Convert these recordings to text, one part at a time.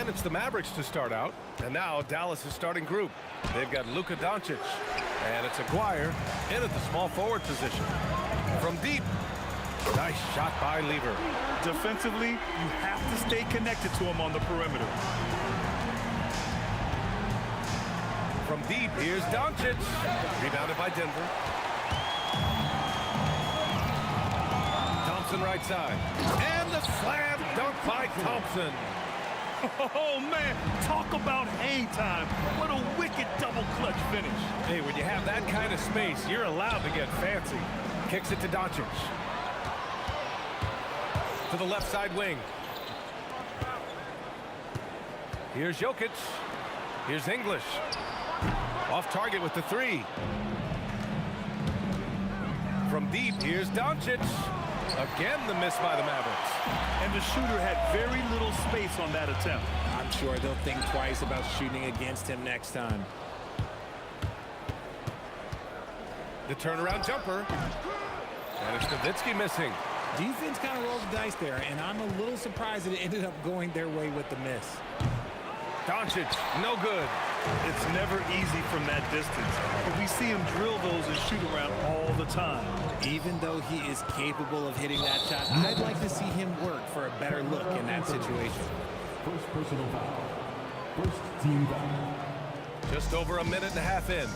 And it's the Mavericks to start out. And now Dallas is starting group. They've got Luka Doncic. And it's Aguirre in at the small forward position. From deep. Nice shot by Lever. Defensively, you have to stay connected to him on the perimeter. From deep, here's Doncic. Rebounded by Denver. Thompson right side. And the slam dunk by Thompson. Oh, man, talk about hang time. What a wicked double clutch finish. Hey, when you have that kind of space, you're allowed to get fancy. Kicks it to Doncic. To the left side wing. Here's Jokic. Here's English. Off target with the three. From deep, here's Doncic. Again, the miss by the Mavericks. And the shooter had very little space on that attempt. I'm sure they'll think twice about shooting against him next time. The turnaround jumper. And it's Nowitzki missing. Defense kind of rolled the dice there, and I'm a little surprised that it ended up going their way with the miss. Doncic, no good. It's never easy from that distance, but we see him drill those and shoot around all the time. Even though he is capable of hitting that shot, I'd like to see him work for a better look in that situation. First personal foul. First team foul. Just over a minute and a half in.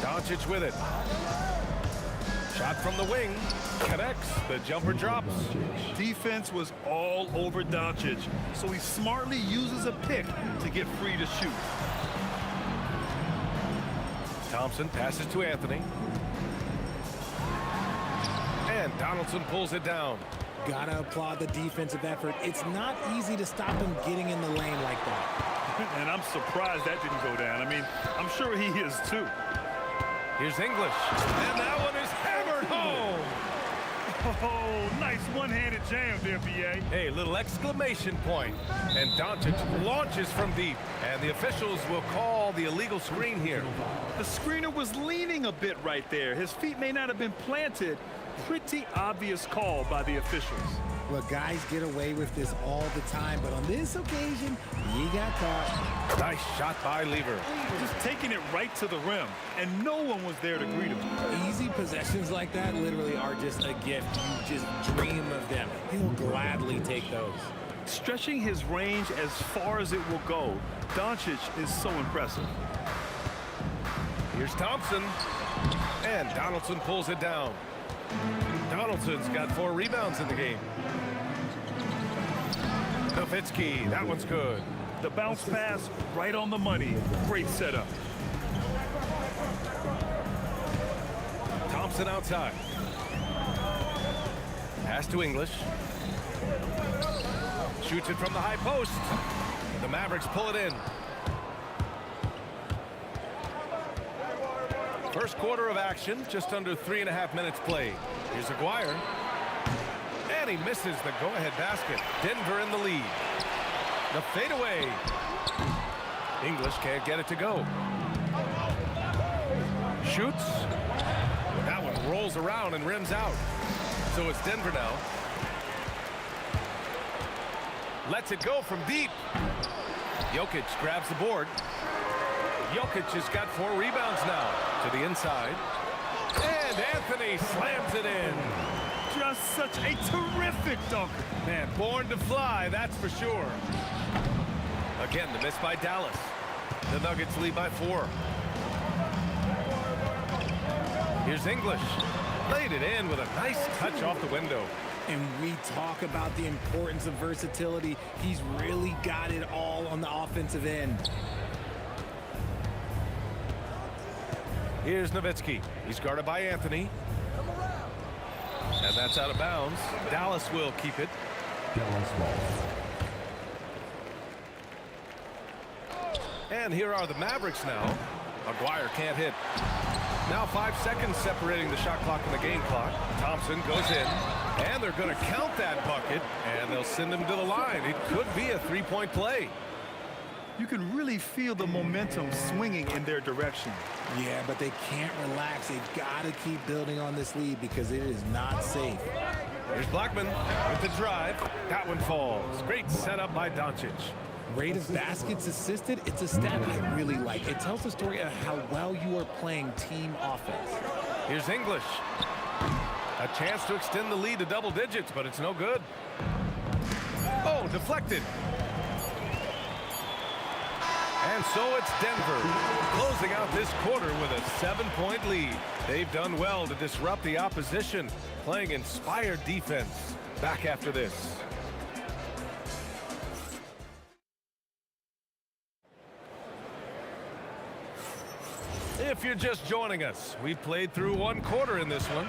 Doncic with it. Shot from the wing. Connects. The jumper drops. Defense was all over Doncic, so he smartly uses a pick to get free to shoot. Thompson passes to Anthony. And Donaldson pulls it down. Gotta applaud the defensive effort. It's not easy to stop him getting in the lane like that. And I'm surprised that didn't go down. I mean, I'm sure he is too. Here's English. And that one is hammered home. Oh, nice one-handed jam there, B.A. Hey, little exclamation point. And Doncic launches from deep. And the officials will call the illegal screen here. The screener was leaning a bit right there. His feet may not have been planted. Pretty obvious call by the officials. Look, guys get away with this all the time, but on this occasion, he got caught. Nice shot by Lever. Just taking it right to the rim, and no one was there to greet him. Easy possessions like that literally are just a gift. You just dream of them. He'll gladly take those. Stretching his range as far as it will go, Doncic is so impressive. Here's Thompson. And Donaldson pulls it down. Donaldson's got 4 rebounds in the game. Nowitzki, that one's good. The bounce pass right on the money. Great setup. Thompson outside. Pass to English. Shoots it from the high post. The Mavericks pull it in. First quarter of action, just under 3.5 minutes played. Here's Aguirre. And And he misses the go-ahead basket. Denver in the lead. The fadeaway. English can't get it to go. Shoots. That one rolls around and rims out. So it's Denver now. Lets it go from deep. Jokic grabs the board. Jokic has got 4 rebounds now. To the inside. And Anthony slams it in. Just such a terrific dunker. Man, born to fly, that's for sure. Again, the miss by Dallas. The Nuggets lead by 4. Here's English. Laid it in with a nice touch off the window. And we talk about the importance of versatility. He's really got it all on the offensive end. Here's Nowitzki. He's guarded by Anthony. And that's out of bounds. Dallas will keep it. Dallas ball. And here are the Mavericks now. Maguire can't hit. Now 5 seconds separating the shot clock and the game clock. Thompson goes in. And they're going to count that bucket. And they'll send him to the line. It could be a 3-point play. You can really feel the momentum swinging in their direction. Yeah, but they can't relax. They've got to keep building on this lead because it is not safe. Here's Blackman with the drive. That one falls. Great setup by Doncic. Rate of baskets assisted, it's a stat I really like. It tells the story of how well you are playing team offense. Here's English. A chance to extend the lead to double digits, but it's no good. Oh, deflected. And so it's Denver closing out this quarter with a 7-point lead. They've done well to disrupt the opposition, playing inspired defense. Back after this. If you're just joining us, we played through 1 quarter in this one.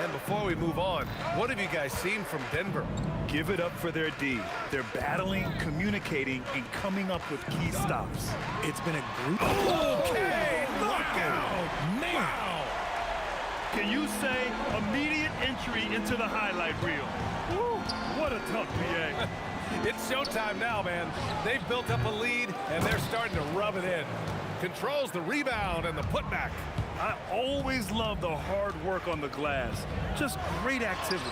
And before we move on, what have you guys seen from Denver? Give it up for their D. They're battling, communicating, and coming up with key stops. It's been a group. Okay, knockout. Man. Wow. Can you say immediate entry into the highlight reel? Woo, what a tough PA. It's showtime now, man. They've built up a lead, and they're starting to rub it in. Controls the rebound and the putback. I always love the hard work on the glass. Just great activity.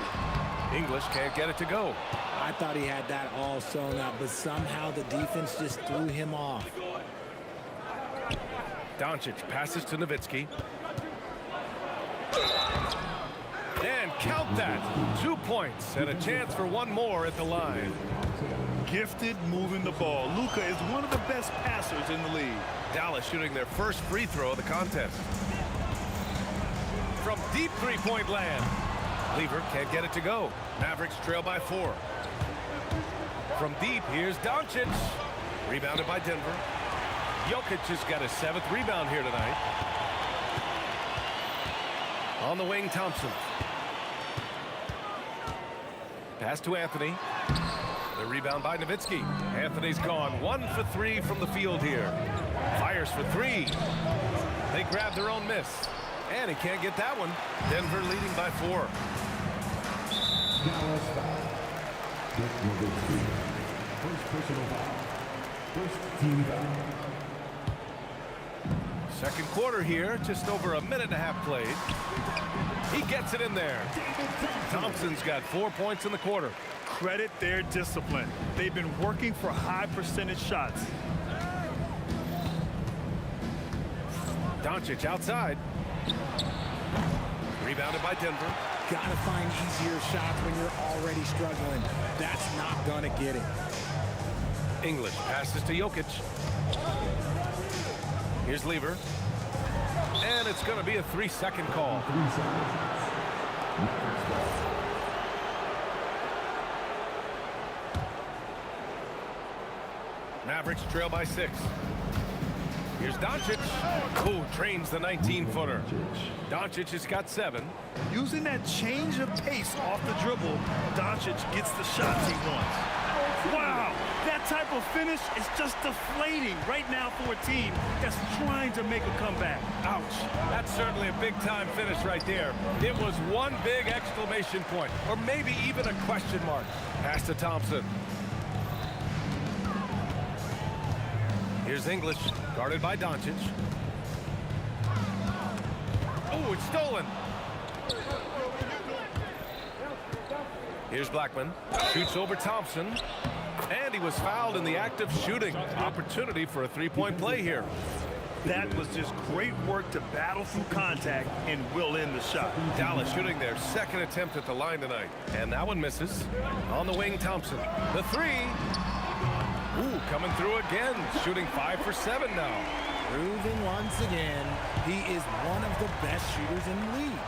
English can't get it to go. I thought he had that all sewn up, but somehow the defense just threw him off. Doncic passes to Nowitzki. And count that. 2 points and a chance for 1 more at the line. Gifted moving the ball. Luka is one of the best passers in the league. Dallas shooting their first free throw of the contest. From deep 3-point land. Lever can't get it to go. Mavericks trail by 4. From deep, here's Doncic. Rebounded by Denver. Jokic has got his 7th rebound here tonight. On the wing, Thompson. Pass to Anthony. The rebound by Nowitzki. Anthony's gone 1 for 3 from the field here. Fires for 3. They grab their own miss. And he can't get that one. Denver leading by 4. Dallas foul. Get number 3. First personal foul. First team foul. Second quarter here, just over a minute and a half played. He gets it in there. Thompson's got 4 points in the quarter. Credit their discipline. They've been working for high percentage shots. Doncic outside. Rebounded by Denver. Gotta find easier shots when you're already struggling. That's not gonna get it. English passes to Jokic. Here's Lever. And it's going to be a 3-second call. 3 seconds. Mavericks ball. Mavericks trail by 6. Here's Doncic, who trains the 19-footer. Doncic has got 7. Using that change of pace off the dribble, Doncic gets the shots he wants. Wow, that type of finish is just deflating right now for a team that's trying to make a comeback. Ouch. That's certainly a big-time finish right there. It was one big exclamation point, or maybe even a question mark. Pass to Thompson. Here's English, guarded by Doncic. Oh, it's stolen. Here's Blackman. Shoots over Thompson. And he was fouled in the act of shooting. Opportunity for a three-point play here. That was just great work to battle through contact and will in the shot. Dallas shooting their second attempt at the line tonight. And that one misses. On the wing, Thompson. The three. Ooh, coming through again. Shooting 5 for 7 now. Proving once again, he is one of the best shooters in the league.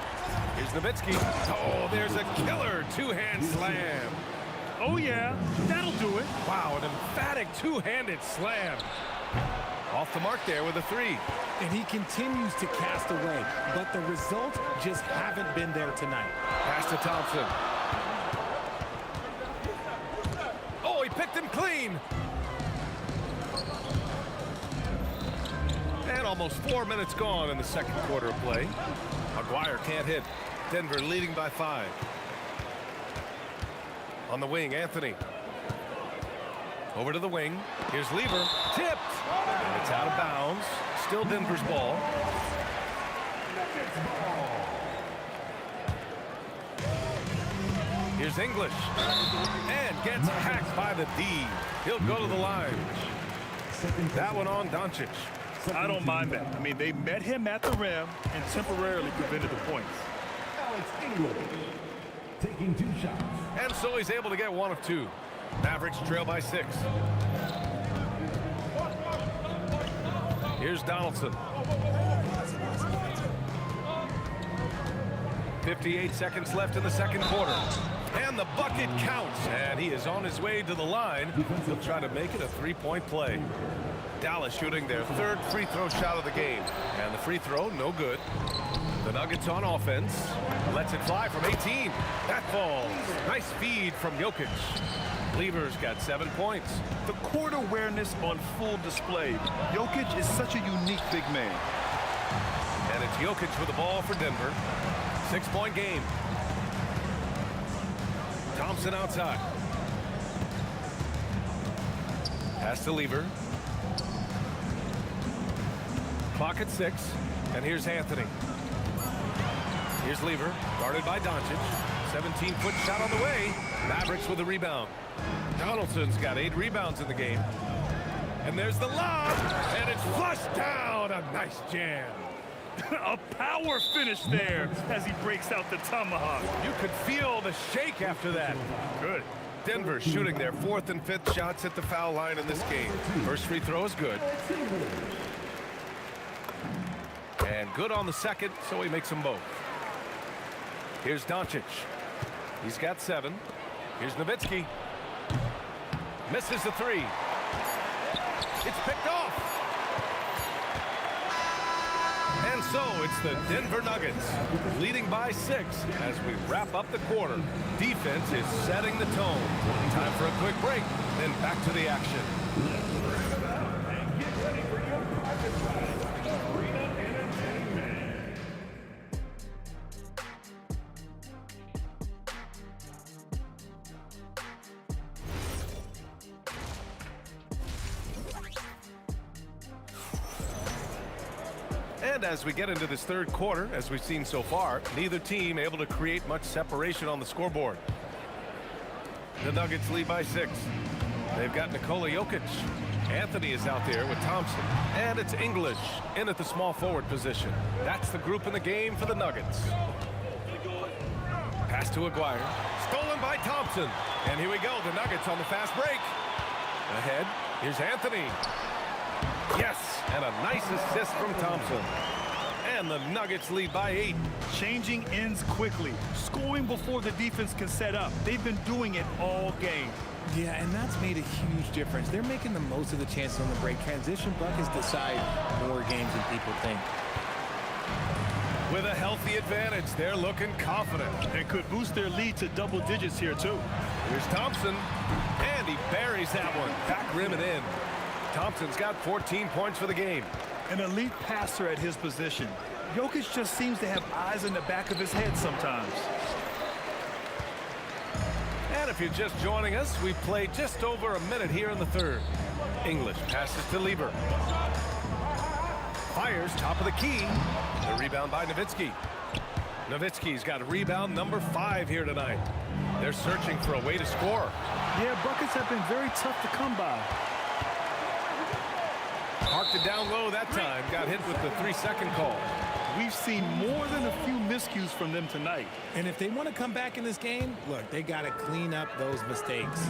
Here's Nowitzki. Oh, there's a killer two-hand slam. Oh, yeah, that'll do it. Wow, an emphatic two-handed slam. Off the mark there with a three. And he continues to cast away, but the results just haven't been there tonight. Pass to Thompson. Oh, he picked him clean. And almost 4 minutes gone in the second quarter of play. Maguire can't hit. Denver leading by 5. On the wing, Anthony. Over to the wing. Here's Lever. Tipped. And it's out of bounds. Still Denver's ball. Here's English. And gets hacked by the D. He'll go to the line. That one on Doncic. I don't mind that. I mean, they met him at the rim and temporarily prevented the points. Alex English taking 2 shots. And so he's able to get 1 of 2. Mavericks trail by 6. Here's Donaldson. 58 seconds left in the second quarter. And the bucket counts. And he is on his way to the line. He'll try to make it a 3-point play. Dallas shooting their 3rd free throw shot of the game. And the free throw, no good. The Nuggets on offense. Lets it fly from 18. That falls. Nice feed from Jokic. Lever's got 7 points. The court awareness on full display. Jokic is such a unique big man. And it's Jokic with the ball for Denver. 6-point game. Thompson outside. Pass to Lever. Clock at 6. And here's Anthony. Here's Lever, guarded by Doncic. 17-foot shot on the way. Mavericks with a rebound. Donaldson's got 8 rebounds in the game. And there's the lob. And it's flushed down. A nice jam. A power finish there as he breaks out the tomahawk. You could feel the shake after that. Good. Denver shooting their 4th and 5th shots at the foul line in this game. First free throw is good. And good on the second, so he makes them both. Here's Doncic. He's got 7. Here's Nowitzki. Misses the 3. It's picked off. And so it's the Denver Nuggets leading by 6 as we wrap up the quarter. Defense is setting the tone. Time for a quick break, then back to the action. And as we get into this third quarter, as we've seen so far, neither team able to create much separation on the scoreboard. The Nuggets lead by 6. They've got Nikola Jokic. Anthony is out there with Thompson. And it's English in at the small forward position. That's the group in the game for the Nuggets. Pass to Aguirre. Stolen by Thompson. And here we go, the Nuggets on the fast break. Ahead, here's Anthony. Yes, and a nice assist from Thompson. And the Nuggets lead by 8. Changing ends quickly, scoring before the defense can set up. They've been doing it all game. Yeah, and that's made a huge difference. They're making the most of the chances on the break. Transition buckets decide more games than people think. With a healthy advantage, they're looking confident. And could boost their lead to double digits here, too. Here's Thompson, and he buries buries that one. Back rim and in. Thompson's got 14 points for the game. An elite passer at his position. Jokic just seems to have eyes in the back of his head sometimes. And if you're just joining us, we've played just over a minute here in the third. English passes to Lieber. Fires top of the key. The rebound by Nowitzki. Nowitzki's got rebound number 5 here tonight. They're searching for a way to score. Yeah, buckets have been very tough to come by. Parked it down low that time. Got hit with the 3-second call. We've seen more than a few miscues from them tonight. And if they want to come back in this game, look, they got to clean up those mistakes.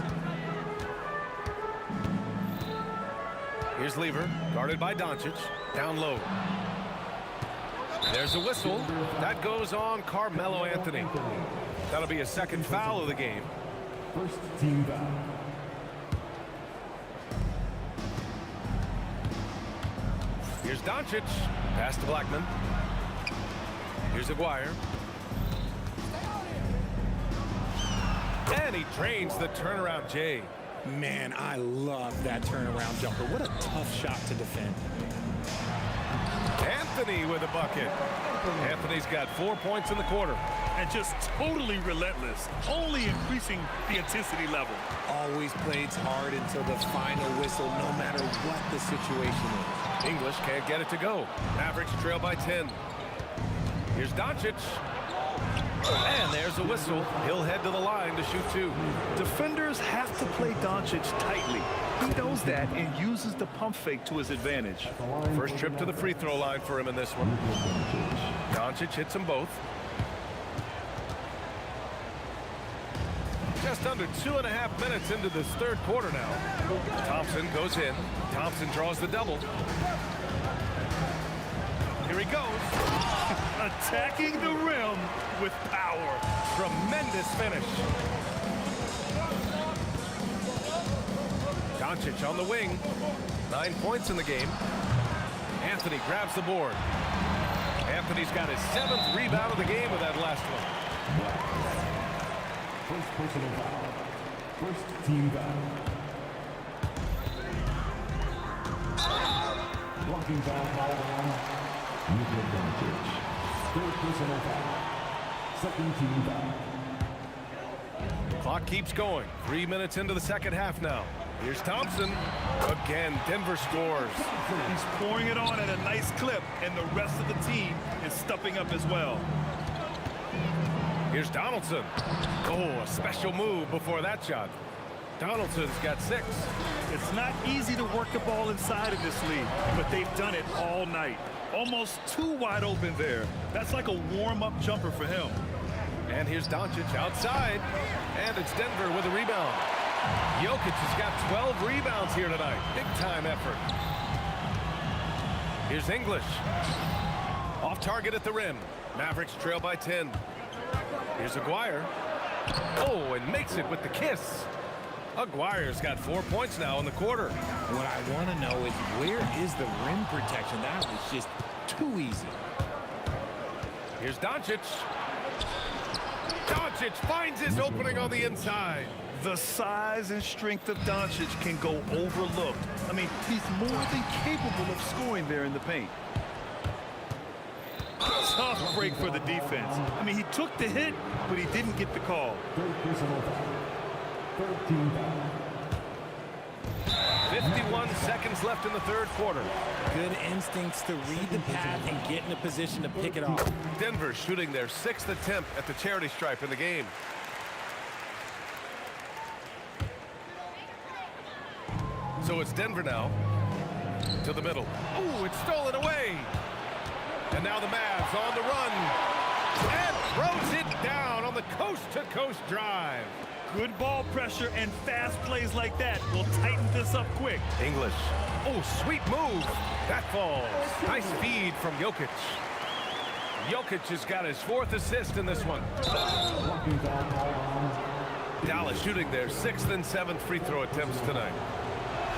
Here's Lieber, guarded by Doncic. Down low. There's a whistle. That goes on Carmelo Anthony. That'll be a second foul of the game. First team foul. Here's Doncic. Pass to Blackman. Here's Aguirre. And he drains the turnaround J. Man, I love that turnaround jumper. What a tough shot to defend. Anthony with a bucket. Anthony's got 4 points in the quarter. And just totally relentless, only increasing the intensity level. Always plays hard until the final whistle, no matter what the situation is. English can't get it to go. Mavericks trail by 10. Here's Doncic. And there's a whistle. He'll head to the line to shoot 2. Defenders have to play Doncic tightly. He knows that and uses the pump fake to his advantage. First trip to the free throw line for him in this one. Doncic hits them both. Just under 2.5 minutes into this third quarter now. Thompson goes in. Thompson draws the double. Here he goes. Attacking the rim with power. Tremendous finish. Doncic on the wing. 9 points in the game. Anthony grabs the board. Anthony's got his 7th rebound of the game with that last one. First personal foul. First team foul. Blocking foul called on Luka Doncic. Third personal foul. Second team foul. Clock keeps going. 3 minutes into the second half now. Here's Thompson. Again, Denver scores. He's pouring it on at a nice clip, and the rest of the team is stepping up as well. Here's Donaldson. Oh, a special move before that shot. Donaldson's got 6. It's not easy to work the ball inside of this league, but they've done it all night. Almost too wide open there. That's like a warm-up jumper for him. And here's Doncic outside. And it's Denver with a rebound. Jokic has got 12 rebounds here tonight. Big-time effort. Here's English. Off target at the rim. Mavericks trail by 10. Here's Aguirre. Oh, and makes it with the kiss. Aguirre's got 4 points now in the quarter. What I want to know is, where is the rim protection? That was just too easy. Here's Doncic. Doncic finds his opening on the inside. The size and strength of Doncic can go overlooked. I mean, he's more than capable of scoring there in the paint. Tough break for the defense. I mean, he took the hit, but he didn't get the call. Third personal foul. Third team foul. 51 seconds left in the third quarter. Good instincts to read the path and get in a position to pick it off. Denver shooting their 6th attempt at the charity stripe in the game. So it's Denver now to the middle. Oh, it's stolen away. And now the Mavs on the run. And throws it down on the coast-to-coast drive. Good ball pressure and fast plays like that will tighten this up quick. English. Oh, sweet move. That falls. Nice feed from Jokic. Jokic has got his 4th assist in this one. Blocking foul called on. Dallas shooting their 6th and 7th free throw attempts tonight.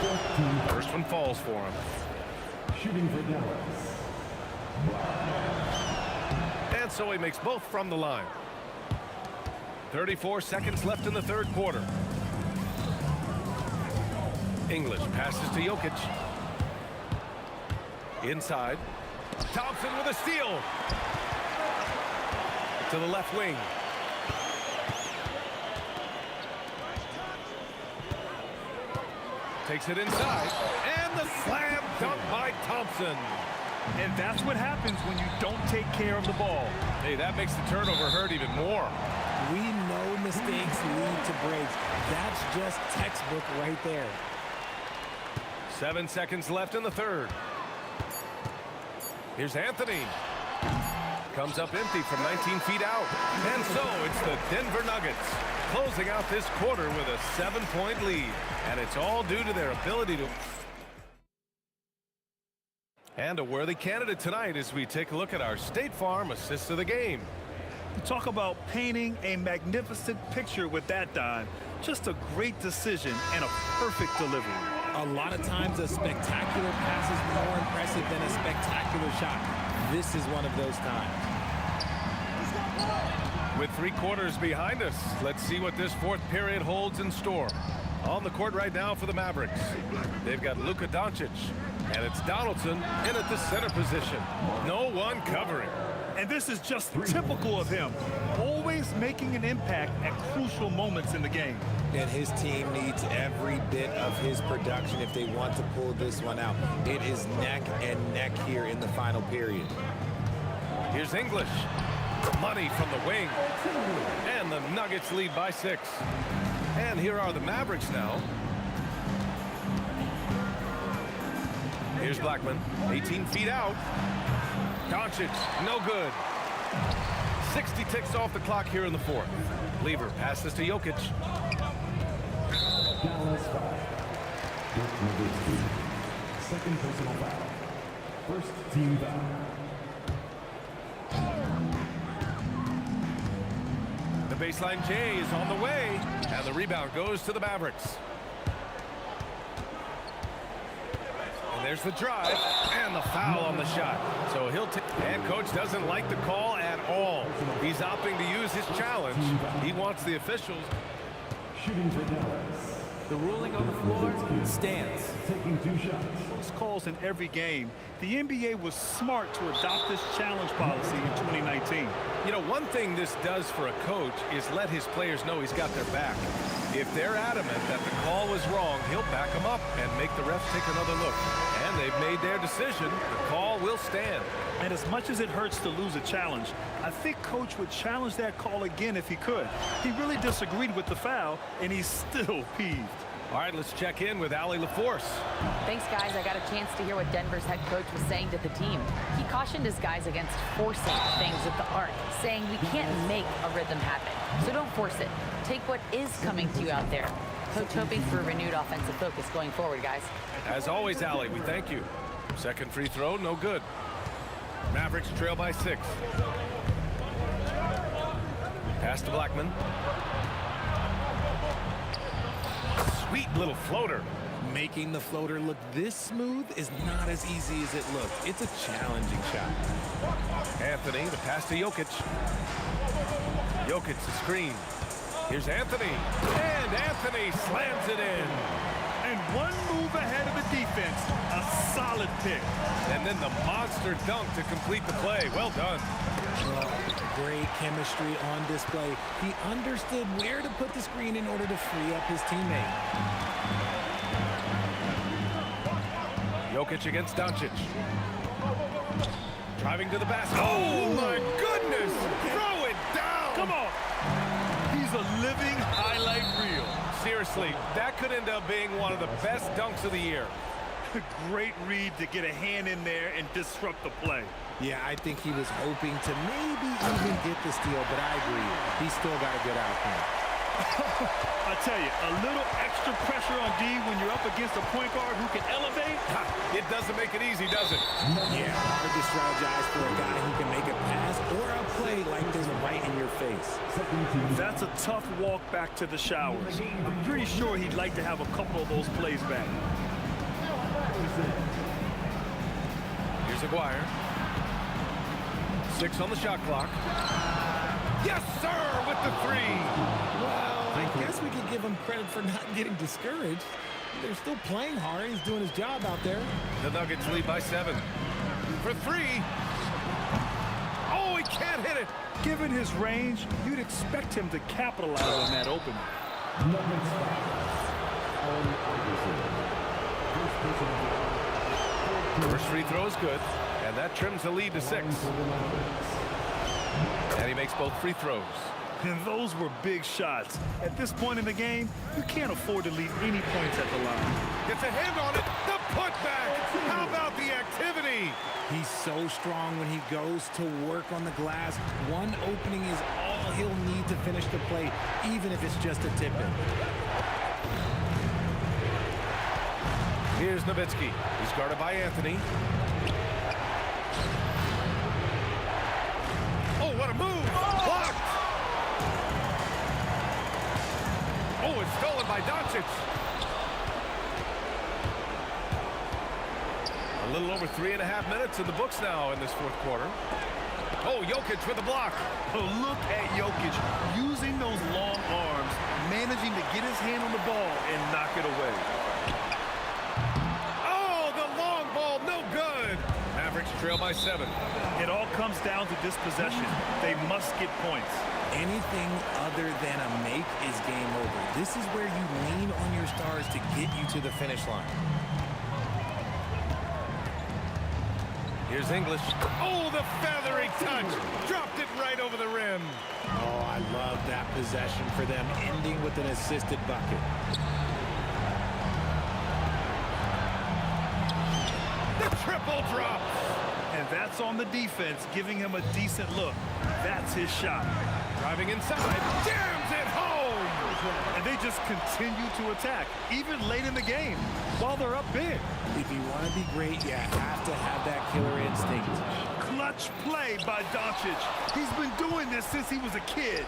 Fourth team foul. First one falls for him. Shooting for Dallas. And so he makes both from the line. 34 seconds left in the third quarter. English passes to Jokic. Inside. Thompson with a steal. To the left wing. Takes it inside. And the slam dunk by Thompson. And that's what happens when you don't take care of the ball. Hey, that makes the turnover hurt even more. We know mistakes lead to breaks. That's just textbook right there. 7 seconds left in the third. Here's Anthony. Comes up empty from 19 feet out. And so it's the Denver Nuggets closing out this quarter with a 7-point lead. And it's all due to their ability to... And a worthy candidate tonight as we take a look at our State Farm assist of the game. Talk about painting a magnificent picture with that dime. Just a great decision and a perfect delivery. A lot of times a spectacular pass is more impressive than a spectacular shot. This is one of those times. With 3 quarters behind us, let's see what this fourth period holds in store. On the court right now for the Mavericks, they've got Luka Doncic, and it's Donaldson in at the center position. No one covering. And this is just typical of him, always making an impact at crucial moments in the game. And his team needs every bit of his production if they want to pull this one out. It is neck and neck here in the final period. Here's English. Money from the wing. And the Nuggets lead by 6. And here are the Mavericks now. Here's Blackman, 18 feet out. Doncic, no good. 60 ticks off the clock here in the fourth. Lever passes to Jokic. Dallas foul. Dirk Nowitzki. Second personal foul. First team foul. The baseline J is on the way, and the rebound goes to the Mavericks. And there's the drive, and the foul on the shot. So he'll take, and coach doesn't like the call at all. He's opting to use his challenge. He wants the officials. Shooting for Dallas. The ruling on the floor stands. Taking 2 shots. Close calls in every game. The NBA was smart to adopt this challenge policy in 2019. You know, one thing this does for a coach is let his players know he's got their back. If they're adamant that the call was wrong, he'll back them up and make the refs take another look. And they've made their decision. The call will stand. And as much as it hurts to lose a challenge, I think coach would challenge that call again if he could. He really disagreed with the foul, and he's still peeved. All right, let's check in with Allie LaForce. Thanks, guys. I got a chance to hear what Denver's head coach was saying to the team. He cautioned his guys against forcing things at the arc, saying we can't make a rhythm happen. So don't force it. Take what is coming to you out there. Coach hoping for a renewed offensive focus going forward, guys. As always, Allie, we thank you. Second free throw, no good. Mavericks trail by 6. Pass to Blackman. Sweet little floater. Making the floater look this smooth is not as easy as it looks. It's a challenging shot. Anthony, the pass to Jokic. Jokic, the screen. Here's Anthony. And Anthony slams it in. And one move ahead of the defense. A solid pick. And then the monster dunk to complete the play. Well done. Great chemistry on display. He understood where to put the screen in order to free up his teammate. Jokic against Doncic. Driving to the basket. Oh, my goodness! Throw it down! Come on. He's a living highlight reel. Seriously, that could end up being one of the best dunks of the year. Great read to get a hand in there and disrupt the play. Yeah, I think he was hoping to maybe even get the steal, but I agree. He's still got a good outcome. I tell you, a little extra pressure on D when you're up against a point guard who can elevate. It doesn't make it easy, does it? Yeah, hard to strategize for a guy who can make a pass or a play like this right in your face. That's a tough walk back to the showers. I'm pretty sure he'd like to have a couple of those plays back. Here's Aguirre. 6 on the shot clock. Yes, sir, with the 3. Well, I guess we could give him credit for not getting discouraged. They're still playing hard. He's doing his job out there. The Nuggets lead by 7. For 3. Oh, he can't hit it. Given his range, you'd expect him to capitalize on that opening. Nuggets foul. On Iverson. First personal foul. First free throw is good, and that trims the lead to 6. And he makes both free throws. And those were big shots. At this point in the game, you can't afford to leave any points at the line. Gets a hand on it. The putback. How about the activity? He's so strong when he goes to work on the glass. One opening is all he'll need to finish the play, even if it's just a tip-in. Here's Nowitzki. He's guarded by Anthony. Oh, what a move! Blocked! Oh, it's stolen by Doncic. A little over 3.5 minutes in the books now in this fourth quarter. Oh, Jokic with a block. Oh, look at Jokic using those long arms, managing to get his hand on the ball and knock it away. Oh, the long ball, no good. Mavericks trail by 7. It all comes down to this possession. They must get points. Anything other than a make is game over. This is where you lean on your stars to get you to the finish line. Here's English. Oh, the feathery touch. Dropped it right over the rim. Oh, I love that possession for them, ending with an assisted bucket. The triple drop. And that's on the defense, giving him a decent look. That's his shot. Driving inside. Jams it home. And they just continue to attack, even late in the game, while they're up big. If you want to be great, you have to have that killer instinct. Clutch play by Doncic. He's been doing this since he was a kid.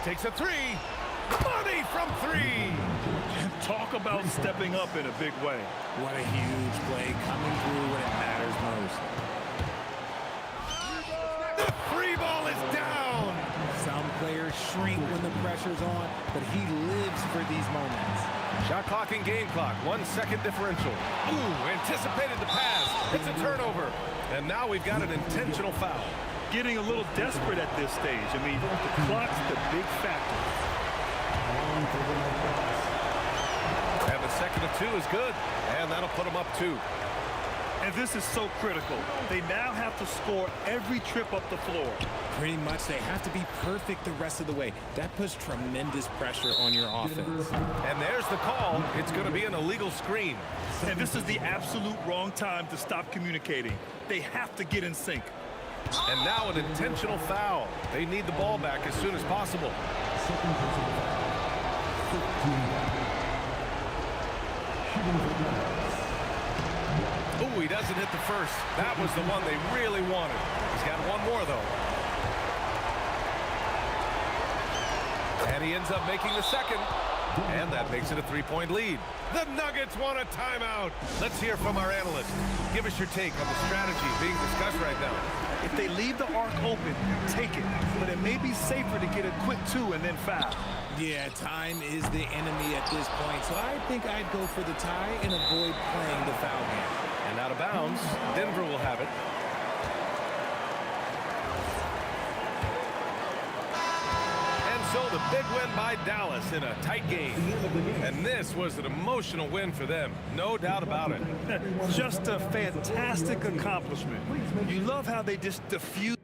Takes a 3. Money from 3. Talk about stepping up in a big way. What a huge play coming through when it matters most. The free ball is down. Some players shrink when the pressure's on, but he lives for these moments. Shot clock and game clock. 1 second differential. Ooh, anticipated the pass. It's a turnover. And now we've got an intentional foul. Getting a little desperate at this stage. I mean, the clock's the big factor. And the second of 2 is good. And that'll put them up 2. And this is so critical. They now have to score every trip up the floor. Pretty much they have to be perfect the rest of the way. That puts tremendous pressure on your offense. And there's the call. It's going to be an illegal screen. And this is the absolute wrong time to stop communicating. They have to get in sync. And now an intentional foul. They need the ball back as soon as possible. Second personal foul. 15. Shooting for Dallas. Ooh, he doesn't hit the first. That was the one they really wanted. He's got one more, though. And he ends up making the second. And that makes it a 3-point lead. The Nuggets want a timeout. Let's hear from our analyst. Give us your take on the strategy being discussed right now. If they leave the arc open, take it. But it may be safer to get a quick 2 and then foul. Yeah, time is the enemy at this point, so I think I'd go for the tie and avoid playing the foul game. And out of bounds, Denver will have it. And so the big win by Dallas in a tight game. And this was an emotional win for them, no doubt about it. Just a fantastic accomplishment. You love how they just diffuse.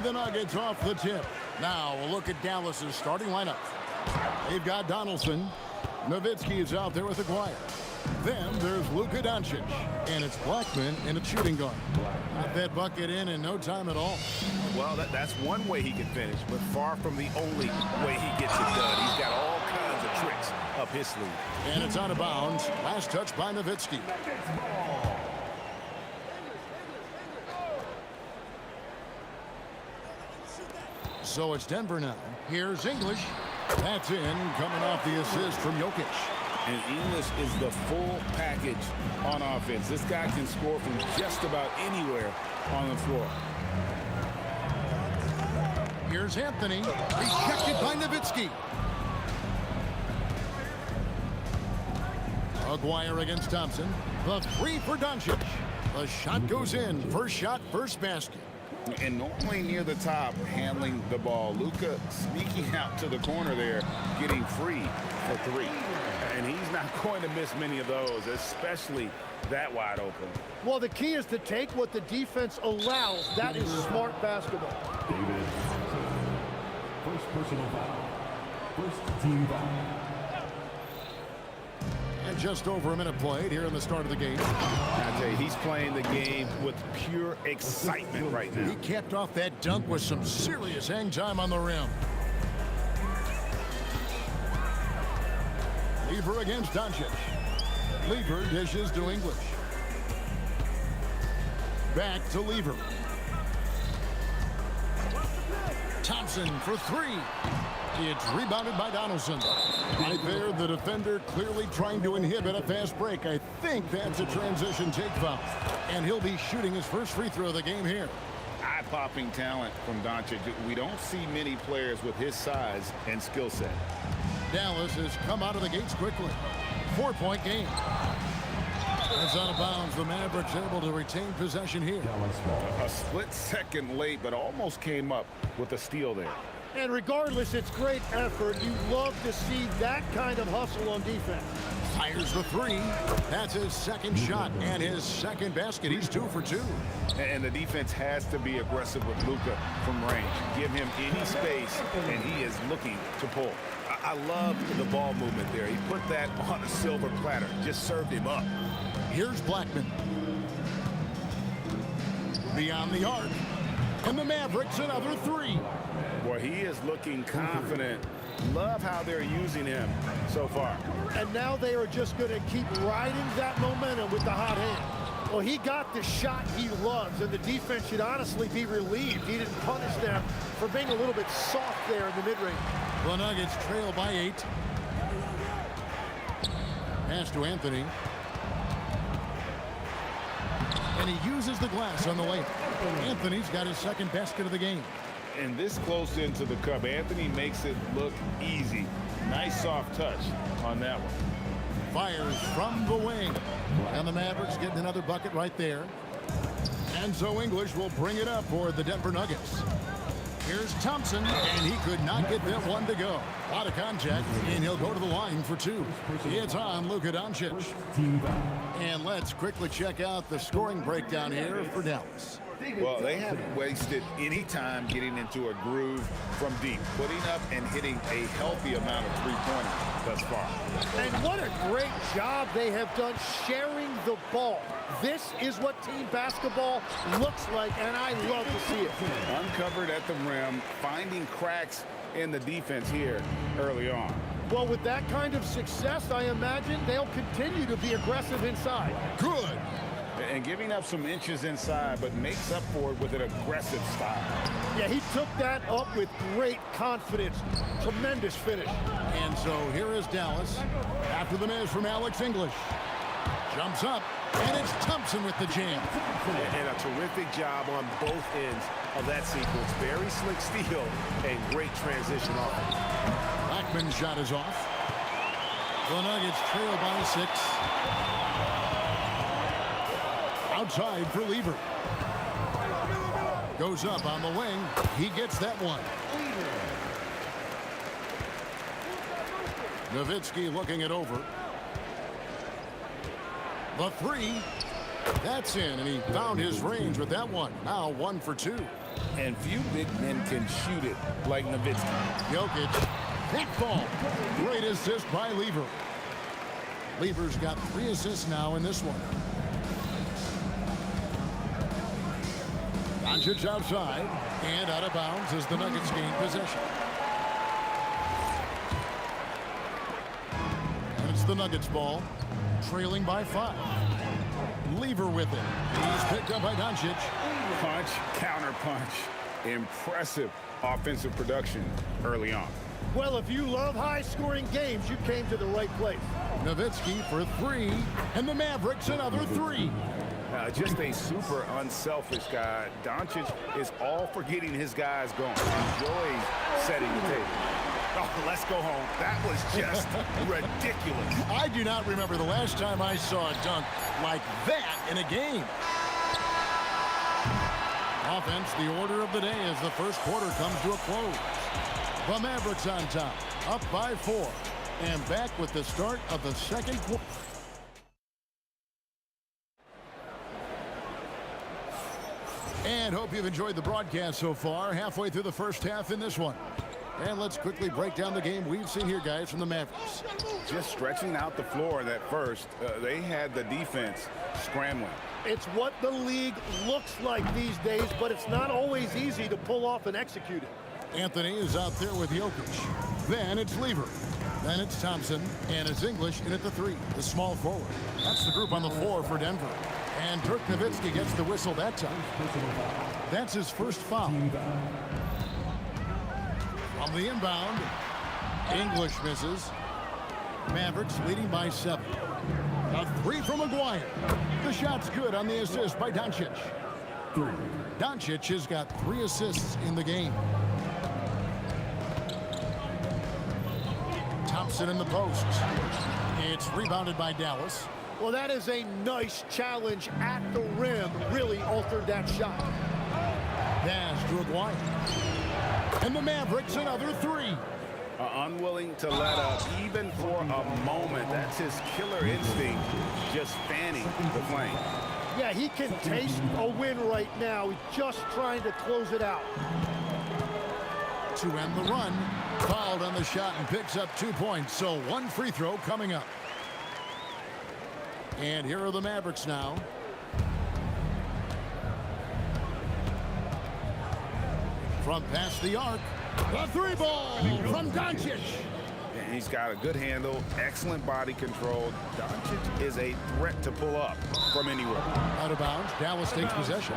lead the Nuggets off the tip. Now we'll look at Dallas's starting lineup. They've got Donaldson. Nowitzki is out there with Aguirre. Then there's Luka Doncic. And it's Blackman in a shooting guard. Got that bucket in no time at all. Well, that's one way he can finish, but far from the only way he gets it done. He's got all kinds of tricks up his sleeve. And it's out of bounds. Last touch by Nowitzki. So it's Denver now. Here's English. That's in, coming off the assist from Jokic. And English is the full package on offense. This guy can score from just about anywhere on the floor. Here's Anthony. Rejected by Nowitzki. Aguirre against Thompson. The three for Doncic. The shot goes in. First shot, first basket. And normally near the top, handling the ball. Luka sneaking out to the corner there, getting free for three. And he's not going to miss many of those, especially that wide open. Well, the key is to take what the defense allows. That is smart basketball. David. First personal foul. First team foul. And just over a minute played here in the start of the game. I tell you, he's playing the game with pure excitement right now. He capped off that dunk with some serious hang time on the rim. Lever against Doncic. Lever dishes to English. Back to Lever. Thompson for three. It's rebounded by Donaldson. Right there, the defender clearly trying to inhibit a fast break. I think that's a transition take foul. And he'll be shooting his first free throw of the game here. Eye-popping talent from Doncic. We don't see many players with his size and skill set. Dallas has come out of the gates quickly. 4-point game. That's out of bounds. The Mavericks able to retain possession here. A split second late, but almost came up with a steal there. And regardless, it's great effort. You love to see that kind of hustle on defense. Fires the three. That's his second shot and his second basket. He's 2 for 2. And the defense has to be aggressive with Luka from range. Give him any space, and he is looking to pull. I love the ball movement there. He put that on a silver platter. Just served him up. Here's Blackman. Beyond the arc. And the Mavericks another three. Boy, he is looking confident. Love how they're using him so far. And now they are just going to keep riding that momentum with the hot hand. Well, he got the shot he loves, and the defense should honestly be relieved. He didn't punish them for being a little bit soft there in the mid-range. The Nuggets trail by 8. Pass to Anthony. And he uses the glass on the layup. Anthony's got his second basket of the game. And this close into the cup, Anthony makes it look easy. Nice soft touch on that one. Fires from the wing. And the Mavericks getting another bucket right there. And so English will bring it up for the Denver Nuggets. Here's Thompson, and he could not get that one to go. A lot of contact, and he'll go to the line for 2. It's on Luka Doncic. And let's quickly check out the scoring breakdown here for Dallas. Well, they haven't wasted any time getting into a groove from deep, putting up and hitting a healthy amount of three-pointers thus far. And what a great job they have done sharing the ball. This is what team basketball looks like, and I love to see it. Uncovered at the rim, finding cracks in the defense here early on. Well, with that kind of success, I imagine they'll continue to be aggressive inside. Good. And giving up some inches inside, but makes up for it with an aggressive style. Yeah, he took that up with great confidence. Tremendous finish. And so here is Dallas after the miss from Alex English. Jumps up, and it's Thompson with the jam. And a terrific job on both ends of that sequence. Very slick steal and great transition offense. Blackman's shot is off. The Nuggets trail by 6. Outside for Lever. Goes up on the wing. He gets that one. Nowitzki looking it over. The three. That's in, and he found his range with that one. Now 1 for 2. And few big men can shoot it like Nowitzki. Jokic, that ball. Great assist by Lever. Lever's got 3 assists now in this one. Doncic outside and out of bounds as the Nuggets gain possession. And it's the Nuggets ball, trailing by 5. Lever with it. He's picked up by Doncic. Punch, counter punch. Impressive offensive production early on. Well, if you love high-scoring games, you came to the right place. Nowitzki for 3, and the Mavericks another 3. Just a super unselfish guy. Doncic is all for getting his guys going. Enjoys setting the table. Oh, let's go home. That was just ridiculous. I do not remember the last time I saw a dunk like that in a game. Offense, the order of the day as the first quarter comes to a close. The Mavericks on top, up by 4, and back with the start of the second quarter. And hope you've enjoyed the broadcast so far. Halfway through the first half in this one. And let's quickly break down the game we've seen here, guys, from the Mavericks. Just stretching out the floor that first. They had the defense scrambling. It's what the league looks like these days, but it's not always easy to pull off and execute it. Anthony is out there with Jokic. Then it's Lever. Then it's Thompson. And it's English in at the 3, the small forward. That's the group on the floor for Denver. And Dirk Nowitzki gets the whistle that time. That's his first foul. On the inbound, English misses. Mavericks leading by 7. A 3 from Maguire. The shot's good on the assist by Doncic. Doncic has got 3 assists in the game. Thompson in the post. It's rebounded by Dallas. Well, that is a nice challenge at the rim. Really altered that shot. Pass to Aguirre. And the Mavericks another 3. Unwilling to let up even for a moment. That's his killer instinct, just fanning the flame. Yeah, he can taste a win right now. He's just trying to close it out. To end the run, fouled on the shot and picks up 2 points. So 1 free throw coming up. And here are the Mavericks now. From past the arc, the 3 ball from Doncic. And he's got a good handle, excellent body control. Doncic is a threat to pull up from anywhere. Out of bounds, Dallas takes possession.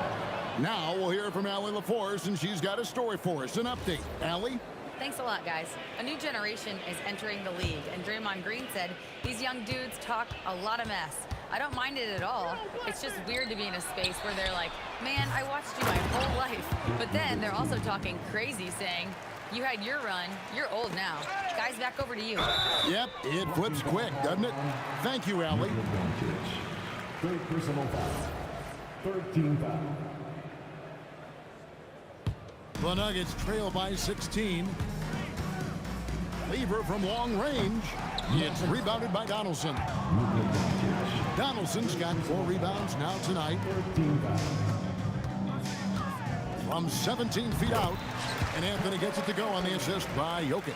Now we'll hear from Allie LaForce, and she's got a story for us. An update. Allie? Thanks a lot, guys. A new generation is entering the league, and Draymond Green said these young dudes talk a lot of mess. I don't mind it at all. It's just weird to be in a space where they're like, man, I watched you my whole life. But then they're also talking crazy, saying, you had your run, you're old now. Guys, back over to you. Yep, it flips quick, doesn't it? Thank you, Allie. Third personal foul. 13 foul. The Nuggets trail by 16. Lever from long range. It's rebounded by Donaldson. Donaldson's got 4 rebounds now tonight. From 17 feet out. And Anthony gets it to go on the assist by Jokic.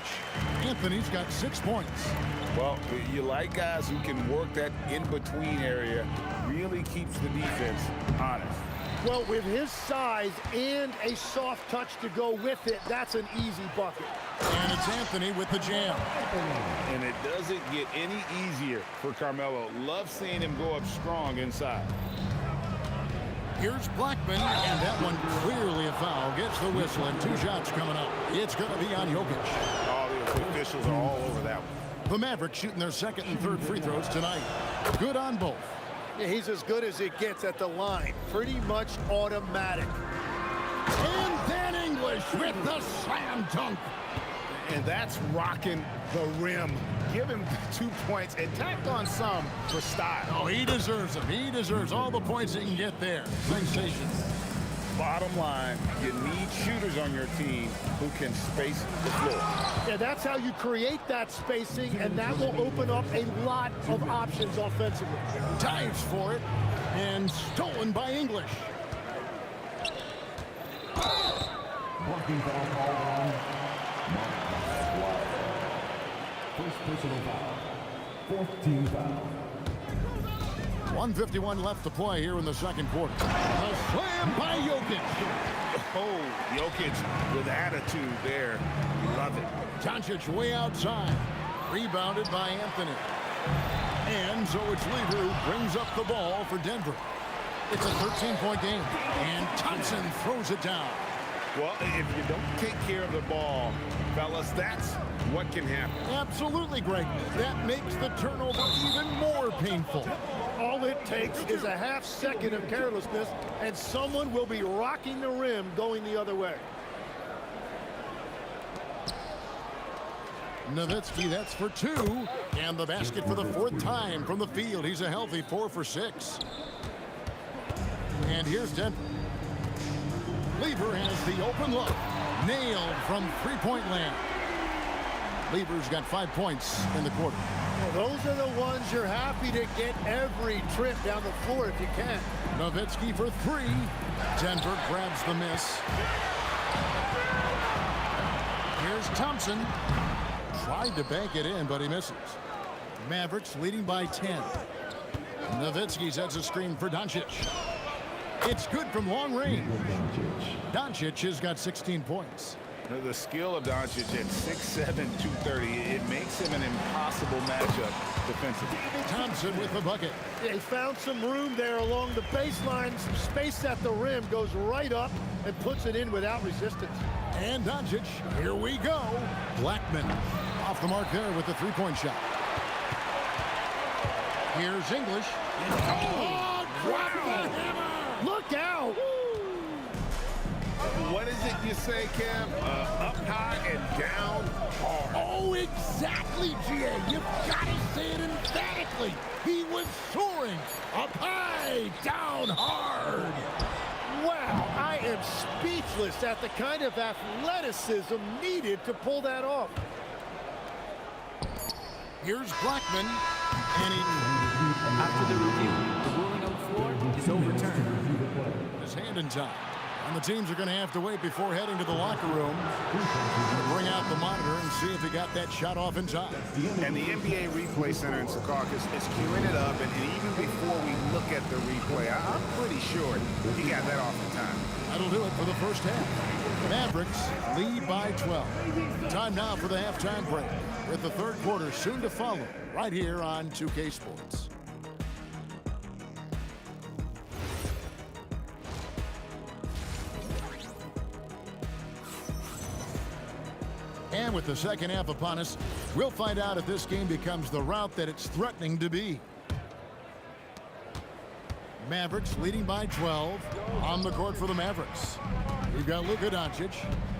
Anthony's got 6 points. Well, you like guys who can work that in-between area, really keeps the defense honest. Well, with his size and a soft touch to go with it, that's an easy bucket. And it's Anthony with the jam. And it doesn't get any easier for Carmelo. Love seeing him go up strong inside. Here's Blackman, and that one clearly a foul. Gets the whistle, and 2 shots coming up. It's going to be on Jokic. All the officials are all over that one. The Mavericks shooting their 2nd and 3rd free throws tonight. Good on both. Yeah, he's as good as it gets at the line. Pretty much automatic. And then English with the slam dunk. And that's rocking the rim. Give him 2 points and tacked on some for style. Oh, he deserves them. He deserves all the points he can get there. Sensation. Bottom line, you need shooters on your team who can space the floor. Yeah, that's how you create that spacing, and that will open up a lot of options offensively. Dives for it, and stolen by English. Blocking foul called on Mark Maguire. First personal foul. Fourth team foul. 1:51 left to play here in the second quarter. A slam by Jokic. Oh, Jokic with attitude there. Love it. Doncic way outside. Rebounded by Anthony. And so it's Lever who brings up the ball for Denver. It's a 13-point game. And Thompson throws it down. Well, if you don't take care of the ball, fellas, that's what can happen. Absolutely, Greg. That makes the turnover even more painful. All it takes is a half second of carelessness, and someone will be rocking the rim going the other way. Nowitzki, that's for two. And the basket for the fourth time from the field. He's a healthy 4 for 6. And here's Denver. Lever has the open look. Nailed from three-point land. Lever's got 5 points in the quarter. Well, those are the ones you're happy to get every trip down the floor if you can. Nowitzki for 3. Denver grabs the miss. Here's Thompson. Tried to bank it in, but he misses. Mavericks leading by 10. Nowitzki sets a screen for Doncic. It's good from long range. Doncic has got 16 points. The skill of Doncic at 6'7", 230, it makes him an impossible matchup defensively. Thompson with the bucket. They found some room there along the baseline. Some space at the rim, goes right up and puts it in without resistance. And Doncic, here we go. Blackman off the mark there with the three-point shot. Here's English. Oh, drop the hammer! Look out! What is it you say, Kev? Up high and down hard. Oh, exactly, GA. You've got to say it emphatically. He was soaring up high, down hard. Wow, I am speechless at the kind of athleticism needed to pull that off. Here's Blackman, and he... After the review, the ruling on the floor is overturned. His hand in time. And the teams are going to have to wait before heading to the locker room to bring out the monitor and see if he got that shot off in time. And the NBA Replay Center in Secaucus is queuing it up, and even before we look at the replay, I'm pretty sure he got that off in time. That'll do it for the first half. Mavericks lead by 12. Time now for the halftime break, with the third quarter soon to follow, right here on 2K Sports. And with the second half upon us, we'll find out if this game becomes the route that it's threatening to be. Mavericks leading by 12 on the court for the Mavericks. We've got Luka Doncic.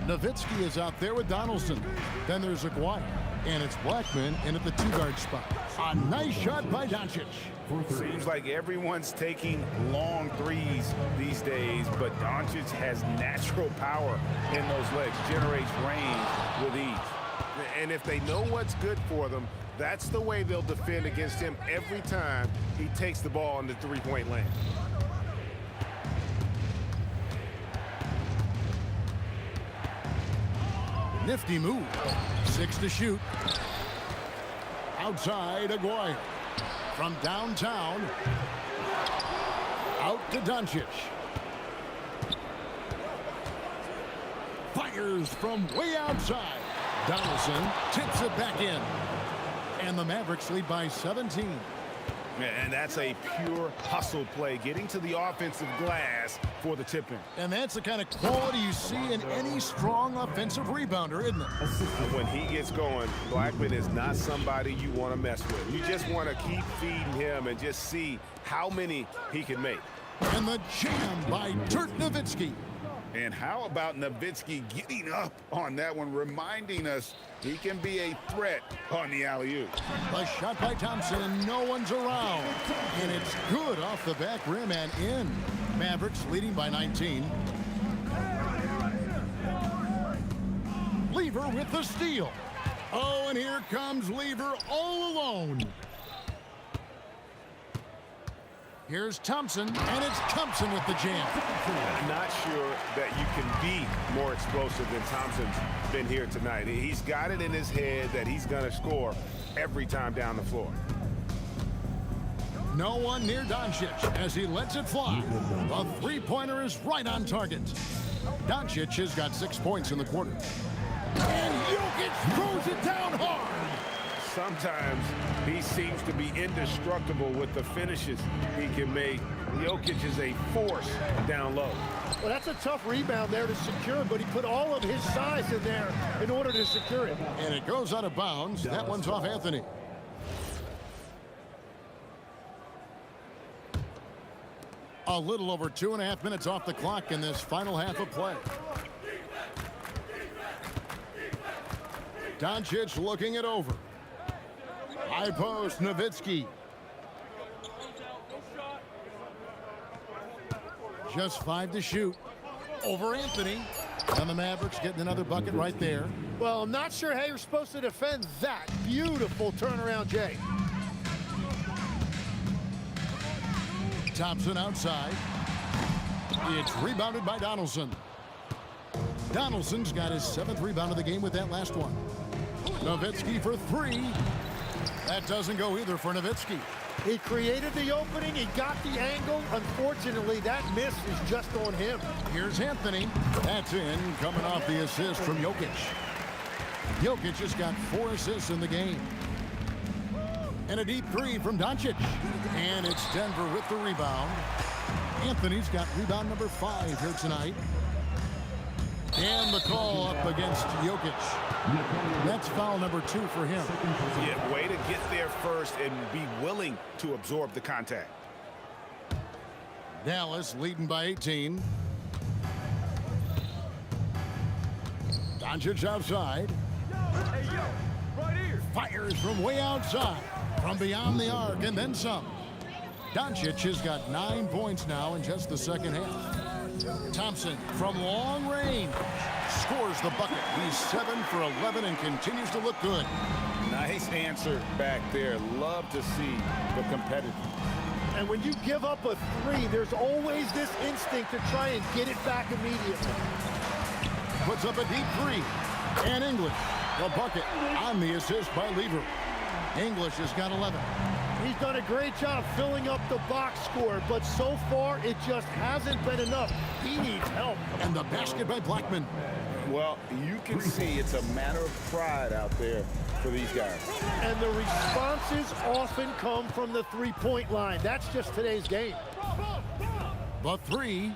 Nowitzki is out there with Donaldson. Then there's Aguirre. And it's Blackman in at the two-guard spot. A nice shot by Doncic. Seems like everyone's taking long threes these days, but Doncic has natural power in those legs, generates range with ease. And if they know what's good for them, that's the way they'll defend against him every time he takes the ball in the three-point lane. Nifty move. 6 to shoot. Outside, Aguirre. From downtown. Out to Doncic. Fires from way outside. Donaldson tips it back in. And the Mavericks lead by 17. And that's a pure hustle play, getting to the offensive glass for the tip-in. And that's the kind of quality you see in any strong offensive rebounder, isn't it? When he gets going, Blackman is not somebody you want to mess with. You just want to keep feeding him and just see how many he can make. And the jam by Dirk Nowitzki. And how about Nowitzki getting up on that one, reminding us he can be a threat on the alley-oop. A shot by Thompson, and no one's around. And it's good off the back rim and in. Mavericks leading by 19. Lever with the steal. Oh, and here comes Lever all alone. Here's Thompson, and it's Thompson with the jam. I'm not sure that you can be more explosive than Thompson's been here tonight. He's got it in his head that he's going to score every time down the floor. No one near Doncic as he lets it fly. The three-pointer is right on target. Doncic has got 6 points in the quarter. And Jokic throws it down hard. Sometimes he seems to be indestructible with the finishes he can make. Jokic is a force down low. Well, that's a tough rebound there to secure, but he put all of his size in there in order to secure it. And it goes out of bounds. That one's off Anthony. A little over 2.5 minutes off the clock in this final half of play. Doncic looking it over. High post, Nowitzki. Just 5 to shoot. Over Anthony. And the Mavericks getting another bucket right there. Well, I'm not sure how you're supposed to defend that. Beautiful turnaround, Jay. Thompson outside. It's rebounded by Donaldson. Donaldson's got his 7th rebound of the game with that last one. Nowitzki for 3. That doesn't go either for Nowitzki. He created the opening. He got the angle. Unfortunately, that miss is just on him. Here's Anthony. That's in, coming off the assist from Jokic. Jokic has got 4 assists in the game. And a deep 3 from Doncic. And it's Denver with the rebound. Anthony's got rebound number 5 here tonight. And the call up against Jokic. That's foul number 2 for him. Yeah, way to get there first and be willing to absorb the contact. Dallas leading by 18. Doncic outside. Fires from way outside. From beyond the arc and then some. Doncic has got 9 points now in just the second half. Thompson from long range scores the bucket. He's 7 for 11 and continues to look good. Nice answer back there. Love to see the competitive. And when you give up a 3, there's always this instinct to try and get it back immediately. Puts up a deep 3. And English, the bucket on the assist by Lever. English has got 11. He's done a great job filling up the box score, but so far it just hasn't been enough. He needs help. And the basket by Blackman. Well, you can see it's a matter of pride out there for these guys. And the responses often come from the three-point line. That's just today's game. The 3.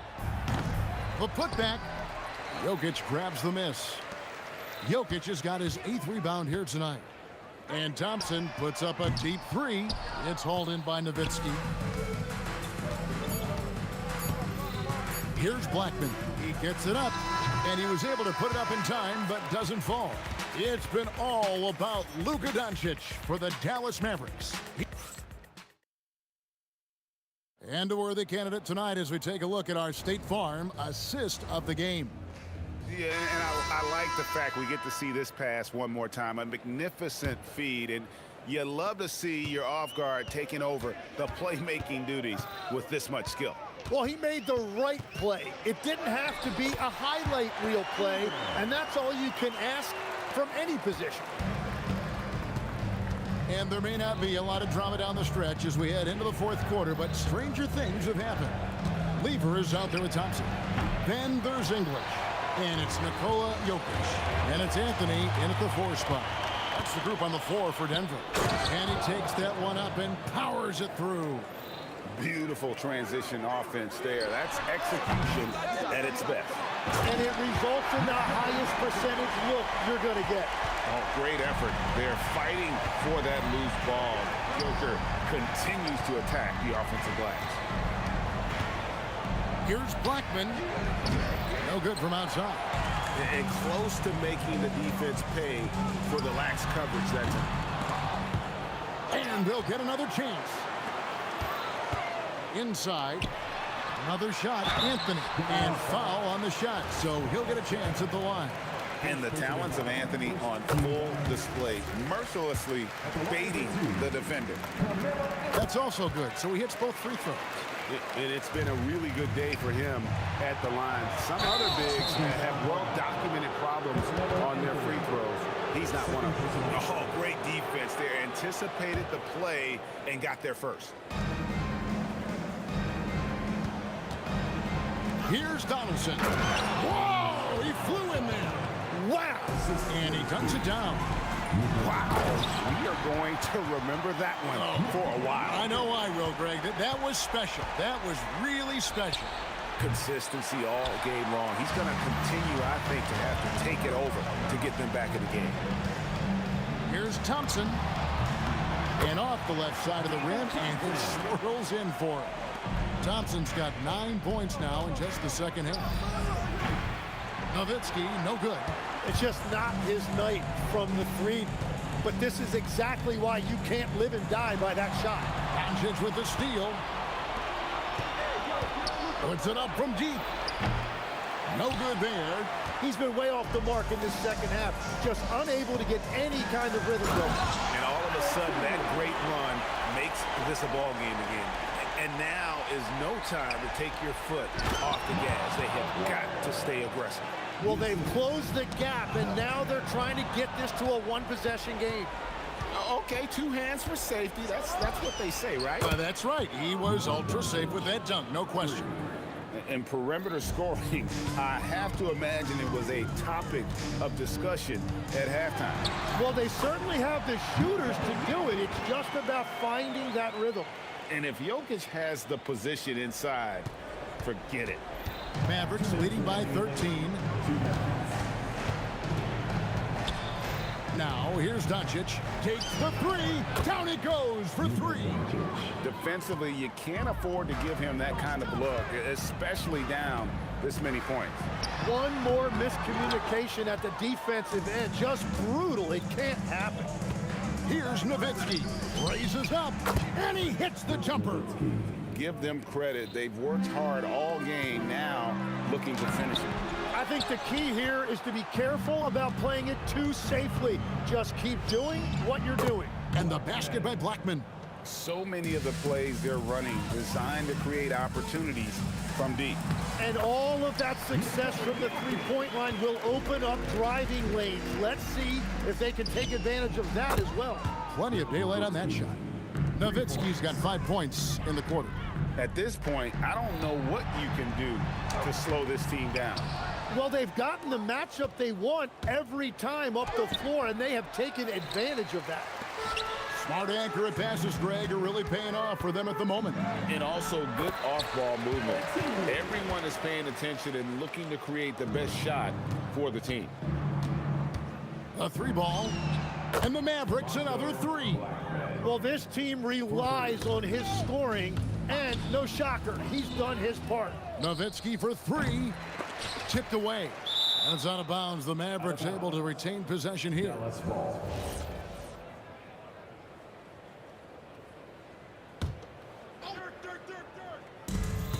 The putback. Jokic grabs the miss. Jokic has got his 8th rebound here tonight. And Thompson puts up a deep 3. It's hauled in by Nowitzki. Here's Blackman. He gets it up, and he was able to put it up in time, but doesn't fall. It's been all about Luka Doncic for the Dallas Mavericks. And a worthy candidate tonight as we take a look at our State Farm assist of the game. Yeah, and I like the fact we get to see this pass one more time. A magnificent feed, and you love to see your off guard taking over the playmaking duties with this much skill. Well, he made the right play. It didn't have to be a highlight reel play, and that's all you can ask from any position. And there may not be a lot of drama down the stretch as we head into the 4th quarter, but stranger things have happened. Lever is out there with Thompson. Then there's English. And it's Nikola Jokic. And it's Anthony in at the 4 spot. That's the group on the floor for Denver. And he takes that one up and powers it through. Beautiful transition offense there. That's execution at its best. And it results in the highest percentage look you're going to get. Oh, great effort. They're fighting for that loose ball. Joker continues to attack the offensive glass. Here's Blackman. No good from outside. And close to making the defense pay for the lax coverage that time. And they'll get another chance. Inside. Another shot. Anthony. And foul on the shot. So he'll get a chance at the line. And the talents of Anthony on full display, mercilessly baiting the defender. That's also good. So he hits both free throws. It's been a really good day for him at the line. Some other bigs have well-documented problems on their free throws. He's not one of them. Oh, great defense there. Anticipated the play and got there first. Here's Donaldson. Whoa! He flew in there. Wow! And he guns it down. Wow. We are going to remember that one for a while. I know I will, Greg. That was special. That was really special. Consistency all game long. He's going to continue, I think, to have to take it over to get them back in the game. Here's Thompson. And off the left side of the rim, and it swirls in for him. Thompson's got 9 points now in just the second half. Nowitzki, no good. It's just not his night from the three. But this is exactly why you can't live and die by that shot. Doncic with the steal. Puts it up from deep. No good there. He's been way off the mark in this second half. Just unable to get any kind of rhythm going. And all of a sudden, that great run makes this a ball game again. And now is no time to take your foot off the gas. They have got to stay aggressive. Well, they've closed the gap, and now they're trying to get this to a one-possession game. Okay, 2 hands for safety. That's what they say, right? That's right. He was ultra safe with that dunk, no question. And perimeter scoring, I have to imagine it was a topic of discussion at halftime. Well, they certainly have the shooters to do it. It's just about finding that rhythm. And if Jokic has the position inside, forget it. Mavericks leading by 13. Now, here's Doncic. Takes the three. Down it goes for 3. Defensively, you can't afford to give him that kind of look, especially down this many points. One more miscommunication at the defensive end. Just brutal. It can't happen. Here's Nowitzki. Raises up. And he hits the jumper. Give them credit. They've worked hard all game, now looking to finish it. I think the key here is to be careful about playing it too safely. Just keep doing what you're doing. And the basket by Blackman. So many of the plays they're running designed to create opportunities from deep. And all of that success from the three-point line will open up driving lanes. Let's see if they can take advantage of that as well. Plenty of daylight on that shot. Nowitzki's got 5 points in the quarter. At this point, I don't know what you can do to slow this team down. Well, they've gotten the matchup they want every time up the floor, and they have taken advantage of that. Smart accurate passes, Greg, are really paying off for them at the moment. And also good off-ball movement. Everyone is paying attention and looking to create the best shot for the team. A 3-ball. And the Mavericks another 3. Well, this team relies on his scoring, and no shocker, he's done his part. Nowitzki for 3. Tipped away. And it's out of bounds. The Mavericks able to retain possession here.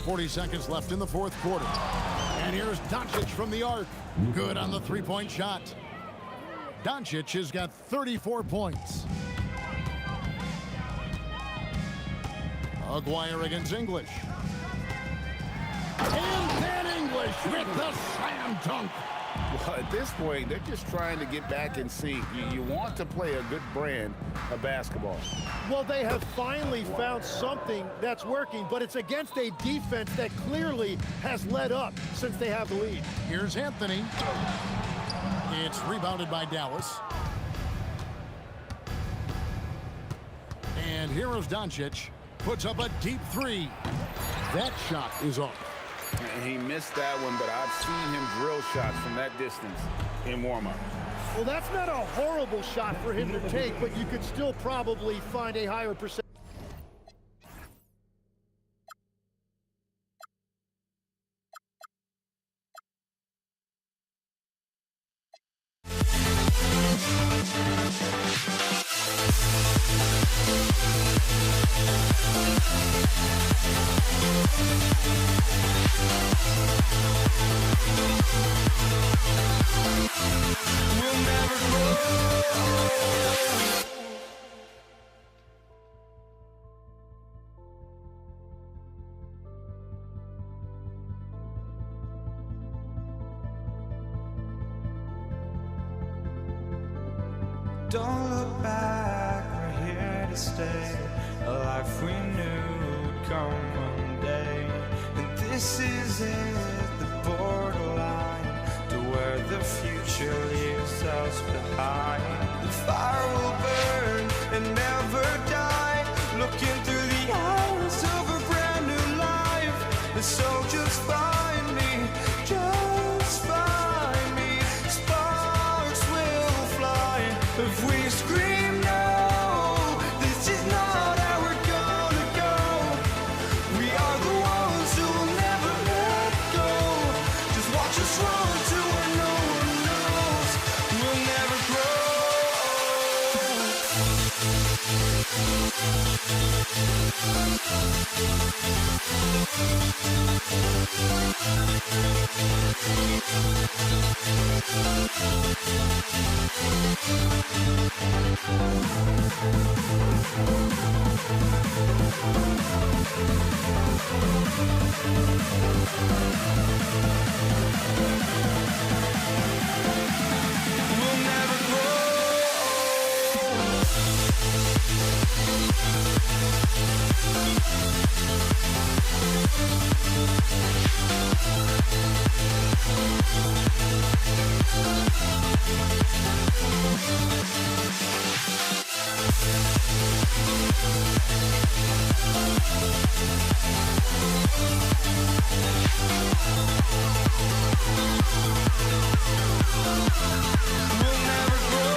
40 seconds left in the fourth quarter. And here's Doncic from the arc. Good on the three-point shot. Doncic has got 34 points. Aguirre against English. And then English with the slam dunk. Well, at this point, they're just trying to get back in sync. You want to play a good brand of basketball. Well, they have finally found something that's working, but it's against a defense that clearly has let up since they have the lead. Here's Anthony. It's rebounded by Dallas. And here is Doncic. Puts up a deep 3. That shot is off. And he missed that one, but I've seen him drill shots from that distance in warm-up. Well, that's not a horrible shot for him to take, but you could still probably find a higher percentage. Don't look back, we're here to stay. A life we knew would come one day. And this is it, the borderline to where the future leaves us behind. The fire will burn and never die, looking through the eyes of a brand new life. And so just find me, just find me. Sparks will fly if we scream no. This is not how we're gonna go. We are the ones who will never let go. Just watch us run to where no one knows. We'll never grow. We'll never grow. We'll never grow.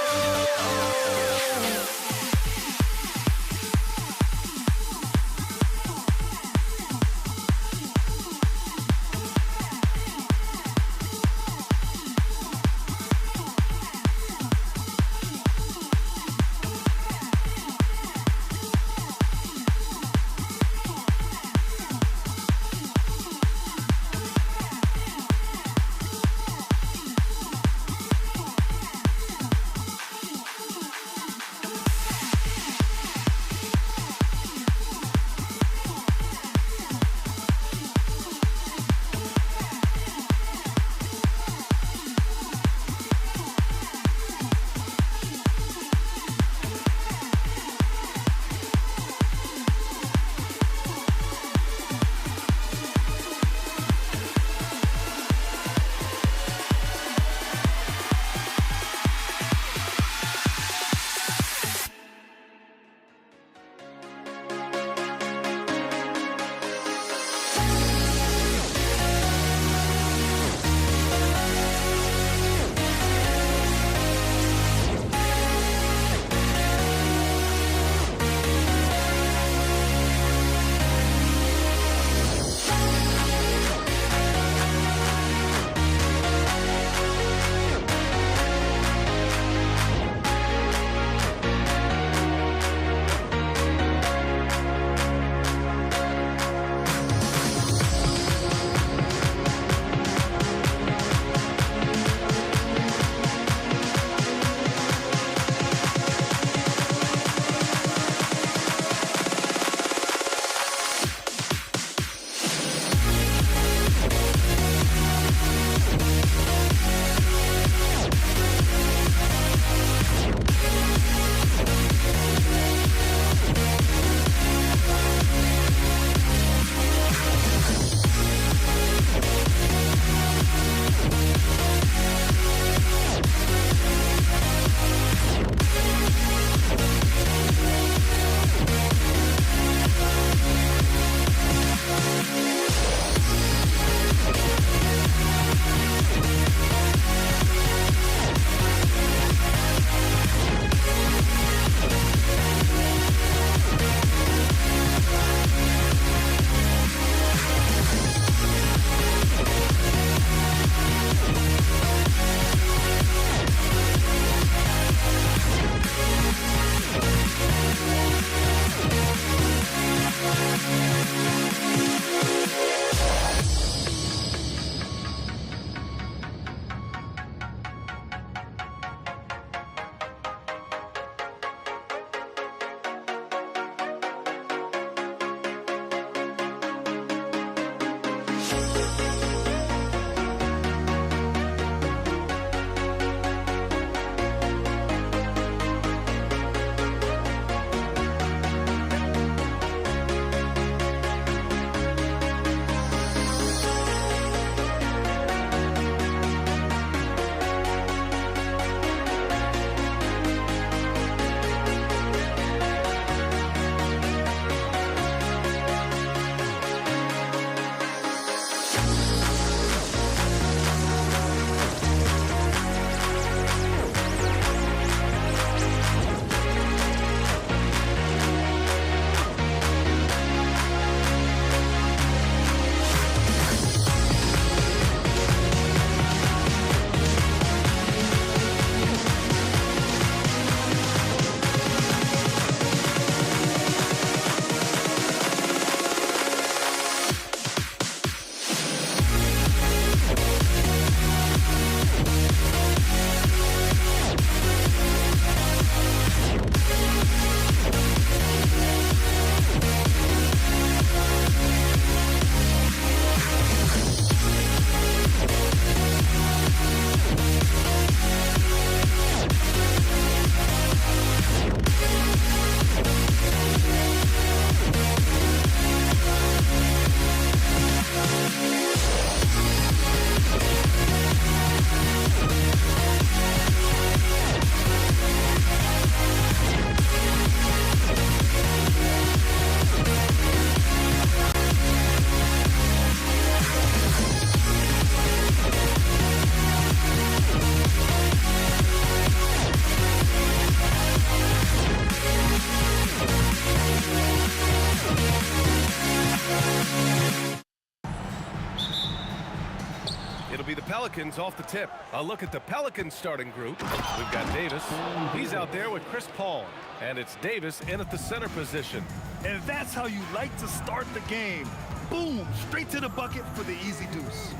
Pelicans off the tip. A look at the Pelicans starting group. We've got Davis. He's out there with Chris Paul. And it's Davis in at the center position. And that's how you like to start the game. Boom, straight to the bucket for the easy deuce.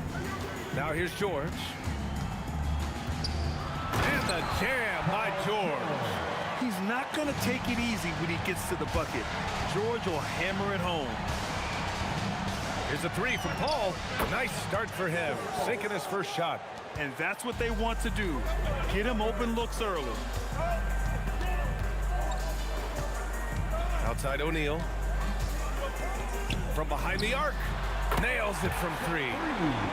Now here's George. And the jam by George. He's not going to take it easy when he gets to the bucket. George will hammer it home. Here's a three from Paul. Nice start for him, sinking his first shot. And that's what they want to do. Get him open looks early. Outside O'Neal. From behind the arc. Nails it from three.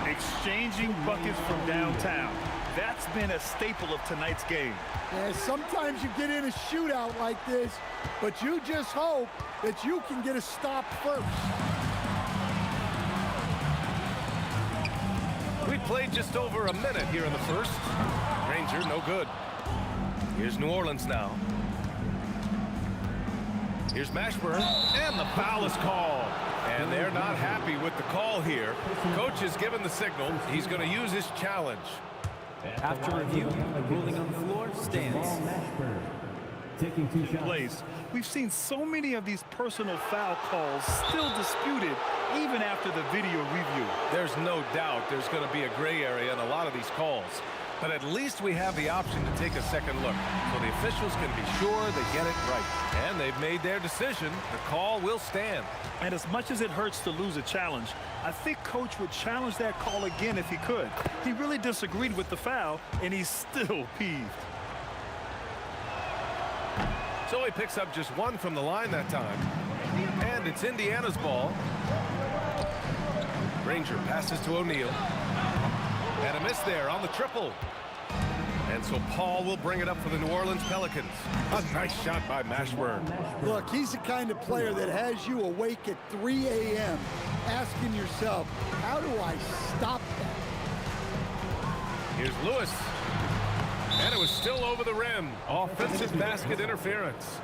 Exchanging buckets from downtown. That's been a staple of tonight's game. Yeah, sometimes you get in a shootout like this, but you just hope that you can get a stop first. We played just over a minute here in the first. Ranger, no good. Here's New Orleans now. Here's Mashburn, and the foul is called. And they're not happy with the call here. Coach has given the signal. He's going to use his challenge. After review, the ruling on the floor stands. Taking 2 shots. Place. We've seen so many of these personal foul calls still disputed even after the video review. There's no doubt there's going to be a gray area in a lot of these calls. But at least we have the option to take a second look, so the officials can be sure they get it right. And they've made their decision. The call will stand. And as much as it hurts to lose a challenge, I think Coach would challenge that call again if he could. He really disagreed with the foul, and he's still peeved. So he picks up just one from the line that time. And it's Indiana's ball. Ranger passes to O'Neal. And a miss there on the triple. And so Paul will bring it up for the New Orleans Pelicans. A nice shot by Mashburn. Look, he's the kind of player that has you awake at 3 a.m. asking yourself, how do I stop that? Here's Lewis. And it was still over the rim. Offensive basket interference.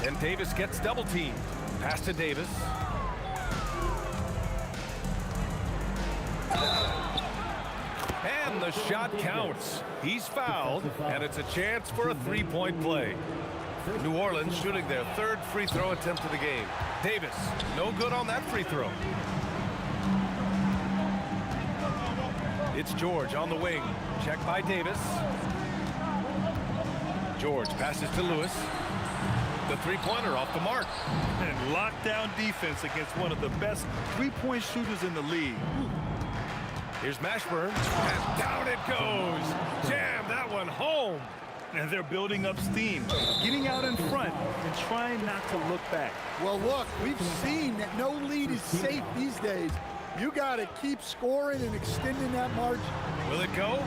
And Davis gets double teamed. Pass to Davis. And the shot counts. He's fouled, and it's a chance for a three-point play. New Orleans shooting their third free throw attempt of the game. Davis, no good on that free throw. It's George on the wing. Check by Davis. George passes to Lewis. The three-pointer off the mark. And lockdown defense against one of the best three-point shooters in the league. Here's Mashburn, and down it goes. Jam that one home. And they're building up steam, getting out in front and trying not to look back. Well, look, we've seen that no lead is safe these days. You got to keep scoring and extending that margin. Will it go?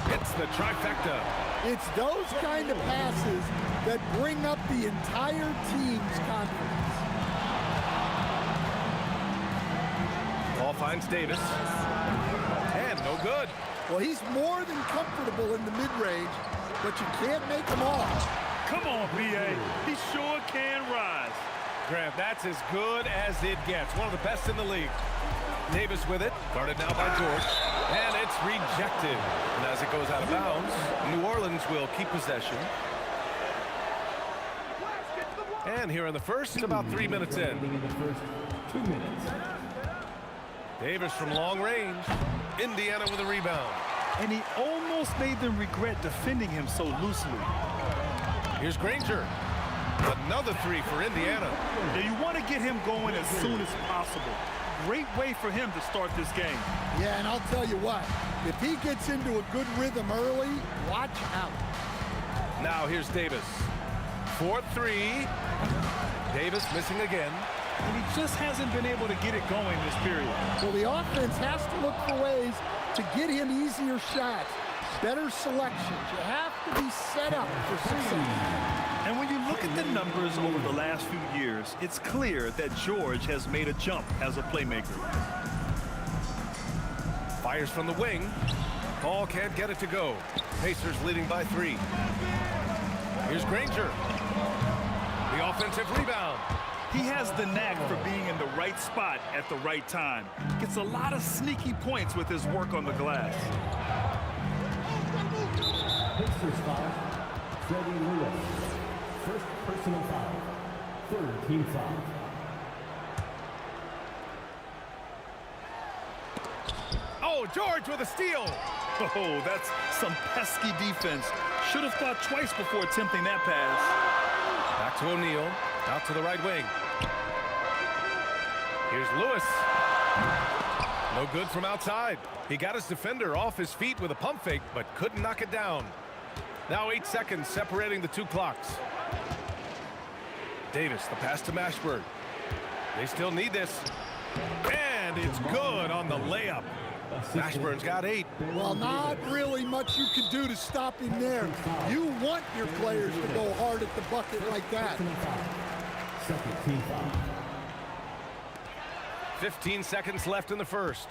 It's the trifecta. It's those kind of passes that bring up the entire team's confidence. Ball finds Davis. And no good. Well, he's more than comfortable in the mid-range, but you can't make him all. Come on, B.A. He sure can rise. Graham, that's as good as it gets. One of the best in the league. Davis with it, guarded now by George, and it's rejected. And as it goes out of bounds, New Orleans will keep possession. And here in the first, about 3 minutes in. In the first 2 minutes. Davis from long range. Indiana with a rebound. And he almost made them regret defending him so loosely. Here's Granger. Another three for Indiana. Now you want to get him going as soon as possible. Great way for him to start this game. Yeah, and I'll tell you what, if he gets into a good rhythm early, watch out. Now here's Davis. 4-3. Davis missing again. And he just hasn't been able to get it going this period. Well, the offense has to look for ways to get him easier shots, better selections. You have to be set up for success. And when you look at the numbers over the last few years, it's clear that George has made a jump as a playmaker. Fires from the wing. Ball can't get it to go. Pacers leading by 3. Here's Granger. The offensive rebound. He has the knack for being in the right spot at the right time. Gets a lot of sneaky points with his work on the glass. Pacers foul. Freddie Lewis. First personal foul. Third team foul. Oh, George with a steal. Oh, that's some pesky defense. Should have thought twice before attempting that pass. Back to O'Neal. Out to the right wing. Here's Lewis. No good from outside. He got his defender off his feet with a pump fake, but couldn't knock it down. Now 8 seconds separating the two clocks. Davis, the pass to Mashburn. They still need this. And it's good on the layup. Mashburn's got 8. Well, not really much you can do to stop him there. You want your players to go hard at the bucket like that. Second team foul. 15 seconds left in the first.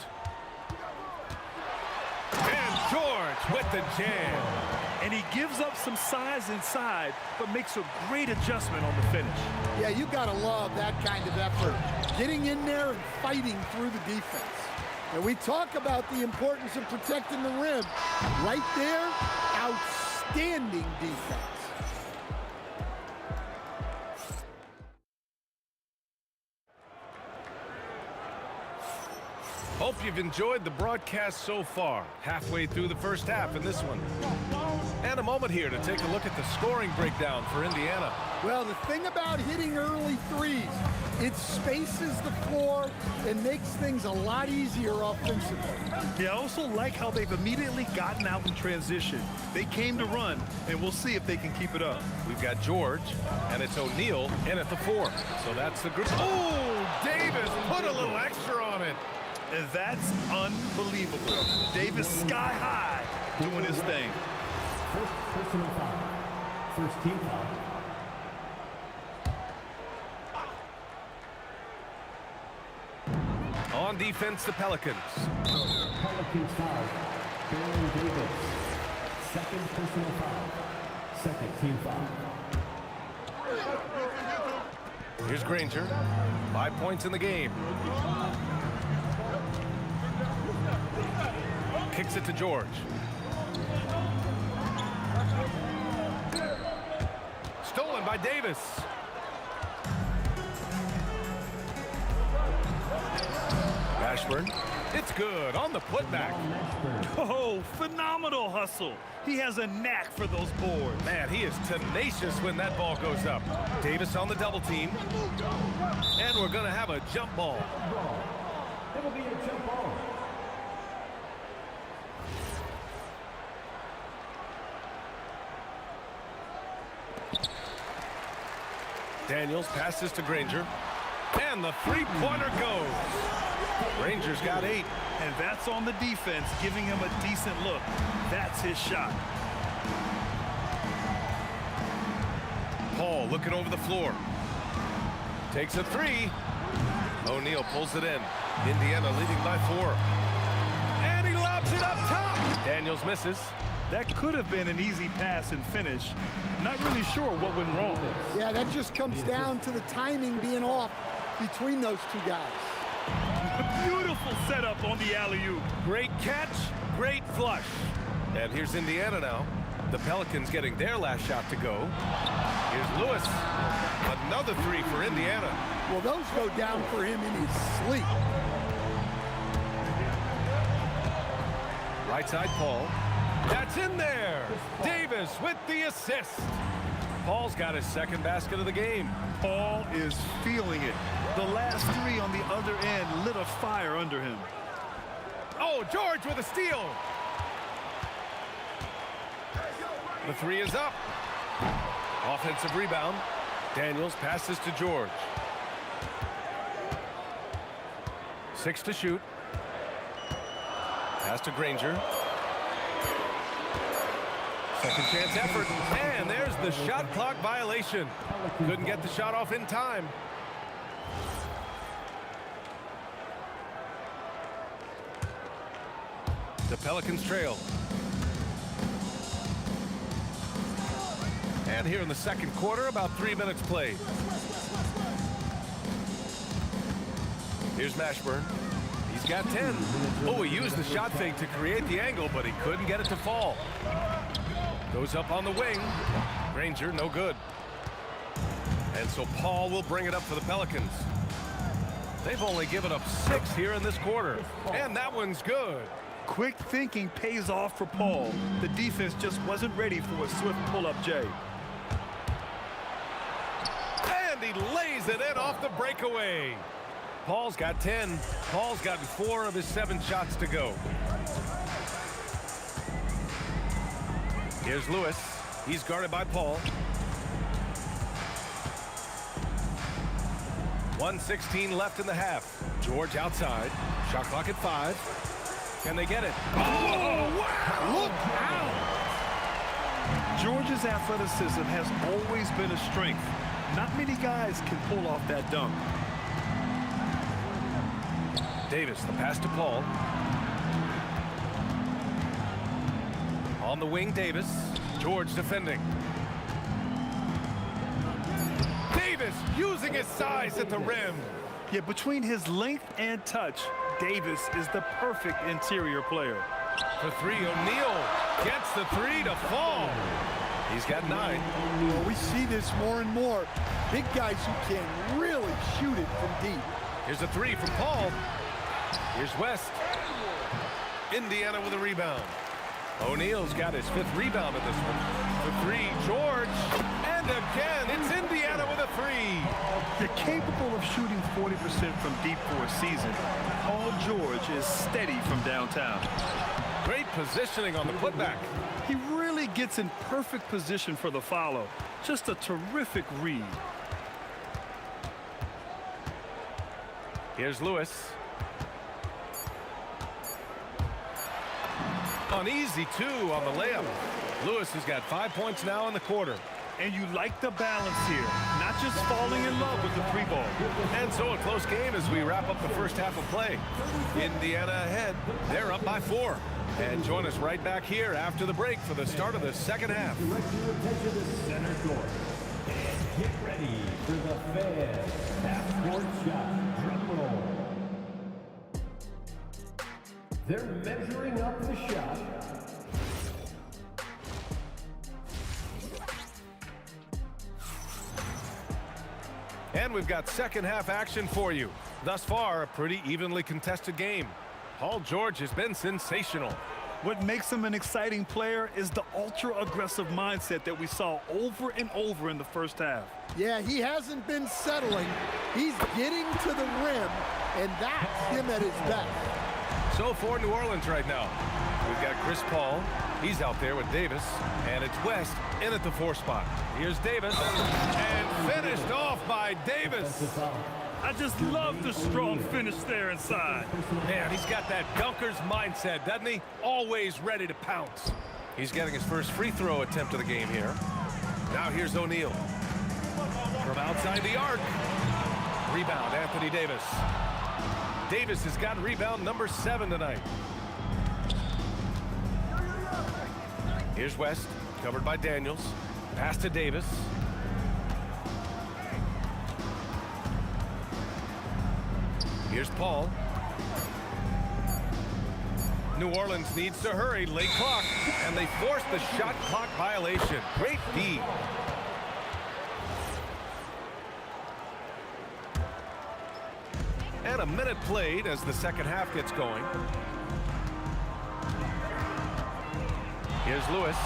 And George with the jam. And he gives up some size inside, but makes a great adjustment on the finish. Yeah, you got to love that kind of effort. Getting in there and fighting through the defense. And we talk about the importance of protecting the rim. Right there, outstanding defense. Hope you've enjoyed the broadcast so far. Halfway through the first half in this one. And a moment here to take a look at the scoring breakdown for Indiana. Well, the thing about hitting early threes, it spaces the floor and makes things a lot easier offensively. Yeah, I also like how they've immediately gotten out in transition. They came to run, and we'll see if they can keep it up. We've got George, and it's O'Neal in at the 4. So that's the group. Oh, Davis put a little extra on it. And that's unbelievable. Davis sky high doing his thing. First personal foul. First team foul. On defense, the Pelicans. Pelicans foul. Baron Davis. Second personal foul. Second team foul. Here's Granger. 5 points in the game. Kicks it to George. Stolen by Davis. Mashburn. It's good on the putback. Oh, phenomenal hustle. He has a knack for those boards. Man, he is tenacious when that ball goes up. Davis on the double team. And we're going to have a jump ball. It'll be a jump ball. Daniels passes to Granger. And the three-pointer goes. Granger's got 8. And that's on the defense, giving him a decent look. That's his shot. Paul looking over the floor. Takes a 3. O'Neal pulls it in. Indiana leading by 4. And he lobs it up top. Daniels misses. That could have been an easy pass and finish. Not really sure what went wrong. Yeah, that just comes down to the timing being off between those two guys. Beautiful setup on the alley-oop. Great catch, great flush. And here's Indiana now. The Pelicans getting their last shot to go. Here's Lewis. Another 3 for Indiana. Well, those go down for him in his sleep. Right side, Paul. That's in there. Davis with the assist. Paul's got his second basket of the game. Paul is feeling it. The last 3 on the other end lit a fire under him. Oh, George with a steal. The 3 is up. Offensive rebound. Daniels passes to George. 6 to shoot. Pass to Granger. Second chance effort. And there's the shot clock violation. Couldn't get the shot off in time. The Pelicans trail. And here in the second quarter, about 3 minutes played. Here's Mashburn. He's got 10. Oh, he used the shot fake to create the angle, but he couldn't get it to fall. Goes up on the wing. Granger, no good. And so Paul will bring it up for the Pelicans. They've only given up 6 here in this quarter. And that one's good. Quick thinking pays off for Paul. The defense just wasn't ready for a swift pull-up J. And he lays it in off the breakaway. Paul's got 10. Paul's gotten 4 of his 7 shots to go. Here's Lewis. He's guarded by Paul. 1:16 left in the half. George outside. Shot clock at 5. Can they get it? Oh, wow! Look out! George's athleticism has always been a strength. Not many guys can pull off that dunk. Davis, the pass to Paul. On the wing, Davis. George defending. Davis using his size at the rim. Yeah, between his length and touch, Davis is the perfect interior player. For 3, O'Neal gets the 3 to fall. He's got 9. Well, we see this more and more. Big guys who can really shoot it from deep. Here's a 3 from Paul. Here's West. Indiana with a rebound. O'Neal's got his 5th rebound in this one. For 3, George. And again, it's Indiana with a 3. They're capable of shooting 40% from deep for a season. Paul George is steady from downtown. Great positioning on the putback. He really gets in perfect position for the follow. Just a terrific read. Here's Lewis. An easy 2 on the layup. Lewis has got 5 points now in the quarter. And you like the balance here, not just falling in love with the 3 ball. And so a close game as we wrap up the first half of play. Indiana ahead. They're up by 4. And join us right back here after the break for the start of the second half. Direct your attention to center court. And get ready for the Fed half-court shot drum roll. They're measuring up the shot. And we've got second half action for you. Thus far, a pretty evenly contested game. Paul George has been sensational. What makes him an exciting player is the ultra-aggressive mindset that we saw over and over in the first half. Yeah, he hasn't been settling. He's getting to the rim, and that's him at his best. So for New Orleans right now, we've got Chris Paul. He's out there with Davis, and it's West in at the 4 spot. Here's Davis, and finished off by Davis. I just love the strong finish there inside. Man, he's got that dunker's mindset, doesn't he? Always ready to pounce. He's getting his first free throw attempt of the game here. Now here's O'Neal. From outside the arc. Rebound, Anthony Davis. Davis has got rebound number 7 tonight. Here's West, covered by Daniels. Pass to Davis. Here's Paul. New Orleans needs to hurry, late clock, and they force the shot clock violation. Great D. And a minute played as the second half gets going. Here's Lewis.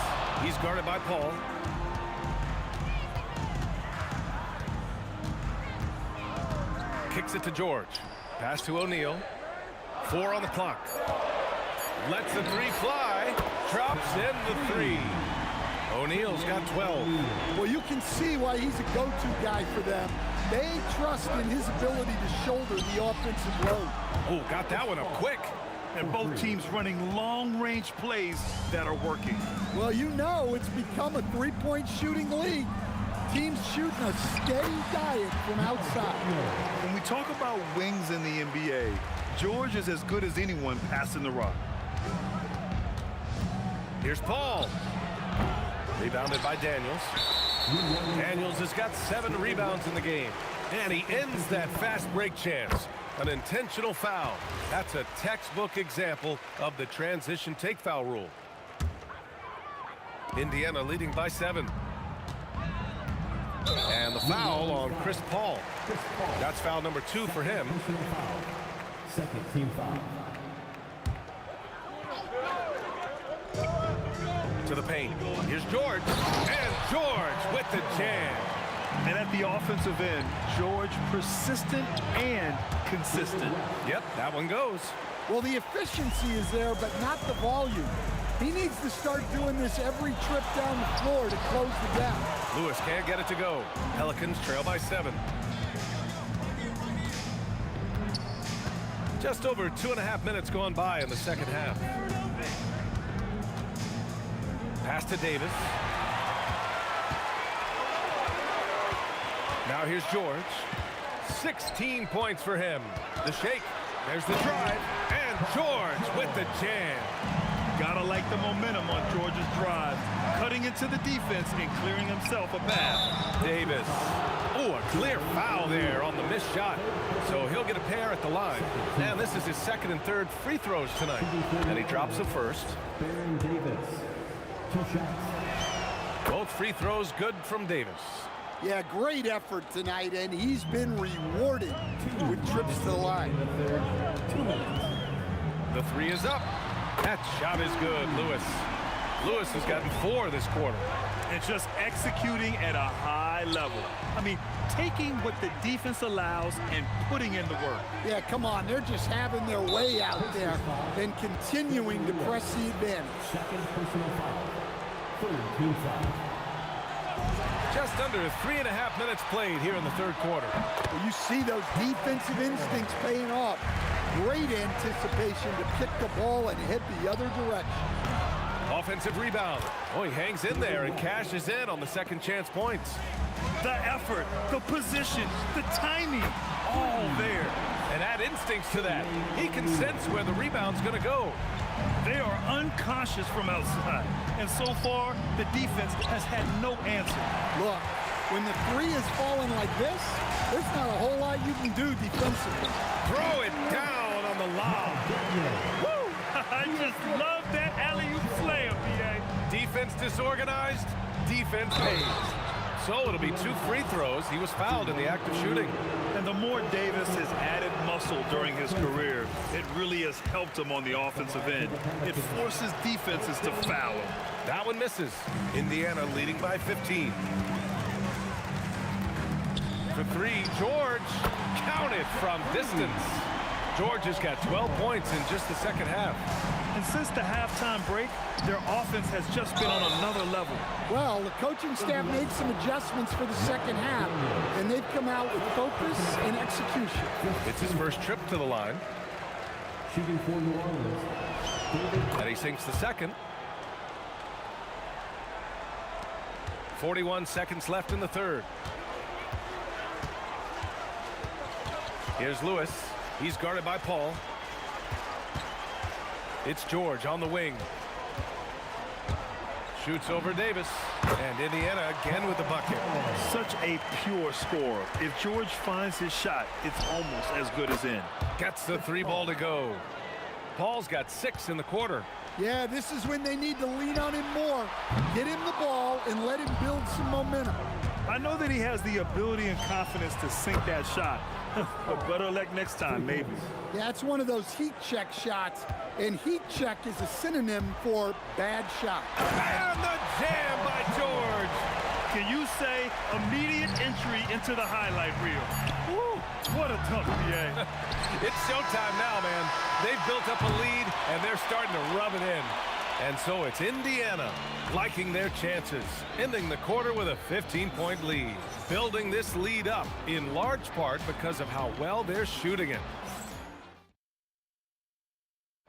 He's guarded by Paul. Kicks it to George. Pass to O'Neal. 4 on the clock. Lets the 3 fly. Drops in the 3. O'Neal's got 12. Well, you can see why he's a go-to guy for them. They trust in his ability to shoulder the offensive load. Oh, got that one up quick. And both teams running long-range plays that are working. Well, you know it's become a 3-point shooting league. Teams shooting a steady diet from outside. When we talk about wings in the NBA, George is as good as anyone passing the rock. Here's Paul. Rebounded by Daniels. Daniels has got 7 rebounds in the game. And he ends that fast break chance. An intentional foul. That's a textbook example of the transition take foul rule. Indiana leading by 7. And the foul on Chris Paul. That's foul number 2 for him. Second team foul. To the paint. Here's George. And George with the jam. And at the offensive end, George persistent and consistent. Yep, that one goes. Well, the efficiency is there, but not the volume. He needs to start doing this every trip down the floor to close the gap. Lewis can't get it to go. Pelicans trail by 7. Just over 2.5 minutes gone by in the second half. Pass to Davis. Now here's George. 16 points for him. The shake. There's the drive. And George with the jam. Gotta like the momentum on George's drive. Cutting into the defense and clearing himself a path. Davis. Oh, a clear foul there on the missed shot. So he'll get a pair at the line. And this is his second and third free throws tonight. And he drops the first. Baron Davis. 2 shots. Both free throws good from Davis. Yeah, great effort tonight, and he's been rewarded with trips to the line. 2 minutes. The 3 is up. That shot is good, Lewis. Lewis has gotten 4 this quarter. And just executing at a high level. I mean, taking what the defense allows and putting in the work. Yeah, come on, they're just having their way out there and continuing to press the advantage. Second personal foul. Third team foul. Just under 3.5 minutes played here in the third quarter. Well, you see those defensive instincts paying off. Great anticipation to kick the ball and head the other direction. Offensive rebound. Oh, he hangs in there and cashes in on the second chance points. The effort, the position, the timing, all there. And add instincts to that. He can sense where the rebound's going to go. They are uncautious from outside. And so far, the defense has had no answer. Look, when the 3 is falling like this, there's not a whole lot you can do defensively. Throw it down on the lob. Woo! I just love that alley-oop slam, PA. Defense disorganized, defense pays. So it'll be 2 free throws. He was fouled in the act of shooting. And the more Davis has added muscle during his career, it really has helped him on the offensive end. It forces defenses to foul him. That one misses. Indiana leading by 15. For 3, George counted from distance. George has got 12 points in just the second half. And since the halftime break, their offense has just been on another level. Well, the coaching staff made some adjustments for the second half, and they've come out with focus and execution. It's his first trip to the line. Shooting for New Orleans. And he sinks the second. 41 seconds left in the third. Here's Lewis. He's guarded by Paul. It's George on the wing. Shoots over Davis. And Indiana again with the bucket. Such a pure scorer. If George finds his shot, it's almost as good as in. Gets the 3 ball to go. Paul's got 6 in the quarter. Yeah, this is when they need to lean on him more. Get him the ball and let him build some momentum. I know that he has the ability and confidence to sink that shot. But better luck next time, maybe. Yeah, it's one of those heat check shots, and heat check is a synonym for bad shot. And the jam by George. Can you say immediate entry into the highlight reel? Woo, what a tough PA. It's showtime now, man. They've built up a lead, and they're starting to rub it in. And so it's Indiana liking their chances, ending the quarter with a 15-point lead. Building this lead up in large part because of how well they're shooting it.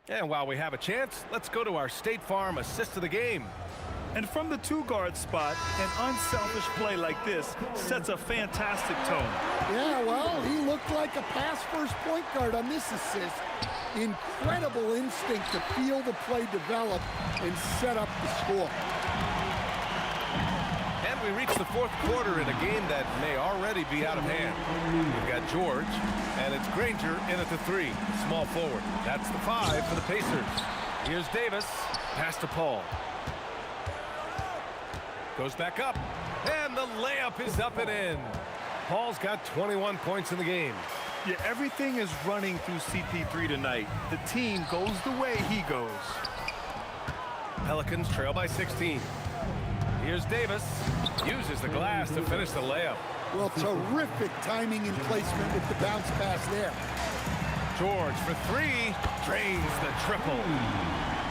And while we have a chance, let's go to our State Farm assist of the game. And from the 2-guard spot, an unselfish play like this sets a fantastic tone. Yeah, well, he looked like a pass-first point guard on this assist. Incredible instinct to feel the play develop and set up the score. And And we reach the fourth quarter in a game that may already be out of hand. We've got George, and it's Granger in at the 3, small forward. That's the 5 for the Pacers. Here's Davis, pass to Paul. Goes back up, and the layup is up and in. Paul's got 21 points in the game. Yeah, everything is running through CP3 tonight. The team goes the way he goes. Pelicans trail by 16. Here's Davis, uses the glass to finish the layup. Well, terrific timing and placement with the bounce pass there. George for 3, drains the triple.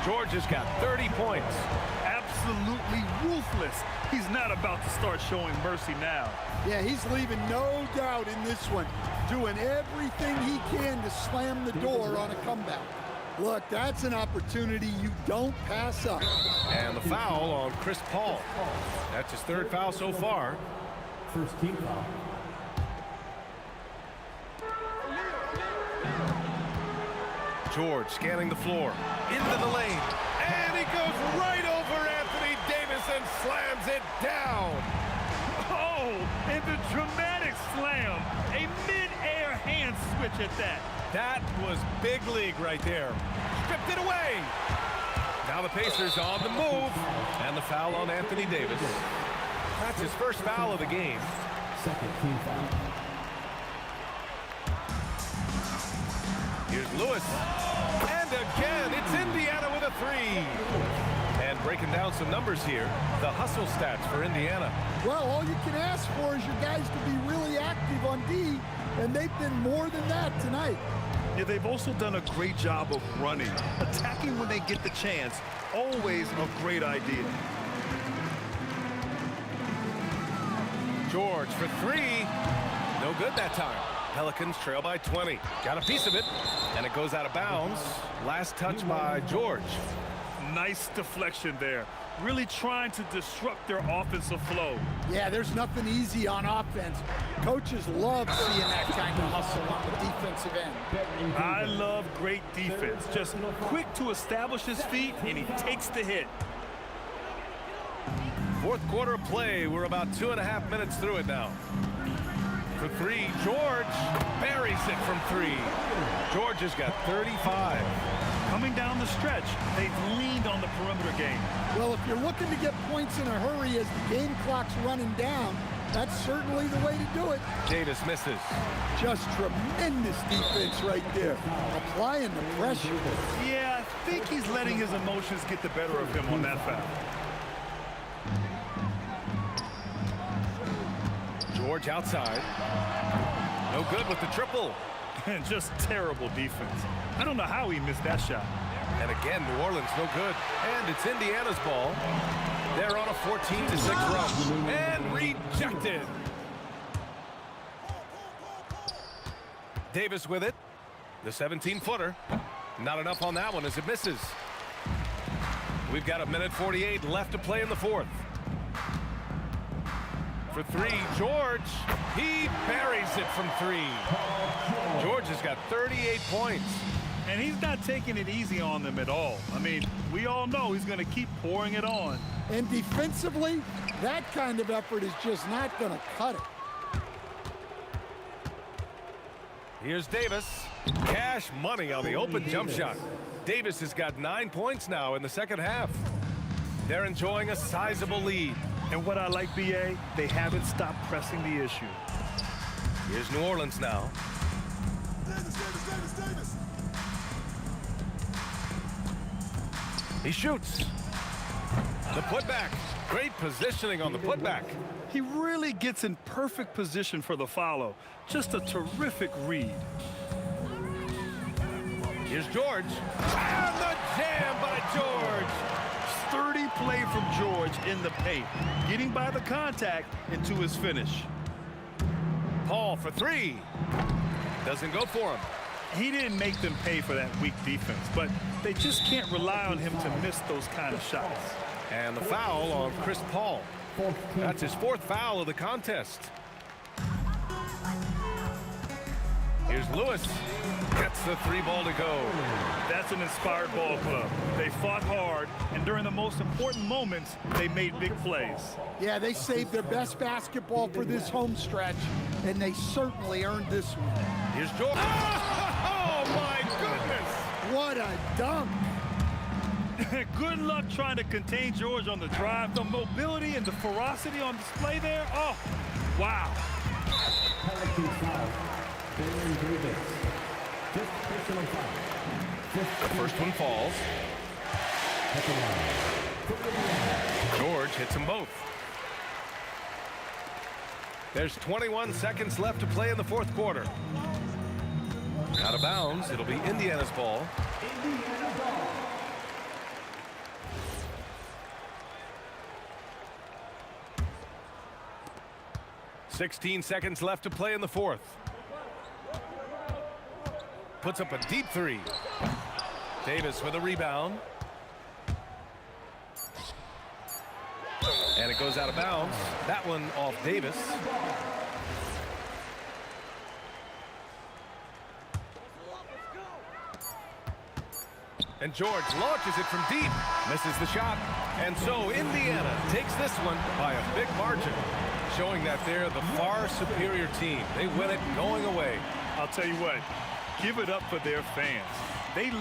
George has got 30 points. Absolutely ruthless. He's not about to start showing mercy now. Yeah, he's leaving no doubt in this one, doing everything he can to slam the door on a comeback. Look, that's an opportunity you don't pass up. And the foul on Chris Paul. That's his 3rd foul so far. First team foul. George scanning the floor, into the lane, and he goes right over Anthony Davis and slams it down. Oh, and the dramatic slam. A mid-air hand switch at that. That was big league right there. Stripped it away. Now the Pacers on the move, and the foul on Anthony Davis. That's his 1st foul of the game. Second team foul. Here's Lewis. And again, it's Indiana with a 3. And breaking down some numbers here, the hustle stats for Indiana. Well, all you can ask for is your guys to be really active on D, and they've been more than that tonight. Yeah, they've also done a great job of running. Attacking when they get the chance, always a great idea. George for 3. No good that time. Pelicans trail by 20. Got a piece of it, and it goes out of bounds. Last touch by George. Nice deflection there. Really trying to disrupt their offensive flow. Yeah, there's nothing easy on offense. Coaches love seeing that kind of hustle on the defensive end. I love great defense. Just quick to establish his feet, and he takes the hit. Fourth quarter of play. We're about 2.5 minutes through it now. For 3, George buries it from 3. George has got 35. Coming down the stretch, they've leaned on the perimeter game. Well, if you're looking to get points in a hurry as the game clock's running down, that's certainly the way to do it. Davis misses. Just tremendous defense right there. Applying the pressure. Yeah, I think he's letting his emotions get the better of him on that foul. George outside. No good with the triple. And just terrible defense. I don't know how he missed that shot. And again, New Orleans no good. And it's Indiana's ball. They're on a 14-6 run. And rejected. Davis with it. The 17-footer. Not enough on that one as it misses. We've got 1:48 left to play in the 4th. For 3, George. He buries it from 3. George has got 38 points. And he's not taking it easy on them at all. I mean, we all know he's going to keep pouring it on. And defensively, that kind of effort is just not going to cut it. Here's Davis. Cash money on the open jump shot. Davis has got 9 points now in the 2nd half. They're enjoying a sizable lead. And what I like, BA, they haven't stopped pressing the issue. Here's New Orleans now. He shoots. The putback. Great positioning on the putback. He really gets in perfect position for the follow. Just a terrific read. Here's George. And the jam by George. Sturdy play from George in the paint, getting by the contact into his finish. Paul for 3. Doesn't go for him. He didn't make them pay for that weak defense, but they just can't rely on him to miss those kind of shots. And the foul on Chris Paul. That's his 4th foul of the contest. Here's Lewis. Gets the 3 ball to go. That's That's an inspired ball club. They fought hard, and during the most important moments, they made big plays. Yeah, they saved their best basketball for this home stretch, and they certainly earned this one. Here's George. Oh, my goodness. What a dunk. Good luck trying to contain George on the drive. The mobility and the ferocity on display there. Oh, wow. Penalty foul. Baron Davis. Fifth personal foul. The first one falls. George hits them both. There's 21 seconds left to play in the fourth quarter. Out of bounds. It'll be Indiana's ball. Indiana ball. 16 seconds left to play in the fourth. Puts up a deep three. Davis with a rebound. And it goes out of bounds. That one off Davis. And George launches it from deep. Misses the shot. And so Indiana takes this one by a big margin, showing that they're the far superior team. They win it going away. I'll tell you what, give it up for their fans. They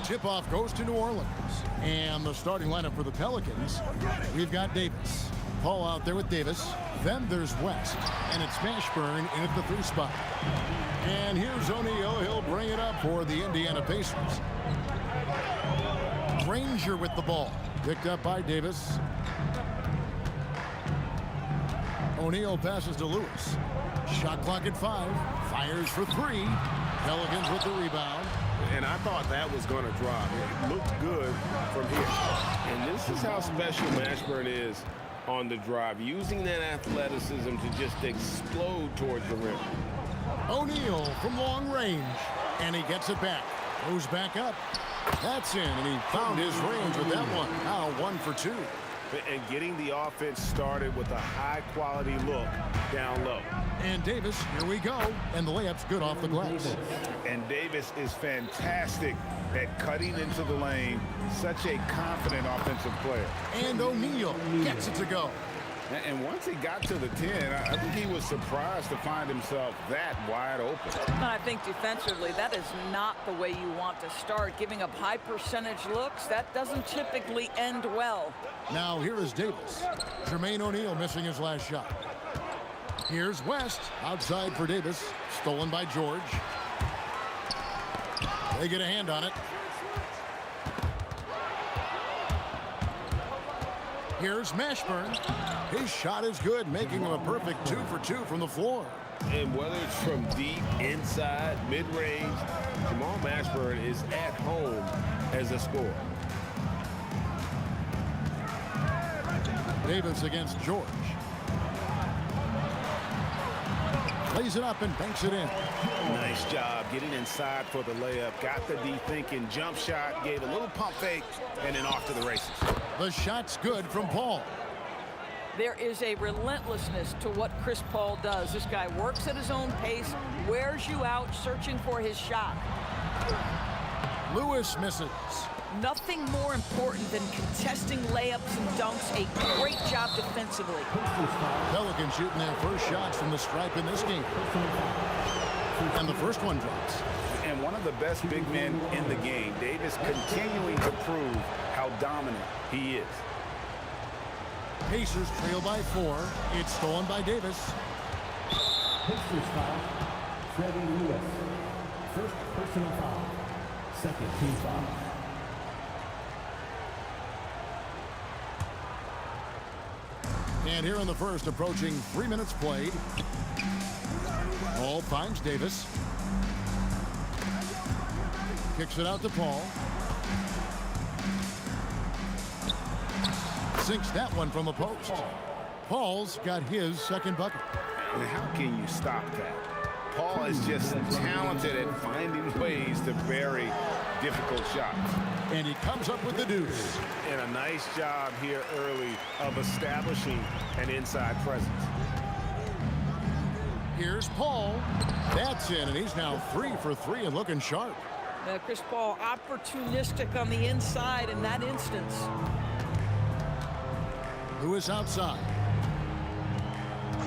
Tip-off goes to New Orleans. And the starting lineup for the Pelicans, we've got Davis. Paul out there with Davis. Then there's West. And it's Mashburn in at the 3 spot. And here's O'Neal. He'll bring it up for the Indiana Pacers. Granger with the ball. Picked up by Davis. O'Neal passes to Lewis. Shot clock at 5. Fires for 3. Pelicans with the rebound. And I thought that was going to drop. It looked good from here. And this is how special Mashburn is on the drive, using that athleticism to just explode towards the rim. O'Neal from long range. And he gets it back. Goes back up. That's in, and he found his range with that one. Now 1 for 2. And getting the offense started with a high-quality look down low. And Davis, here we go. And the layup's good off the glass. And Davis is fantastic at cutting into the lane. Such a confident offensive player. And O'Neal gets it to go. And once he got to the 10, I think he was surprised to find himself that wide open. I think defensively, that is not the way you want to start. Giving up high percentage looks, that doesn't typically end well. Now here is Davis. Jermaine O'Neal missing his last shot. Here's West outside for Davis. Stolen by George. They get a hand on it. Here's Mashburn. His shot is good, making him a perfect 2 for 2 from the floor. And whether it's from deep, inside, mid-range, Jamal Mashburn is at home as a scorer. Davis against George. Plays it up and banks it in. Nice job getting inside for the layup. Got the D thinking, jump shot, gave a little pump fake, and then off to the races. The shot's good from Paul. There is a relentlessness to what Chris Paul does. This guy works at his own pace, wears you out, searching for his shot. Lewis misses. Nothing more important than contesting layups and dunks. A great job defensively. Pelicans shooting their first shots from the stripe in this game. And the first one drops. And one of the best big men in the game, Davis, continuing to prove how dominant he is. Pacers trail by 4. It's stolen by Davis. Pacers foul. Freddie Lewis. First personal foul. Second team foul. And here in the first, approaching 3 minutes played. Paul finds Davis. Kicks it out to Paul. Sinks that one from the post. Paul's got his second bucket. And how can you stop that? Paul is just talented at finding ways to bury difficult shots. And he comes up with the deuce. And a nice job here early of establishing an inside presence. Here's Paul. That's in, and he's now 3 for 3 and looking sharp. Chris Paul opportunistic on the inside in that instance. Lewis outside.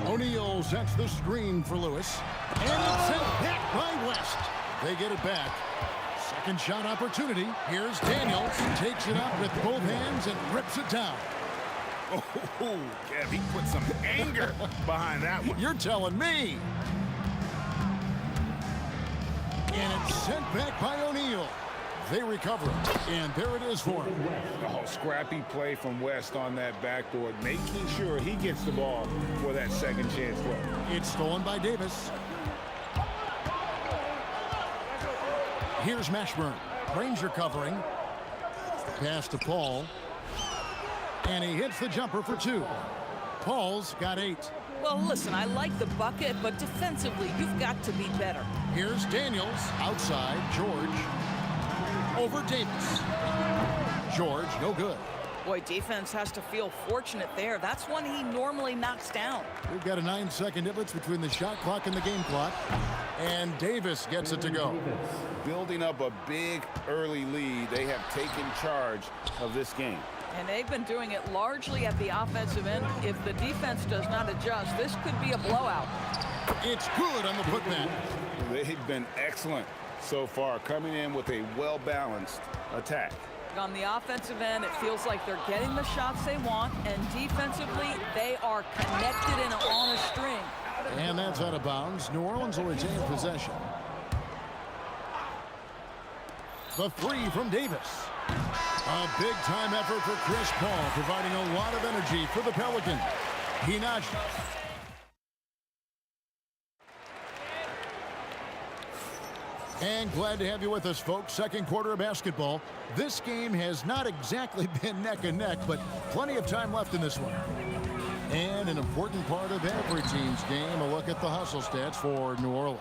O'Neal sets the screen for Lewis. And it's sent back by West. They get it back. Second shot opportunity. Here's Daniels. Takes it up with both hands and rips it down. Oh, Kev, he put some anger behind that one. You're telling me. And it's sent back by O'Neal. They recover it, and there it is for him. Oh, scrappy play from West on that backboard, making sure he gets the ball for that second chance look. It's stolen by Davis. Here's Mashburn. Granger covering. Pass to Paul. And he hits the jumper for 2. Paul's got 8. Well, listen, I like the bucket, but defensively, you've got to be better. Here's Daniels. Outside, George. Over Davis. George, no good. Boy, defense has to feel fortunate there. That's one he normally knocks down. We've got a 9-second difference between the shot clock and the game clock. And Davis gets it to go. Building up a big early lead, they have taken charge of this game. And they've been doing it largely at the offensive end. If the defense does not adjust, this could be a blowout. It's good on the putback. They've been excellent so far, coming in with a well-balanced attack. On the offensive end, it feels like they're getting the shots they want, and defensively, they are connected and on a string. And that's out of bounds. New Orleans will retain possession. The three from Davis. A big-time effort for Chris Paul, providing a lot of energy for the Pelicans. He notched. And glad to have you with us, folks. Second quarter of basketball. This game has not exactly been neck and neck, but plenty of time left in this one. And an important part of every team's game, a look at the hustle stats for New Orleans.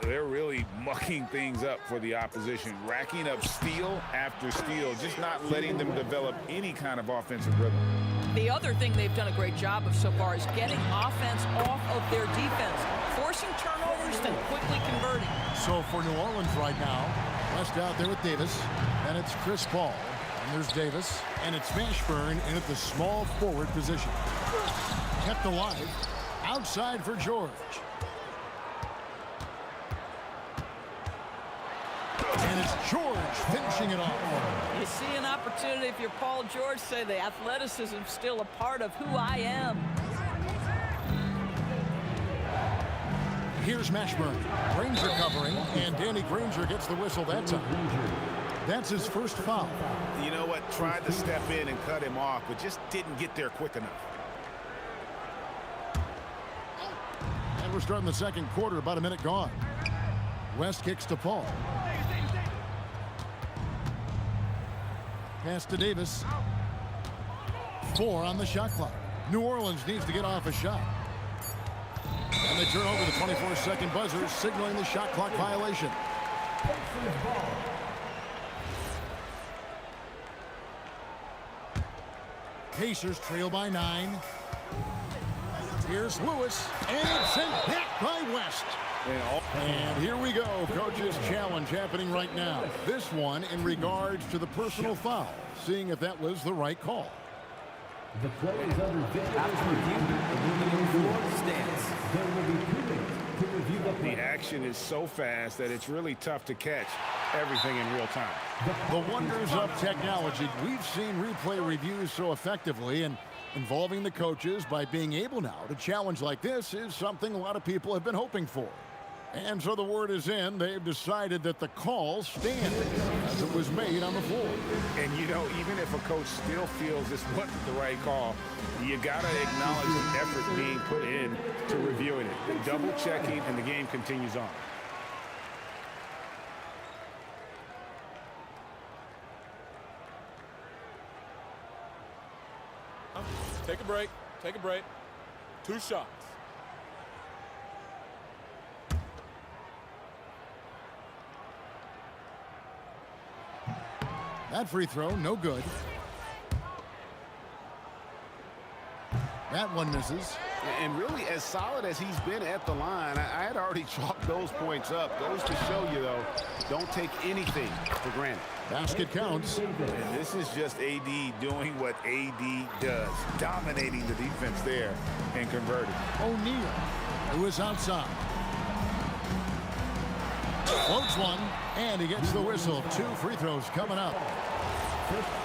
They're really mucking things up for the opposition, racking up steal after steal, just not letting them develop any kind of offensive rhythm. The other thing they've done a great job of so far is getting offense off of their defense, forcing turnovers and quickly converting. So for New Orleans right now, West out there with Davis, and it's Chris Paul. And there's Davis, and it's Mashburn in at the small forward position. Kept alive, outside for George. And it's George finishing it off. You see an opportunity if you're Paul George, say the athleticism's still a part of who I am. Here's Mashburn. Granger covering, and Danny Granger gets the whistle that time. That's his first foul. You know what? Tried to step in and cut him off, but just didn't get there quick enough. And we're starting the second quarter, about a minute gone. West kicks to Paul. Pass to Davis. 4 on the shot clock. New Orleans needs to get off a shot. And they turn over the 24-second buzzer, signaling the shot clock violation. Pacers trail by 9. Here's Lewis, and it's sent back by West. And here we go, coach's challenge happening right now. This one in regards to the personal foul, seeing if that was the right call. The play is under video. After review, the ruling on the floor stands. There will be 2 minutes to review the play. The action is so fast that it's really tough to catch everything in real time. The wonders of technology. We've seen replay reviews so effectively, and involving the coaches by being able now to challenge like this is something a lot of people have been hoping for. And so the word is in. They've decided that the call stands as it was made on the floor. And, you know, even if a coach still feels this wasn't the right call, you got to acknowledge the effort being put in to reviewing it, double-checking, and the game continues on. Take a break. Take a break. 2 shots. That free throw, no good. That one misses. And really, as solid as he's been at the line, I had already chalked those points up. Goes to show you, though, don't take anything for granted. Basket counts. And this is just AD doing what AD does, dominating the defense there and converting. O'Neal, who is outside. Floats one, and he gets the whistle. 2 free throws coming up.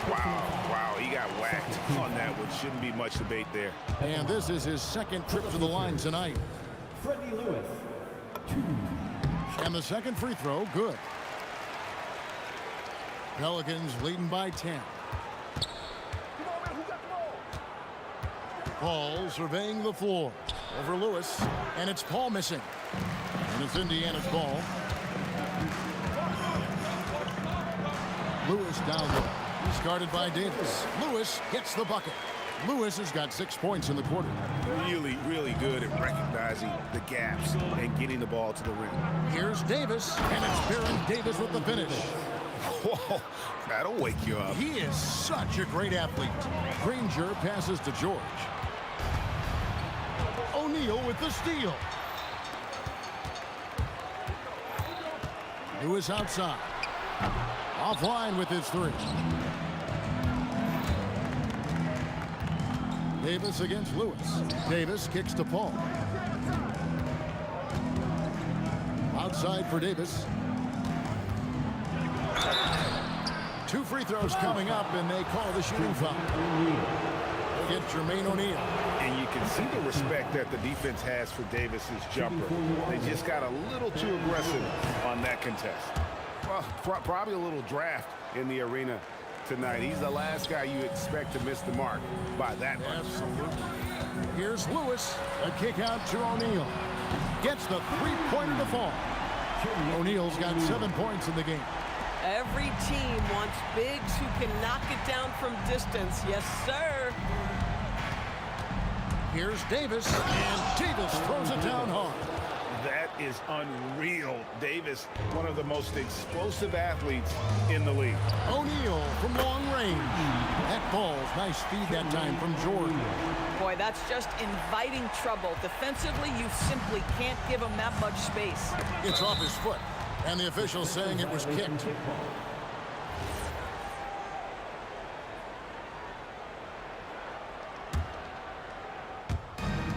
Wow, he got whacked on that one. Shouldn't be much debate there. And this is his second trip to the line tonight. Freddie Lewis, 2. And the second free throw, good. Pelicans leading by 10. Paul surveying the floor. Over Lewis, and it's Paul missing. And it's Indiana's ball. Lewis down low. He's guarded by Davis. Lewis gets the bucket. Lewis has got 6 points in the quarter. Really, really good at recognizing the gaps and getting the ball to the rim. Here's Davis, and it's Baron Davis with the finish. Whoa, that'll wake you up. He is such a great athlete. Granger passes to George. O'Neal with the steal. Lewis outside. Offline with his 3. Davis against Lewis. Davis kicks to Paul. Outside for Davis. 2 free throws coming up, and they call the shooting foul. They'll get Jermaine O'Neal. And you can see the respect that the defense has for Davis's jumper. They just got a little too aggressive on that contest. Well, probably a little draft in the arena tonight. He's the last guy you expect to miss the mark by that much. Absolutely. Here's Lewis. A kick out to O'Neal. Gets the three-pointer to fall. O'Neal's got 7 points in the game. Every team wants bigs who can knock it down from distance. Yes, sir. Here's Davis, and Davis throws it down hard. That is unreal. Davis, one of the most explosive athletes in the league. O'Neal from long range. That ball's nice feed that time from Jordan. Boy, that's just inviting trouble. Defensively, you simply can't give him that much space. It's off his foot, and the official's saying it was kicked.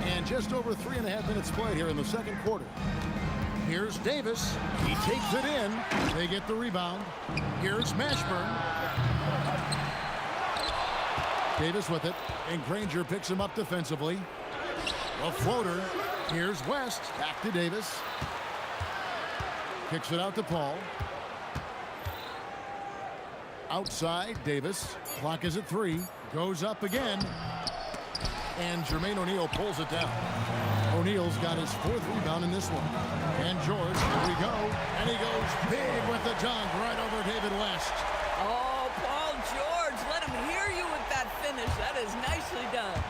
And just over 3.5 minutes played here in the second quarter. Here's Davis. He takes it in. They get the rebound. Here's Mashburn. Davis with it, and Granger picks him up defensively. A floater. Here's West. Back to Davis. Kicks it out to Paul. Outside, Davis. Clock is at 3. Goes up again. And Jermaine O'Neal pulls it down. O'Neal's got his 4th rebound in this one. And George, here we go. And he goes big with the dunk right over David West. Oh, Paul George, let him hear you with that finish. That is nicely done.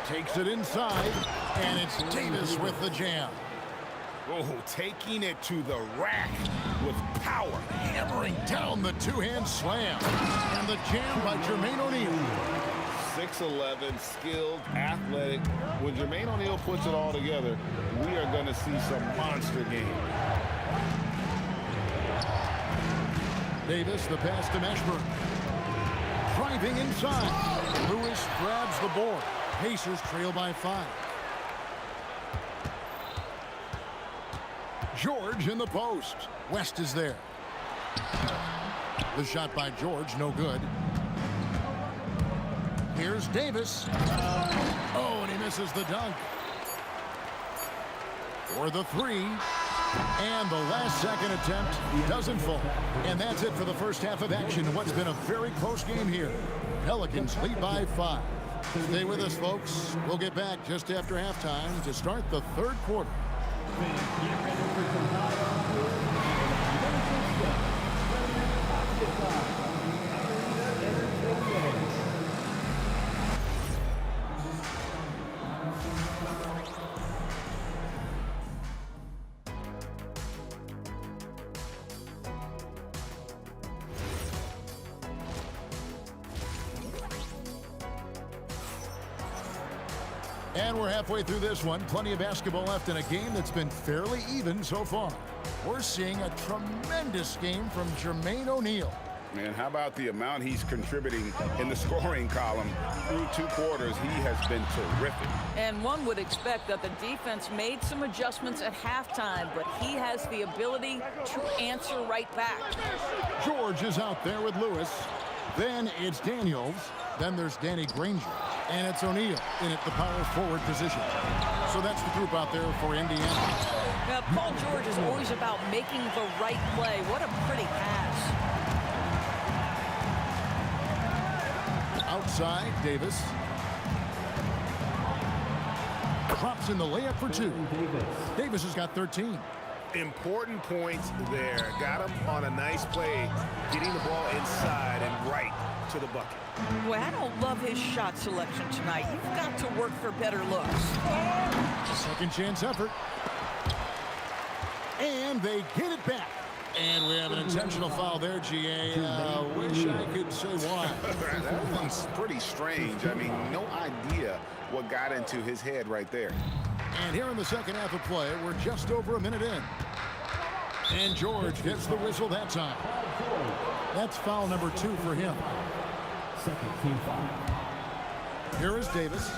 Takes it inside, and it's Davis with the jam. Oh, taking it to the rack with power. Hammering down the two-hand slam. And the jam by Jermaine O'Neal. 6'11", skilled, athletic. When Jermaine O'Neal puts it all together, we are going to see some monster game. Davis, the pass to Mashburn. Driving inside. Lewis grabs the board. Pacers trail by 5. George in the post. West is there. The shot by George, no good. Here's Davis. Oh, and he misses the dunk. For the 3. And the last second attempt doesn't fall. And that's it for the first half of action. What's been a very close game here. Pelicans lead by 5. Stay with us, folks. We'll get back just after halftime to start the third quarter. And we're halfway through this one. Plenty of basketball left in a game that's been fairly even so far. We're seeing a tremendous game from Jermaine O'Neal. Man, how about the amount he's contributing in the scoring column through 2 quarters? He has been terrific. And one would expect that the defense made some adjustments at halftime, but he has the ability to answer right back. George is out there with Lewis. Then it's Daniels. Then there's Danny Granger. And it's O'Neal in at the power forward position. So that's the group out there for Indiana. Now, Paul George is always about making the right play. What a pretty pass. Outside, Davis. Drops in the layup for 2. Davis has got 13. Important points there. Got him on a nice play, getting the ball inside and right to the bucket. Boy, I don't love his shot selection tonight. You've got to work for better looks. Second chance effort. And they get it back. And we have an intentional foul there, GA. Wish I could say why. That one's pretty strange. I mean, no idea what got into his head right there. And here in the second half of play, we're just over a minute in. And George gets the whistle that time. That's foul number 2 for him. Second team foul. Here is Davis.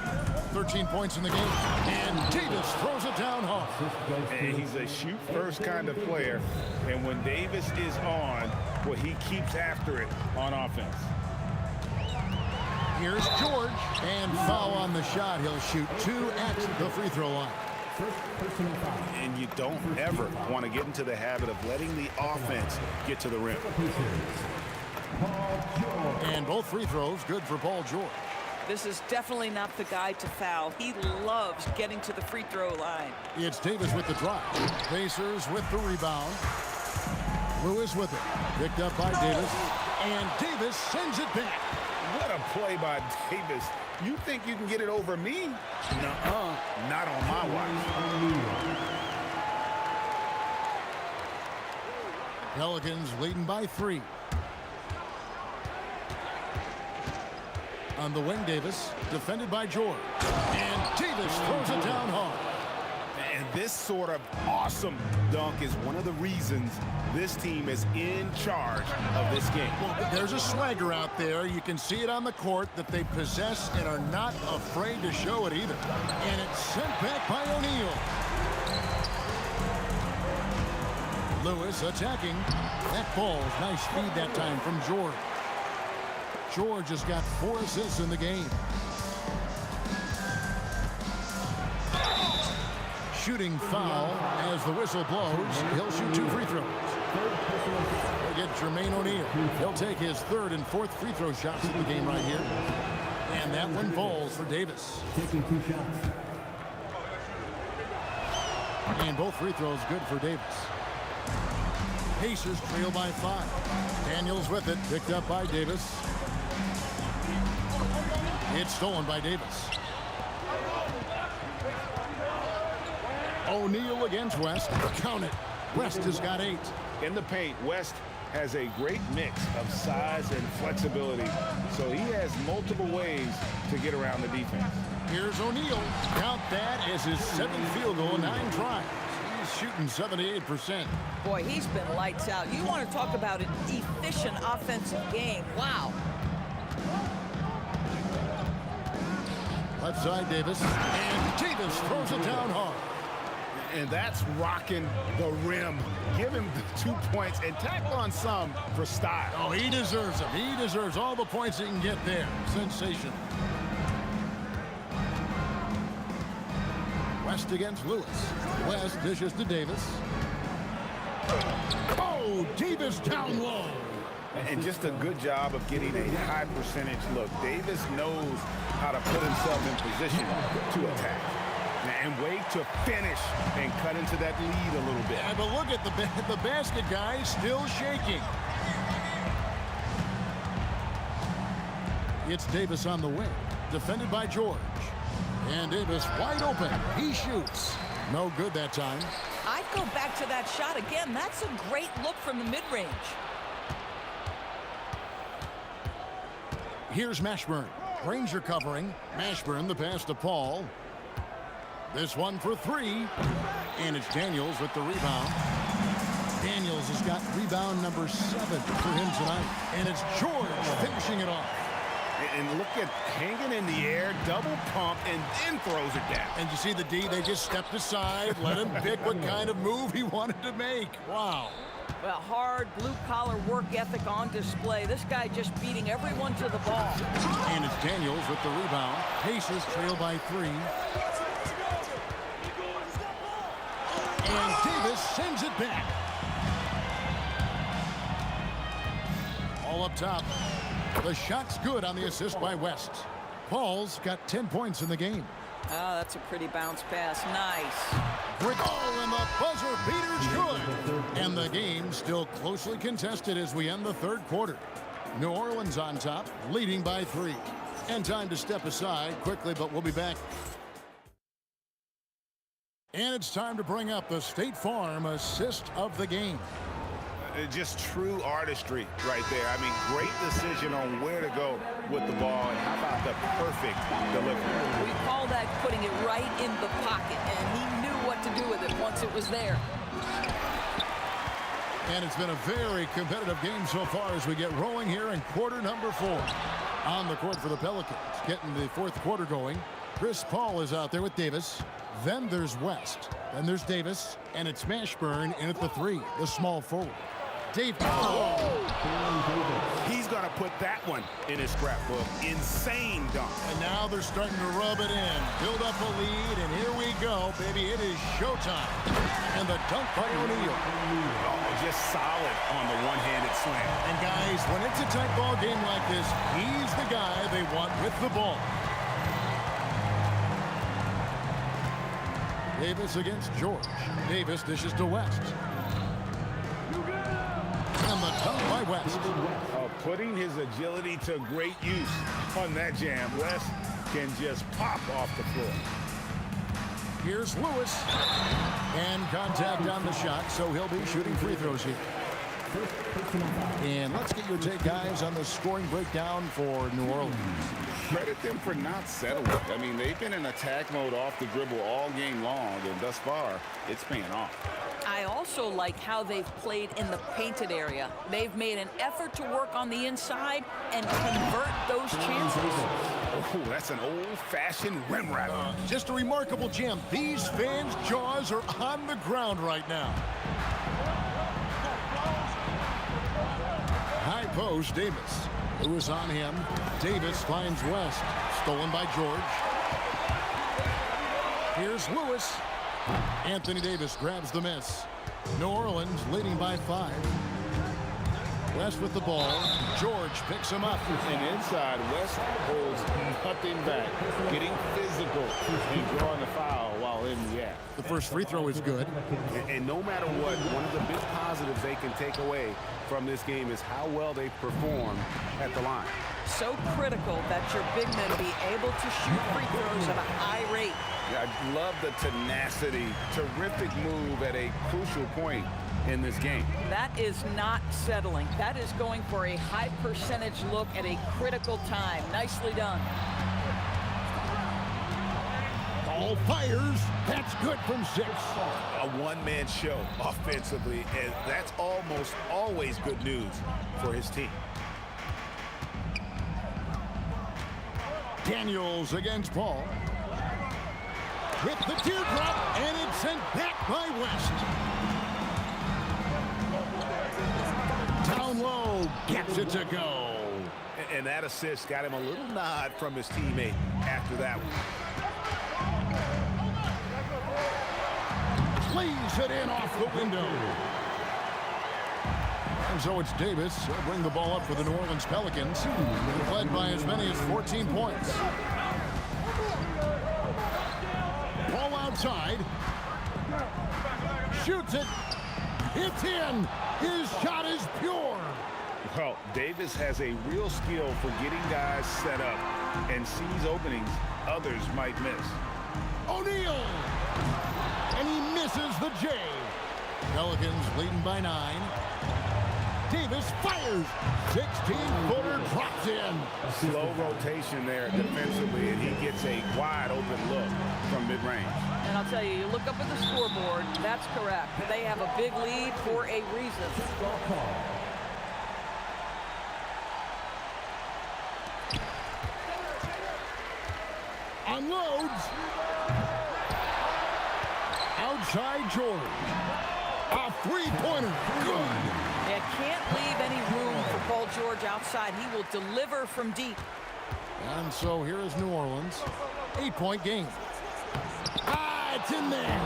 13 points in the game. And Davis throws it down hard. And he's a shoot-first kind of player. And when Davis is on, Well, he keeps after it on offense. Here's George, and foul on the shot. He'll shoot 2 at the free throw line. And you don't ever want to get into the habit of letting the offense get to the rim. And both free throws good for Paul George. This is definitely not the guy to foul. He loves getting to the free throw line. It's Davis with the drive. Pacers with the rebound. Lewis with it. Picked up by Davis. And Davis sends it back. What a play by Davis. You think you can get it over me? Nuh-uh. Not on my watch. Pelicans leading by 3. On the wing, Davis, defended by George. And Davis throws it down hard. And this sort of awesome dunk is one of the reasons this team is in charge of this game. Well, there's a swagger out there. You can see it on the court that they possess and are not afraid to show it either. And it's sent back by O'Neal. Lewis attacking. That ball's nice feed that time from George. George has got 4 assists in the game. Shooting foul as the whistle blows. He'll shoot 2 free throws. We'll get Jermaine O'Neal. He'll take his 3rd and 4th free throw shots in the game right here. And that one falls for Davis. Taking 2 shots. And both free throws good for Davis. Pacers trail by 5. Daniels with it. Picked up by Davis. It's stolen by Davis. O'Neal against West. Count it. West has got 8. In the paint, West has a great mix of size and flexibility, so he has multiple ways to get around the defense. Here's O'Neal. Count that as his 7th field goal, 9 tries. He's shooting 78%. Boy, he's been lights out. You want to talk about an efficient offensive game. Wow. Left side, Davis. And Davis throws it down hard. And that's rocking the rim. Give him the 2 points and tack on some for style. Oh, he deserves them. He deserves all the points he can get there. Sensational. West against Lewis. West dishes to Davis. Oh, Davis down low. And just a good job of getting a high percentage look. Davis knows how to put himself in position to attack. And wait to finish and cut into that lead a little bit. Yeah, but look at the basket guy still shaking. It's Davis on the wing, defended by George. And Davis wide open. He shoots. No good that time. I'd go back to that shot again. That's a great look from the mid-range. Here's Mashburn. Ranger covering. Mashburn, the pass to Paul. This one for 3. And it's Daniels with the rebound. Daniels has got rebound number 7 for him tonight. And it's George finishing it off. And look at hanging in the air, double pump, and then throws it down. And you see the D, they just stepped aside, let him pick what kind of move he wanted to make. Wow. Well, hard blue-collar work ethic on display. This guy just beating everyone to the ball. And it's Daniels with the rebound. Pacers trail by 3. And Davis sends it back. All up top. The shot's good on the assist by West. Paul's got 10 points in the game. Oh, that's a pretty bounce pass. Nice. Oh, and the buzzer beater's good. And the game still closely contested as we end the 3rd quarter. New Orleans on top, leading by 3. And time to step aside quickly, but we'll be back. And it's time to bring up the State Farm assist of the game. Just true artistry right there. I mean, great decision on where to go with the ball, and how about the perfect delivery? We call that putting it right in the pocket, and he knew what to do with it once it was there. And it's been a very competitive game so far as we get rolling here in quarter number 4. On the court for the Pelicans, getting the 4th quarter going. Chris Paul is out there with Davis. Then there's West. Then there's Davis, and it's Mashburn in at the 3, the small forward. Dave. He's going to put that one in his scrapbook. Insane dunk. And now they're starting to rub it in. Build up a lead, and here we go, baby. It is showtime. And the dunk by O'Neal. Oh, just solid on the one-handed slam. And guys, when it's a tight ball game like this, he's the guy they want with the ball. Davis against George. Davis dishes to West. And the dunk by West. Putting his agility to great use on that jam. West can just pop off the floor. Here's Lewis. And contact on the shot, so he'll be shooting free throws here. And let's get your take, guys, on the scoring breakdown for New Orleans. Credit them for not settling. I mean, they've been in attack mode off the dribble all game long, and thus far, it's paying off. I also like how they've played in the painted area. They've made an effort to work on the inside and convert those chances. Oh, that's an old-fashioned rim rattler. Just a remarkable jam. These fans' jaws are on the ground right now. High post, Davis. Lewis on him. Davis finds West. Stolen by George. Here's Lewis. Anthony Davis grabs the miss. New Orleans leading by 5. West with the ball. George picks him up. And inside, West holds nothing back, getting physical and drawing the foul while in the act. The first free throw is good. And no matter what, one of the big positives they can take away from this game is how well they perform at the line. So critical that your big men be able to shoot free throws at a high rate. Yeah, I love the tenacity. Terrific move at a crucial point in this game. That is not settling. That is going for a high percentage look at a critical time. Nicely done. Ball fires. That's good from 6. A one-man show offensively, and that's almost always good news for his team. Daniels against Paul. With the teardrop, and it's sent back by West. Down low, gets it to go. And that assist got him a little nod from his teammate after that one. Plays it in off the window. And so it's Davis. He'll bring the ball up for the New Orleans Pelicans. Led by as many as 14 points. Ball outside. Shoots it. It's in. His shot is pure. Well, Davis has a real skill for getting guys set up and sees openings others might miss. O'Neal. And he misses the J. Pelicans leading by 9. Davis fires. 16-footer drops in. Slow rotation there defensively, and he gets a wide open look from mid-range. And I'll tell you, you look up at the scoreboard, that's correct. They have a big lead for a reason. Unloads. Outside George. A three-pointer. Good. You can't leave any room for Paul George outside. He will deliver from deep. And so here is New Orleans. 8-point game. It's in there.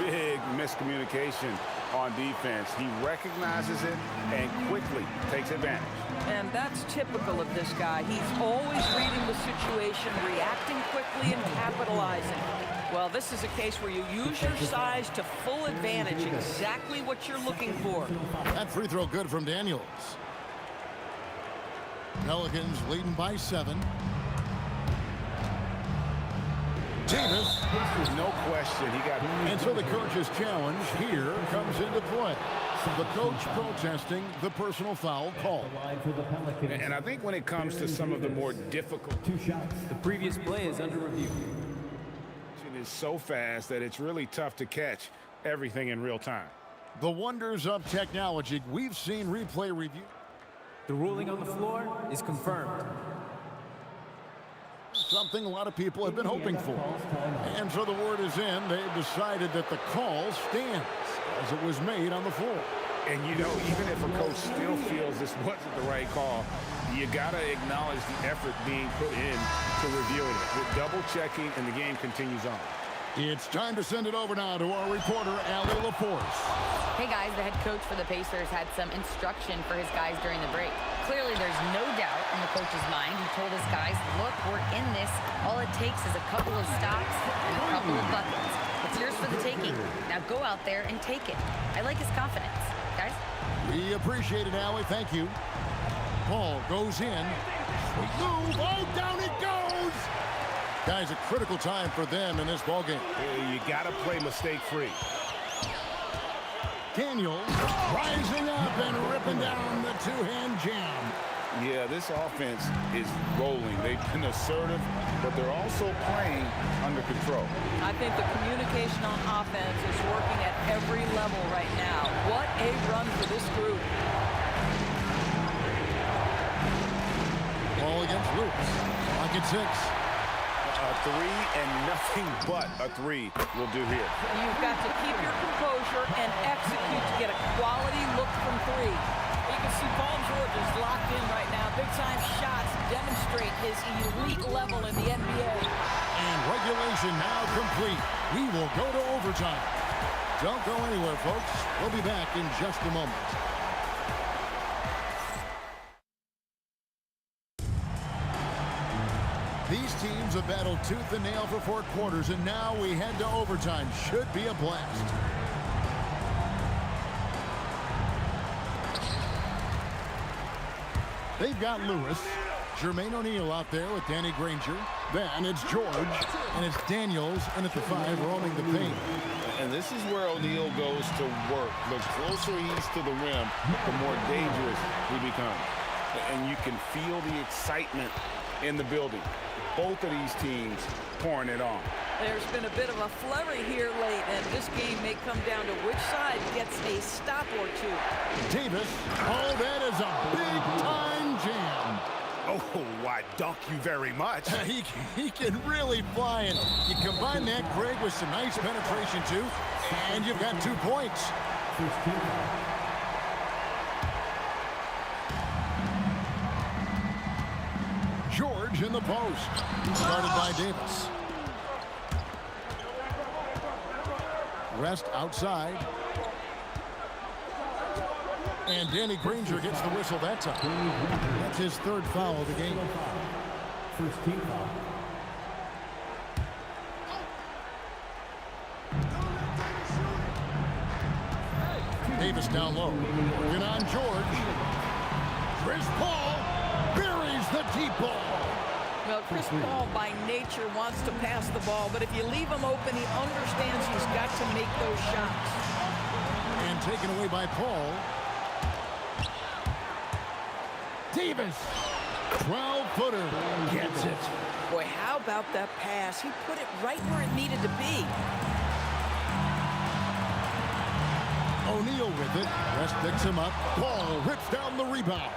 Big miscommunication on defense. He recognizes it and quickly takes advantage. And that's typical of this guy. He's always reading the situation, reacting quickly, and capitalizing. Well, this is a case where you use your size to full advantage, exactly what you're looking for. That free throw good from Daniels. Pelicans leading by 7. Davis. No question. He got. And so the coach's challenge here comes into play. The coach protesting the personal foul call. And I think when it comes to some of the more difficult 2 shots. The previous play is under review. It is so fast that it's really tough to catch everything in real time. The wonders of technology. We've seen replay review. The ruling on the floor is confirmed. Something a lot of people have been hoping for. And so the word is in. They've decided that the call stands as it was made on the floor. And, you know, even if a coach still feels this wasn't the right call, you got to acknowledge the effort being put in to reviewing it. With double-checking, and the game continues on. It's time to send it over now to our reporter, Allie LaForce. Hey guys, the head coach for the Pacers had some instruction for his guys during the break. Clearly there's no doubt in the coach's mind. He told his guys, look, we're in this. All it takes is a couple of stops and a couple of buckets. It's yours for the taking. Now go out there and take it. I like his confidence. Guys? We appreciate it, Allie. Thank you. Paul goes in. Sweet move. Oh, down it goes! Guys, a critical time for them in this ballgame. You got to play mistake-free. Daniel rising up and ripping down the two-hand jam. Yeah, this offense is rolling. They've been assertive, but they're also playing under control. I think the communication on offense is working at every level right now. What a run for this group. Ball against Lewis. Lock at 6. A three and nothing but a three will do here. You've got to keep your composure and execute to get a quality look from 3. You can see Paul George is locked in right now. Big-time shots demonstrate his elite level in the NBA. And regulation now complete. We will go to overtime. Don't go anywhere, folks. We'll be back in just a moment. These teams have battled tooth and nail for 4 quarters, and now we head to overtime. Should be a blast. They've got Lewis, Jermaine O'Neal out there with Danny Granger. Then it's George, and it's Daniels, and at the 5, roaming the paint. And this is where O'Neal goes to work. The closer he's to the rim, the more dangerous he becomes. And you can feel the excitement in the building. Both of these teams pouring it on. There's been a bit of a flurry here late, and this game may come down to which side gets a stop or 2. Davis, oh, that is a big-time jam. Oh, why, dunk you very much. he can really fly, and you combine that, Greg, with some nice penetration, too, and you've got 2 points. George in the post. Started by Davis. Rest outside. And Danny Granger gets the whistle that time. That's his 3rd foul of the game. First team foul. Davis down low. Working on George. Chris Paul buries the deep ball. Well, Chris Paul by nature wants to pass the ball, but if you leave him open, he understands he's got to make those shots. And taken away by Paul. Davis, 12-footer, gets it. Boy, how about that pass? He put it right where it needed to be. O'Neal with it. West picks him up. Paul rips down the rebound.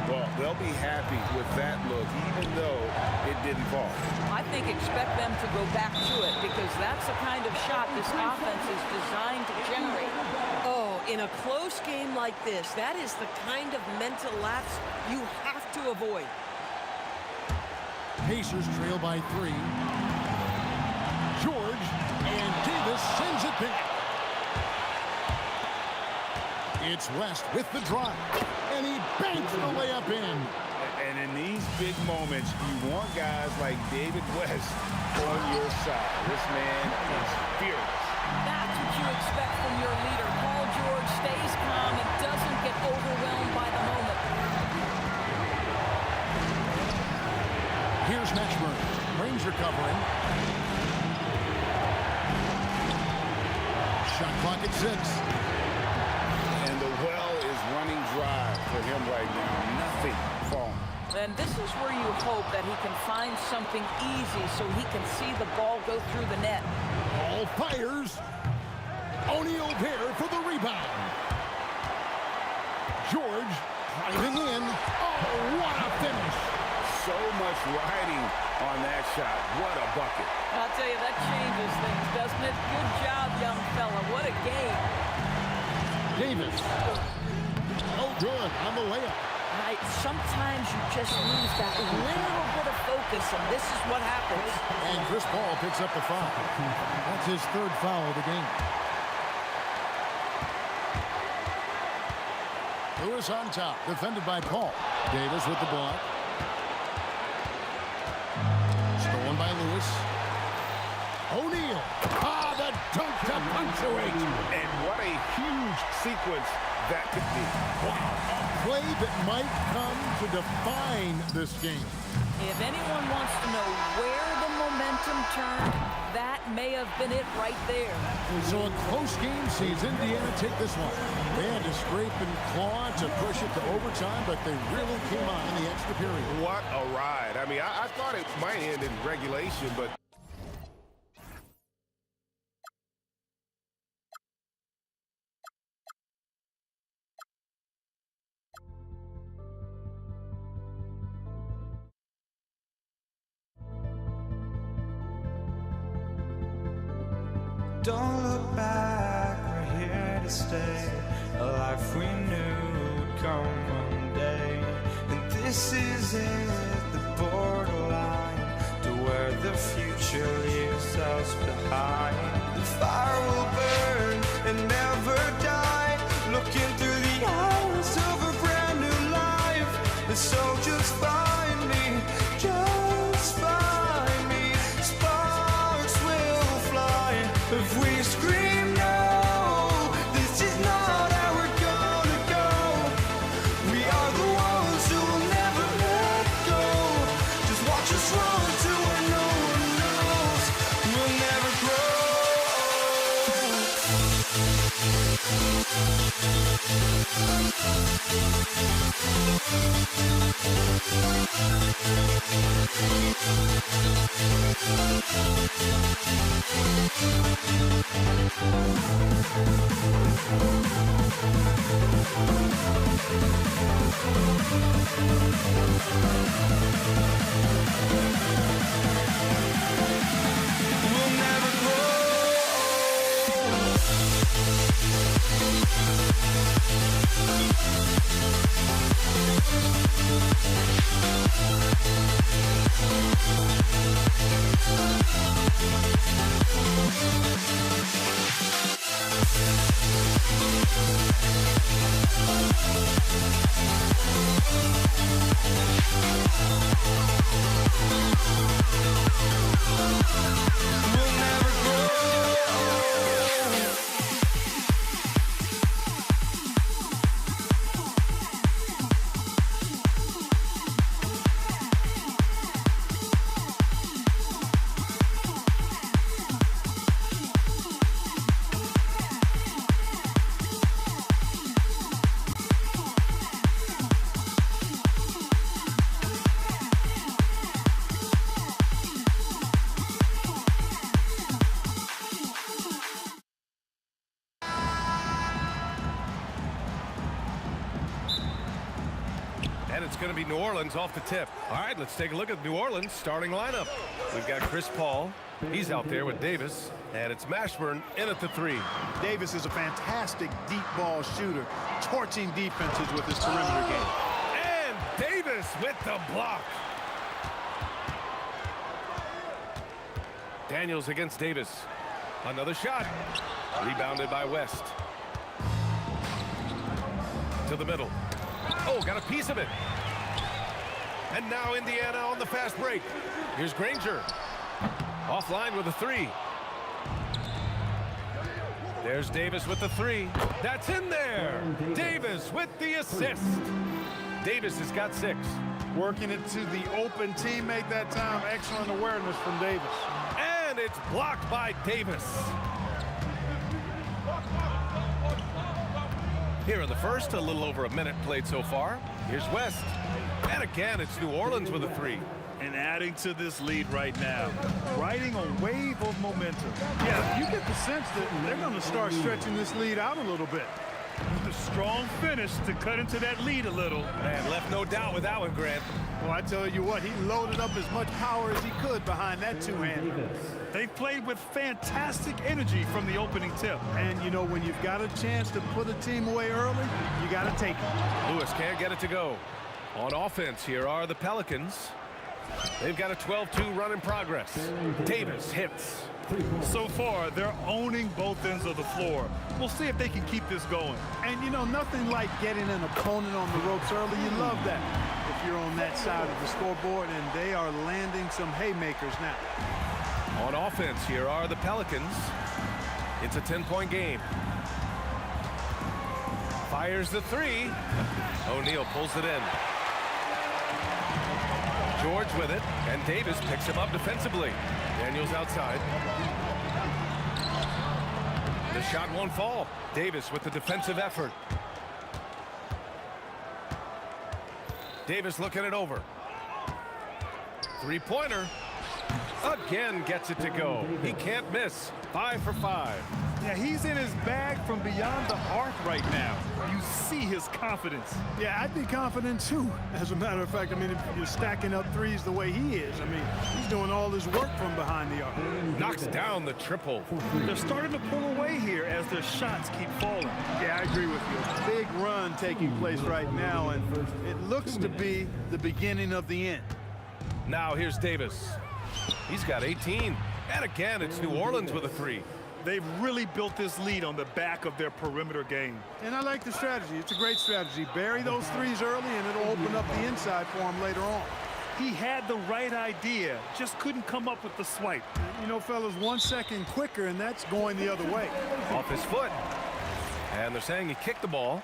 Well, they'll be happy with that look, even though it didn't fall. I think expect them to go back to it, because that's the kind of shot this offense is designed to generate. Oh, in a close game like this, that is the kind of mental lapse you have to avoid. Pacers trail by 3. George and Davis sends it back. It's West with the drive, and he banks the layup in. And in these big moments, you want guys like David West on your side. This man is fearless. That's what you expect from your leader. Paul George stays calm and doesn't get overwhelmed by the moment. Here's Mashburn. Granger covering. Shot clock at 6. And the well is running dry for him right now. Nothing falling. And this is where you hope that he can find something easy so he can see the ball go through the net. Ball fires. O'Neal there for the rebound. George driving in. Oh, what a finish. So much riding on that shot. What a bucket. I'll tell you, that changes things, doesn't it? Good job, young fella. What a game. Davis. Oh, good on the layup. Right, sometimes you just lose that little bit of focus, and this is what happens. And Chris Paul picks up the foul. That's his third foul of the game. Lewis on top, defended by Paul. Davis with the block. Stolen by Lewis. O'Neal. Ah, the dunk to punctuate. And what a huge sequence that could be. Wow, a play that might come to define this game. If anyone wants to know where the momentum turned, that may have been it right there. So a close game sees Indiana take this one. They had to scrape and claw to push it to overtime, but they really came on in the extra period. What a ride. I mean, I thought it might end in regulation, but Don't look back, we're here to stay. A life we knew would come one day. And this is it, the borderline to where the future leaves us behind. The fire will burn and never die. Looking through the eyes of a brand new life. And so just find me, just find me. Sparks will fly. If we scream no, this is not how we're gonna go. We are the ones who will never let go. Just watch us run to where no one knows. We'll never And it's going to be New Orleans off the tip. All right, let's take a look at New Orleans starting lineup. We've got Chris Paul. He's out there with Davis. And it's Mashburn in at the 3. Davis is a fantastic deep ball shooter, torching defenses with his perimeter game. And Davis with the block. Daniels against Davis. Another shot. Rebounded by West. To the middle. Oh, got a piece of it. And now Indiana on the fast break. Here's Granger. Offline with a 3. There's Davis with the 3. That's in there. Davis with the assist. Davis has got 6. Working it to the open teammate that time. Excellent awareness from Davis. And it's blocked by Davis. Here in the first, a little over a minute played so far. Here's West. And again, it's New Orleans with a 3. And adding to this lead right now, riding a wave of momentum. Yeah, you get the sense that they're going to start stretching this lead out a little bit. A strong finish to cut into that lead a little. And left no doubt with that one, Grant. Well, I tell you what, he loaded up as much power as he could behind that two-hander. They played with fantastic energy from the opening tip. And, you know, when you've got a chance to put a team away early, you got to take it. Lewis can't get it to go. On offense, here are the Pelicans. They've got a 12-2 run in progress. Davis hits. So far, they're owning both ends of the floor. We'll see if they can keep this going. And, you know, nothing like getting an opponent on the ropes early. You love that if you're on that side of the scoreboard, and they are landing some haymakers now. On offense, here are the Pelicans. It's a 10-point game. Fires the three. O'Neal pulls it in. George with it, and Davis picks him up defensively. Daniels outside. The shot won't fall. Davis with the defensive effort. Davis looking it over. Three-pointer. Again gets it to go. He can't miss. 5 for 5. Yeah, he's in his bag from beyond the arc right now. You see his confidence. Yeah, I'd be confident too. As a matter of fact, I mean, if you're stacking up threes the way he is, I mean, he's doing all his work from behind the arc. Knocks down the triple. They're starting to pull away here as their shots keep falling. Yeah, I agree with you. Big run taking place right now, and it looks to be the beginning of the end. Now here's Davis. He's got 18. And again, it's New Orleans with a three. They've really built this lead on the back of their perimeter game. And I like the strategy. It's a great strategy. Bury those threes early, and it'll open up the inside for him later on. He had the right idea, just couldn't come up with the swipe. You know, fellas, 1 second quicker, and that's going the other way. Off his foot. And they're saying he kicked the ball.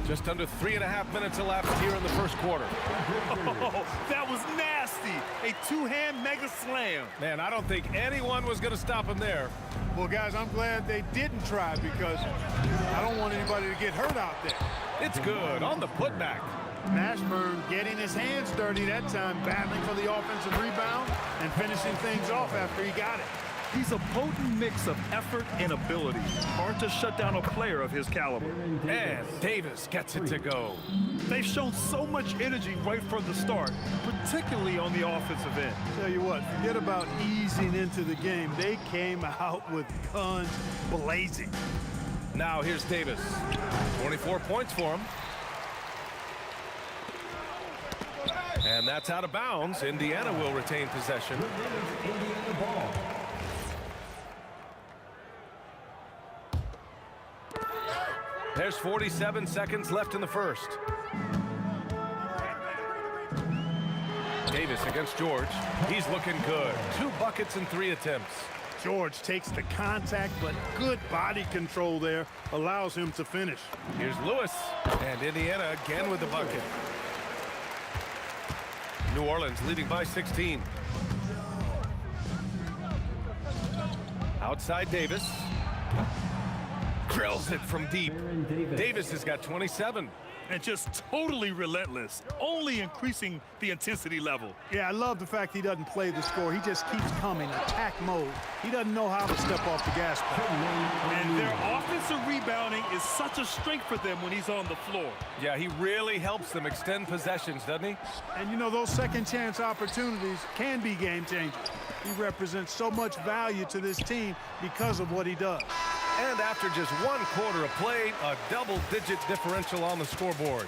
Just under 3.5 minutes elapsed here in the first quarter. Oh, that was nasty. A two-hand mega slam. Man, I don't think anyone was going to stop him there. Well, guys, I'm glad they didn't try because I don't want anybody to get hurt out there. It's good on the putback. Mashburn getting his hands dirty that time, battling for the offensive rebound and finishing things off after he got it. He's a potent mix of effort and ability. Hard to shut down a player of his caliber. And Davis gets it to go. They've shown so much energy right from the start, particularly on the offensive end. Tell you what, forget about easing into the game. They came out with guns blazing. Now here's Davis. 24 points for him. And that's out of bounds. Indiana will retain possession. There's 47 seconds left in the first. Davis against George. He's looking good. 2 buckets in 3 attempts. George takes the contact, but good body control there allows him to finish. Here's Lewis, and Indiana again with the bucket. New Orleans leading by 16. Outside Davis. Drills it from deep. Davis has got 27. And just totally relentless, only increasing the intensity level. Yeah, I love the fact he doesn't play the score. He just keeps coming, attack mode. He doesn't know how to step off the gas pedal. And their offensive rebounding is such a strength for them when he's on the floor. Yeah, he really helps them extend possessions, doesn't he? And you know, those second chance opportunities can be game changers. He represents so much value to this team because of what he does. And after just 1 quarter of play, a double-digit differential on the scoreboard.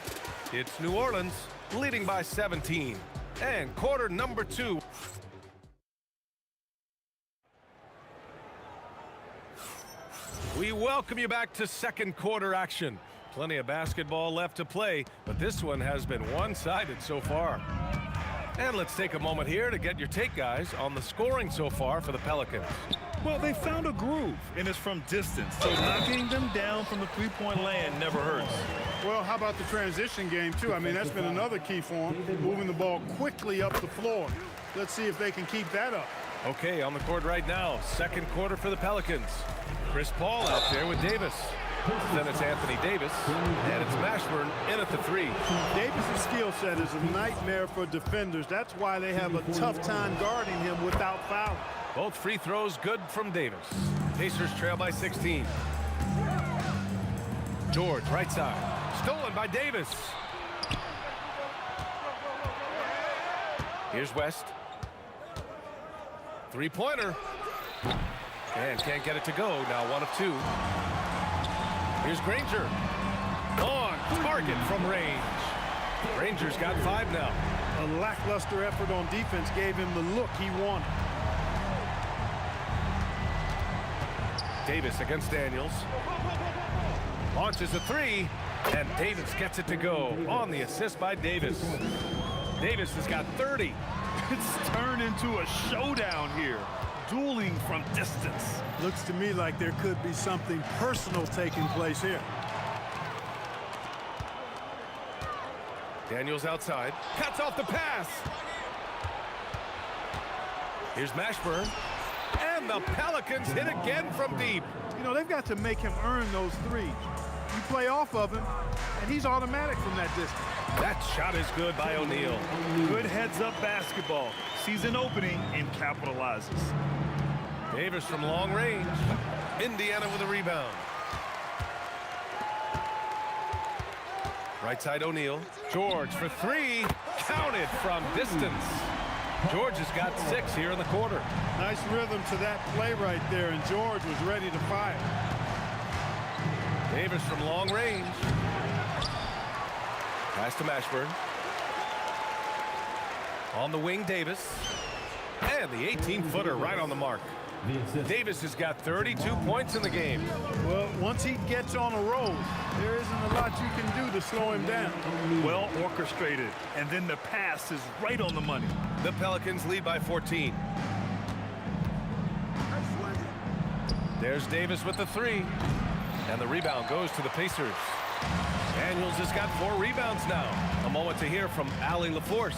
It's New Orleans leading by 17. And quarter number 2. We welcome you back to second quarter action. Plenty of basketball left to play, but this one has been one-sided so far. And let's take a moment here to get your take, guys, on the scoring so far for the Pelicans. Well, they found a groove, and it's from distance, so knocking them down from the three-point land never hurts. Well, how about the transition game, too? I mean, that's been another key for them, moving the ball quickly up the floor. Let's see if they can keep that up. Okay, on the court right now, second quarter for the Pelicans. Chris Paul out there with Davis. Then it's Anthony Davis, and it's Mashburn in at the 3. Davis' skill set is a nightmare for defenders. That's why they have a tough time guarding him without fouling. Both free throws good from Davis. Pacers trail by 16. George, right side. Stolen by Davis. Here's West. Three-pointer. And can't get it to go. Now 1 of 2. Here's Granger. On target from range. Granger's got 5 now. A lackluster effort on defense gave him the look he wanted. Davis against Daniels. Launches a 3. And Davis gets it to go on the assist by Davis. Davis has got 30. It's turned into a showdown here. Dueling from distance. Looks to me like there could be something personal taking place here. Daniels outside. Cuts off the pass. Here's Mashburn. And the Pelicans hit again from deep. You know, they've got to make him earn those threes. You play off of him, and he's automatic from that distance. That shot is good by O'Neal. Good heads-up basketball. Sees an opening and capitalizes. Davis from long range. Indiana with a rebound. Right side O'Neal. George for 3. Counted from distance. George has got 6 here in the quarter. Nice rhythm to that play right there, and George was ready to fire. Davis from long range. Pass to Mashburn. On the wing, Davis. And the 18-footer right on the mark. Davis has got 32 points in the game. Well, once he gets on a roll, there isn't a lot you can do to slow him down. Well orchestrated, and then the pass is right on the money. The Pelicans lead by 14. There's Davis with the 3. And the rebound goes to the Pacers. Daniels has got 4 rebounds now. A moment to hear from Allie LaForce.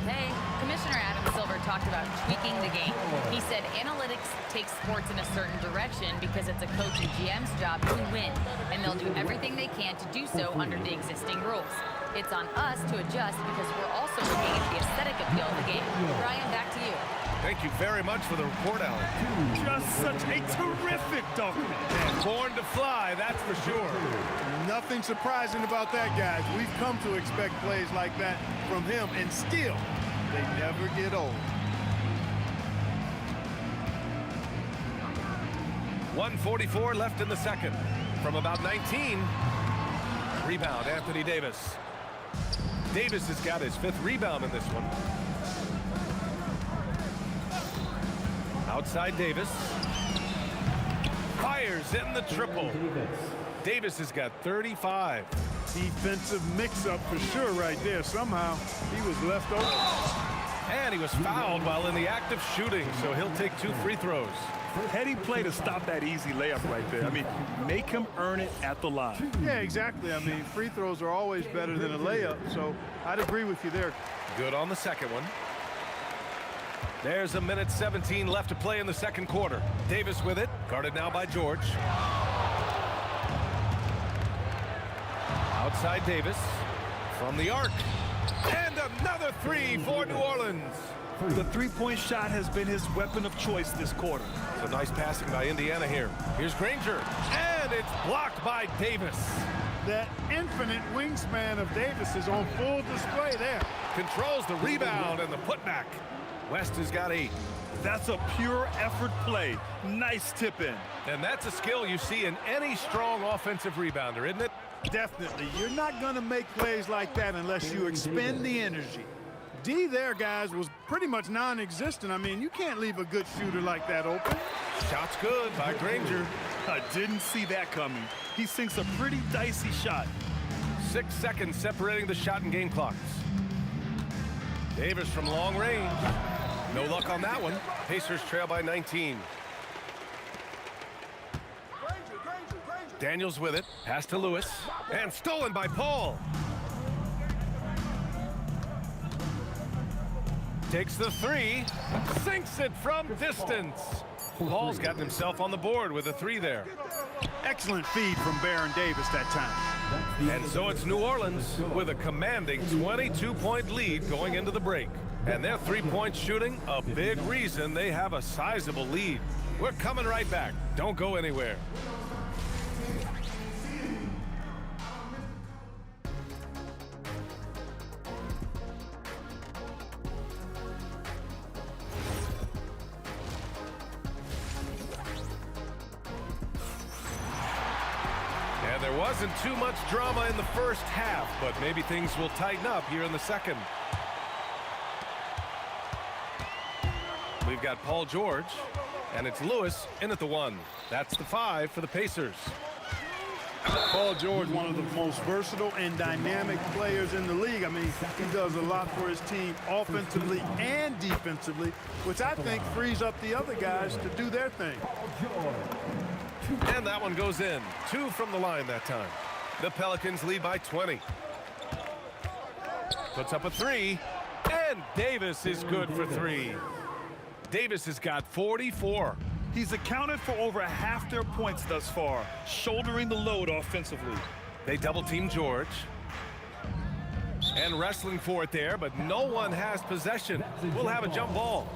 Hey, Commissioner Adam Silver talked about tweaking the game. He said analytics takes sports in a certain direction because it's a coach and GM's job to win, and they'll do everything they can to do so under the existing rules. It's on us to adjust because we're also looking at the aesthetic appeal of the game. Brian, back to you. Thank you very much for the report, Allie. Just such a terrific dunk. And born to fly, that's for sure. Nothing surprising about that, guys. We've come to expect plays like that from him, and still, they never get old. 1:44 left in the second. From about 19. Rebound, Anthony Davis. Davis has got his 5th rebound in this one. Outside Davis. Fires in the triple. Davis has got 35. Defensive mix-up for sure right there. Somehow, he was left open. And he was fouled while in the act of shooting, so he'll take 2 free throws. Heady play to stop that easy layup right there. I mean, make him earn it at the line. Yeah, exactly. I mean, free throws are always better than a layup, so I'd agree with you there. Good on the second one. There's a minute 17 left to play in the second quarter. Davis with it, guarded now by George. Outside Davis from the arc. And another 3 for New Orleans. The three-point shot has been his weapon of choice this quarter. So nice passing by Indiana here. Here's Granger. And it's blocked by Davis. That infinite wingspan of Davis is on full display there. Controls the rebound and the putback. West has got 8. That's a pure effort play. Nice tip in. And that's a skill you see in any strong offensive rebounder, isn't it? Definitely. You're not going to make plays like that unless you expend the energy. D there, guys, was pretty much non-existent. I mean, you can't leave a good shooter like that open. Shot's good by Granger. I didn't see that coming. He sinks a pretty dicey shot. 6 seconds separating the shot and game clocks. Davis from long range. No luck on that one. Pacers trail by 19. Daniels with it. Pass to Lewis. And stolen by Paul. Takes the 3. Sinks it from distance. Paul's gotten himself on the board with a 3 there. Excellent feed from Baron Davis that time. And so it's New Orleans with a commanding 22-point lead going into the break. And their three-point shooting, a big reason they have a sizable lead. We're coming right back. Don't go anywhere. And there wasn't too much drama in the first half, but maybe things will tighten up here in the second. We've got Paul George, and it's Lewis in at the 1. That's the 5 for the Pacers. Paul George, one of the most versatile and dynamic players in the league. I mean, he does a lot for his team offensively and defensively, which I think frees up the other guys to do their thing. And that one goes in. 2 from the line that time. The Pelicans lead by 20. Puts up a 3, and Davis is good for 3. Davis has got 44. He's accounted for over half their points thus far, shouldering the load offensively. They double-team George. And wrestling for it there, but no one has possession. We'll have a jump ball.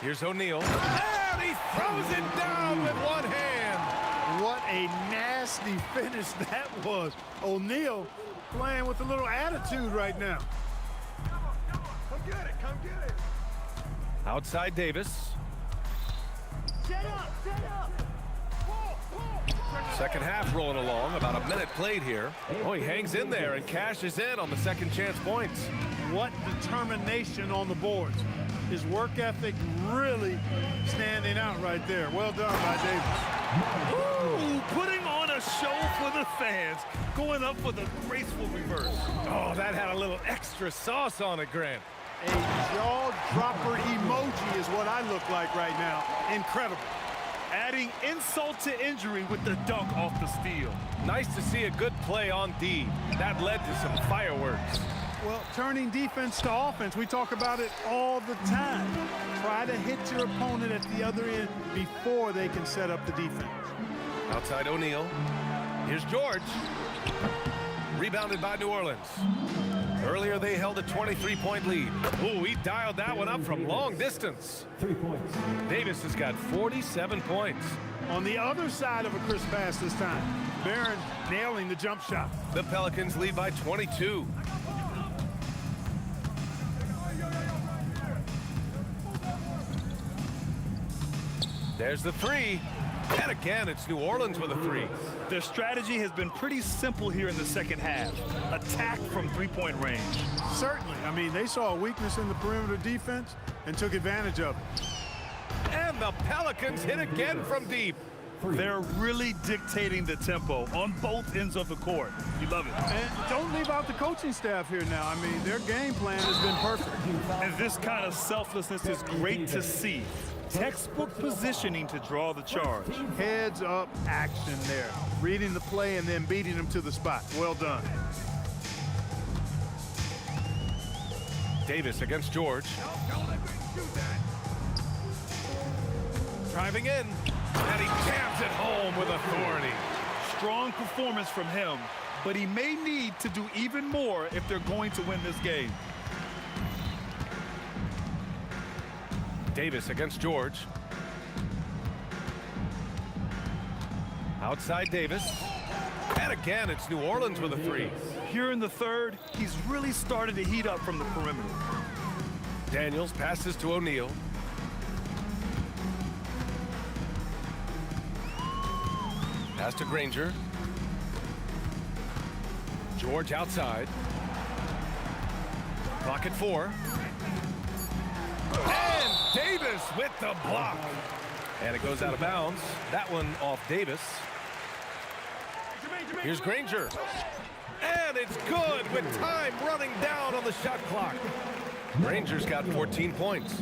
Here's O'Neal. And he throws it down with one hand. What a nasty finish that was. O'Neal playing with a little attitude right now. Come get it, come get it. Outside Davis. Set up, set up. Second half rolling along. About a minute played here. Oh, he hangs in there and cashes in on the second chance points. What determination on the boards. His work ethic really standing out right there. Well done by Davis. Ooh, putting on a show for the fans. Going up with a graceful reverse. Oh, that had a little extra sauce on it, Grant. A jaw-dropper emoji is what I look like right now. Incredible. Adding insult to injury with the dunk off the steal. Nice to see a good play on D. That led to some fireworks. Well, turning defense to offense, we talk about it all the time. Try to hit your opponent at the other end before they can set up the defense. Outside O'Neal. Here's George. Rebounded by New Orleans. Earlier they held a 23-point lead. Ooh, he dialed that one up from long distance. 3 points. Davis has got 47 points. On the other side of a crisp pass this time, Barron nailing the jump shot. The Pelicans lead by 22. There's the 3. And again, it's New Orleans with a 3. Their strategy has been pretty simple here in the second half. Attack from three-point range. Certainly. I mean, they saw a weakness in the perimeter defense and took advantage of it. And the Pelicans hit again from deep. They're really dictating the tempo on both ends of the court. You love it. And don't leave out the coaching staff here now. I mean, their game plan has been perfect. And this kind of selflessness is great to see. Textbook positioning to draw the charge. Heads up action there. Reading the play and then beating them to the spot. Well done. Davis against George. Driving in. And he jams it home with authority. Strong performance from him, but he may need to do even more if they're going to win this game. Davis against George. Outside Davis. And again, it's New Orleans with a 3. Here in the third, he's really started to heat up from the perimeter. Daniels passes to O'Neal. Pass to Granger. George outside. Clock at 4. And Davis with the block. And it goes out of bounds. That one off Davis. Here's Granger. And it's good with time running down on the shot clock. Granger's got 14 points.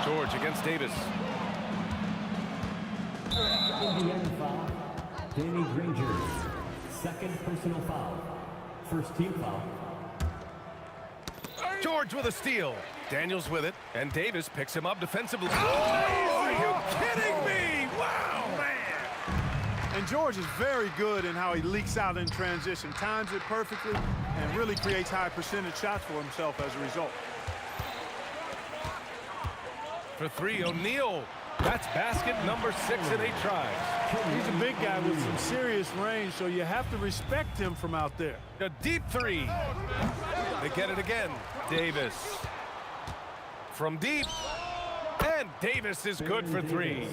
George against Davis. Indiana foul. Danny Granger. Second personal foul. First team foul. George with a steal. Daniels with it, and Davis picks him up defensively. Oh, are you kidding me? Wow, man. And George is very good in how he leaks out in transition, times it perfectly, and really creates high percentage shots for himself as a result. For three, O'Neal. That's basket number 6 in 8 tries. He's a big guy with some serious range, so you have to respect him from out there. A deep three. They get it again. Davis. From deep. And Davis is good for 3.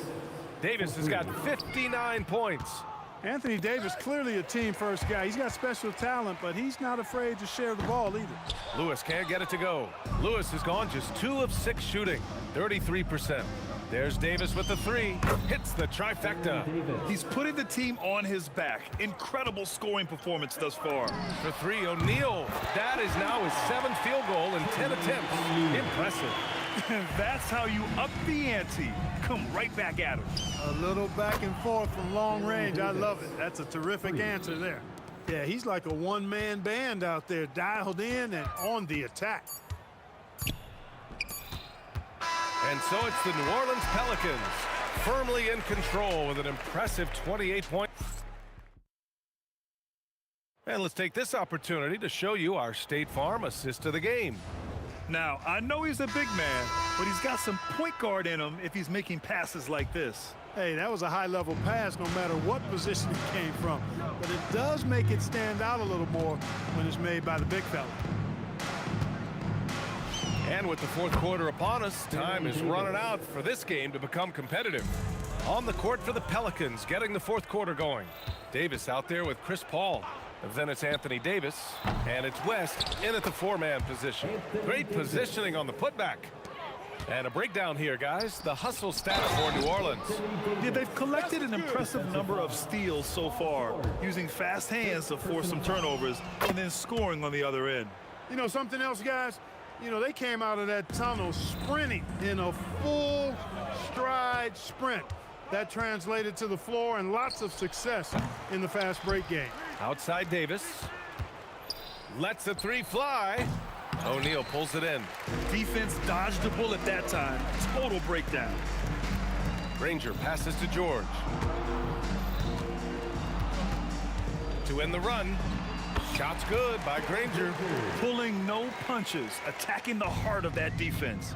Davis has got 59 points. Anthony Davis, clearly a team-first guy. He's got special talent, but he's not afraid to share the ball either. Lewis can't get it to go. Lewis has gone just 2 of 6 shooting, 33%. There's Davis with the 3. Hits the trifecta. He's putting the team on his back. Incredible scoring performance thus far. For 3, O'Neal. That is now his 7th field goal in 10 attempts. Impressive. And that's how you up the ante. Come right back at him. A little back and forth from long range. I love it. That's a terrific answer there. Yeah, he's like a one-man band out there, dialed in and on the attack. And so it's the New Orleans Pelicans, firmly in control with an impressive 28 points. And let's take this opportunity to show you our State Farm assist of the game. Now, I know he's a big man, but he's got some point guard in him if he's making passes like this. Hey, that was a high-level pass no matter what position it came from. But it does make it stand out a little more when it's made by the big fella. And with the fourth quarter upon us, time is running out for this game to become competitive. On the court for the Pelicans, getting the fourth quarter going. Davis out there with Chris Paul. Then it's Anthony Davis, and it's West in at the 4-man position. Great positioning on the putback. And a breakdown here, guys. The hustle stat for New Orleans. Yeah, they've collected an impressive number of steals so far, using fast hands to force some turnovers and then scoring on the other end. You know something else, guys? You know, they came out of that tunnel sprinting in a full stride sprint. That translated to the floor and lots of success in the fast break game. Outside Davis. Lets the 3 fly. O'Neal pulls it in. Defense dodged the bullet that time. Total breakdown. Granger passes to George. To end the run. Shot's good by Granger. Pulling no punches, attacking the heart of that defense.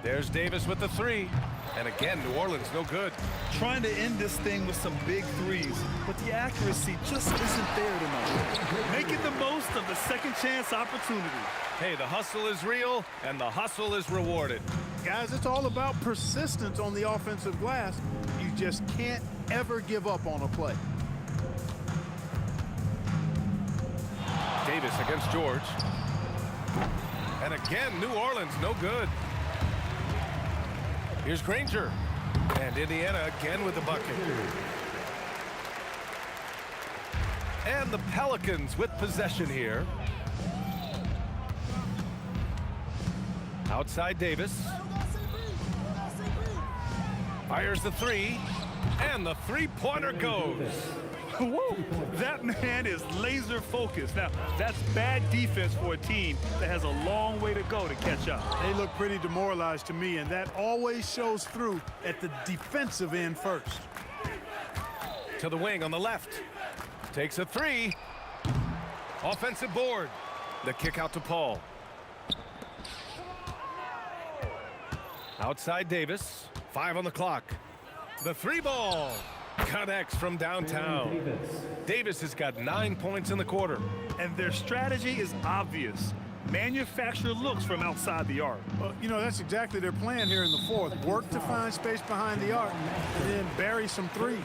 There's Davis with the 3. And again, New Orleans no good. Trying to end this thing with some big threes, but the accuracy just isn't there tonight. Making the most of the second chance opportunity. Hey, the hustle is real, and the hustle is rewarded. Guys, it's all about persistence on the offensive glass. You just can't ever give up on a play. Davis against George. And again, New Orleans no good. Here's Granger. And Indiana again with the bucket. And the Pelicans with possession here. Outside Davis. Fires the 3. And the 3-pointer goes. Whoa, that man is laser focused. Now, that's bad defense for a team that has a long way to go to catch up. They look pretty demoralized to me, and that always shows through at the defensive end first. To the wing on the left. Takes a 3. Offensive board. The kick out to Paul. Outside Davis. 5 on the clock. The 3 ball. Connects from downtown. Davis has got 9 points in the quarter. And their strategy is obvious. Manufacture looks from outside the arc. Well, you know, that's exactly their plan here in the fourth. Work to find space behind the arc and then bury some threes.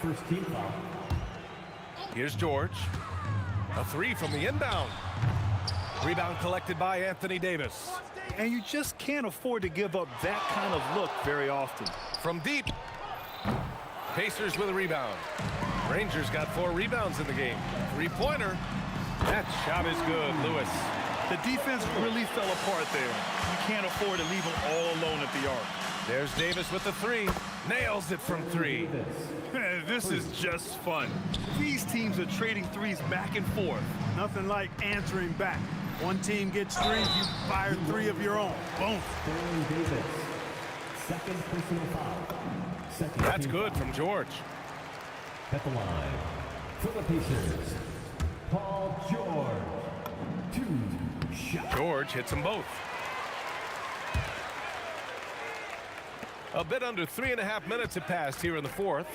First team foul. Here's George. A 3 from the inbound. Rebound collected by Anthony Davis. And you just can't afford to give up that kind of look very often. From deep. Pacers with a rebound. Rangers got 4 rebounds in the game. 3-pointer. That shot is good, Lewis. The defense really fell apart there. You can't afford to leave them all alone at the arc. There's Davis with the 3. Nails it from 3. This is just fun. These teams are trading threes back and forth. Nothing like answering back. One team gets 3, you fire 3 of your own. Boom. Davis. Second personal foul. That's good from George. At the line, for the Pacers, Paul George. 2 shots. George hits them both. A bit under 3.5 minutes have passed here in the 4th.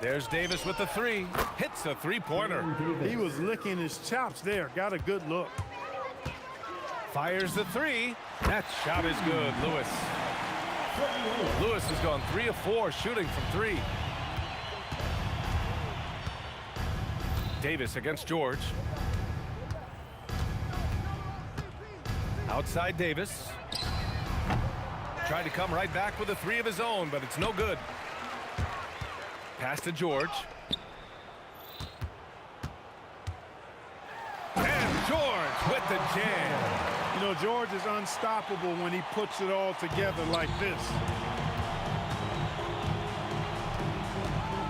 There's Davis with the 3. Hits a 3-pointer. He was licking his chops there. Got a good look. Fires the 3. That shot is good, Lewis. Lewis has gone 3 of 4 shooting from 3. Davis against George. Outside Davis. Tried to come right back with a 3 of his own, but it's no good. Pass to George. And George with the jam. You know, George is unstoppable when he puts it all together like this.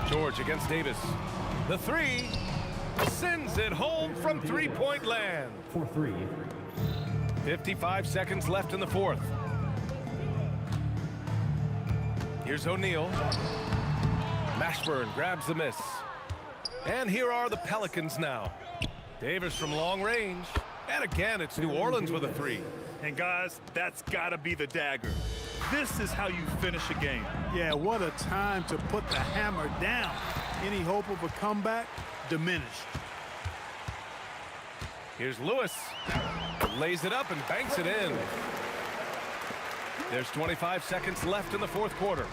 George against Davis. The 3 sends it home from 3-point land. 4-3. 55 seconds left in the 4th. Here's O'Neal. Mashburn grabs the miss. And here are the Pelicans now. Davis from long range. And again, it's New Orleans with a 3. And guys, that's gotta be the dagger. This is how you finish a game. Yeah, what a time to put the hammer down. Any hope of a comeback diminished. Here's Lewis. Lays it up and banks it in. There's 25 seconds left in the 4th quarter.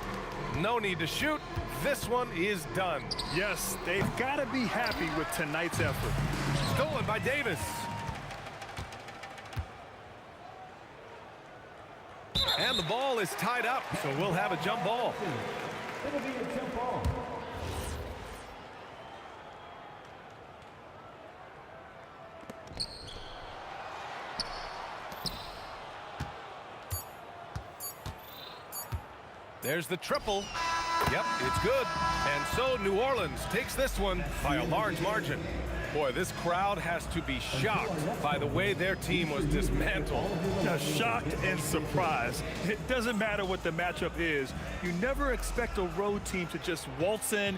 No need to shoot. This one is done. Yes, they've got to be happy with tonight's effort. Stolen by Davis. And the ball is tied up, so we'll have a jump ball. It'll be a jump ball. There's the triple. Yep, it's good. And so New Orleans takes this one by a large margin. Boy, this crowd has to be shocked by the way their team was dismantled. Shocked and surprised. It doesn't matter what the matchup is. You never expect a road team to just waltz in.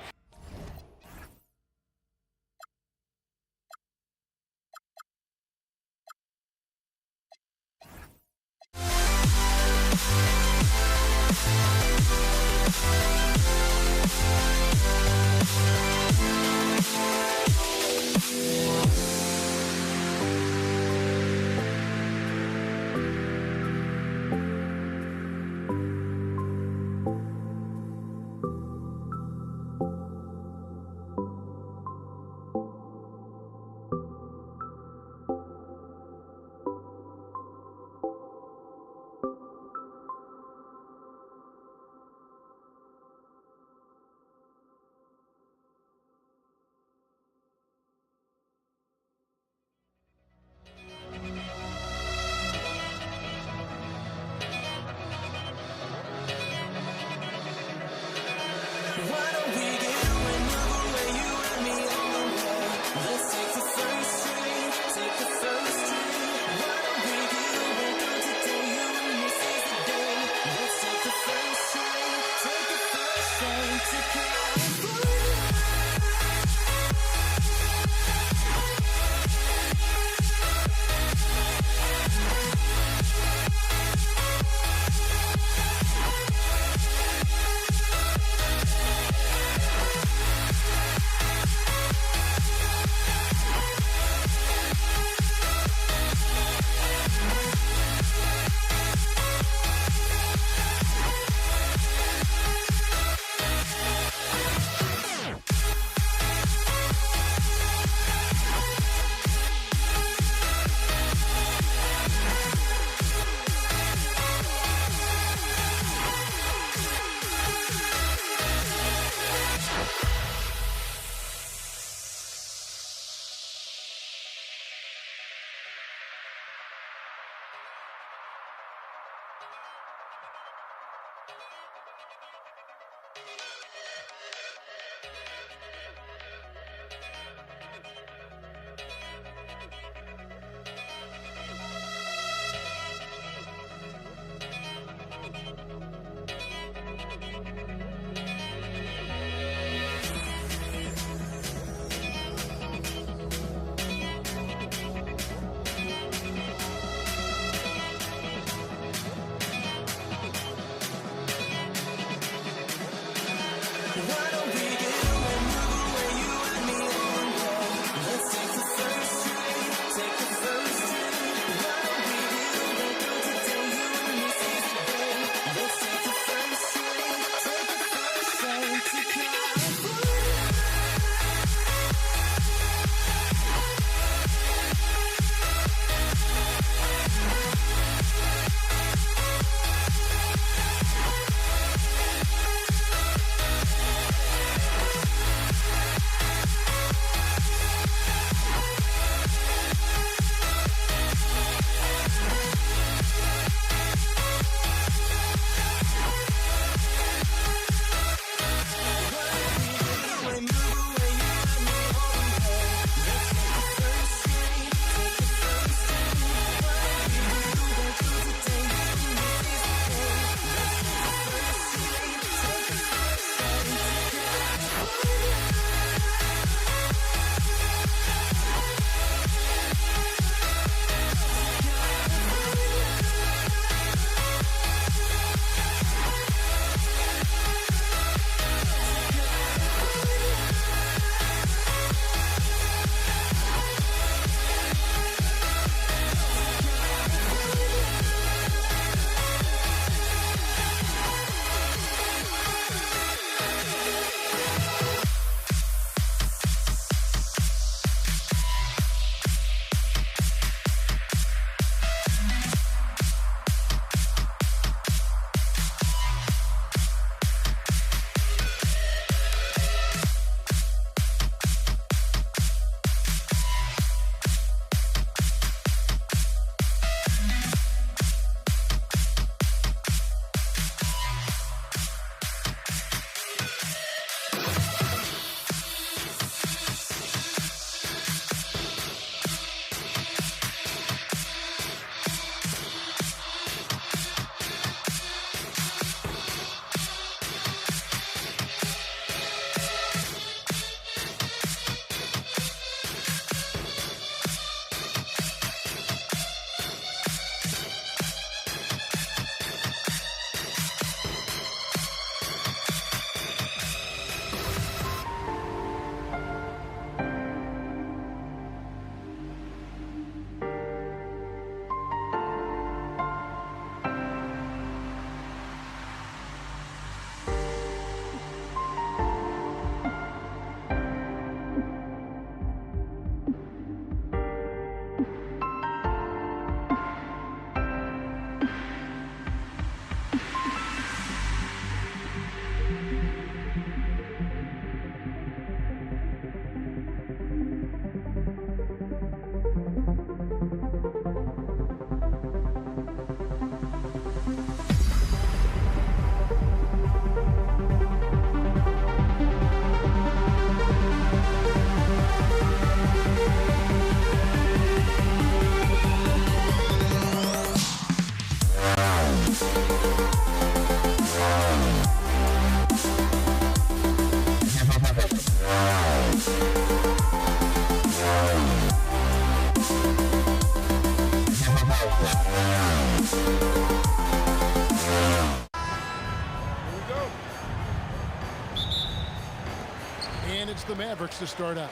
the Mavericks to start out.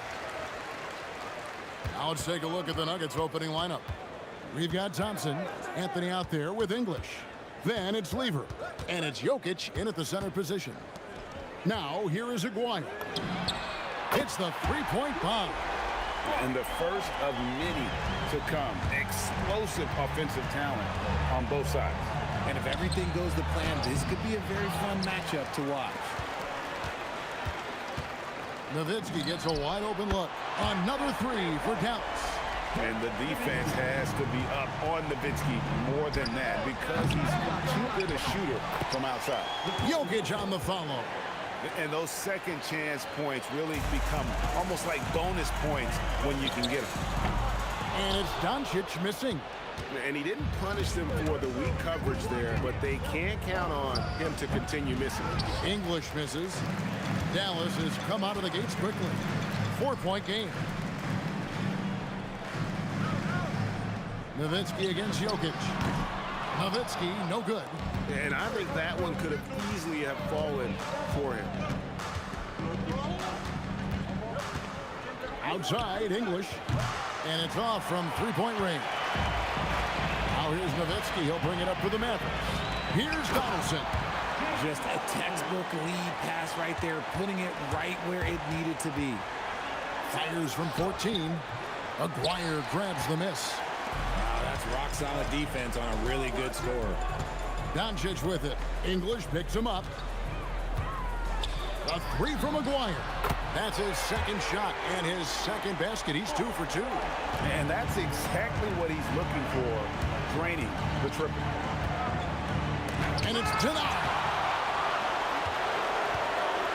Now let's take a look at the Nuggets opening lineup. We've got Thompson, Anthony out there with English. Then it's Lever, and it's Jokic in at the center position. Now here is Aguayo. It's the three-point bomb. And the first of many to come. Explosive offensive talent on both sides. And if everything goes to plan, this could be a very fun matchup to watch. Nowitzki gets a wide open look. Another three for Dallas. And the defense has to be up on Nowitzki more than that because he's too good a shooter from outside. Jokic on the follow. And those second chance points really become almost like bonus points when you can get them. And it's Doncic missing. And he didn't punish them for the weak coverage there, but they can't count on him to continue missing. English misses. Dallas has come out of the gates quickly. 4-point game. Nowitzki against Jokic. Nowitzki, no good. And I think that one could have easily have fallen for him. Outside, English. And it's off from three-point range. Now here's Nowitzki. He'll bring it up for the Mavericks. Here's Donaldson. Just a textbook lead pass right there, putting it right where it needed to be. Fires from 14. Aguirre grabs the miss. Wow, that's rock-solid defense on a really good score. Doncic with it. English picks him up. A three from Aguirre. That's his second shot and his second basket. He's 2 for 2. And that's exactly what he's looking for, draining the triple. And it's denied.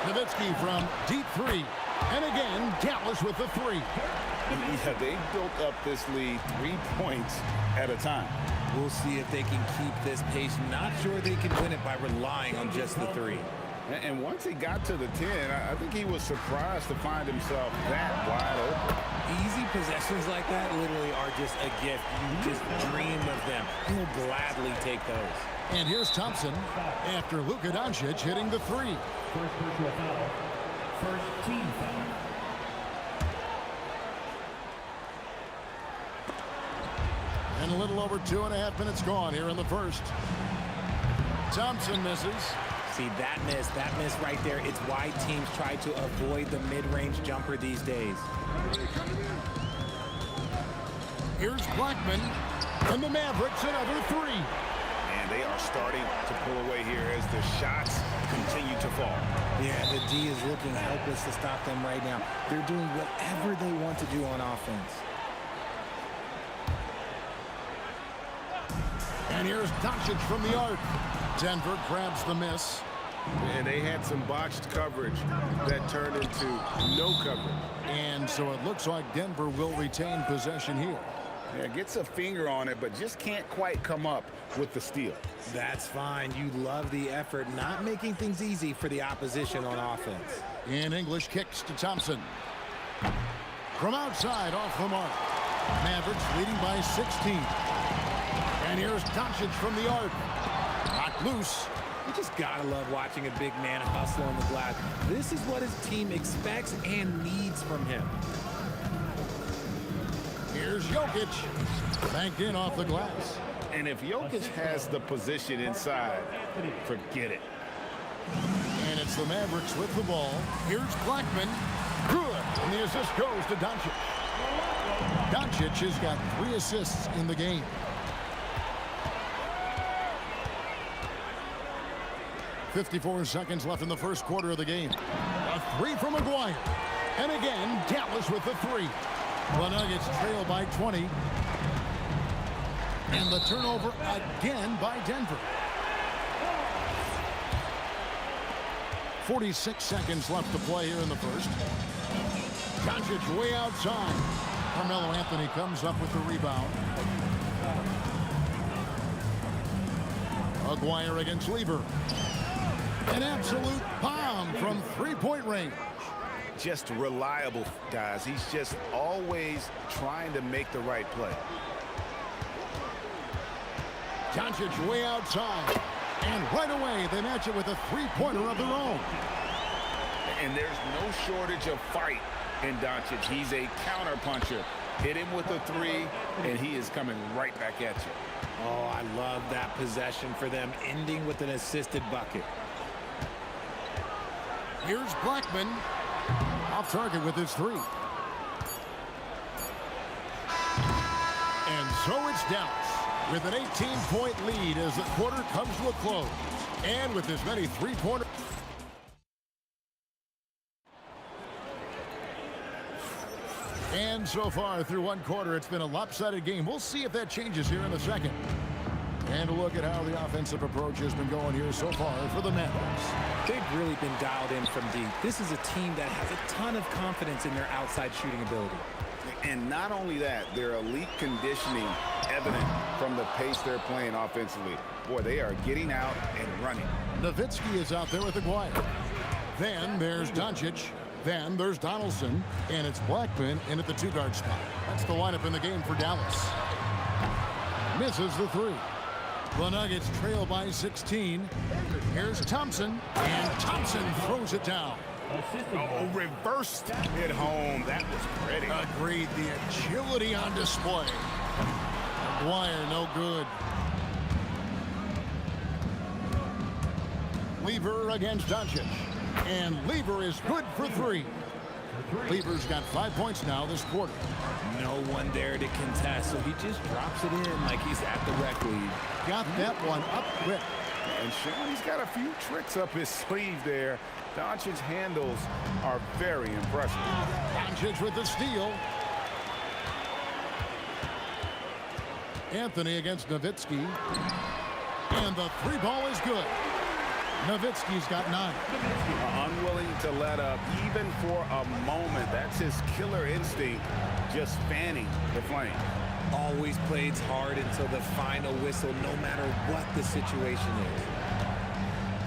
Nowitzki from deep three. And again, Dallas with the three. Yeah, they built up this lead 3 points at a time. We'll see if they can keep this pace. Not sure they can win it by relying on just the three. And once he got to the 10, I think he was surprised to find himself that wide open. Easy possessions like that literally are just a gift. You just dream of them. He'll gladly take those. And here's Thompson after Luka Doncic hitting the three. First personal foul. First team foul. And a little over 2.5 minutes gone here in the first. Thompson misses. See, that miss right there, it's why teams try to avoid the mid-range jumper these days. Here's Blackman, and the Mavericks another three. And they are starting to pull away here as the shots continue to fall. Yeah, the D is looking helpless to stop them right now. They're doing whatever they want to do on offense. And here's Doncic from the arc. Denver grabs the miss. And they had some botched coverage that turned into no coverage. And so it looks like Denver will retain possession here. Yeah, gets a finger on it, but just can't quite come up with the steal. That's fine. You love the effort, not making things easy for the opposition on offense. And English kicks to Thompson. From outside, off the mark. Mavericks leading by 16. And here's Doncic from the arc. Knocked loose. You just gotta love watching a big man hustle on the glass. This is what his team expects and needs from him. Here's Jokic. Banked in off the glass. And if Jokic has the position inside, forget it. And it's the Mavericks with the ball. Here's Blackman. Good. And the assist goes to Doncic. Doncic has got 3 assists in the game. .54 seconds left in the first quarter of the game. A three from Aguirre. And again, Dallas with the three. The Nuggets trail by 20. And the turnover again by Denver. 46 seconds left to play here in the first. Doncic way outside. Carmelo Anthony comes up with the rebound. Aguirre against Lever. An absolute bomb from three-point range. Just reliable, guys. He's just always trying to make the right play. Doncic way outside. And right away, they match it with a three-pointer of their own. And there's no shortage of fight in Doncic. He's a counter-puncher. Hit him with a three, and he is coming right back at you. Oh, I love that possession for them, ending with an assisted bucket. Here's Blackman. Off target with his three. And so it's Dallas with an 18-point lead as the quarter comes to a close. And with as many three-pointers. And so far through one quarter, it's been a lopsided game. We'll see if that changes here in the second. And a look at how the offensive approach has been going here so far for the Mavericks. They've really been dialed in from deep. This is a team that has a ton of confidence in their outside shooting ability. And not only that, their elite conditioning evident from the pace they're playing offensively. Boy, they are getting out and running. Nowitzki is out there with Aguirre. Then there's Doncic. Then there's Donaldson. And it's Blackman in at the 2-guard spot. That's the lineup in the game for Dallas. Misses the 3. The Nuggets trail by 16. Here's Thompson. And Thompson throws it down. Oh, reversed it home. That was pretty. Agreed. The agility on display. Aguirre, no good. Lever against Doncic. And Lever is good for 3. Lever's got 5 points now this quarter. No one there to contest, so he just drops it in like he's at the rec league. Got that one up quick. And Sean, he's got a few tricks up his sleeve there. Doncic's handles are very impressive. Doncic with the steal. Anthony against Nowitzki. And the 3 ball is good. Nowitzki's got 9. Unwilling to let up even for a moment. That's his killer instinct, just fanning the flame. Always plays hard until the final whistle, no matter what the situation is.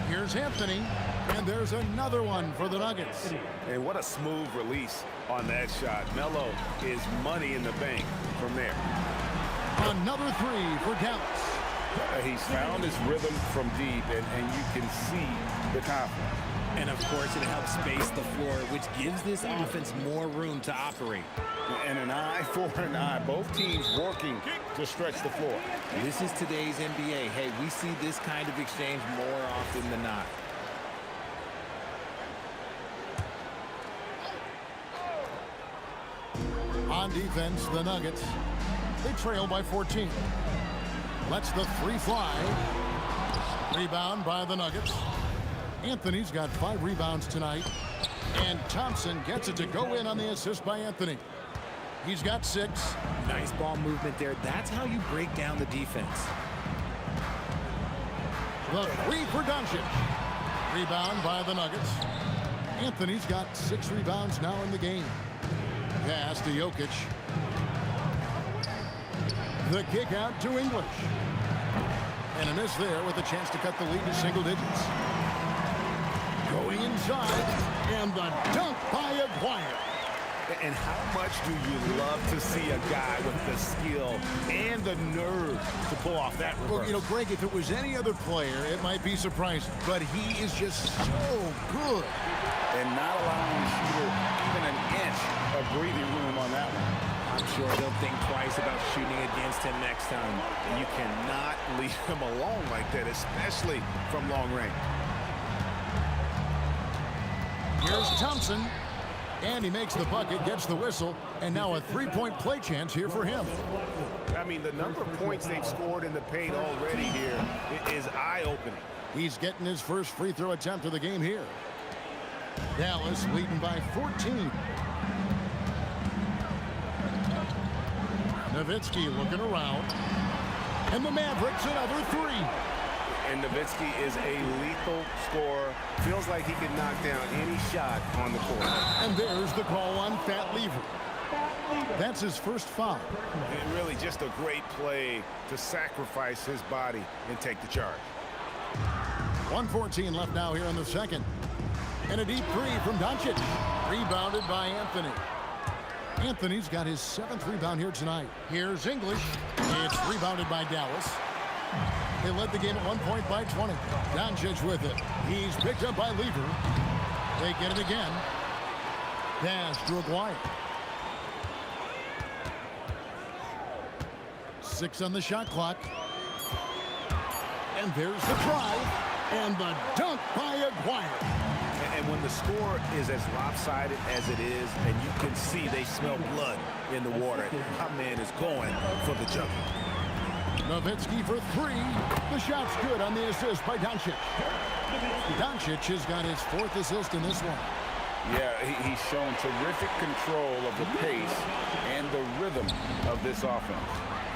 Here's Anthony, and there's another one for the Nuggets. And what a smooth release on that shot. Melo is money in the bank from there. Another 3 for Dallas. He's found his rhythm from deep, and you can see the confidence. And, of course, it helps space the floor, which gives this offense more room to operate. And an eye for an eye. Both teams working to stretch the floor. This is today's NBA. Hey, we see this kind of exchange more often than not. On defense, the Nuggets, they trail by 14. Lets the 3 fly. Rebound by the Nuggets. Anthony's got 5 rebounds tonight. And Thompson gets it to go in on the assist by Anthony. He's got 6. Nice ball movement there. That's how you break down the defense. The 3 for Doncic. Rebound by the Nuggets. Anthony's got 6 rebounds now in the game. Pass to Jokic. The kick out to English. And a miss there with a chance to cut the lead to single digits. Going inside, and the dunk by Aguirre. And how much do you love to see a guy with the skill and the nerve to pull off that reverse? Well, you know, Greg, if it was any other player, it might be surprising. But he is just so good. And not allowing the shooter even an inch of breathing room on that one. I'm sure they'll think twice about shooting against him next time. And you cannot leave him alone like that, especially from long range. Here's Thompson. And he makes the bucket, gets the whistle, and now a 3-point play chance here for him. I mean, the number of points they've scored in the paint already here is eye-opening. He's getting his first free throw attempt of the game here. Dallas leading by 14. Nowitzki looking around. And the Mavericks another 3. And Nowitzki is a lethal scorer. Feels like he can knock down any shot on the court. And there's the call on Fat Lever. That's his first foul. And really just a great play to sacrifice his body and take the charge. 1:14 left now here in the second. And a deep 3 from Doncic. Rebounded by Anthony. Anthony's got his 7th rebound here tonight. Here's English. It's rebounded by Dallas. They led the game at 1 point by 20. Doncic with it. He's picked up by Lever. They get it again. Pass to Aguirre. 6 on the shot clock. And there's the drive. And the dunk by Aguirre. And when the score is as lopsided as it is, and you can see they smell blood in the water, my man is going for the jump. Nowitzki for 3. The shot's good on the assist by Doncic. Doncic has got his 4th assist in this one. Yeah, he's shown terrific control of the pace and the rhythm of this offense.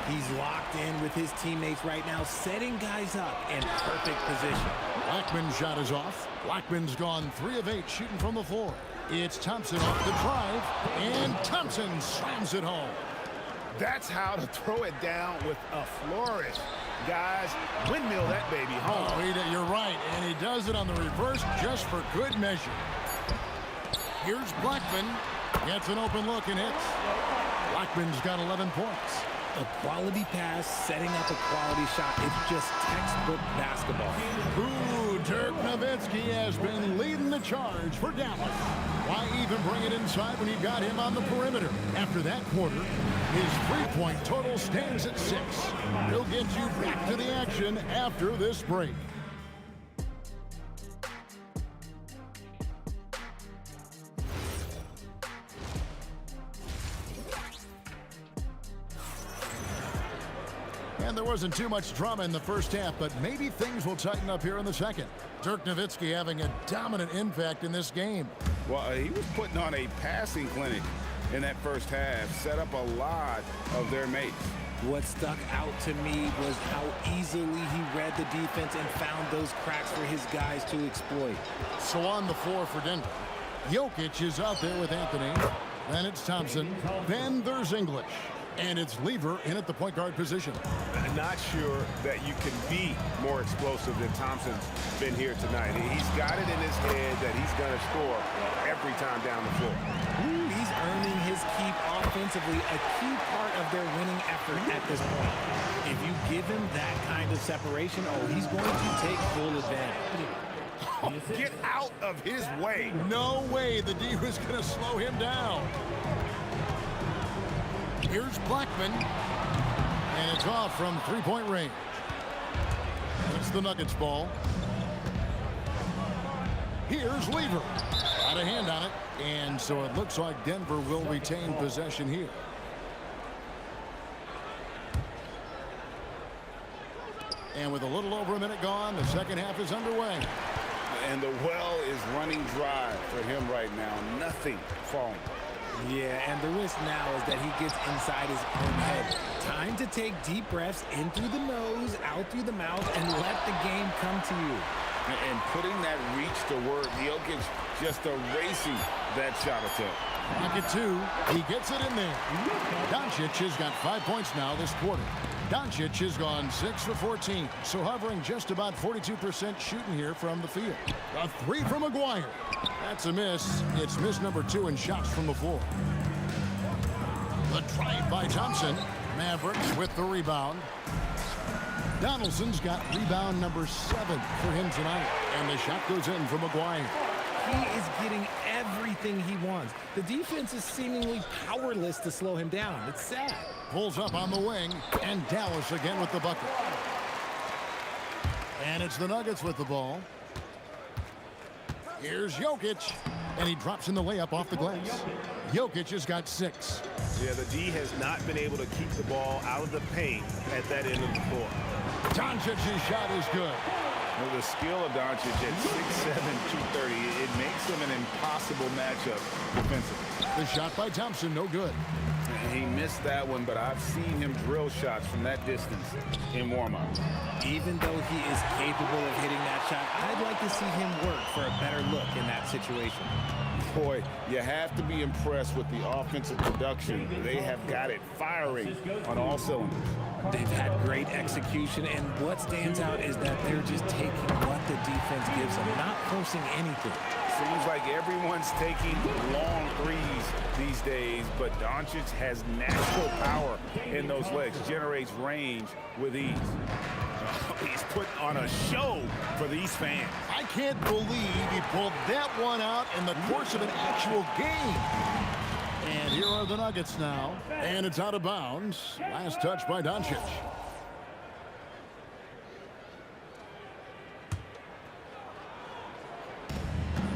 He's locked in with his teammates right now, setting guys up in perfect position. Blackman's shot is off. Blackman's gone 3 of 8 shooting from the floor. It's Thompson off the drive, and Thompson slams it home. That's how to throw it down with a flourish. Guys, windmill that baby home. Oh, you're right, and he does it on the reverse just for good measure. Here's Blackman. Gets an open look and hits. Blackman's got 11 points. A quality pass, setting up a quality shot. It's just textbook basketball. Ooh, Dirk Nowitzki has been leading the charge for Dallas. Why even bring it inside when you got him on the perimeter? After that quarter, his three-point total stands at 6. He'll get you back to the action after this break. And there wasn't too much drama in the first half, but maybe things will tighten up here in the second. Dirk Nowitzki having a dominant impact in this game. Well, he was putting on a passing clinic in that first half, set up a lot of their mates. What stuck out to me was how easily he read the defense and found those cracks for his guys to exploit. So on the floor for Denver, Jokic is out there with Anthony. Then it's Thompson. Then there's English. And it's Lever in at the point guard position. I'm not sure that you can be more explosive than Thompson's been here tonight. He's got it in his head that he's going to score every time down the floor. He's earning his keep offensively, a key part of their winning effort at this point. If you give him that kind of separation, he's going to take full advantage. Get out of his way. No way the D was going to slow him down. Here's Blackman, and it's off from three-point range. It's the Nuggets ball. Here's Lever. Got a hand on it, and so it looks like Denver will retain possession here. And with a little over a minute gone, the second half is underway. And the well is running dry for him right now. Nothing falling. Yeah, and the risk now is that he gets inside his own head. Time to take deep breaths in through the nose, out through the mouth, and let the game come to you. And putting that reach to work, Jokic just erasing that shot attempt. Pocket 2, he gets it in there. Doncic has got 5 points now this quarter. Doncic has gone 6 for 14, so hovering just about 42% shooting here from the field. A 3 from Maguire. That's a miss. It's miss number 2 in shots from the floor. The drive by Thompson. Mavericks with the rebound. Donaldson's got rebound number 7 for him tonight, and the shot goes in for Maguire. He is getting everything he wants. The defense is seemingly powerless to slow him down. It's sad. Pulls up on the wing, and Dallas again with the bucket. And it's the Nuggets with the ball. Here's Jokic, and he drops in the layup off the glass. Jokic has got 6. Yeah, the D has not been able to keep the ball out of the paint at that end of the floor. Doncic's shot is good. Well, the skill of Doncic at 6'7", 230, it makes him an impossible matchup defensively. The shot by Thompson, no good. He missed that one, but I've seen him drill shots from that distance in warm-up. Even though he is capable of hitting that shot, I'd like to see him work for a better look in that situation. Boy, you have to be impressed with the offensive production. They have got it firing on all cylinders. They've had great execution, and what stands out is that they're just taking what the defense gives them, not forcing anything. Seems like everyone's taking long threes these days, but Doncic has natural power in those legs, generates range with ease. He's put on a show for these fans. I can't believe he pulled that one out in the course of an actual game. And here are the Nuggets now, and it's out of bounds. Last touch by Doncic.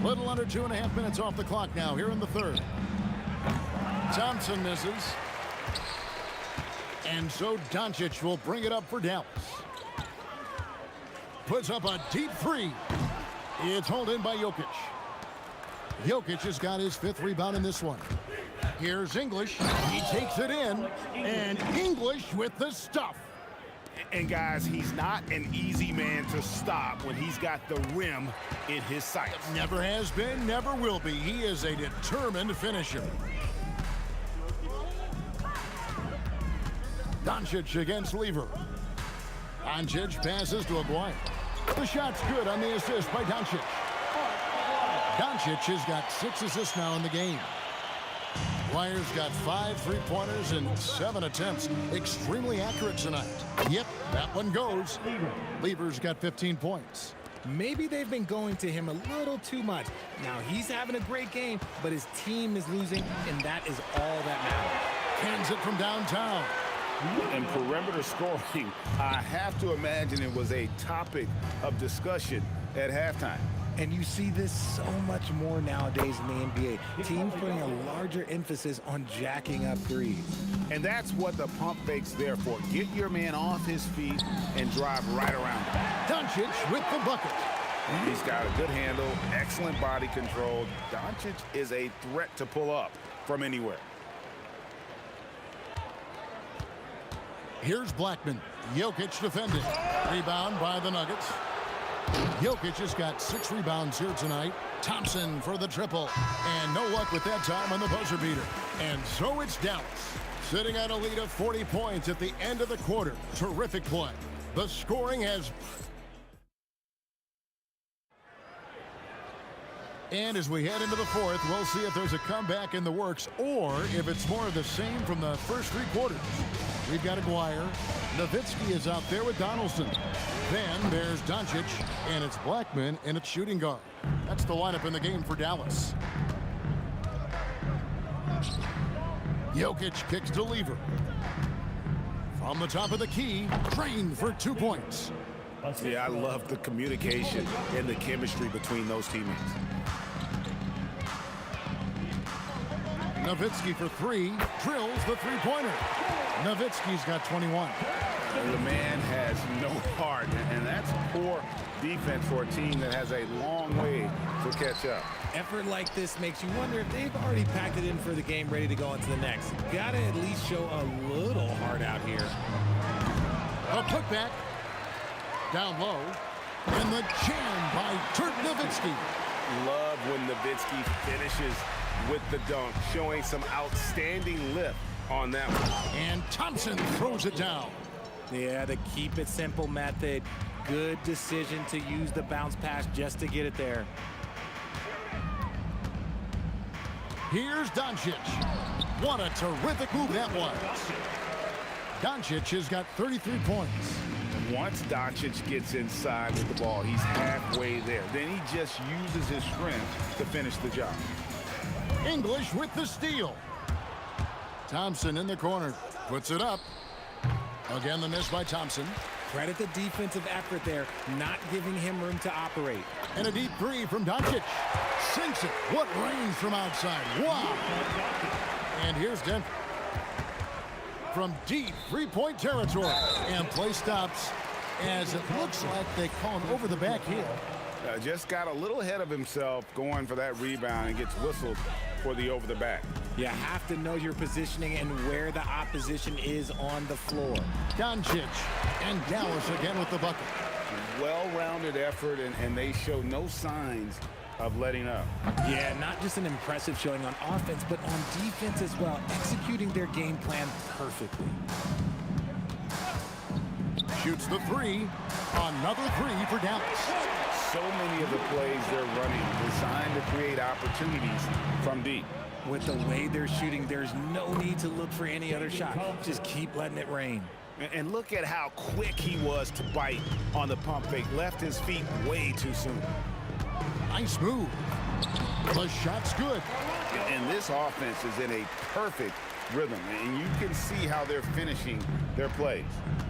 Little under 2.5 minutes off the clock now here in the third. Thompson misses. And so Doncic will bring it up for Dallas. Puts up a deep 3. It's hauled in by Jokic. Jokic has got his 5th rebound in this one. Here's English. He takes it in, and English with the stuff. And guys, he's not an easy man to stop when he's got the rim in his sights. Never has been, never will be. He is a determined finisher. Doncic against Lever. Doncic passes to Aguirre. The shot's good on the assist by Doncic. Doncic has got 6 assists now in the game. Aguirre's got 5 3-pointers and 7 attempts. Extremely accurate tonight. Yep, that one goes. Lever's got 15 points. Maybe they've been going to him a little too much. Now he's having a great game, but his team is losing, and that is all that matters. Hands it from downtown. And perimeter scoring, I have to imagine it was a topic of discussion at halftime. And you see this so much more nowadays in the NBA. Teams putting a larger emphasis on jacking up threes. And that's what the pump fake's there for. Get your man off his feet and drive right around him. Doncic with the bucket. He's got a good handle, excellent body control. Doncic is a threat to pull up from anywhere. Here's Blackman. Jokic defending. Rebound by the Nuggets. Jokic has got 6 rebounds here tonight. Thompson for the triple. And no luck with that time on the buzzer beater. And so it's Dallas, sitting at a lead of 40 points at the end of the quarter. Terrific play. The scoring has... And as we head into the fourth, we'll see if there's a comeback in the works or if it's more of the same from the first 3 quarters. We've got Aguirre. Nowitzki is out there with Donaldson. Then there's Doncic, and it's Blackman, and it's shooting guard. That's the lineup in the game for Dallas. Jokic kicks to Lever. From the top of the key, Drain for 2 points. Yeah, I love the communication and the chemistry between those teammates. Nowitzki for 3, drills the 3-pointer. Nowitzki's got 21. The man has no heart, and that's poor defense for a team that has a long way to catch up. Effort like this makes you wonder if they've already packed it in for the game ready to go into the next. Gotta at least show a little heart out here. A putback. Down low. And the jam by Dirk Nowitzki. Love when Nowitzki finishes with the dunk, showing some outstanding lift on that one. And Thompson throws it down. Yeah, the keep it simple method. Good decision to use the bounce pass just to get it there. Here's Doncic. What a terrific move that was. Doncic has got 33 points. Once Doncic gets inside with the ball, he's halfway there. Then he just uses his strength to finish the job. English with the steal. Thompson in the corner. Puts it up. Again, the miss by Thompson. Credit the defensive effort there, not giving him room to operate. And a deep 3 from Doncic. Sinks it. What range from outside. Wow. And here's Denver. From deep 3-point territory. And play stops as it looks like they call him over the back heel. Just got a little ahead of himself going for that rebound and gets whistled for the over the back. You have to know your positioning and where the opposition is on the floor. Doncic and Dallas again with the bucket. Well-rounded effort, and they show no signs of letting up. Yeah, not just an impressive showing on offense, but on defense as well, executing their game plan perfectly. Shoots the 3. Another 3 for Dallas. So many of the plays they're running designed to create opportunities from deep. With the way they're shooting, there's no need to look for any other shot. Just keep letting it rain. And look at how quick he was to bite on the pump fake. Left his feet way too soon. Nice move. The shot's good. And this offense is in a perfect rhythm, and you can see how they're finishing their plays.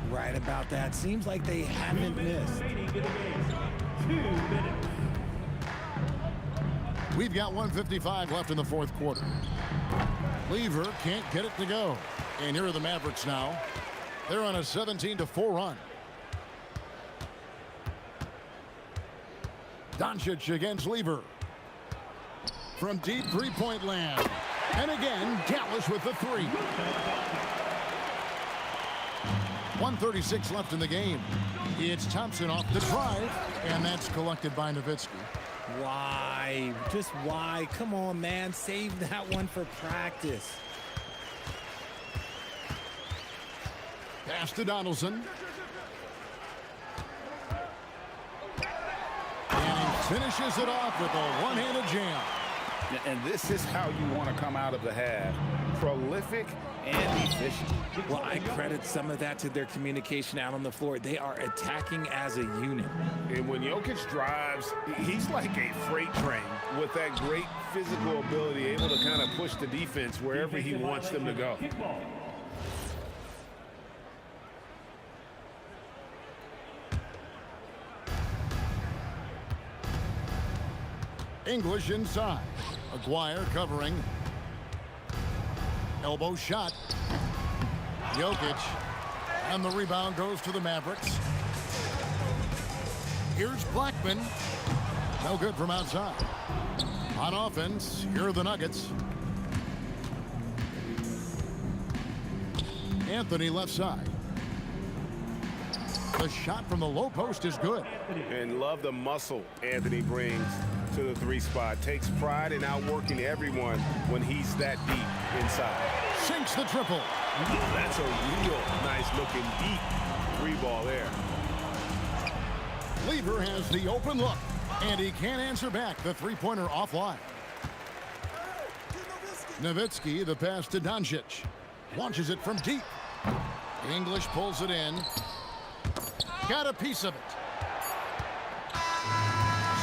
Right about that. Seems like they haven't missed. We've got 1:55 left in the fourth quarter. Lever can't get it to go. And here are the Mavericks now. They're on a 17-4 run. Doncic against Lever. From deep 3-point land. And again, Dallas with the three. 1:36 left in the game. It's Thompson off the drive, and that's collected by Nowitzki. Why? Just why? Come on, man. Save that one for practice. Pass to Donaldson. And he finishes it off with a one-handed jam. And this is how you want to come out of the half. Prolific and efficient. Well, I credit some of that to their communication out on the floor. They are attacking as a unit. And when Jokic drives, he's like a freight train with that great physical ability, able to kind of push the defense wherever he wants them to go. English inside. Aguirre covering. Elbow shot. Jokic. And the rebound goes to the Mavericks. Here's Blackman. No good from outside. On offense, here are the Nuggets. Anthony left side. The shot from the low post is good. And love the muscle Anthony brings to the three spot. Takes pride in outworking everyone when he's that deep inside. Sinks the triple. That's a real nice looking deep three ball there. Lever has the open look, and he can't answer back. The three-pointer offline. Nowitzki, the pass to Doncic. Launches it from deep. English pulls it in. Got a piece of it.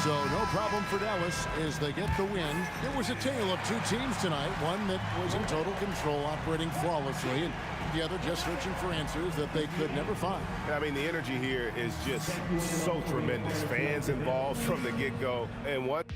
So no problem for Dallas as they get the win. It was a tale of two teams tonight. One that was in total control, operating flawlessly, and the other just searching for answers that they could never find. I mean, the energy here is just so tremendous. Fans involved from the get-go. And what?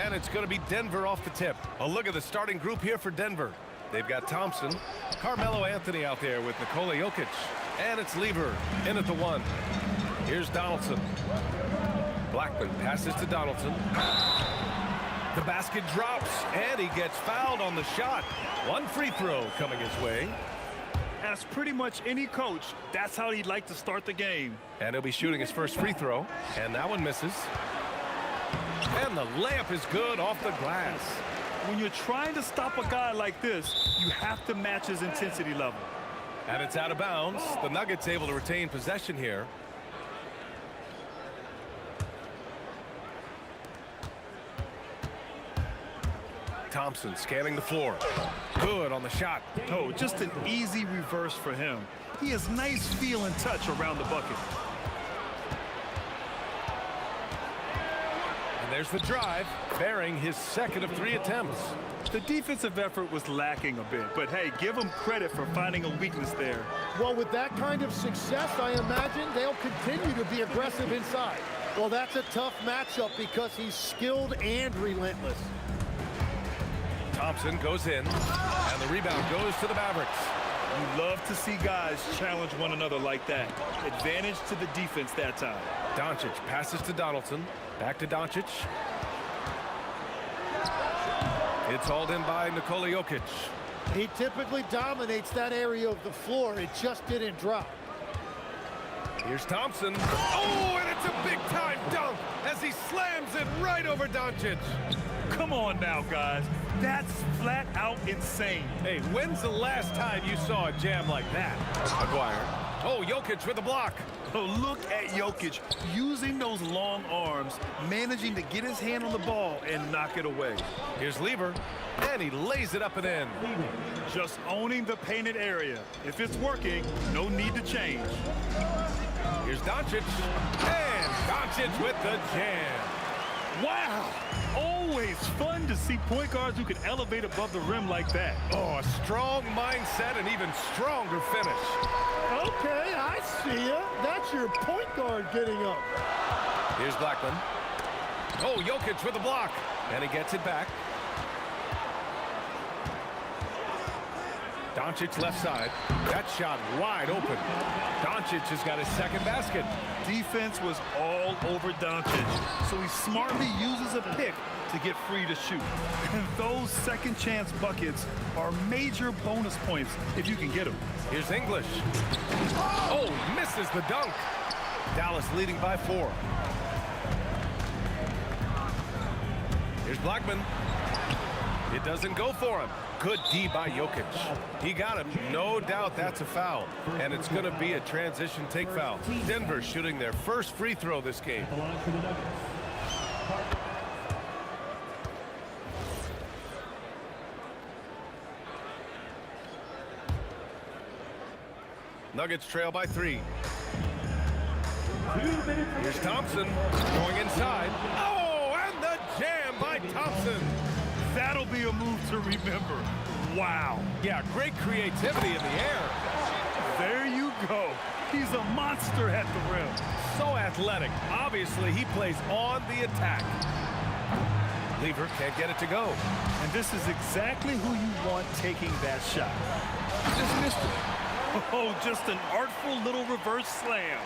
And it's going to be Denver off the tip. A look at the starting group here for Denver. They've got Thompson, Carmelo Anthony out there with Nikola Jokic. And it's Lever in at the 1. Here's Donaldson. Blackman passes to Donaldson. The basket drops, and he gets fouled on the shot. One free throw coming his way. As pretty much any coach, that's how he'd like to start the game. And he'll be shooting his first free throw. And that one misses. And the layup is good off the glass. When you're trying to stop a guy like this, you have to match his intensity level. And it's out of bounds. The Nuggets able to retain possession here. Thompson scanning the floor. Good on the shot. Oh, just an easy reverse for him. He has nice feel and touch around the bucket. And there's the drive, bearing his second of 3 attempts. The defensive effort was lacking a bit, but hey, give him credit for finding a weakness there. Well, with that kind of success, I imagine they'll continue to be aggressive inside. Well, that's a tough matchup because he's skilled and relentless. Thompson goes in, and the rebound goes to the Mavericks. You love to see guys challenge one another like that. Advantage to the defense that time. Doncic passes to Donaldson. Back to Doncic. It's hauled in by Nikola Jokic. He typically dominates that area of the floor. It just didn't drop. Here's Thompson. Oh, and it's a big-time dunk as he slams it right over Doncic. Come on now, guys. That's flat out insane. Hey, when's the last time you saw a jam like that? Aguirre. Oh, Jokic with a block. Oh, look at Jokic using those long arms, managing to get his hand on the ball and knock it away. Here's Lever, and he lays it up and in. Just owning the painted area. If it's working, no need to change. Here's Doncic, and Doncic with the jam. Wow! Always fun to see point guards who can elevate above the rim like that. Oh, a strong mindset and even stronger finish. Okay, I see ya. That's your point guard getting up. Here's Blackman. Oh, Jokic with a block, and he gets it back. Doncic left side. That shot wide open. Doncic has got his second basket. Defense was all over Doncic, so he smartly uses a pick to get free to shoot. And those second chance buckets are major bonus points if you can get them. Here's English. Oh, misses the dunk. Dallas leading by 4. Here's Blackman. It doesn't go for him. Good D by Jokic. He got him. No doubt that's a foul. And it's going to be a transition take foul. Denver shooting their first free throw this game. Nuggets trail by 3. Here's Thompson going inside. Oh, and the jam by Thompson. That'll be a move to remember. Wow. Yeah, great creativity in the air. There you go. He's a monster at the rim. So athletic. Obviously, he plays on the attack. Lever can't get it to go. And this is exactly who you want taking that shot. He just missed it. Oh, just an artful little reverse slam.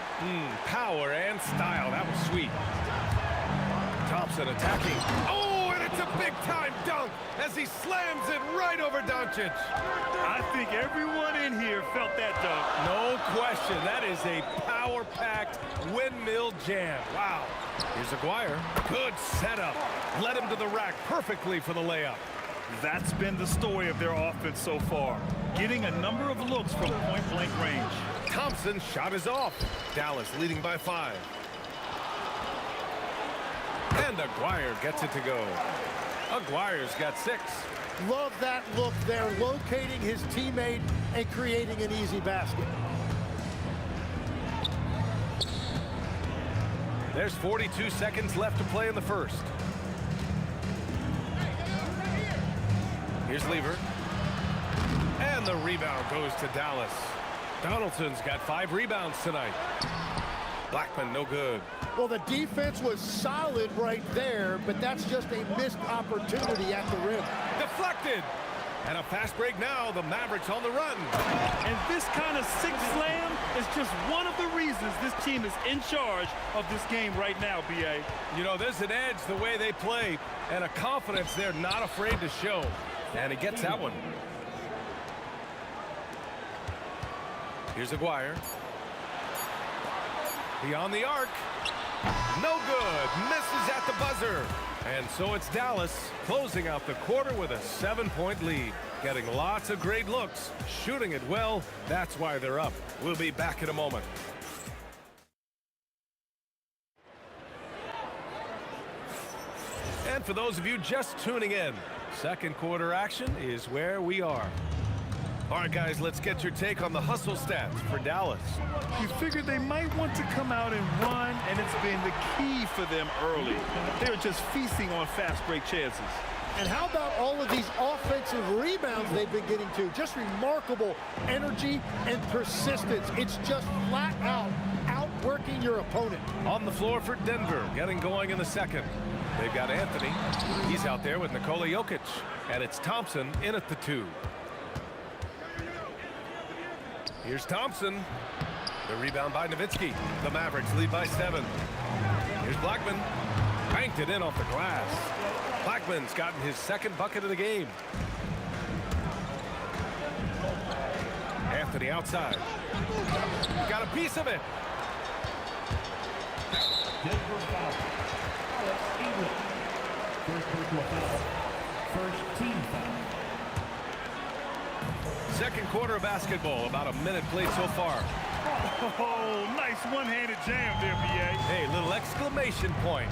Power and style. That was sweet. Thompson attacking. Oh, and it's a big-time dunk as he slams it right over Doncic. I think everyone in here felt that dunk. No question. That is a power-packed windmill jam. Wow. Here's Aguirre. Good setup. Led him to the rack perfectly for the layup. That's been the story of their offense so far. Getting a number of looks from point-blank range. Thompson's shot is off. Dallas leading by 5. And Aguirre gets it to go. Aguirre's got 6. Love that look there, locating his teammate and creating an easy basket. There's 42 seconds left to play in the first. Here's Lever. And the rebound goes to Dallas. Donaldson's got 5 rebounds tonight. Blackman, no good. Well, the defense was solid right there, but that's just a missed opportunity at the rim. Deflected. And a fast break now. The Mavericks on the run. And this kind of sick slam is just one of the reasons this team is in charge of this game right now, B.A. You know, there's an edge the way they play and a confidence they're not afraid to show. And he gets that one. Here's Aguirre. Beyond the arc. No good. Misses at the buzzer. And so it's Dallas closing out the quarter with a 7-point lead. Getting lots of great looks. Shooting it well. That's why they're up. We'll be back in a moment. And for those of you just tuning in, second quarter action is where we are. All right, guys, let's get your take on the hustle stats for Dallas. You figured they might want to come out and run, and it's been the key for them early. They're just feasting on fast break chances. And how about all of these offensive rebounds they've been getting to? Just remarkable energy and persistence. It's just flat out outworking your opponent. On the floor for Denver, getting going in the second. They've got Anthony. He's out there with Nikola Jokic. And it's Thompson in at the 2. Here's Thompson. The rebound by Nowitzki. The Mavericks lead by 7. Here's Blackman. Banked it in off the glass. Blackman's gotten his second bucket of the game. Anthony outside. Got a piece of it. Denver foul. English. First personal foul. First team foul. Second quarter of basketball. About a minute played so far. Oh, nice one-handed jam there, B.A. Hey, little exclamation point.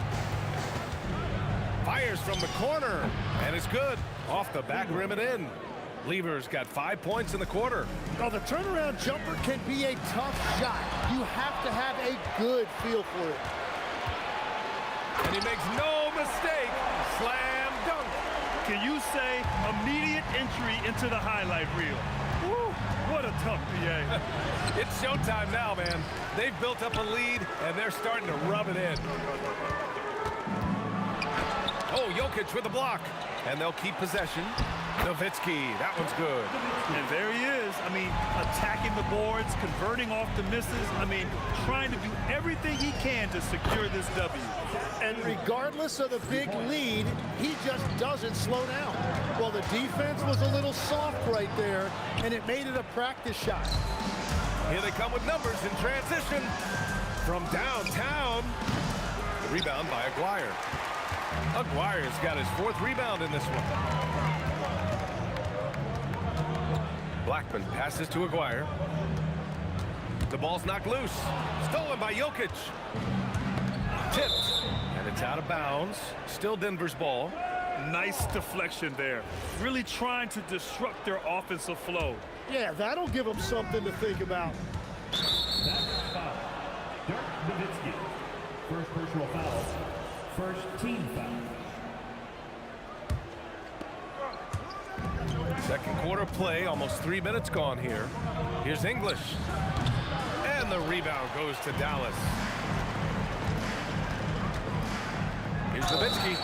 Fires from the corner, and it's good. Off the back rim and in. Lever's got 5 points in the quarter. Now, the turnaround jumper can be a tough shot. You have to have a good feel for it. And he makes no mistake. Slam dunk. Can you say immediate entry into the highlight reel? Woo, what a tough B.A. It's showtime now, man. They've built up a lead, and they're starting to rub it in. Oh, Jokic with the block. And they'll keep possession. Nowitzki, that one's good. And there he is. I mean, attacking the boards, converting off the misses. I mean, trying to do everything he can to secure this W. And regardless of the big lead, he just doesn't slow down. Well, the defense was a little soft right there, and it made it a practice shot. Here they come with numbers in transition. From downtown. The rebound by Aguirre. Aguirre's got his 4th rebound in this one. Blackman passes to Aguirre. The ball's knocked loose. Stolen by Jokic. Tipped. And it's out of bounds. Still Denver's ball. Nice deflection there. Really trying to disrupt their offensive flow. Yeah, that'll give them something to think about. That's foul. Dirk Nowitzki. First personal foul. First team foul. Second quarter play, almost 3 minutes gone here. Here's English. And the rebound goes to Dallas. Here's Nowitzki.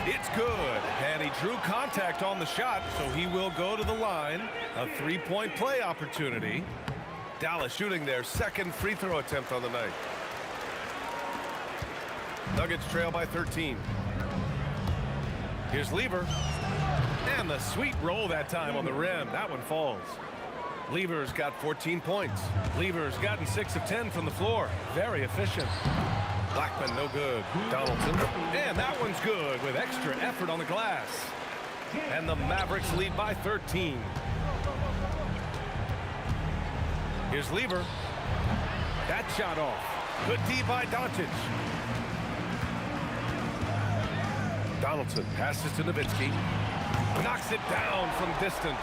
It's good. And he drew contact on the shot, so he will go to the line. A 3-point play opportunity. Dallas shooting their second free throw attempt on the night. Nuggets trail by 13. Here's Lever. And the sweet roll that time on the rim. That one falls. Lever's got 14 points. Lever's gotten 6 of 10 from the floor. Very efficient. Blackman, no good. Donaldson. And that one's good with extra effort on the glass. And the Mavericks lead by 13. Here's Lever. That shot off. Good D by Doncic. Donaldson passes to Nowitzki. Knocks it down from distance.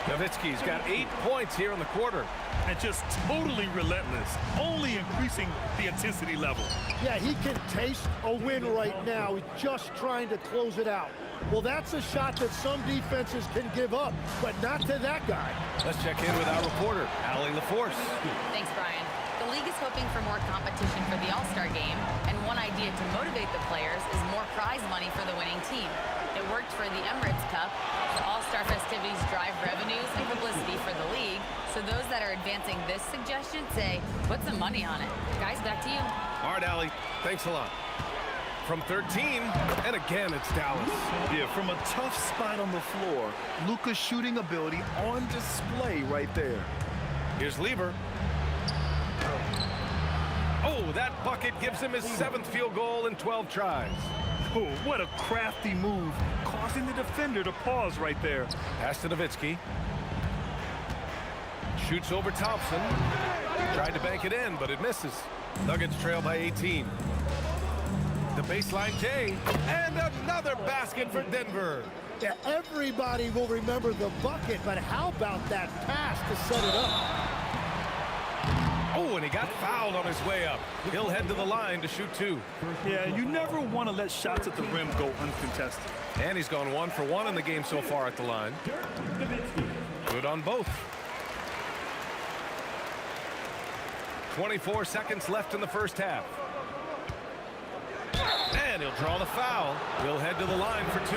Nowitzki's got 8 points here in the quarter. And just totally relentless, only increasing the intensity level. Yeah, he can taste a win right now. He's just trying to close it out. Well, that's a shot that some defenses can give up, but not to that guy. Let's check in with our reporter, Allie LaForce. Thanks, Brian. The league has hoping for more competition for the All-Star game, and one idea to motivate the players is more prize money for the winning team. It worked for the Emirates Cup. The All-Star festivities drive revenues and publicity for the league, so those that are advancing this suggestion say, put some money on it. Guys, back to you. All right, Allie, thanks a lot. From 13, and again, it's Dallas. Yeah, from a tough spot on the floor, Luka's shooting ability on display right there. Here's Lieber. Oh, that bucket gives him his 7th field goal in 12 tries. Oh, what a crafty move, causing the defender to pause right there. Pass to Nowitzki. Shoots over Thompson. Tried to bank it in, but it misses. Nuggets trail by 18. The baseline J, and another basket for Denver. Yeah, everybody will remember the bucket, but how about that pass to set it up? Oh, and he got fouled on his way up. He'll head to the line to shoot 2. Yeah, you never want to let shots at the rim go uncontested. And he's gone 1 for 1 in the game so far at the line. Good on both. 24 seconds left in the first half. And he'll draw the foul. He'll head to the line for 2.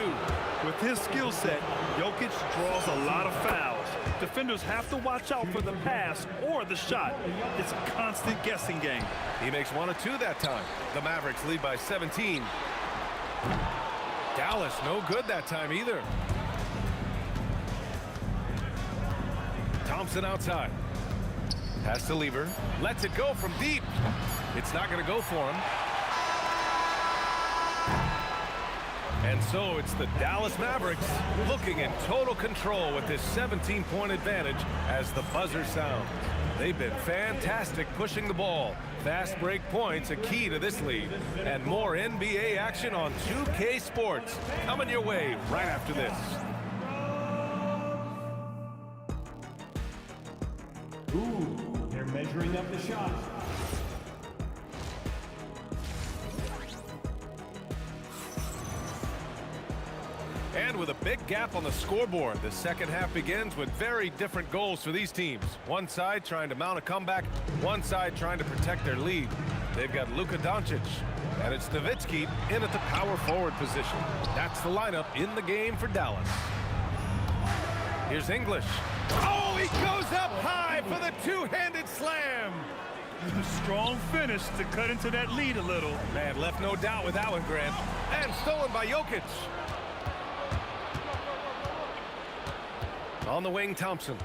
With his skill set, Jokic draws a lot of fouls. Defenders have to watch out for the pass or the shot. It's a constant guessing game. He makes 1 of 2 that time. The Mavericks lead by 17. Dallas no good that time either. Thompson outside. Pass to Lieber. Lets it go from deep. It's not going to go for him. And so it's the Dallas Mavericks looking in total control with this 17-point advantage as the buzzer sounds. They've been fantastic pushing the ball. Fast break points a key to this lead. And more NBA action on 2K Sports coming your way right after this. Ooh, they're measuring up the shot. And with a big gap on the scoreboard, the second half begins with very different goals for these teams. One side trying to mount a comeback, one side trying to protect their lead. They've got Luka Doncic, and it's Nowitzki in at the power forward position. That's the lineup in the game for Dallas. Here's English. Oh, he goes up high for the two-handed slam. A strong finish to cut into that lead a little. Man, left no doubt with that one, Grant. And stolen by Jokic. On the wing, Thompson.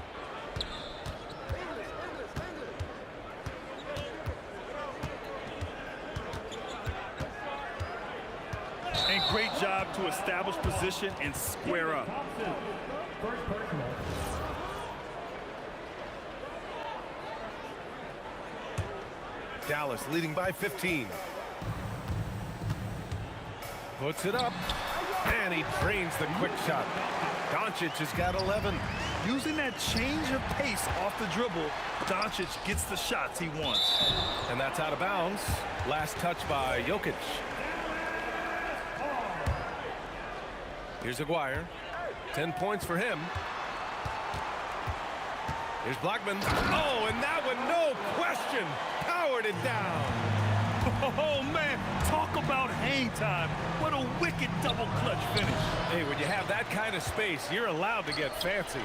And great job to establish position and square up. Dallas leading by 15. Puts it up. And he drains the quick shot. Doncic has got 11. Using that change of pace off the dribble, Doncic gets the shots he wants. And that's out of bounds. Last touch by Jokic. Here's Aguirre. 10 points for him. Here's Blackman. Oh, and that one, no question, powered it down. Oh, man, talk about hang time. What a wicked double clutch finish. Hey, when you have that kind of space, you're allowed to get fancy.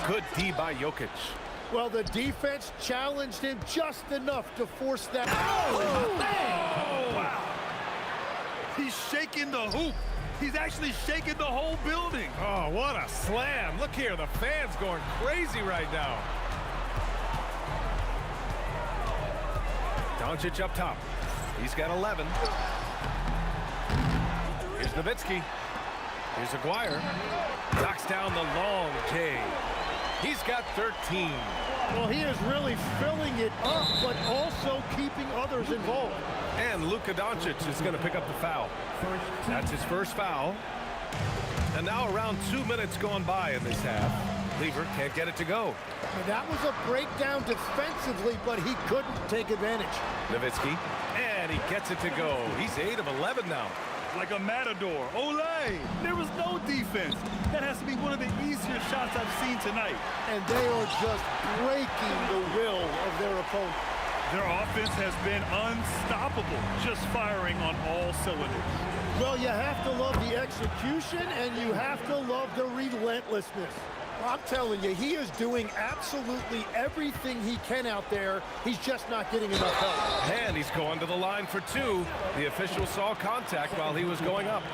Good D by Jokic. Well, the defense challenged him just enough to force that. Oh, wow. He's shaking the hoop. He's actually shaking the whole building. Oh, what a slam. Look here, the fans going crazy right now. Doncic up top. He's got 11. Here's Nowitzki. Here's Aguirre. Knocks down the long J. He's got 13. Well, he is really filling it up, but also keeping others involved. And Luka Doncic is going to pick up the foul. That's his first foul. And now around 2 minutes gone by in this half. Lieber can't get it to go. And that was a breakdown defensively, but he couldn't take advantage. Nowitzki, and he gets it to go. He's 8 of 11 now. like a matador. Olay! There was no defense. That has to be one of the easier shots I've seen tonight. And they are just breaking the will of their opponent. Their offense has been unstoppable, just firing on all cylinders. Well, you have to love the execution, and you have to love the relentlessness. I'm telling you, he is doing absolutely everything he can out there. He's just not getting enough help. And he's going to the line for two. The official saw contact while he was going up.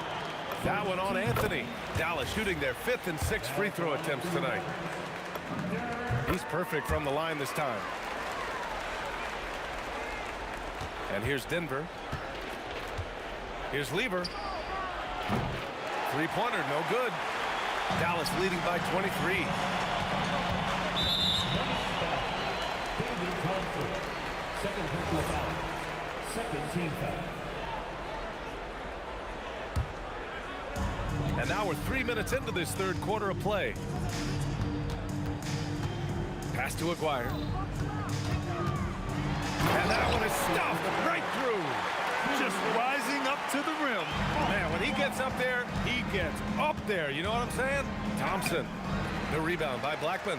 That one on Anthony. Dallas shooting their 5th and 6th free throw attempts tonight. He's perfect from the line this time. And here's Denver. Here's Lever. Three-pointer, no good. Dallas leading by 23. Second personal foul. Second team foul. And now we're 3 minutes into this third quarter of play. Pass to Aguirre. And that one is stuffed right through. Just rising up to the rim. Man, when he gets up there, he gets up there. You know what I'm saying? Thompson. The rebound by Blackman.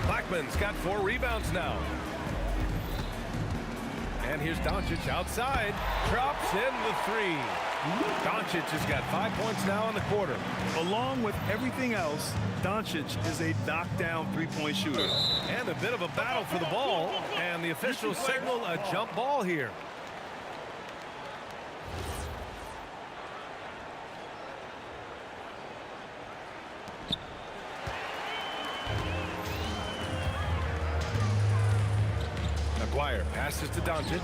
Blackman's got 4 rebounds now. And here's Doncic outside. Drops in the 3. Doncic has got 5 points now in the quarter. Along with everything else, Doncic is a knockdown three-point shooter. And a bit of a battle for the ball. And the officials signal a jump ball here. Aguirre passes to Doncic.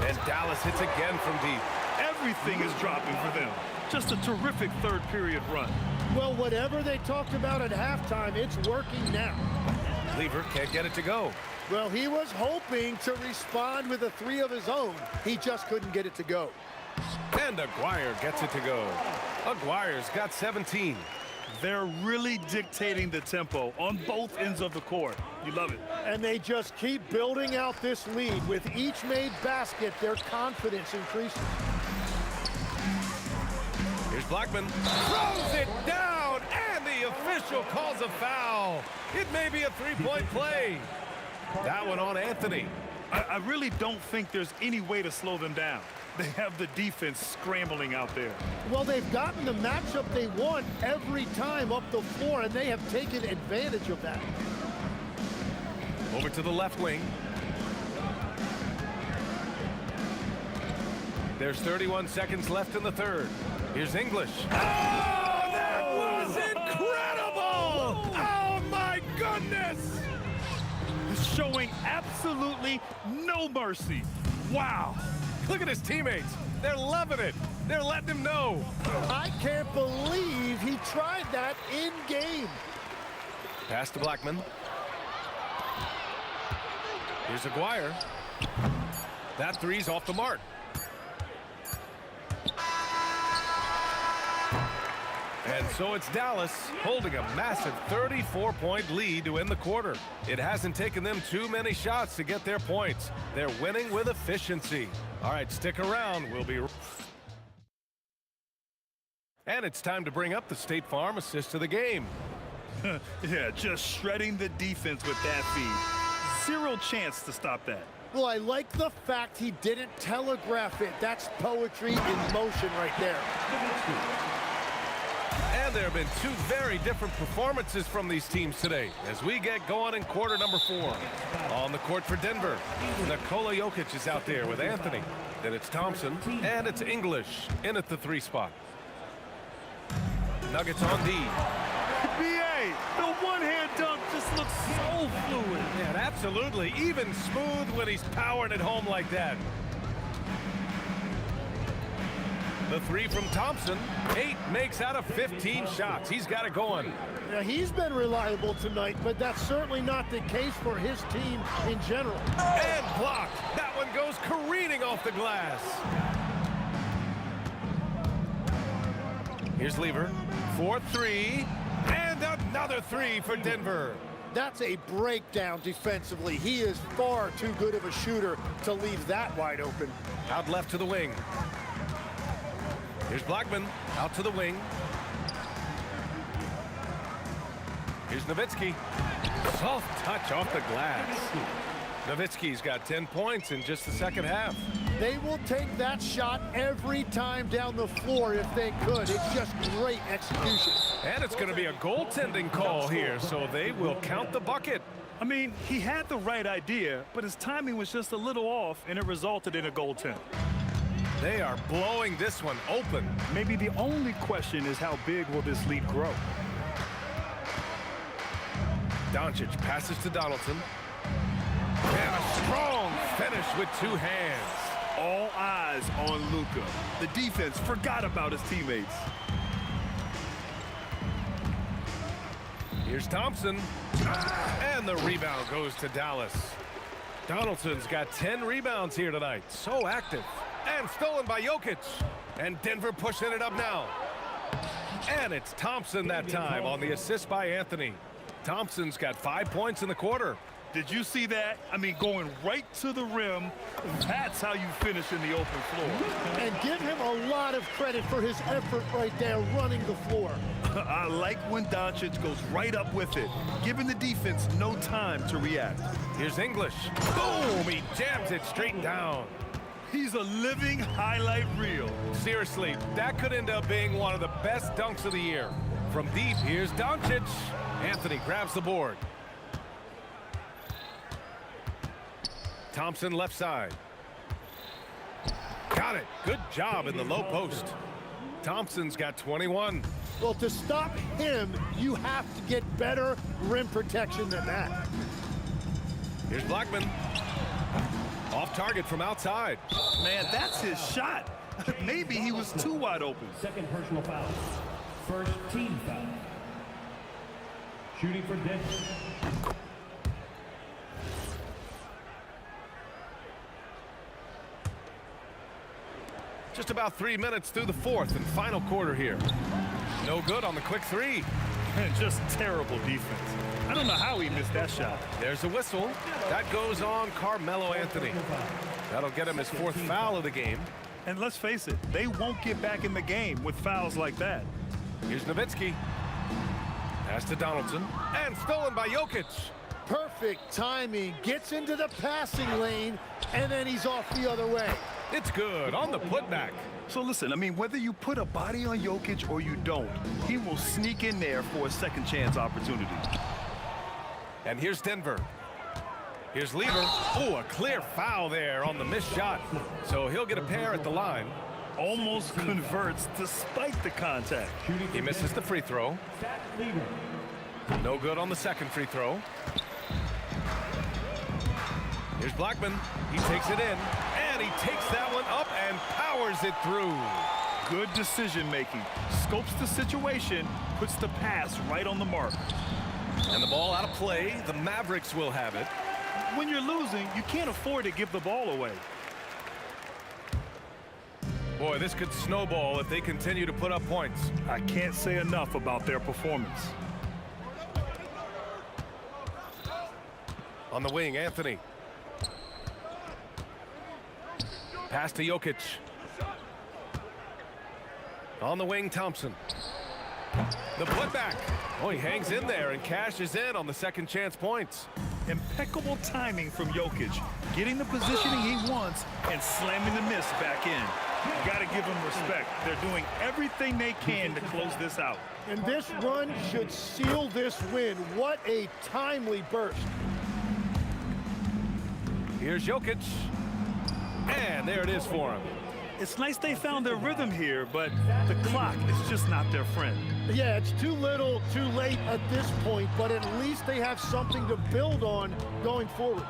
And Dallas hits again from deep. Everything is dropping for them. Just a terrific third period run. Well, whatever they talked about at halftime, it's working now. Lever can't get it to go. Well, he was hoping to respond with a 3 of his own. He just couldn't get it to go. And Aguirre gets it to go. Aguirre's got 17. They're really dictating the tempo on both ends of the court. You love it. And they just keep building out this lead. With each made basket, their confidence increases. Here's Blackman. Throws it down, and the official calls a foul. It may be a 3-point play. That one on Anthony. I really don't think there's any way to slow them down. They have the defense scrambling out there. Well, they've gotten the matchup they want every time up the floor, and they have taken advantage of that. Over to the left wing. There's 31 seconds left in the third. Here's English. Oh, that was incredible! Oh, my goodness! Showing absolutely no mercy. Wow. Look at his teammates. They're loving it. They're letting him know. I can't believe he tried that in game. Pass to Blackman. Here's Aguirre. That 3's off the mark. And so it's Dallas holding a massive 34-point lead to end the quarter. It hasn't taken them too many shots to get their points. They're winning with efficiency. All right, stick around. We'll be... And it's time to bring up the State Farm assist of the game. Yeah, just shredding the defense with that feed. Zero chance to stop that. Well, I like the fact he didn't telegraph it. That's poetry in motion right there. And there have been 2 very different performances from these teams today as we get going in quarter number 4. On the court for Denver, Nikola Jokic is out there with Anthony. Then it's Thompson, and it's English in at the 3 spot. Nuggets on D. BA, the one-hand dunk just looks so fluid. And absolutely, even smooth when he's powering it home like that. The 3 from Thompson. 8 makes out of 15 shots. He's got it going. Now, he's been reliable tonight, but that's certainly not the case for his team in general. And blocked. That one goes careening off the glass. Here's Lever. 4-3. And another 3 for Denver. That's a breakdown defensively. He is far too good of a shooter to leave that wide open. Out left to the wing. Here's Blackman out to the wing. Here's Nowitzki. Soft touch off the glass. Nowitzki's got 10 points in just the second half. They will take that shot every time down the floor if they could. It's just great execution. And it's going to be a goaltending call here, so they will count the bucket. I mean, he had the right idea, but his timing was just a little off, and it resulted in a goaltend. They are blowing this one open. Maybe the only question is how big will this lead grow? Doncic passes to Donaldson. And a strong finish with 2 hands. All eyes on Luka. The defense forgot about his teammates. Here's Thompson. And the rebound goes to Dallas. Donaldson's got 10 rebounds here tonight. So active. And stolen by Jokic. And Denver pushing it up now. And it's Thompson that time on the assist by Anthony. Thompson's got 5 points in the quarter. Did you see that? I mean, going right to the rim, that's how you finish in the open floor. And give him a lot of credit for his effort right there running the floor. I like when Doncic goes right up with it, giving the defense no time to react. Here's English. Boom! He jams it straight down. He's a living highlight reel. Seriously, that could end up being one of the best dunks of the year. From deep, here's Doncic. Anthony grabs the board. Thompson left side. Got it. Good job in the low post. Thompson's got 21. Well, to stop him, you have to get better rim protection than that. Here's Blackman. Off target from outside. Man, that's his shot. Maybe he was too wide open. Second personal foul. First team foul. Shooting for Denver. Just about 3 minutes through the fourth and final quarter here. No good on the quick 3. And just terrible defense. I don't know how he missed that shot. There's a whistle. That goes on Carmelo Anthony. That'll get him his 4th foul of the game. And let's face it, they won't get back in the game with fouls like that. Here's Nowitzki. Pass to Donaldson. And stolen by Jokic. Perfect timing. Gets into the passing lane, and then he's off the other way. It's good on the putback. So listen, I mean, whether you put a body on Jokic or you don't, he will sneak in there for a second chance opportunity. And here's Denver. Here's Lever. Oh, a clear foul there on the missed shot. So he'll get a pair at the line. Almost converts despite the contact. He misses the free throw. No good on the second free throw. Here's Blackman. He takes it in. And he takes that one up and powers it through. Good decision making. Scopes the situation, puts the pass right on the mark. And the ball out of play. The Mavericks will have it. When you're losing, you can't afford to give the ball away. Boy, this could snowball if they continue to put up points. I can't say enough about their performance. On the wing, Anthony. Pass to Jokic. On the wing, Thompson. The putback. Oh, he hangs in there and cashes in on the second chance points. Impeccable timing from Jokic, getting the positioning he wants and slamming the miss back in. You got to give them respect. They're doing everything they can to close this out. And this run should seal this win. What a timely burst. Here's Jokic. And there it is for him. It's nice they found their rhythm here, but the clock is just not their friend. Yeah, it's too little, too late at this point, but at least they have something to build on going forward.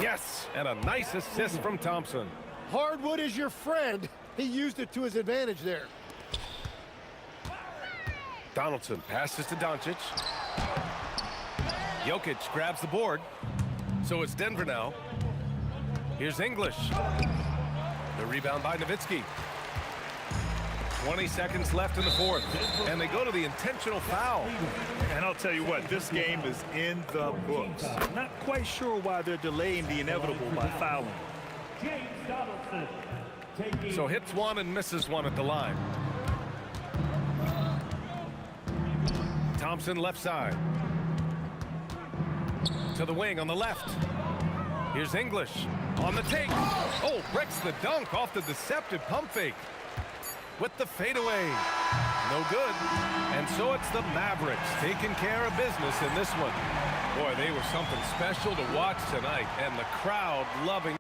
Yes, and a nice assist from Thompson. Hardwood is your friend. He used it to his advantage there. Donaldson passes to Doncic. Jokic grabs the board. So it's Denver now. Here's English. The rebound by Nowitzki. 20 seconds left in the fourth. And they go to the intentional foul. And I'll tell you what, this game is in the books. Not quite sure why they're delaying the inevitable by fouling. So hits one and misses one at the line. Thompson left side. To the wing on the left. Here's English on the take. Oh, breaks the dunk off the deceptive pump fake. With the fadeaway. No good. And so it's the Mavericks taking care of business in this one. Boy, they were something special to watch tonight, and the crowd loving.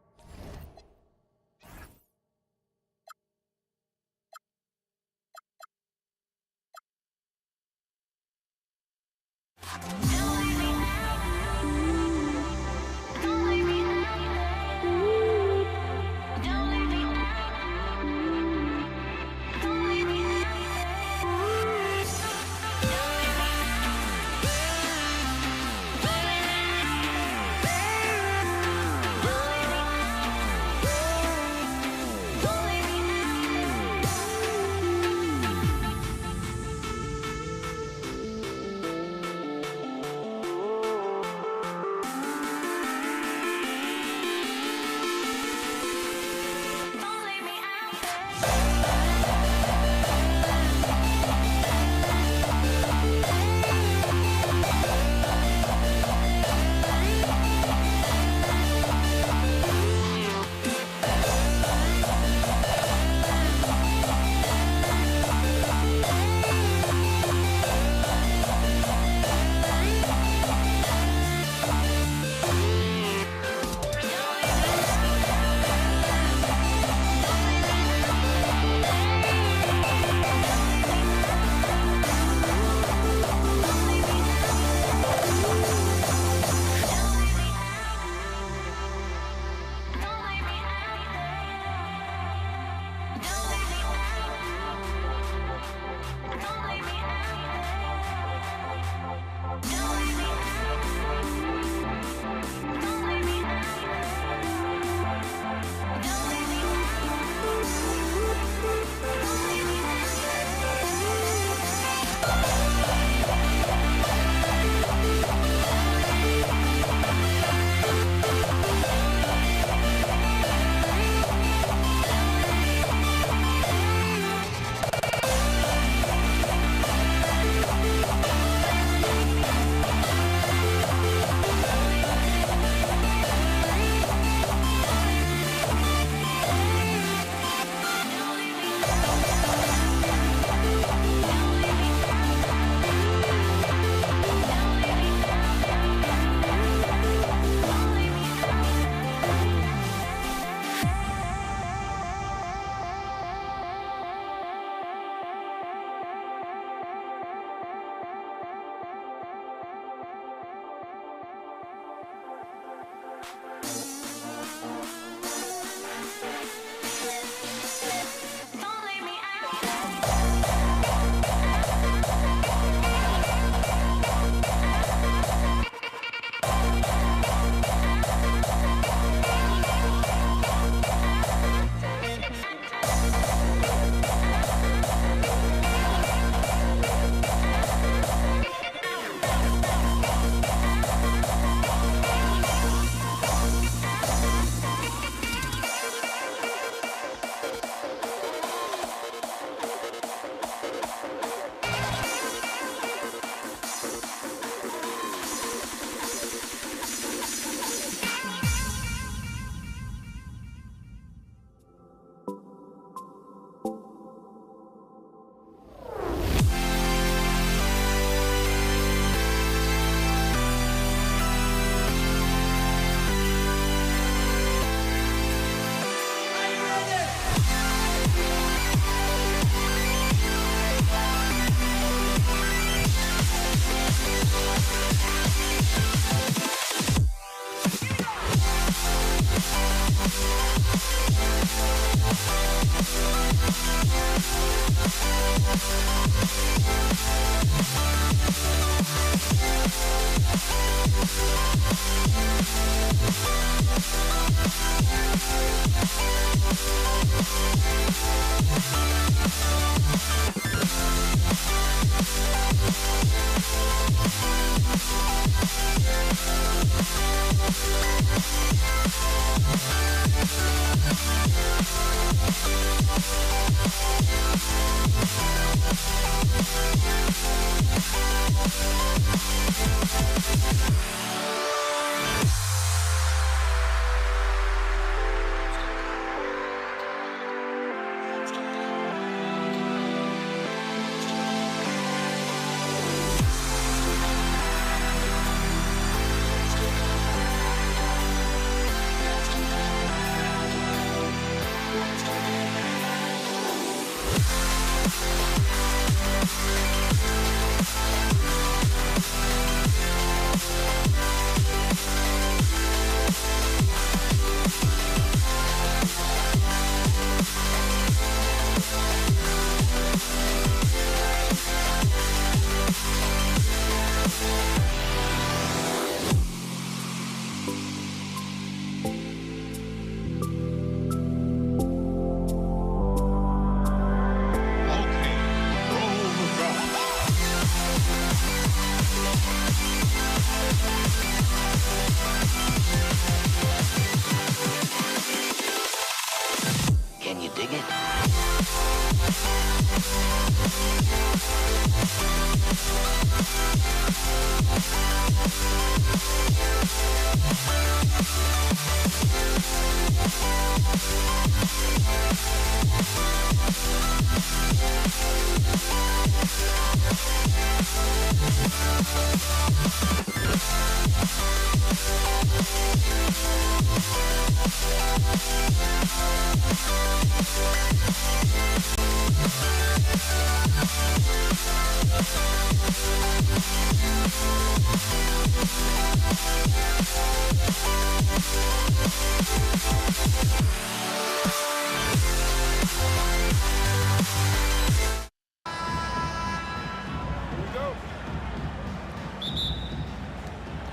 Can you dig it?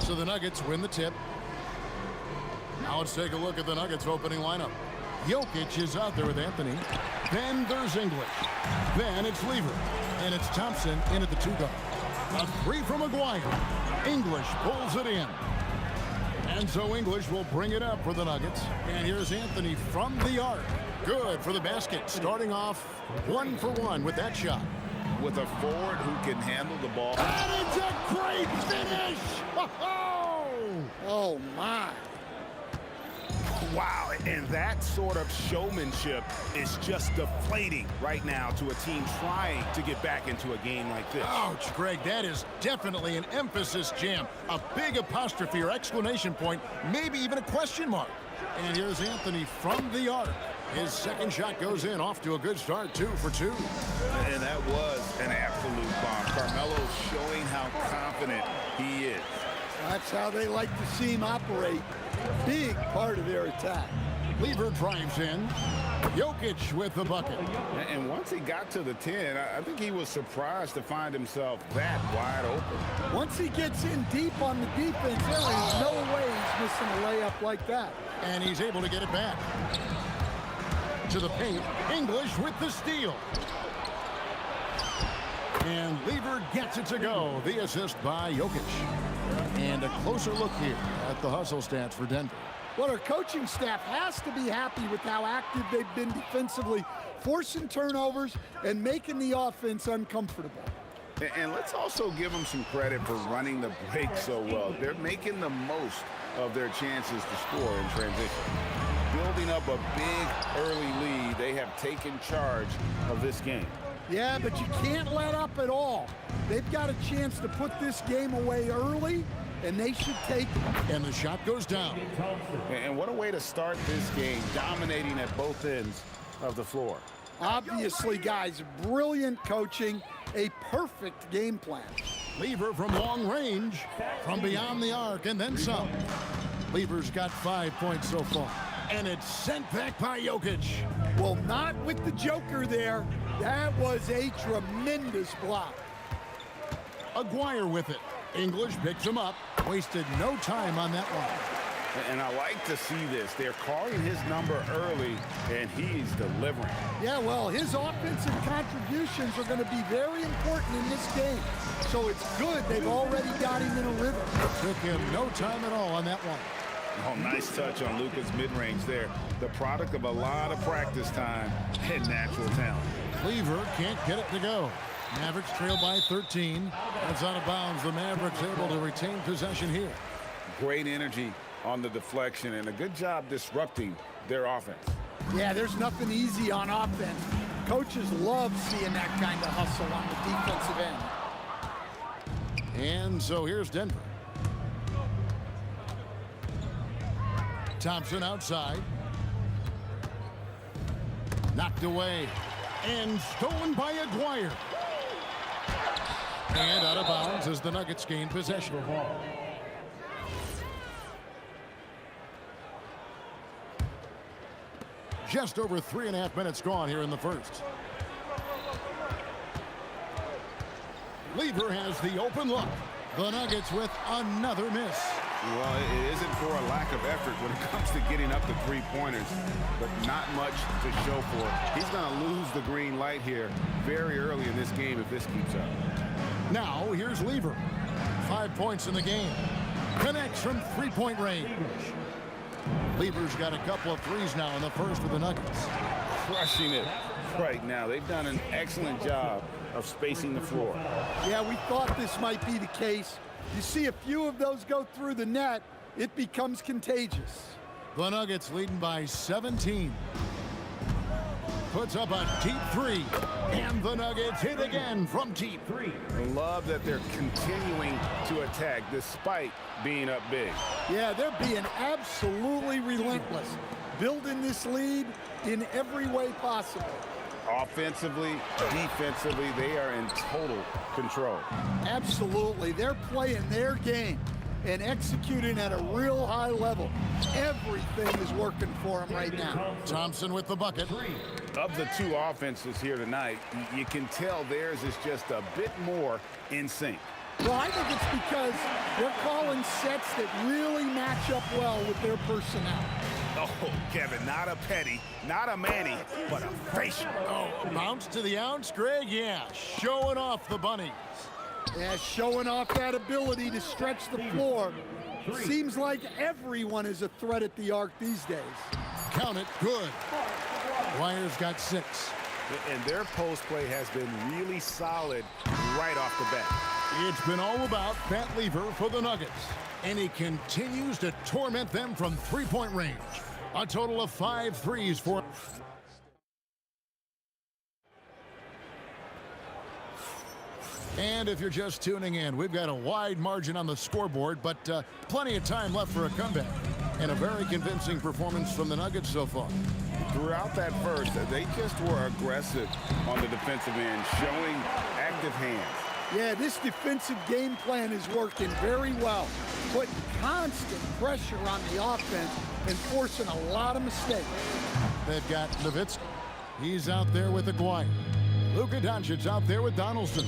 So the Nuggets win the tip. Now let's take a look at the Nuggets opening lineup. Jokic is out there with Anthony. Then there's English. Then it's Lever. And it's Thompson in at the 2-guard. A 3 from Maguire. English pulls it in. And so English will bring it up for the Nuggets. And here's Anthony from the arc. Good for the basket. Starting off 1 for 1 with that shot. With a forward who can handle the ball. And it's a great finish! Oh, my. Wow, and that sort of showmanship is just deflating right now to a team trying to get back into a game like this. Ouch, Greg, that is definitely an emphasis jam. A big apostrophe or exclamation point, maybe even a question mark. And here's Anthony from the arc. His second shot goes in, off to a good start, 2 for 2. And that was an absolute bomb. Carmelo's showing how confident he is. That's how they like to see him operate. Big part of their attack. Lever drives in. Jokic with the bucket. And once he got to the 10, I think he was surprised to find himself that wide open. Once he gets in deep on the defense, there is no way he's missing a layup like that. And he's able to get it back. To the paint. English with the steal. And Lever gets it to go. The assist by Jokic. And a closer look here at the hustle stats for Denver. Well, our coaching staff has to be happy with how active they've been defensively, forcing turnovers and making the offense uncomfortable. And let's also give them some credit for running the break so well. They're making the most of their chances to score in transition. Building up a big early lead, they have taken charge of this game. Yeah, but you can't let up at all. They've got a chance to put this game away early, and they should take it. And the shot goes down. And what a way to start this game, dominating at both ends of the floor. Obviously, guys, brilliant coaching, a perfect game plan. Lever from long range, from beyond the arc, and then some. Lever's got 5 points so far. And it's sent back by Jokic. Well, not with the Joker there. That was a tremendous block. Aguirre with it. English picks him up. Wasted no time on that one. And I like to see this. They're calling his number early, and he's delivering. Yeah, well, his offensive contributions are going to be very important in this game. So it's good they've already got him in a rhythm. Took him no time at all on that one. Oh, nice touch on Luka's mid-range there. The product of a lot of practice time and natural talent. Cleaver can't get it to go. Mavericks trail by 13. That's out of bounds. The Mavericks able to retain possession here. Great energy on the deflection and a good job disrupting their offense. Yeah, there's nothing easy on offense. Coaches love seeing that kind of hustle on the defensive end. And so here's Denver. Thompson outside. Knocked away. And stolen by Aguirre. And out of bounds as the Nuggets gain possession. Just over 3.5 minutes gone here in the first. Lever has the open look. The Nuggets with another miss. Well, it isn't for a lack of effort when it comes to getting up the three-pointers, but not much to show for it. He's going to lose the green light here very early in this game if this keeps up. Now, here's Lever. 5 points in the game. Connects from three-point range. Lever's got a couple of threes now in the first for the Nuggets. Crushing it right now. They've done an excellent job of spacing the floor. Yeah, we thought this might be the case. You see a few of those go through the net, it becomes contagious. The Nuggets leading by 17. Puts up a deep three. And the Nuggets hit again from deep three. I love that they're continuing to attack despite being up big. Yeah, they're being absolutely relentless. Building this lead in every way possible. Offensively, defensively, they are in total control. Absolutely. They're playing their game and executing at a real high level. Everything is working for them right now. Thompson with the bucket. Of the two offenses here tonight, you can tell theirs is just a bit more in sync. Well, I think it's because they're calling sets that really match up well with their personnel. Oh, Kevin, not a Petty, not a Manny, but a facial. Oh, bounce to the ounce, Greg. Yeah, showing off the bunnies. Yeah, showing off that ability to stretch the floor. Seems like everyone is a threat at the arc these days. Count it, good. Wire's got 6. And their post play has been really solid right off the bat. It's been all about Pat Lever for the Nuggets. And he continues to torment them from three-point range. A total of 5 threes for... And if you're just tuning in, we've got a wide margin on the scoreboard, but plenty of time left for a comeback. And a very convincing performance from the Nuggets so far. Throughout that first, they just were aggressive on the defensive end, showing active hands. Yeah, this defensive game plan is working very well. Putting constant pressure on the offense and forcing a lot of mistakes. They've got Nowitzki. He's out there with Aguirre. Luka Doncic out there with Donaldson.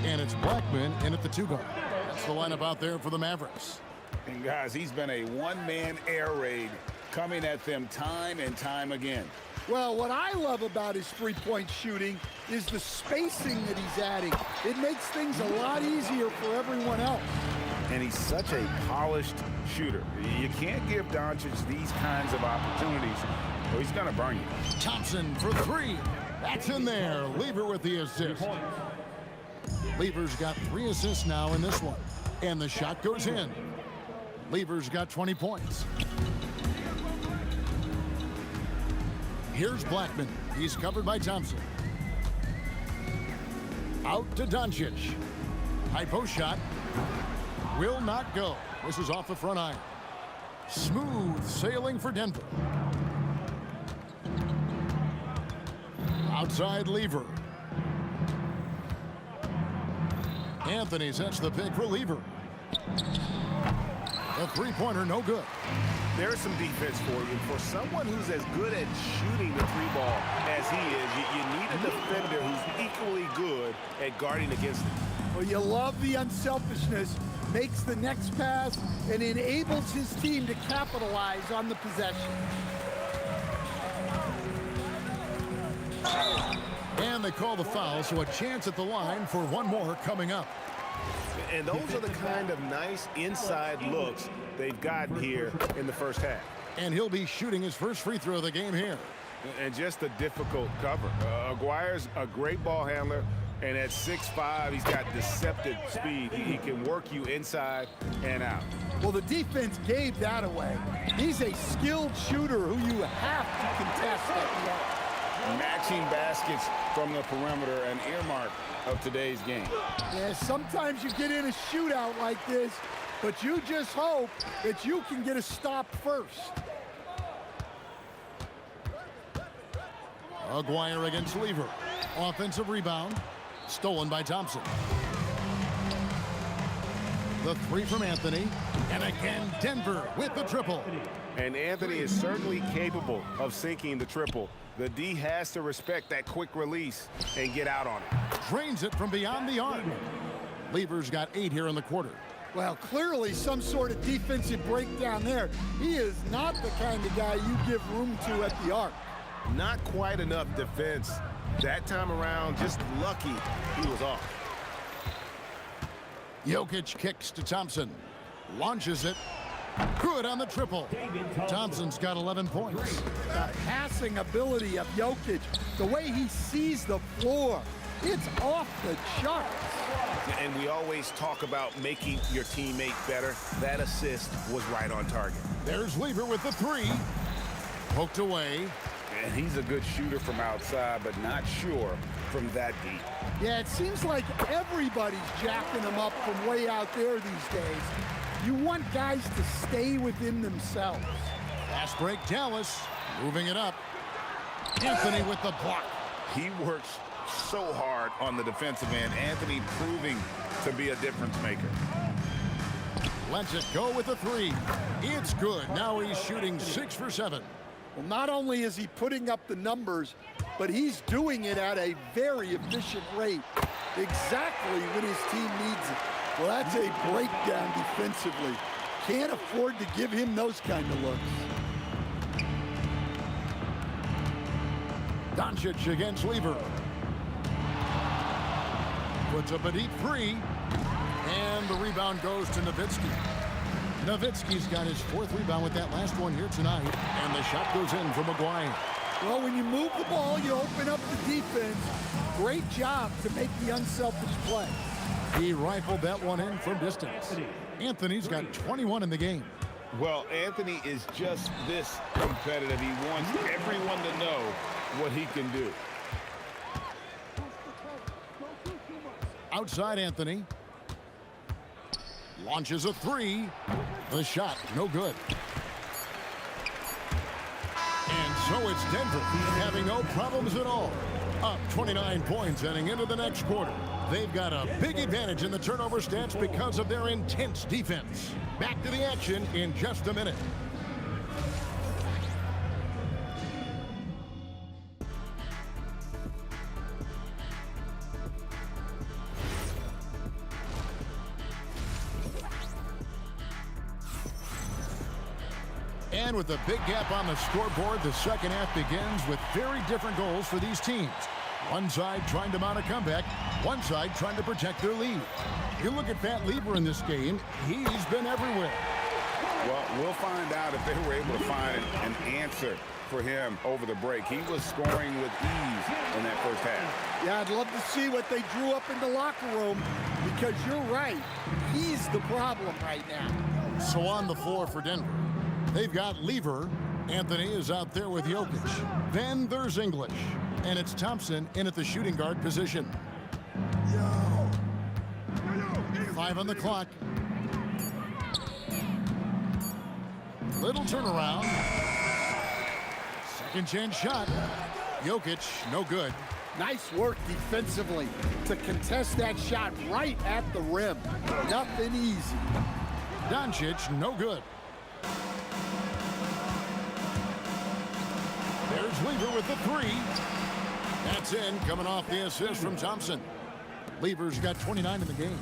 And it's Blackman in at the 2 guard. That's the lineup out there for the Mavericks. And guys, he's been a one-man air raid coming at them time and time again. Well, what I love about his three-point shooting is the spacing that he's adding. It makes things a lot easier for everyone else. And he's such a polished shooter. You can't give Doncic these kinds of opportunities, or he's going to burn you. Thompson for 3. That's in there. Lever with the assist. Lever's got 3 assists now in this one. And the shot goes in. Lever's got 20 points. Here's Blackman. He's covered by Thompson. Out to Doncic. High post shot. Will not go. This is off the front iron. Smooth sailing for Denver. Outside Lever. Anthony sets the pick for Lever. A three-pointer, no good. There's some defense for you. For someone who's as good at shooting the 3-ball as he is, you need a defender who's equally good at guarding against him. Well, you love the unselfishness, makes the next pass, and enables his team to capitalize on the possession. And they call the foul, so a chance at the line for one more coming up. And those are the kind of nice inside looks they've gotten here in the first half. And he'll be shooting his first free throw of the game here. And just a difficult cover. Aguirre's a great ball handler, and at 6'5", he's got deceptive speed. He can work you inside and out. Well, the defense gave that away. He's a skilled shooter who you have to contest at the arc. Matching baskets from the perimeter, an earmark of today's game. Yeah, sometimes you get in a shootout like this, but you just hope that you can get a stop first. Aguirre against Lever. Offensive rebound. Stolen by Thompson. The three from Anthony. And again, Denver with the triple. And Anthony is certainly capable of sinking the triple. The D has to respect that quick release and get out on it. Drains it from beyond the arc. Lever's got 8 here in the quarter. Well, clearly some sort of defensive breakdown there. He is not the kind of guy you give room to at the arc. Not quite enough defense. That time around, just lucky he was off. Jokic kicks to Thompson. Launches it. Good on the triple. Thompson's got 11 points. The passing ability of Jokic, the way he sees the floor, it's off the charts. And we always talk about making your teammate better. That assist was right on target. There's Lever with the three. Poked away. And he's a good shooter from outside, but not sure from that deep. Yeah, it seems like everybody's jacking him up from way out there these days. You want guys to stay within themselves. Fast break, Dallas. Moving it up. Anthony with the block. He works so hard on the defensive end. Anthony proving to be a difference maker. Lets it go with the three. It's good. Now he's shooting 6 for 7. Well, not only is he putting up the numbers, but he's doing it at a very efficient rate, exactly when his team needs it. Well, that's a breakdown defensively. Can't afford to give him those kind of looks. Doncic against Lever. Puts up a deep three. And the rebound goes to Nowitzki. Nowitzki's got his 4th rebound with that last one here tonight. And the shot goes in from Aguirre. Well, when you move the ball, you open up the defense. Great job to make the unselfish play. He rifled that one in from distance. Anthony's got 21 in the game. Well, Anthony is just this competitive. He wants everyone to know what he can do. Outside Anthony. Launches a three. The shot, no good. And so it's Denver having no problems at all. Up 29 points heading into the next quarter. They've got a big advantage in the turnover stats because of their intense defense. Back to the action in just a minute. And with a big gap on the scoreboard, the second half begins with very different goals for these teams. One side trying to mount a comeback, one side trying to protect their lead. You look at Pat Lever in this game, he's been everywhere. Well, we'll find out if they were able to find an answer for him over the break. He was scoring with ease in that first half. Yeah, I'd love to see what they drew up in the locker room, because you're right. He's the problem right now. So on the floor for Denver, they've got Lever. Anthony is out there with Jokic. Then there's English. And it's Thompson in at the shooting guard position. 5 on the clock. Little turnaround. Second chance shot. Jokic, no good. Nice work defensively to contest that shot right at the rim. Nothing easy. Doncic, no good. There's Lever with the three. That's in, coming off the assist from Thompson. Lever's got 29 in the game.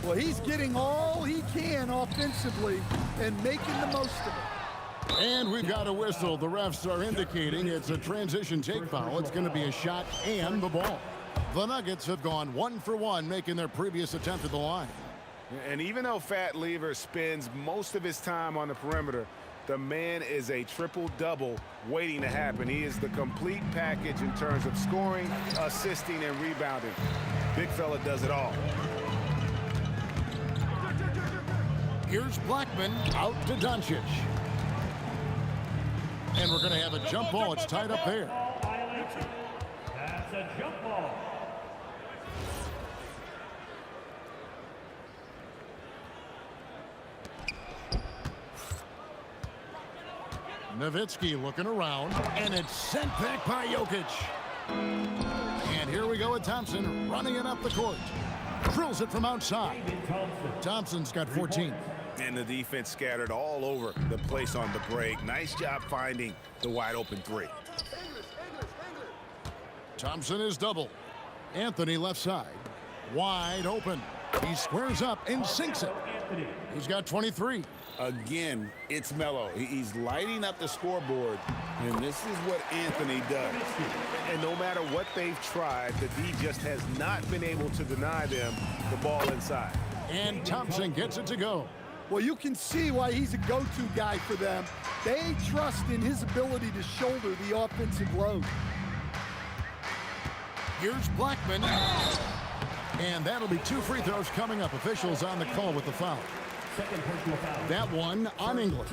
Well, he's getting all he can offensively and making the most of it. And we've got a whistle. The refs are indicating it's a transition take foul. It's going to be a shot and the ball. The Nuggets have gone 1 for 1, making their previous attempt at the line. And even though Fat Lever spends most of his time on the perimeter, the man is a triple-double waiting to happen. He is the complete package in terms of scoring, assisting, and rebounding. Big fella does it all. Here's Blackman out to Doncic. And we're going to have a jump ball. It's tied up there. That's a jump ball. Nowitzki looking around, and it's sent back by Jokic. And here we go with Thompson running it up the court. Drills it from outside. Thompson's got 14. And the defense scattered all over the place on the break. Nice job finding the wide open three. Thompson is double. Anthony left side. Wide open. He squares up and sinks it. He's got 23. Again, it's Melo. He's lighting up the scoreboard, and this is what Anthony does. And no matter what they've tried, the D just has not been able to deny them the ball inside. And Thompson gets it to go. Well, you can see why he's a go-to guy for them. They trust in his ability to shoulder the offensive load. Here's Blackman. And that'll be 2 free throws coming up. Officials on the call with the foul. That one on English.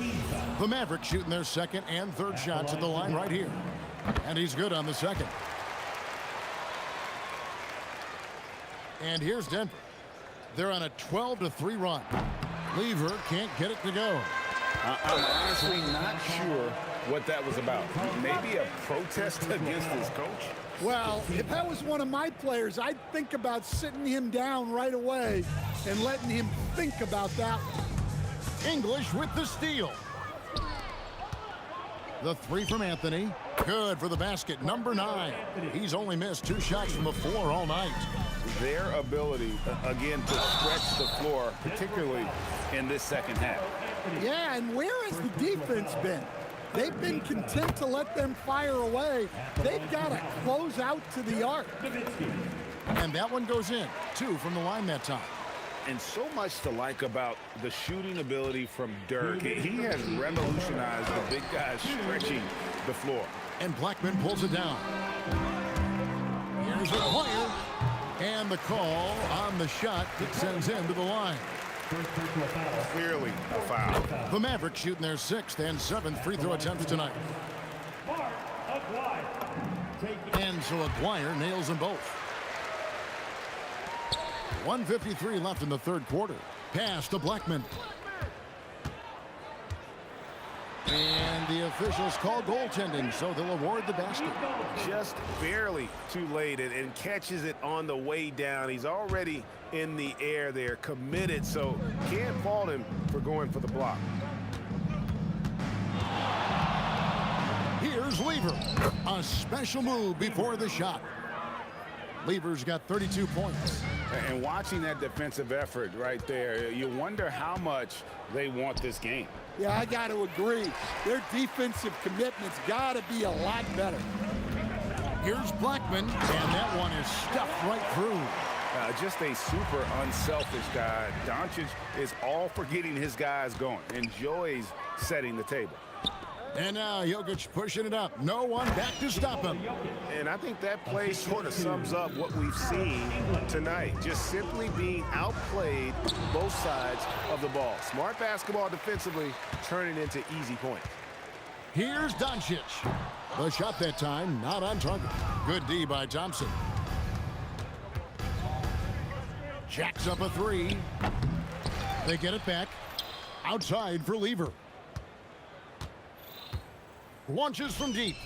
The Mavericks shooting their second and third shots at the line right here. And he's good on the second. And here's Denver. They're on a 12-3 run. Lever can't get it to go. I'm honestly not sure what that was about. Maybe a protest against his coach? Well, if that was one of my players, I'd think about sitting him down right away and letting him think about that one. English with the steal. The three from Anthony. Good for the basket. Number 9. He's only missed 2 shots from the floor all night. Their ability, again, to stretch the floor, particularly in this second half. Yeah, and where has the defense been? They've been content to let them fire away. They've got to close out to the arc. And that one goes in. 2 from the line that time. And so much to like about the shooting ability from Dirk. He has revolutionized the big guys stretching the floor. And Blackman pulls it down. Here's a player. And the call on the shot that sends him to the line. Clearly a foul. The Mavericks shooting their 6th and 7th free throw attempts tonight. And so Aguirre nails them both. 1:53 left in the third quarter. Pass to Blackman. And the officials call goaltending, so they'll award the basket. Just barely too late and catches it on the way down. He's already in the air there, committed, so can't fault him for going for the block. Here's Lever. A special move before the shot. Lever's got 32 points. And watching that defensive effort right there, you wonder how much they want this game. Yeah, I got to agree. Their defensive commitment's got to be a lot better. Here's Blackman, and that one is stuffed right through. Just a super unselfish guy. Doncic is all for getting his guys going. Enjoys setting the table. And now Jokic pushing it up. No one back to stop him. And I think that play sort of sums up what we've seen tonight. Just simply being outplayed both sides of the ball. Smart basketball defensively turning into easy points. Here's Doncic. The shot that time not on target. Good D by Thompson. Jacks up a 3. They get it back. Outside for Lever. Launches from deep.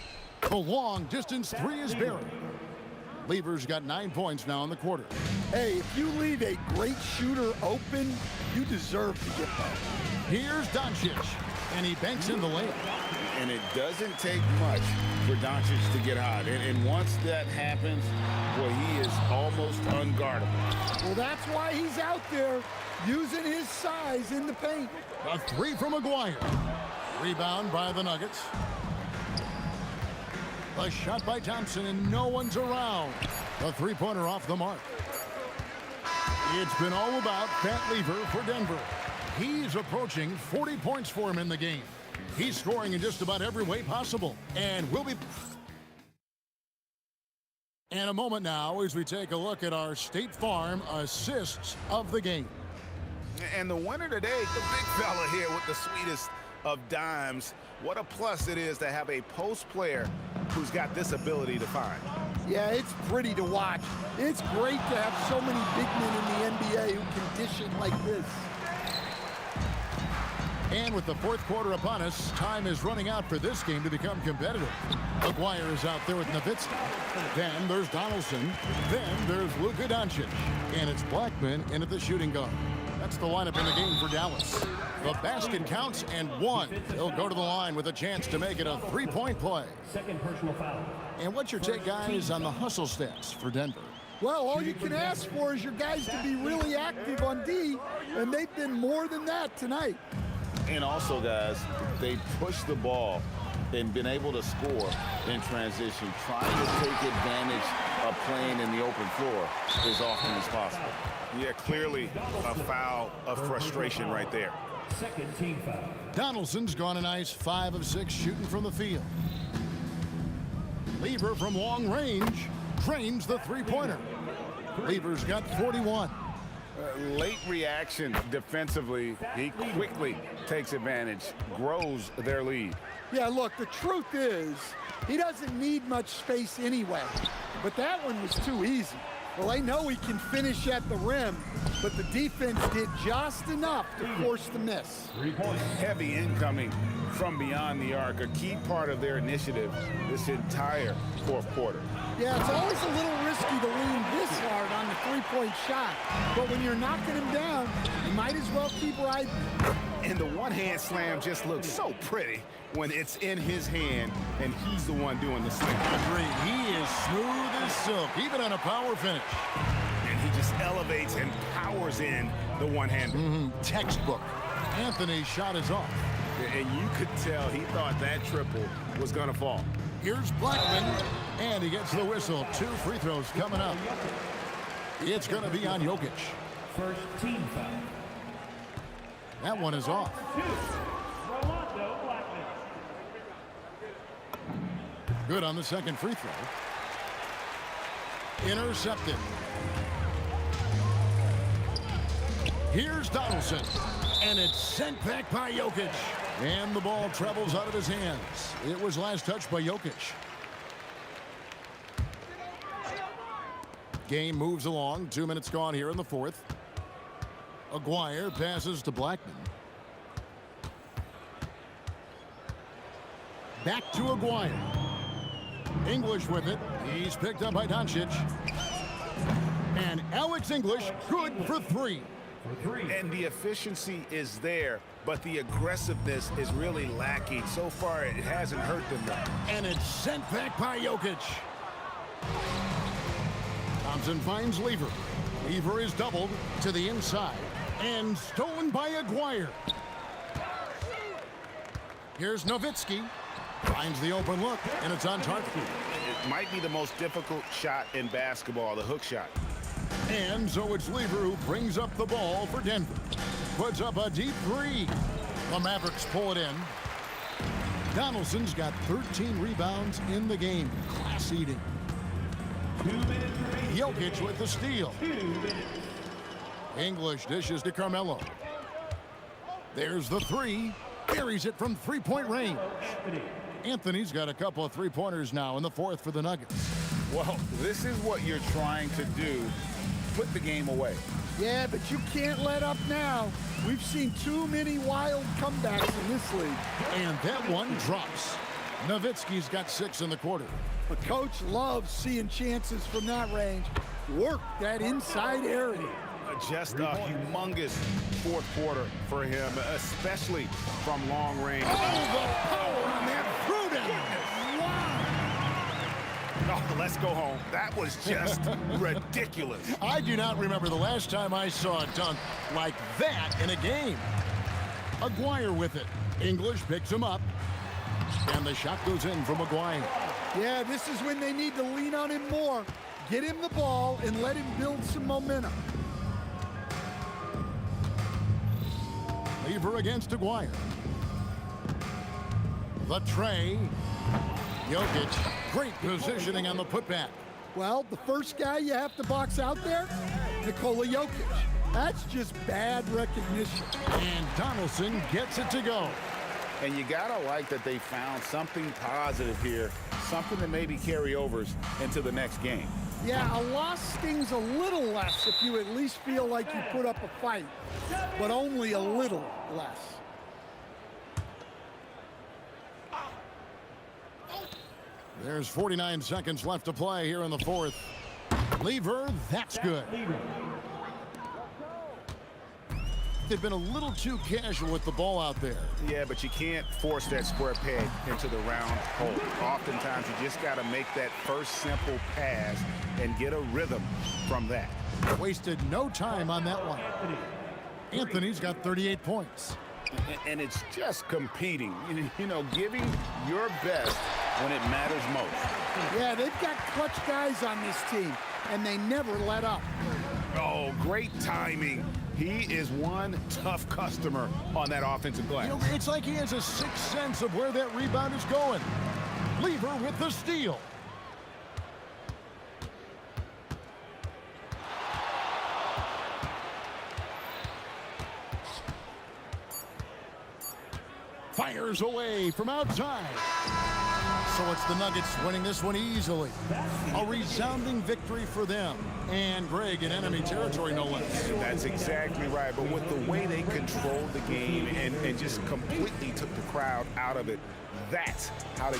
The long distance 3 is buried. Lever's got 9 points now in the quarter. Hey, if you leave a great shooter open, you deserve to get that. Here's Doncic, and he banks in the layup. And it doesn't take much for Doncic to get hot. And once that happens, well, he is almost unguardable. Well, that's why he's out there using his size in the paint. A 3 from Aguirre. Rebound by the Nuggets. A shot by Thompson, and no one's around. A 3-pointer off the mark. It's been all about Pat Lever for Denver. He's approaching 40 points for him in the game. He's scoring in just about every way possible. And we'll be... In a moment now as we take a look at our State Farm assists of the game. And the winner today, the big fella here with the sweetest of dimes. What a plus it is to have a post player who's got this ability to find. Yeah, it's pretty to watch. It's great to have so many big men in the NBA who can dish it like this. And with the fourth quarter upon us, time is running out for this game to become competitive. McGuire is out there with Nowitzki. Then there's Donaldson. Then there's Luka Doncic. And it's Blackman in at the shooting guard. That's the lineup in the game for Dallas. The basket counts and one. He'll go to the line with a chance to make it a three-point play. Second personal foul. And what's your take, guys, on the hustle stats for Denver? Well, all you can ask for is your guys to be really active on D, and they've been more than that tonight. And also, guys, they push the ball and been able to score in transition, trying to take advantage of playing in the open floor as often as possible. Yeah, clearly a foul of frustration right there. Second team foul. Donaldson's gone a nice 5 of 6 shooting from the field. Lever from long range drains the three-pointer. Lever's got 41. Late reaction defensively. He quickly takes advantage, grows their lead. Yeah, look, the truth is, he doesn't need much space anyway. But that one was too easy. Well, they know he can finish at the rim, but the defense did just enough to force the miss. 3 points. Heavy incoming from beyond the arc, a key part of their initiative this entire fourth quarter. Yeah, it's always a little risky to lean this hard on the three-point shot. But when you're knocking him down, you might as well keep riding. And the one-hand slam just looks so pretty when it's in his hand and he's the one doing the slam. Agree. He is smooth as silk, even on a power finish. And he just elevates and powers in the one-hand. Textbook. Anthony's shot is off. And you could tell he thought that triple was going to fall. Here's Blackman, and he gets the whistle. 2 free throws coming up. It's going to be on Jokic. First team foul. That one is off. Good on the second free throw. Intercepted. Here's Donaldson, and it's sent back by Jokic. And the ball travels out of his hands. It was last touched by Jokic. Game moves along. 2 minutes gone here in the fourth. Aguirre passes to Blackman. Back to Aguirre. English with it. He's picked up by Doncic. And Alex English good for 3. And the efficiency is there, but the aggressiveness is really lacking. So far, it hasn't hurt them, though. And it's sent back by Jokic. Thompson finds Lever. Lever is doubled to the inside. And stolen by Aguirre. Here's Nowitzki. Finds the open look, and it's on target. It might be the most difficult shot in basketball, the hook shot. And so it's Lever who brings up the ball for Denver. Puts up a deep 3. The Mavericks pull it in. Donaldson's got 13 rebounds in the game. Class eating. 2 minutes remaining. Jokic with the steal. 2 minutes. English dishes to Carmelo. There's the 3. Buries it from three-point range. Anthony's got a couple of three-pointers now in the fourth for the Nuggets. Well, this is what you're trying to do. Put the game away. Yeah, but you can't let up now. We've seen too many wild comebacks in this league. And that one drops. Nowitzki's got 6 in the quarter. But coach loves seeing chances from that range. Work that inside area. Just a humongous fourth quarter for him, especially from long range. Oh, the power on that Wow. Oh, let's go home. That was just ridiculous. I do not remember the last time I saw a dunk like that in a game. Aguirre with it. English picks him up. And the shot goes in from Aguirre. Yeah, this is when they need to lean on him more. Get him the ball and let him build some momentum. Lever against Aguirre. The tray. Jokic, great positioning on the putback. Well, the first guy you have to box out there, Nikola Jokic. That's just bad recognition. And Donaldson gets it to go. And you gotta like that they found something positive here, something that maybe carry overs into the next game. Yeah, a loss stings a little less if you at least feel like you put up a fight, but only a little less. There's 49 seconds left to play here in the fourth. Lever, that's good. They've been a little too casual with the ball out there. Yeah, but you can't force that square peg into the round hole. Oftentimes, you just got to make that first simple pass and get a rhythm from that. Wasted no time on that one. Anthony's got 38 points. And it's just competing, you know, giving your best when it matters most. Yeah, they've got clutch guys on this team, and they never let up. Oh, great timing. He is one tough customer on that offensive glass. You know, it's like he has a sixth sense of where that rebound is going. Lever with the steal. Fires away from outside. So it's the Nuggets winning this one easily. A resounding victory for them. And Greg in enemy territory, no less. That's exactly right. But with the way they controlled the game and just completely took the crowd out of it, that's how they...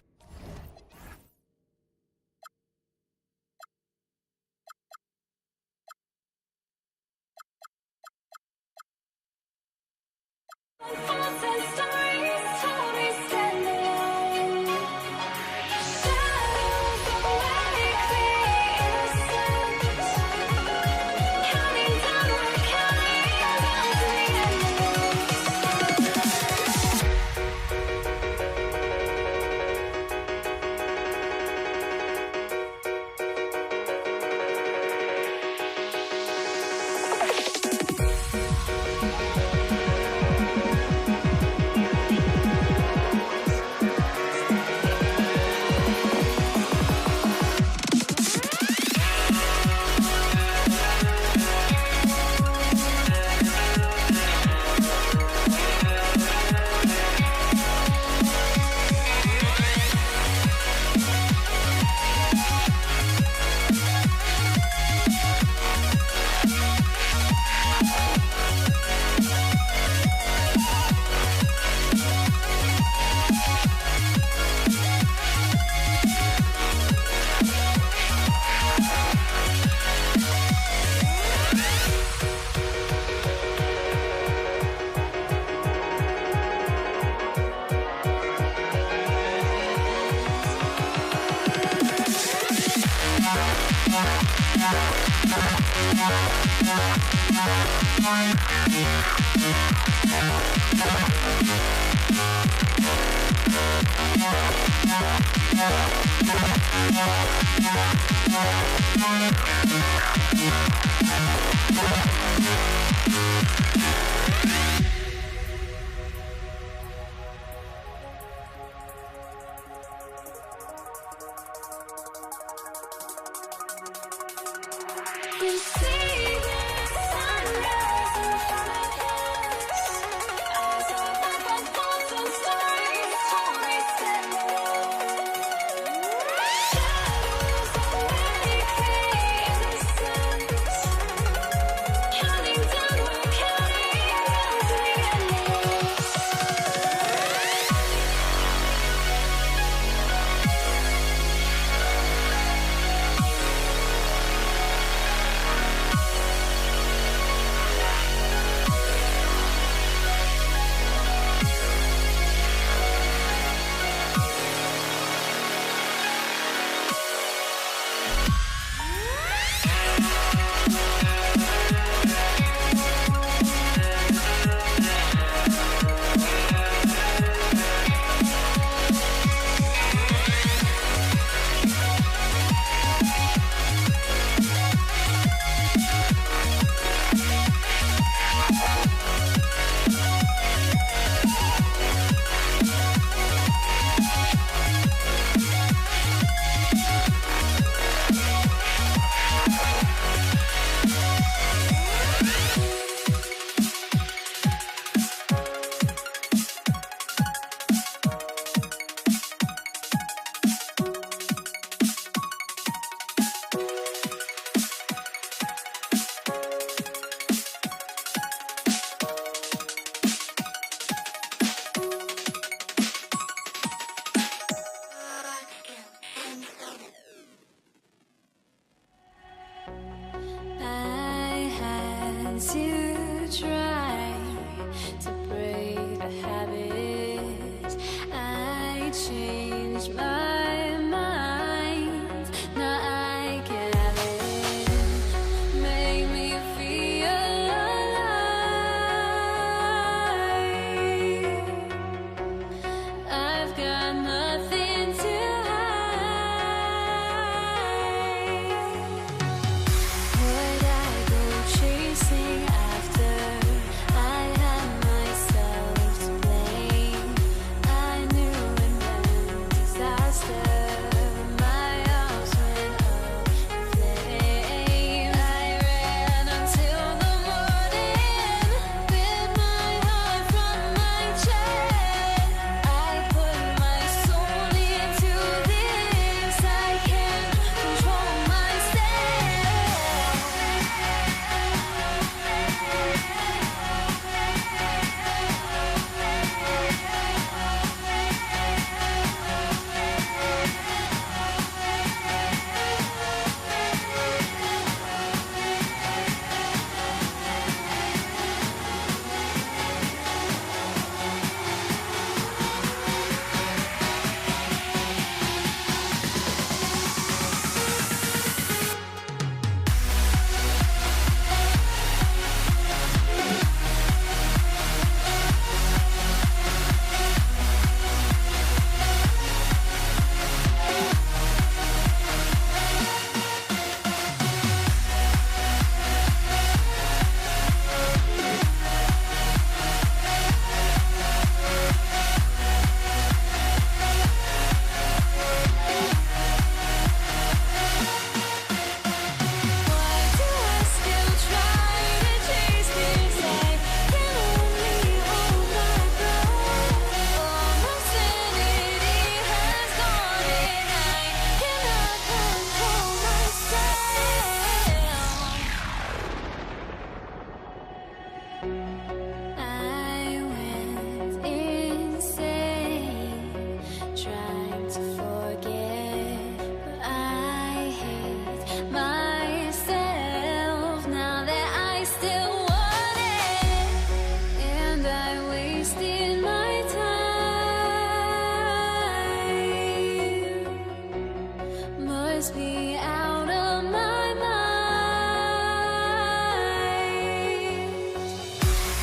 must be out of my mind.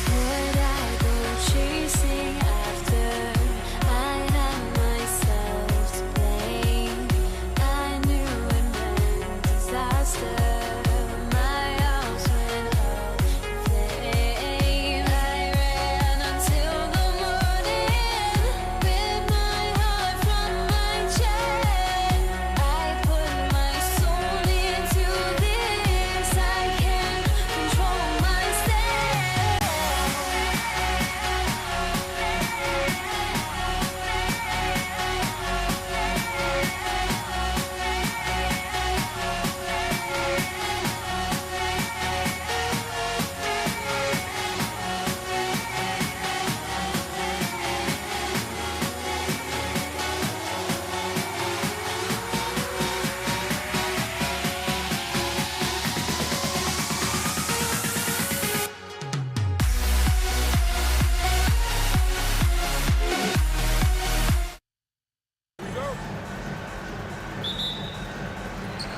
Would I go chasing after? I had myself to blame. I knew it meant disaster. My house went up in flames. I ran until the morning with my heart from my chest. I put my soul into this. I can't control my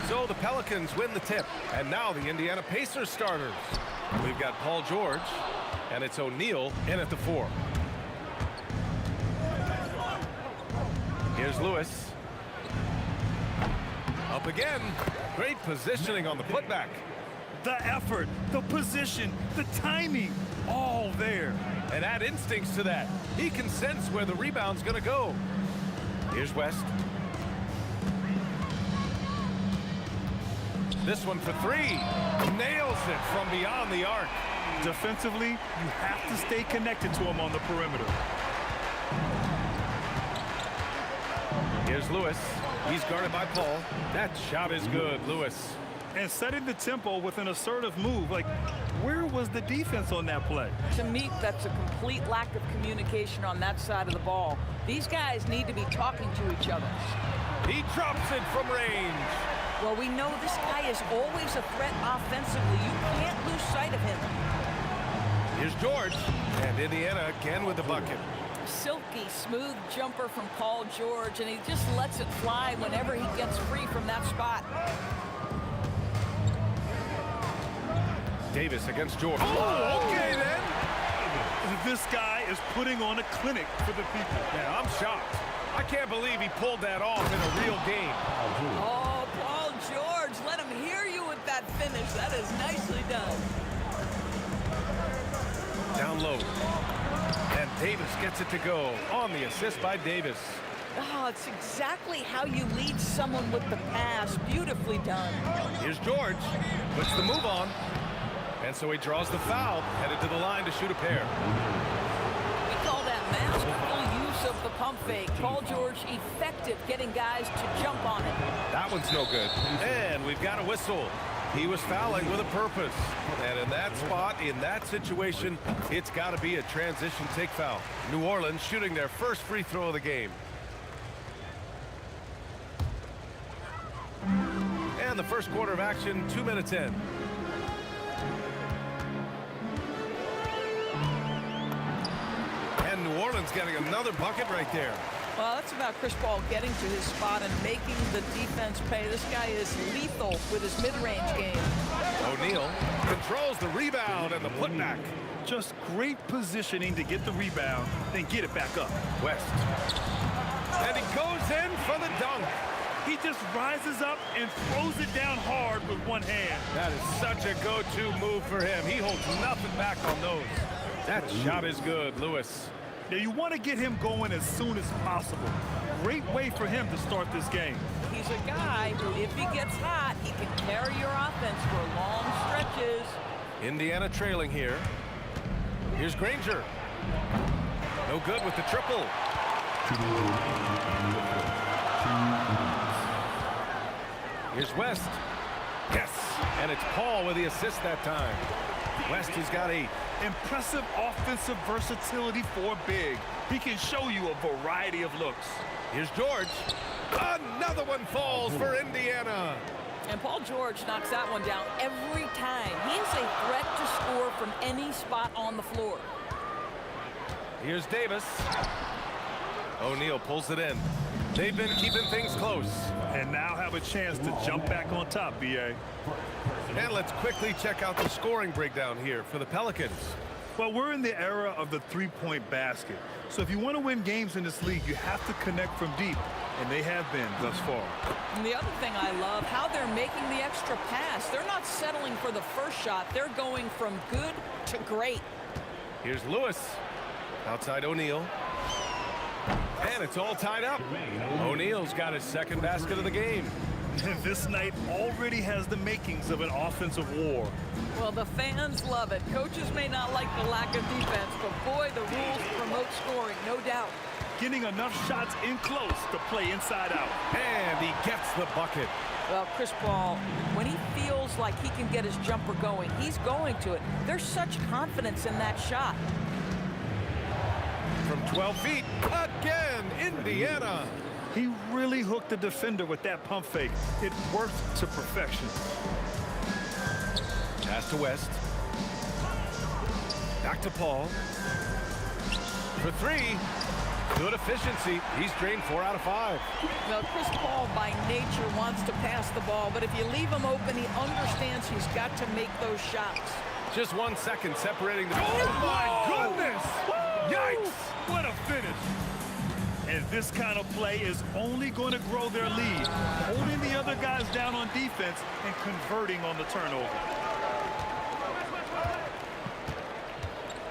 So the Pelicans win the tip, and now the Indiana Pacers starters. We've got Paul George, and it's O'Neal in at the 4. Here's Lewis. Up again. Great positioning on the putback. The effort, the position, the timing, all there. And add instincts to that. He can sense where the rebound's going to go. Here's West. This one for 3. Nails it from beyond the arc. Defensively, you have to stay connected to him on the perimeter. Here's Lewis. He's guarded by Paul. That shot is good, Lewis. And setting the tempo with an assertive move. Like, where was the defense on that play? To me, that's a complete lack of communication on that side of the ball. These guys need to be talking to each other. He drops it from range. Well, we know this guy is always a threat offensively. You can't lose sight of him. Here's George. And Indiana again with the bucket. Silky, smooth jumper from Paul George, and he just lets it fly whenever he gets free from that spot. Davis against George. Oh, okay then. This guy is putting on a clinic for the people. Yeah, I'm shocked. I can't believe he pulled that off in a real game. Oh, Paul George, let him hear you with that finish. That is nicely done. Down low. And Davis gets it to go on the assist by Davis. Oh, it's exactly how you lead someone with the pass. Beautifully done. Here's George. Puts the move on. And so he draws the foul, headed to the line to shoot a pair. We call that masterful use of the pump fake. Paul George effective getting guys to jump on it. That one's no good. And we've got a whistle. He was fouling with a purpose. And in that spot, in that situation, it's got to be a transition take foul. New Orleans shooting their first free throw of the game. And the first quarter of action, 2 minutes in. And New Orleans getting another bucket right there. Well, that's about Chris Paul getting to his spot and making the defense pay. This guy is lethal with his mid-range game. O'Neal controls the rebound and the putback. Just great positioning to get the rebound, then get it back up. West. And he goes in for the dunk. He just rises up and throws it down hard with one hand. That is such a go-to move for him. He holds nothing back on those. That shot is good, Lewis. Now, you want to get him going as soon as possible. Great way for him to start this game. He's a guy who, if he gets hot, he can carry your offense for long stretches. Indiana trailing here. Here's Granger. No good with the triple. Here's West. Yes, and it's Paul with the assist that time. West has got 8. Impressive offensive versatility for big. He can show you a variety of looks. Here's George. Another one falls for Indiana. And Paul George knocks that one down every time. He is a threat to score from any spot on the floor. Here's Davis. O'Neal pulls it in. They've been keeping things close. And now have a chance to jump back on top, B.A. And let's quickly check out the scoring breakdown here for the Pelicans. Well, we're in the era of the three-point basket. So if you want to win games in this league, you have to connect from deep. And they have been thus far. And the other thing I love, how they're making the extra pass. They're not settling for the first shot. They're going from good to great. Here's Lewis. Outside O'Neal. And it's all tied up. O'Neal's got his second basket of the game. This night already has the makings of an offensive war. Well, the fans love it. Coaches may not like the lack of defense, but boy, the rules promote scoring, no doubt. Getting enough shots in close to play inside out. And he gets the bucket. Well, Chris Paul, when he feels like he can get his jumper going, he's going to it. There's such confidence in that shot. From 12 feet, again, Indiana. He really hooked the defender with that pump fake. It worked to perfection. Pass to West. Back to Paul. For three. Good efficiency. He's drained 4 out of 5. Now, Chris Paul, by nature, wants to pass the ball, but if you leave him open, he understands he's got to make those shots. Just 1 second separating the... Oh, my goodness! Yikes! What a finish! And this kind of play is only going to grow their lead, holding the other guys down on defense and converting on the turnover.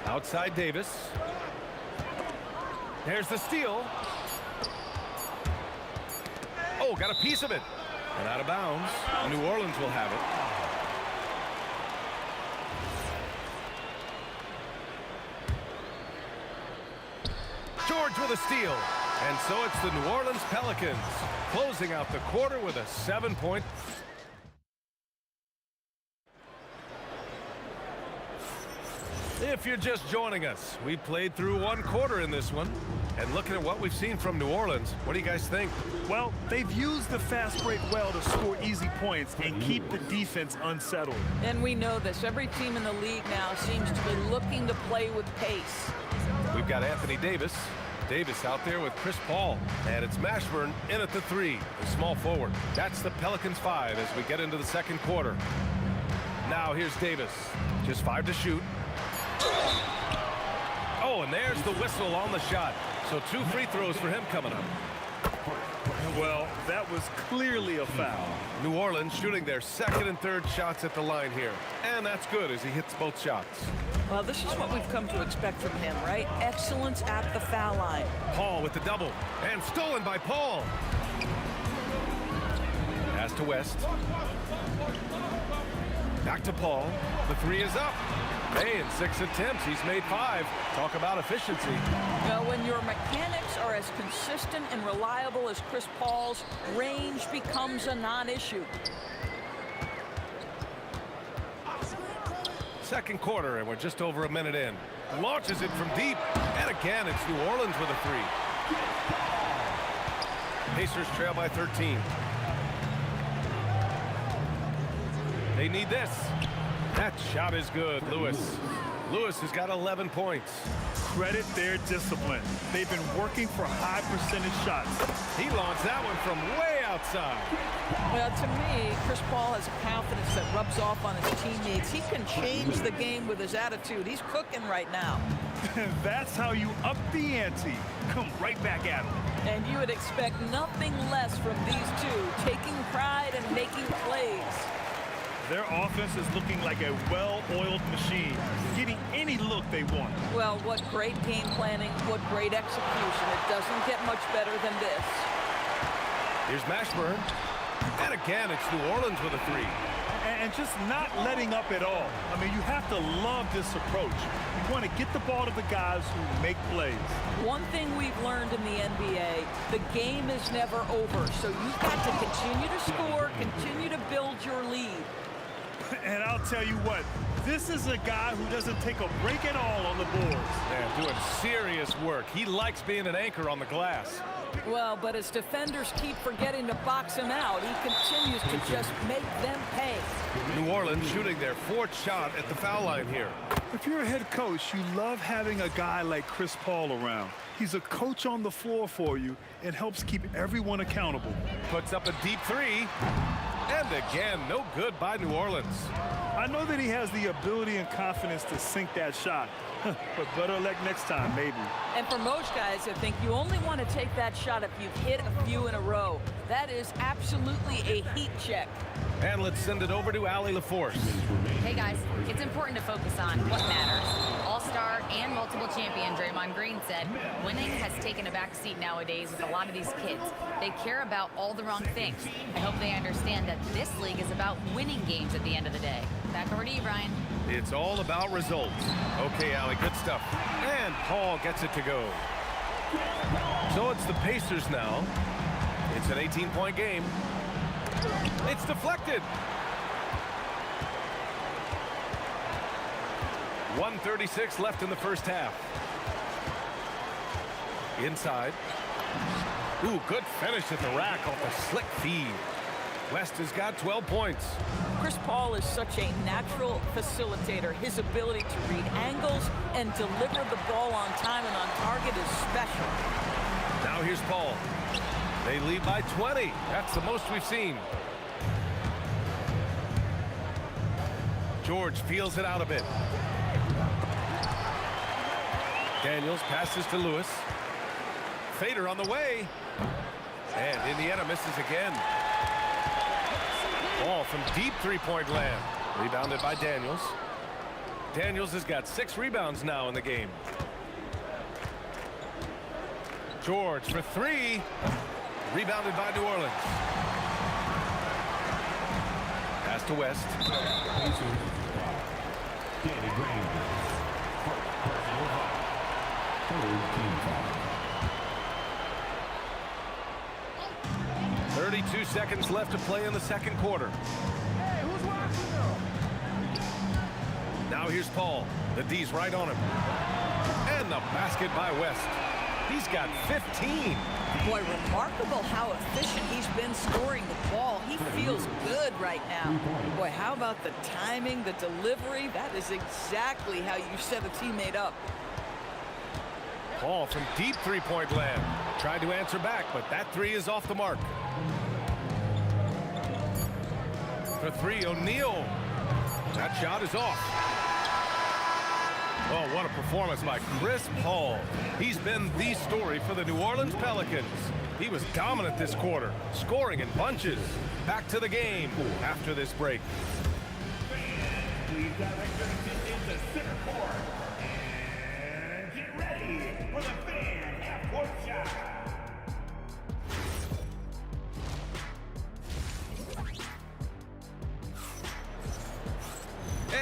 Outside Davis. There's the steal. Oh, got a piece of it. And out of bounds. New Orleans will have it. George with a steal. And so it's the New Orleans Pelicans closing out the quarter with a 7-point. If you're just joining us, we played through 1 quarter in this one. And looking at what we've seen from New Orleans, what do you guys think? Well, they've used the fast break well to score easy points and keep the defense unsettled. And we know this. Every team in the league now seems to be looking to play with pace. We've got Anthony Davis. Davis out there with Chris Paul. And it's Mashburn in at the 3, the small forward. That's the Pelicans 5 as we get into the second quarter. Now here's Davis. Just 5 to shoot. Oh, and there's the whistle on the shot. So 2 free throws for him coming up. Well, that was clearly a foul. New Orleans shooting their second and third shots at the line here. And that's good as he hits both shots. Well, this is what we've come to expect from him, right? Excellence at the foul line. Paul with the double. And stolen by Paul. Pass to West. Back to Paul. The 3 is up. Hey, in 6 attempts, he's made 5. Talk about efficiency. Well, when your mechanics are as consistent and reliable as Chris Paul's, range becomes a non-issue. Second quarter, and we're just over a minute in. Launches it from deep. And again, it's New Orleans with a 3. Pacers trail by 13. They need this. That shot is good, Lewis. Lewis has got 11 points. Credit their discipline. They've been working for high percentage shots. He launched that one from way outside. Well, to me, Chris Paul has a confidence that rubs off on his teammates. He can change the game with his attitude. He's cooking right now. That's how you up the ante. Come right back at him. And you would expect nothing less from these two, taking pride and making plays. Their offense is looking like a well-oiled machine, getting any look they want. Well, what great game planning, what great execution. It doesn't get much better than this. Here's Mashburn. And again, it's New Orleans with a 3. And just not letting up at all. I mean, you have to love this approach. You want to get the ball to the guys who make plays. One thing we've learned in the NBA, the game is never over. So you've got to continue to score, continue to build your lead. And I'll tell you what, this is a guy who doesn't take a break at all on the boards. Man, doing serious work. He likes being an anchor on the glass. Well, but as defenders keep forgetting to box him out, he continues to just make them pay. New Orleans shooting their 4th shot at the foul line here. If you're a head coach, you love having a guy like Chris Paul around. He's a coach on the floor for you and helps keep everyone accountable. Puts up a deep three. And again, no good by New Orleans. I know that he has the ability and confidence to sink that shot, but better luck next time, maybe. And for most guys, I think you only want to take that shot if you've hit a few in a row. That is absolutely a heat check. And let's send it over to Allie LaForce. Hey guys, it's important to focus on what matters. All-star and multiple champion Draymond Green said, winning has taken a back seat nowadays with a lot of these kids. They care about all the wrong things. I hope they understand that this league is about winning games at the end of the day. Back over to you, Brian. It's all about results. Okay, Allie, good stuff. And Paul gets it to go. So it's the Pacers now. It's an 18-point game. It's deflected. 1:36 left in the first half. Inside. Ooh, good finish at the rack off a slick feed. West has got 12 points. Chris Paul is such a natural facilitator. His ability to read angles and deliver the ball on time and on target is special. Now here's Paul. They lead by 20. That's the most we've seen. George feels it out a bit. Daniels passes to Lewis. Fader on the way. And Indiana misses again. Ball from deep three-point land. Rebounded by Daniels. Daniels has got 6 rebounds now in the game. George for 3. Rebounded by New Orleans. Pass to West. Danny Green. 32 seconds left to play in the second quarter. Hey, who's watching though? Now here's Paul. The D's right on him. And the basket by West. He's got 15. Boy, remarkable how efficient he's been scoring the ball. He feels good right now. Boy, how about the timing, the delivery? That is exactly how you set a teammate up. Paul from deep three-point land. Tried to answer back, but that 3 is off the mark. For 3, O'Neal. That shot is off. Oh, what a performance by Chris Paul. He's been the story for the New Orleans Pelicans. He was dominant this quarter, scoring in bunches. Back to the game after this break. Please direct your attention to center court. And get ready for the fan half-court shot.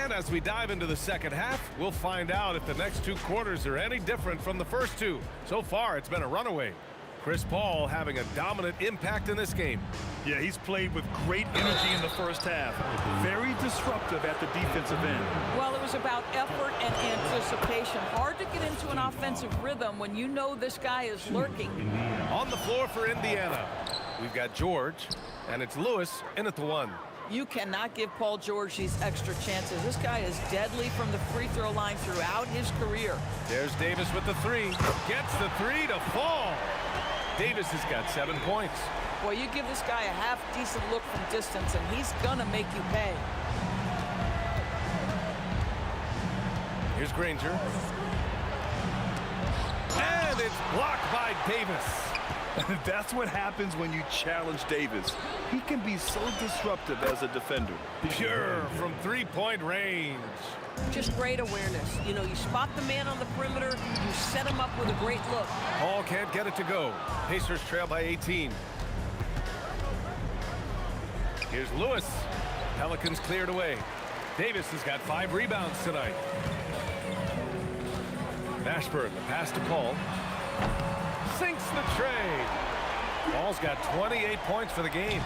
And as we dive into the second half, we'll find out if the next 2 quarters are any different from the first 2. So far, it's been a runaway. Chris Paul having a dominant impact in this game. Yeah, he's played with great energy in the first half. Very disruptive at the defensive end. Well, it was about effort and anticipation. Hard to get into an offensive rhythm when you know this guy is lurking. On the floor for Indiana, we've got George, and it's Lewis in at the 1. You cannot give Paul George these extra chances. This guy is deadly from the free throw line throughout his career. There's Davis with the 3. Gets the 3 to fall. Davis has got 7 points. Boy, you give this guy a half-decent look from distance, and he's gonna make you pay. Here's Granger. And it's blocked by Davis. That's what happens when you challenge Davis. He can be so disruptive as a defender. Pure from three-point range. Just great awareness. You know, you spot the man on the perimeter, you set him up with a great look. Paul can't get it to go. Pacers trail by 18. Here's Lewis. Pelicans cleared away. Davis has got 5 rebounds tonight. Ashburn, the pass to Paul. Sinks the tray. Paul's got 28 points for the game.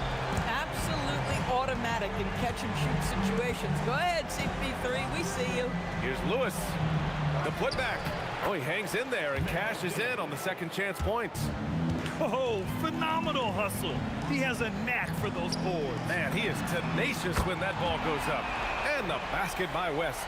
Absolutely automatic in catch-and-shoot situations. Go ahead, CP3, we see you. Here's Lewis. The putback. Oh, he hangs in there and cashes in on the second chance points. Oh, phenomenal hustle. He has a knack for those boards. Man, he is tenacious when that ball goes up. And the basket by West.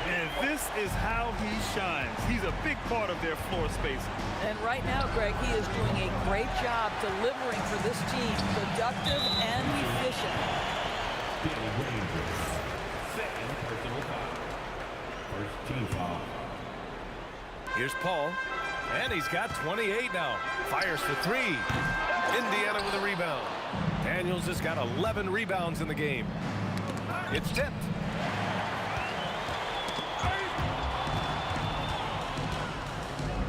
And this is how he shines. He's a big part of their floor spacing. And right now, Greg, he is doing a great job delivering for this team. Productive and efficient. Second personal foul. First team foul. Here's Paul. And he's got 28 now. Fires for three. Indiana with a rebound. Daniels has got 11 rebounds in the game. It's tipped.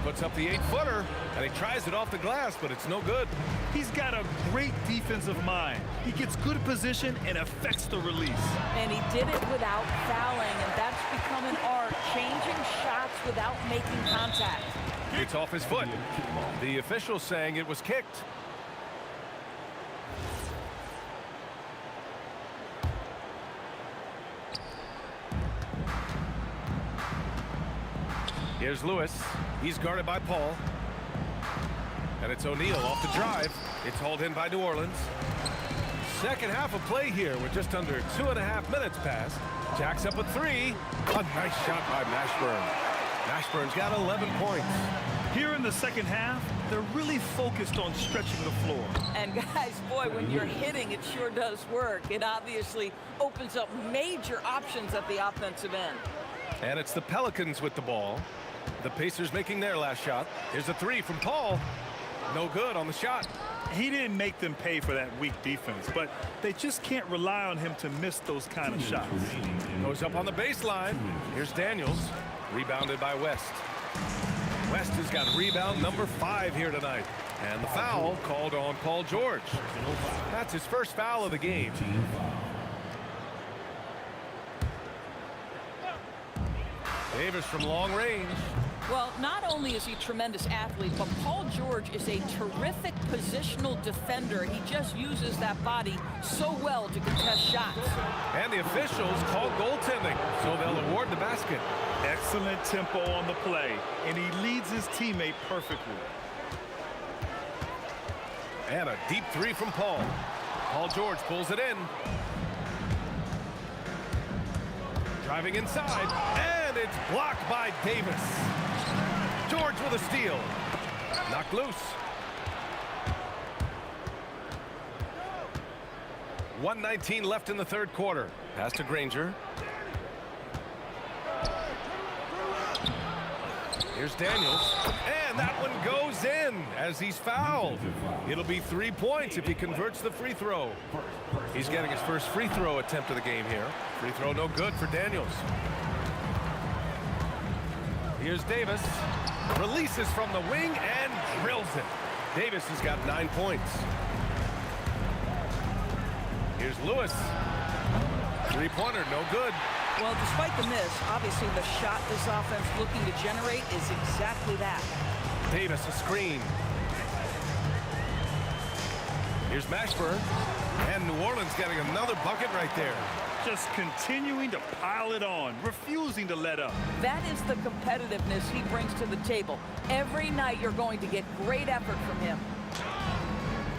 Puts up the 8-footer, and he tries it off the glass, but it's no good. He's got a great defensive mind. He gets good position and affects the release. And he did it without fouling, and that's become an art, changing shots without making contact. It's off his foot. The official saying it was kicked. Here's Lewis. He's guarded by Paul. And it's O'Neal off the drive. It's hauled in by New Orleans. Second half of play here with just under 2.5 minutes passed. Jacks up a three. A nice shot by Mashburn. Mashburn's got 11 points. Here in the second half, they're really focused on stretching the floor. And guys, boy, when you're hitting, it sure does work. It obviously opens up major options at the offensive end. And it's the Pelicans with the ball. The Pacers making their last shot. Here's a three from Paul. No good on the shot. He didn't make them pay for that weak defense, but they just can't rely on him to miss those kind of shots. Goes up on the baseline. Here's Daniels. Rebounded by West. West has got rebound number 5 here tonight. And the foul called on Paul George. That's his first foul of the game. Davis from long range. Well, not only is he a tremendous athlete, but Paul George is a terrific positional defender. He just uses that body so well to contest shots. And the officials called goaltending, so they'll award the basket. Excellent tempo on the play, and he leads his teammate perfectly. And a deep three from Paul. Paul George pulls it in. Driving inside, and it's blocked by Davis. George with a steal. Knocked loose. 1:19 left in the third quarter. Pass to Granger. Here's Daniels. And that one goes in as he's fouled. It'll be 3 points if he converts the free throw. He's getting his first free throw attempt of the game here. Free throw no good for Daniels. Here's Davis. Releases from the wing and drills it. Davis has got 9 points. Here's Lewis. Three-pointer, no good. Well, despite the miss, obviously the shot this offense looking to generate is exactly that. Davis a screen. Here's Mashburn. And New Orleans getting another bucket right there. Just continuing to pile it on, refusing to let up. That is the competitiveness he brings to the table. Every night you're going to get great effort from him.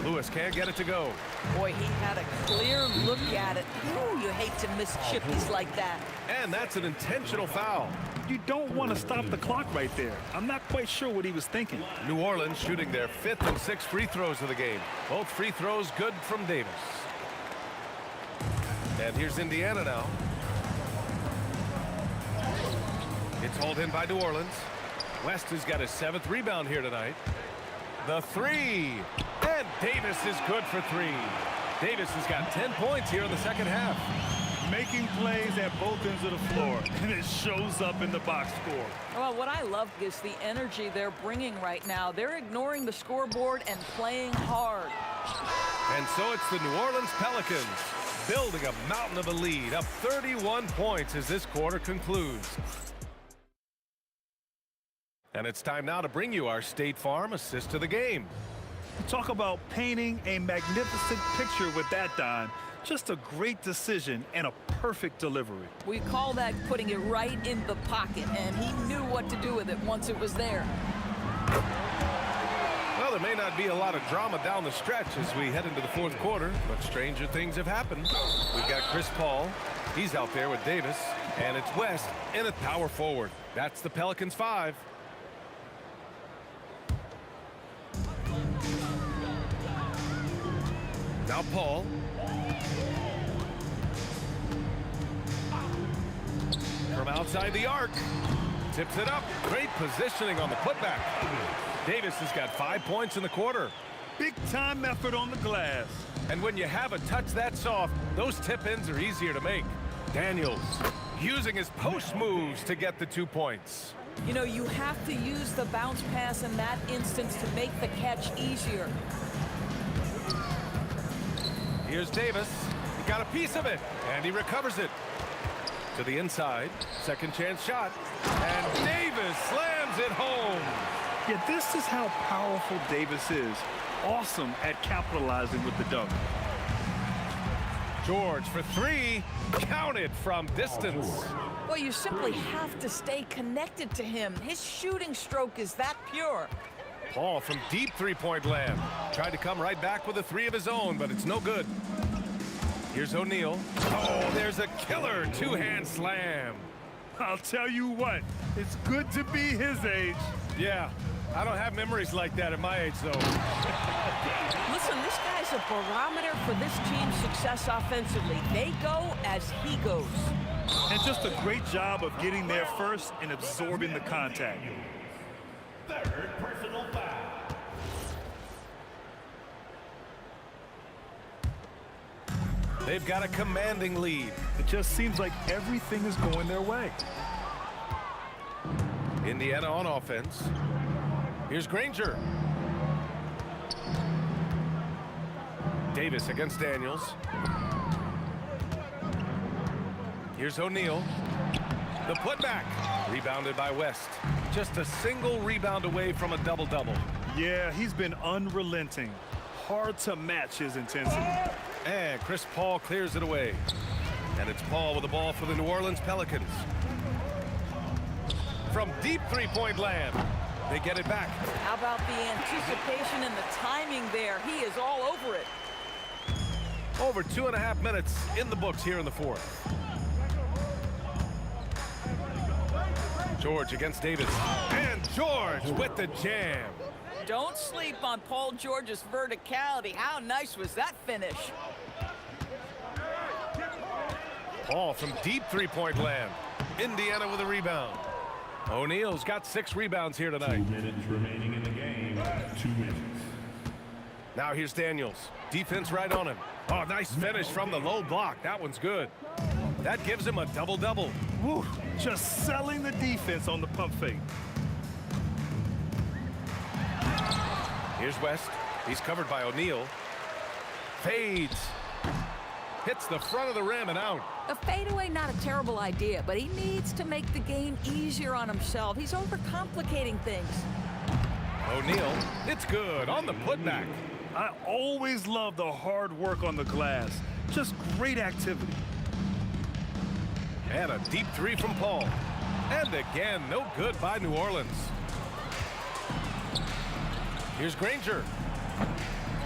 Lewis can't get it to go. Boy, he had a clear look at it. Ooh, you hate to miss chippies like that. And that's an intentional foul. You don't want to stop the clock right there. I'm not quite sure what he was thinking. New Orleans shooting their 5th and 6th free throws of the game. Both free throws good from Davis. And here's Indiana now. It's hauled in by New Orleans. West has got his 7th rebound here tonight. The three. And Davis is good for 3. Davis has got 10 points here in the second half. Making plays at both ends of the floor, and it shows up in the box score. Well, what I love is the energy they're bringing right now. They're ignoring the scoreboard and playing hard. And so it's the New Orleans Pelicans building a mountain of a lead, up 31 points as this quarter concludes. And it's time now to bring you our State Farm assist to the game. Talk about painting a magnificent picture with that dime. Just a great decision and a perfect delivery. We call that putting it right in the pocket, and he knew what to do with it once it was there. Well, they're may not be a lot of drama down the stretch as we head into the fourth quarter, but stranger things have happened. We've got Chris Paul. He's out there with Davis. And it's West in at power forward. That's the Pelicans 5. Now Paul. From outside the arc. Tips it up. Great positioning on the putback. Davis has got 5 points in the quarter. Big time effort on the glass. And when you have a touch that soft, those tip-ins are easier to make. Daniels using his post moves to get the 2 points. You know, you have to use the bounce pass in that instance to make the catch easier. Here's Davis. He got a piece of it, and he recovers it. To the inside, second chance shot, and Davis slams it home. Yeah, this is how powerful Davis is. Awesome at capitalizing with the dunk. George for 3, counted from distance. Well, you simply have to stay connected to him. His shooting stroke is that pure. Paul from deep three-point land. Tried to come right back with a 3 of his own, but it's no good. Here's O'Neal. Oh, there's a killer two-hand slam. I'll tell you what, it's good to be his age. Yeah, I don't have memories like that at my age, though. Listen, this guy's a barometer for this team's success offensively. They go as he goes. And just a great job of getting there first and absorbing the contact. Third personal foul. They've got a commanding lead. It just seems like everything is going their way. Indiana on offense. Here's Granger. Davis against Daniels. Here's O'Neal. The putback. Rebounded by West. Just a single rebound away from a double-double. Yeah, he's been unrelenting. Hard to match his intensity. And Chris Paul clears it away. And it's Paul with the ball for the New Orleans Pelicans. From deep three-point land, they get it back. How about the anticipation and the timing there? He is all over it. Over 2.5 minutes in the books here in the fourth. George against Davis. And George with the jam. Don't sleep on Paul George's verticality. How nice was that finish? Paul from deep three-point land. Indiana with a rebound. O'Neal's got 6 rebounds here tonight. 2 minutes remaining in the game. 2 minutes. Now here's Daniels. Defense right on him. Oh, nice finish from the low block. That one's good. That gives him a double-double. Woo, just selling the defense on the pump fake. Here's West. He's covered by O'Neal. Fades. Hits the front of the rim and out. A fadeaway, not a terrible idea, but he needs to make the game easier on himself. He's overcomplicating things. O'Neal, it's good on the putback. I always love the hard work on the glass. Just great activity. And a deep 3 from Paul. And again, no good by New Orleans. Here's Granger.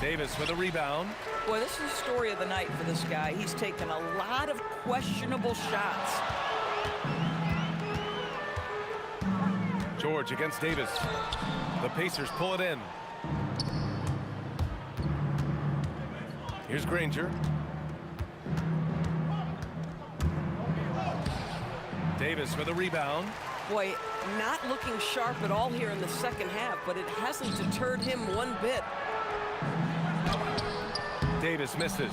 Davis with a rebound. Boy, this is the story of the night for this guy. He's taken a lot of questionable shots. George against Davis. The Pacers pull it in. Here's Granger. Davis with a rebound. Boy, not looking sharp at all here in the second half, but it hasn't deterred him one bit. Davis misses.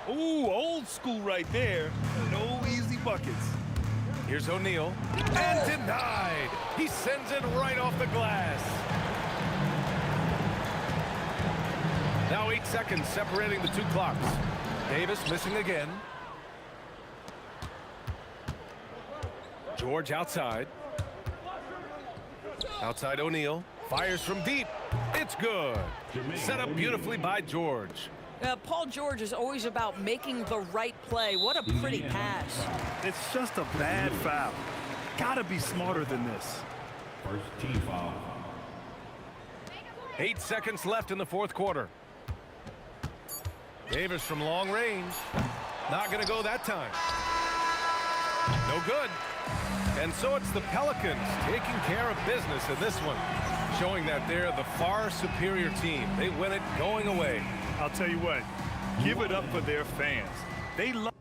Ooh, old school right there. No easy buckets. Here's O'Neal. And denied. He sends it right off the glass. Now 8 seconds separating the 2 clocks. Davis missing again. George outside. Outside O'Neal. Fires from deep. It's good. Set up beautifully by George. Paul George is always about making the right play. What a pretty pass. It's just a bad foul. Gotta be smarter than this. First team foul. 8 seconds left in the fourth quarter. Davis from long range. Not going to go that time. No good. And so it's the Pelicans taking care of business in this one, showing that they're the far superior team. They win it going away. I'll tell you what, give it up for their fans. They love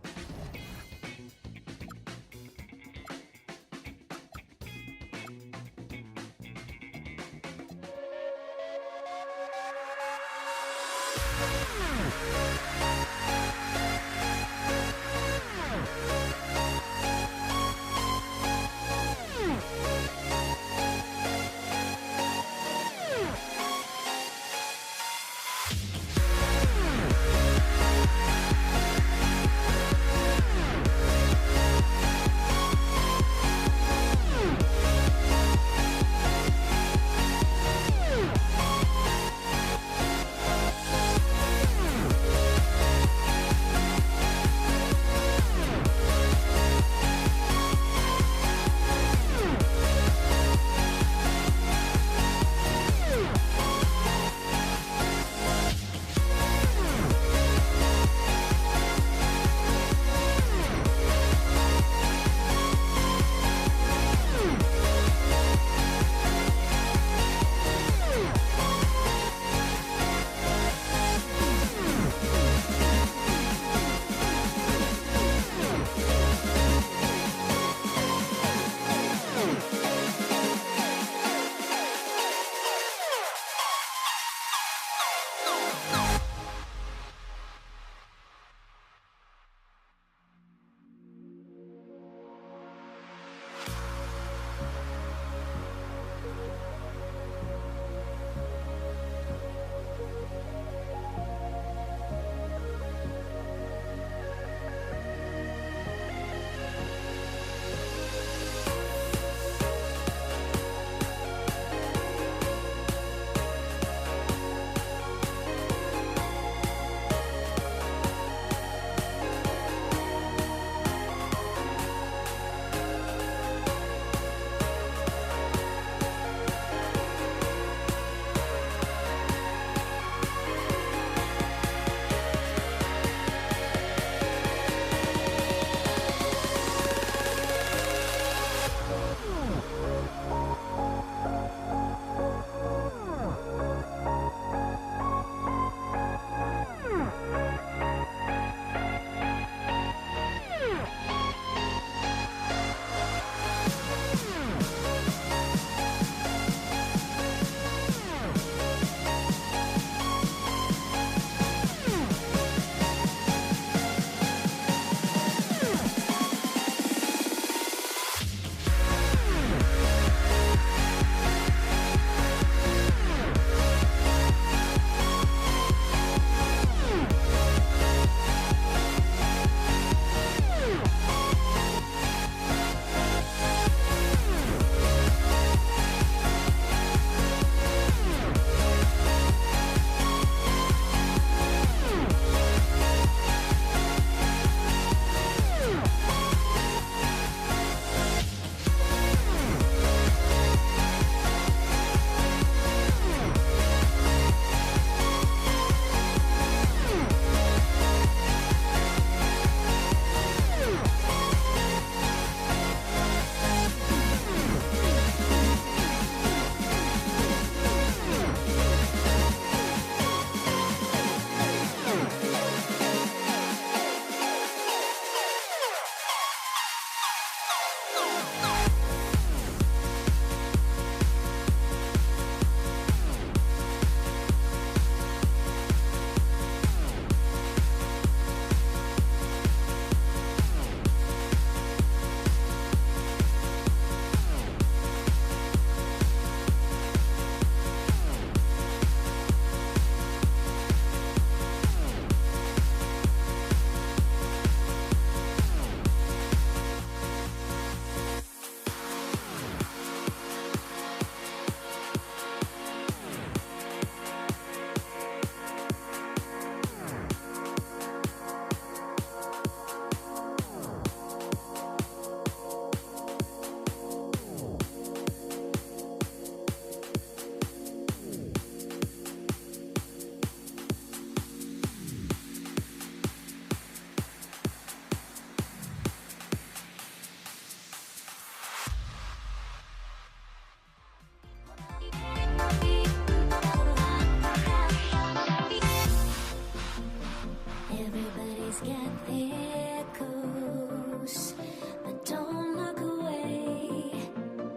Everybody's got their goals, but don't look away.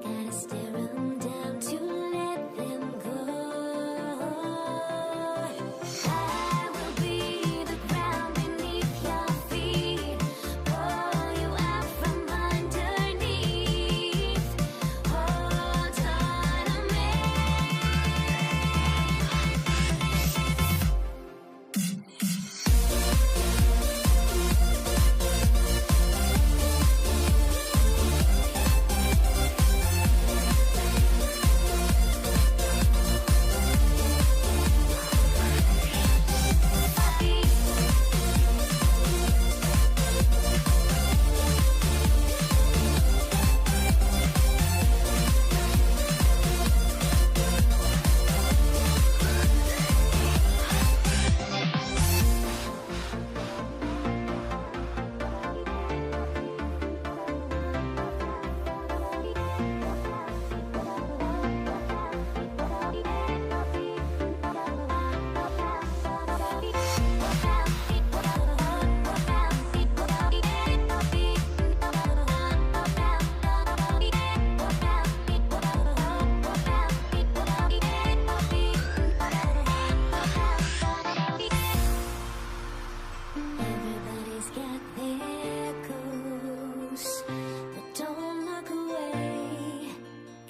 Gotta stare 'em down to let them go. I will be the ground beneath your feet, pull you out from underneath. Hold on to me. Everybody's got their goals, but don't look away.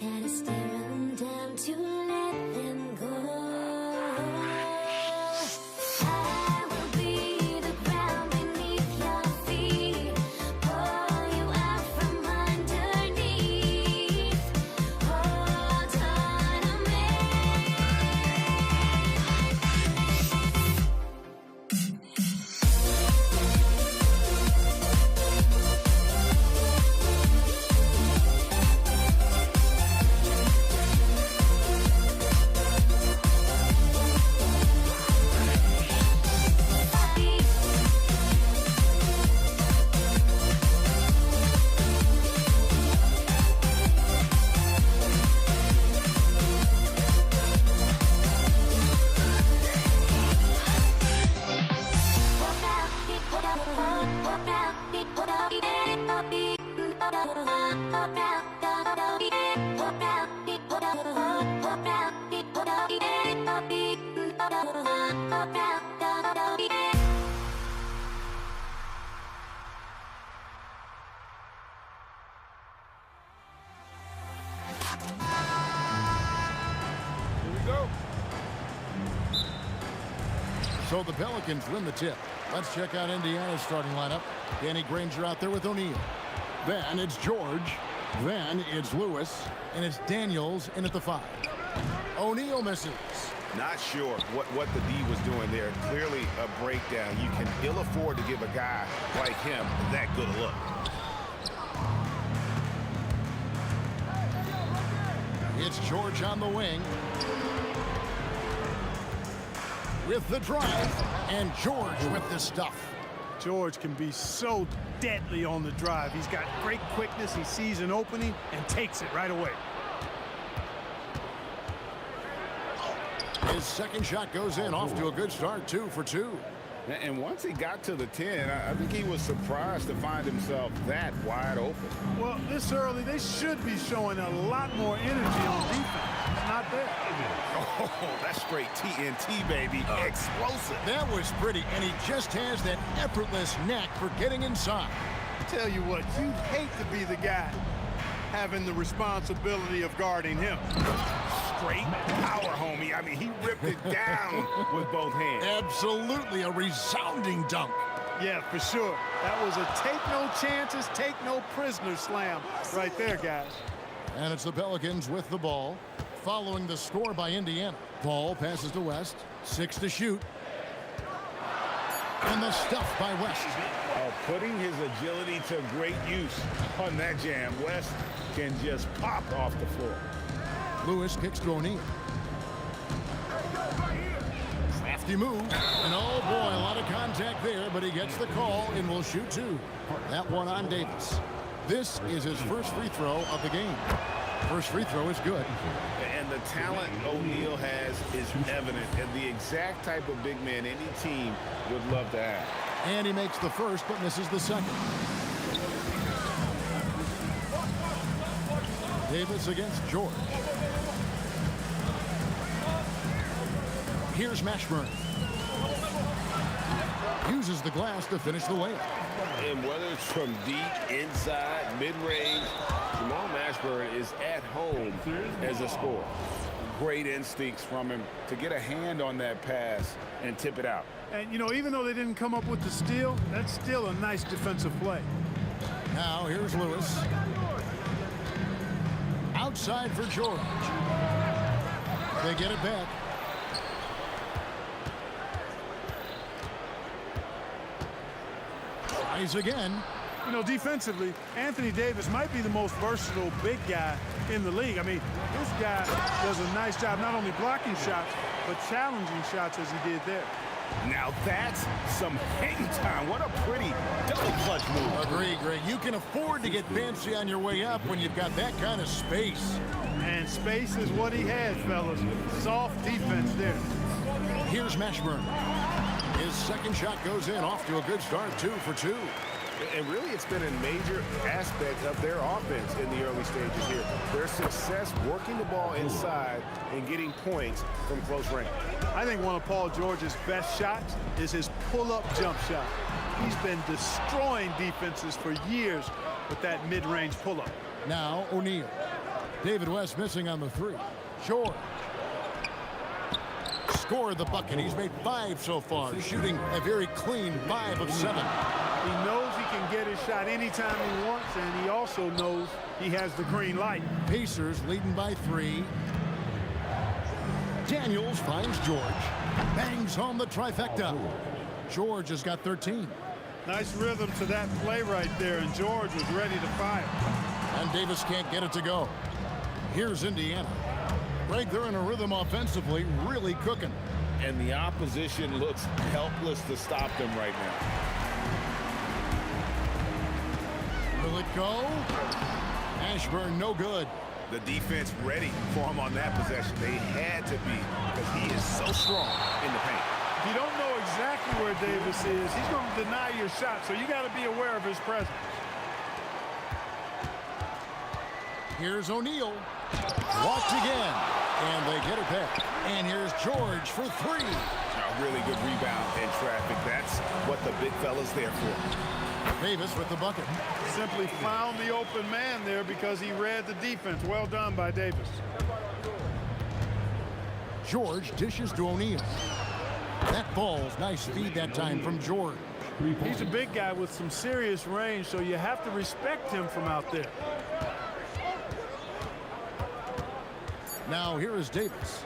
Gotta stare 'em down to let them go. I will be the ground beneath your feet, pull you out from underneath. Hold on to me. Here we go. So the Pelicans win the tip. Let's check out Indiana's starting lineup. Danny Granger out there with O'Neal. Then it's George. Then it's Lewis. And it's Daniels in at the 5. O'Neal misses. Not sure what the D was doing there. Clearly a breakdown. You can ill afford to give a guy like him that good a look. It's George on the wing. With the drive. And George with the stuff. George can be so deadly on the drive. He's got great quickness. He sees an opening and takes it right away. His second shot goes in, off to a good start, 2 for 2. And once he got to the 10, I think he was surprised to find himself that wide open. Well, this early, they should be showing a lot more energy on defense. It's not there. Oh, that's straight TNT, baby. Explosive. That was pretty, and he just has that effortless knack for getting inside. Tell you what, you'd hate to be the guy having the responsibility of guarding him. Straight power, homie. I mean, he ripped it down with both hands. Absolutely a resounding dunk. Yeah, for sure. That was a take no chances, take no prisoner slam right there, guys. And it's the Pelicans with the ball, following the score by Indiana. Ball passes to West, 6 to shoot. And the stuff by West. Putting his agility to great use on that jam. West can just pop off the floor. Lewis kicks to O'Neal. Crafty move. And oh boy, a lot of contact there, but he gets the call and will shoot 2. That one on Davis. This is his first free throw of the game. First free throw is good. And the talent O'Neal has is evident, and the exact type of big man any team would love to have. And he makes the first, but misses the second. Davis against George. Here's Mashburn. Uses the glass to finish the layup. And whether it's from deep, inside, mid-range, Jamal Mashburn is at home as a scorer. Great instincts from him to get a hand on that pass and tip it out. And, you know, even though they didn't come up with the steal, that's still a nice defensive play. Now here's Lewis. Outside for George. They get it back. Tries again. You know, defensively, Anthony Davis might be the most versatile big guy in the league. I mean, this guy does a nice job not only blocking shots, but challenging shots as he did there. Now that's some hang time. What a pretty double clutch move. Agree, Greg. You can afford to get fancy on your way up when you've got that kind of space. And space is what he had, fellas. Soft defense there. Here's Mashburn. His second shot goes in, off to a good start, 2 for 2. And really, it's been a major aspect of their offense in the early stages here. Their success working the ball inside and getting points from close range. I think one of Paul George's best shots is his pull-up jump shot. He's been destroying defenses for years with that mid-range pull-up. Now O'Neal. David West missing on the 3. Short. Scored the bucket. He's made 5 so far, shooting a very clean 5 of 7. He knows he can get his shot anytime he wants, and he also knows he has the green light. Pacers leading by 3. Daniels finds George. Bangs home the trifecta. George has got 13. Nice rhythm to that play right there, and George was ready to fire. And Davis can't get it to go. Here's Indiana. Greg, they're in a rhythm offensively, really cooking. And the opposition looks helpless to stop them right now. Will it go? Mashburn, no good. The defense ready for him on that possession. They had to be, because he is so strong in the paint. If you don't know exactly where Davis is, he's going to deny your shot, so you got to be aware of his presence. Here's O'Neal. Walked again. And they get it back. And here's George for 3. A really good rebound in traffic. That's what the big fella's there for. Davis with the bucket. Simply found the open man there because he read the defense. Well done by Davis. George dishes to O'Neal. That falls. Nice feed that time from George. He's a big guy with some serious range, so you have to respect him from out there. Now here is Davis.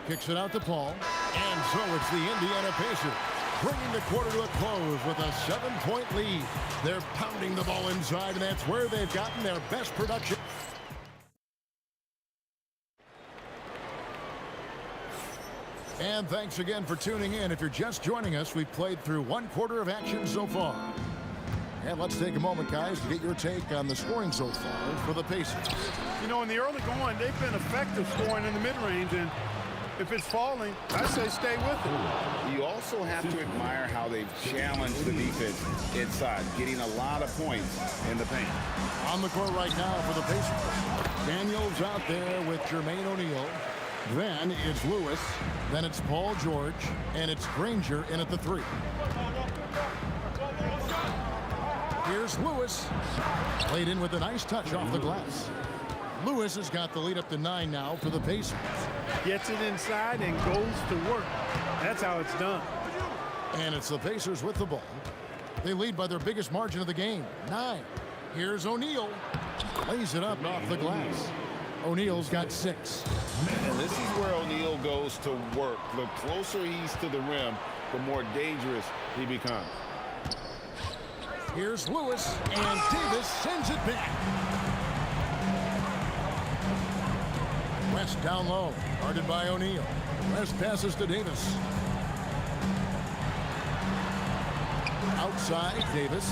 Kicks it out to Paul. And so it's the Indiana Pacers bringing the quarter to a close with a 7-point lead. They're pounding the ball inside, and that's where they've gotten their best production. And thanks again for tuning in. If you're just joining us, we've played through 1 quarter of action so far. And let's take a moment, guys, to get your take on the scoring so far for the Pacers. You know, in the early going, they've been effective scoring in the mid-range, and if it's falling, I say stay with it. You also have to admire how they've challenged the defense inside, getting a lot of points in the paint. On the court right now for the Pacers. Daniels out there with Jermaine O'Neal. Then it's Lewis. Then it's Paul George. And it's Granger in at the 3. Here's Lewis. Played in with a nice touch off the glass. Lewis has got the lead up to 9 now for the Pacers. Gets it inside and goes to work. That's how it's done. And it's the Pacers with the ball. They lead by their biggest margin of the game, 9. Here's O'Neal. Lays it up off the glass. O'Neal's got 6. And this is where O'Neal goes to work. The closer he's to the rim, the more dangerous he becomes. Here's Lewis, and Davis sends it back. West down low, guarded by O'Neal. West passes to Davis. Outside, Davis.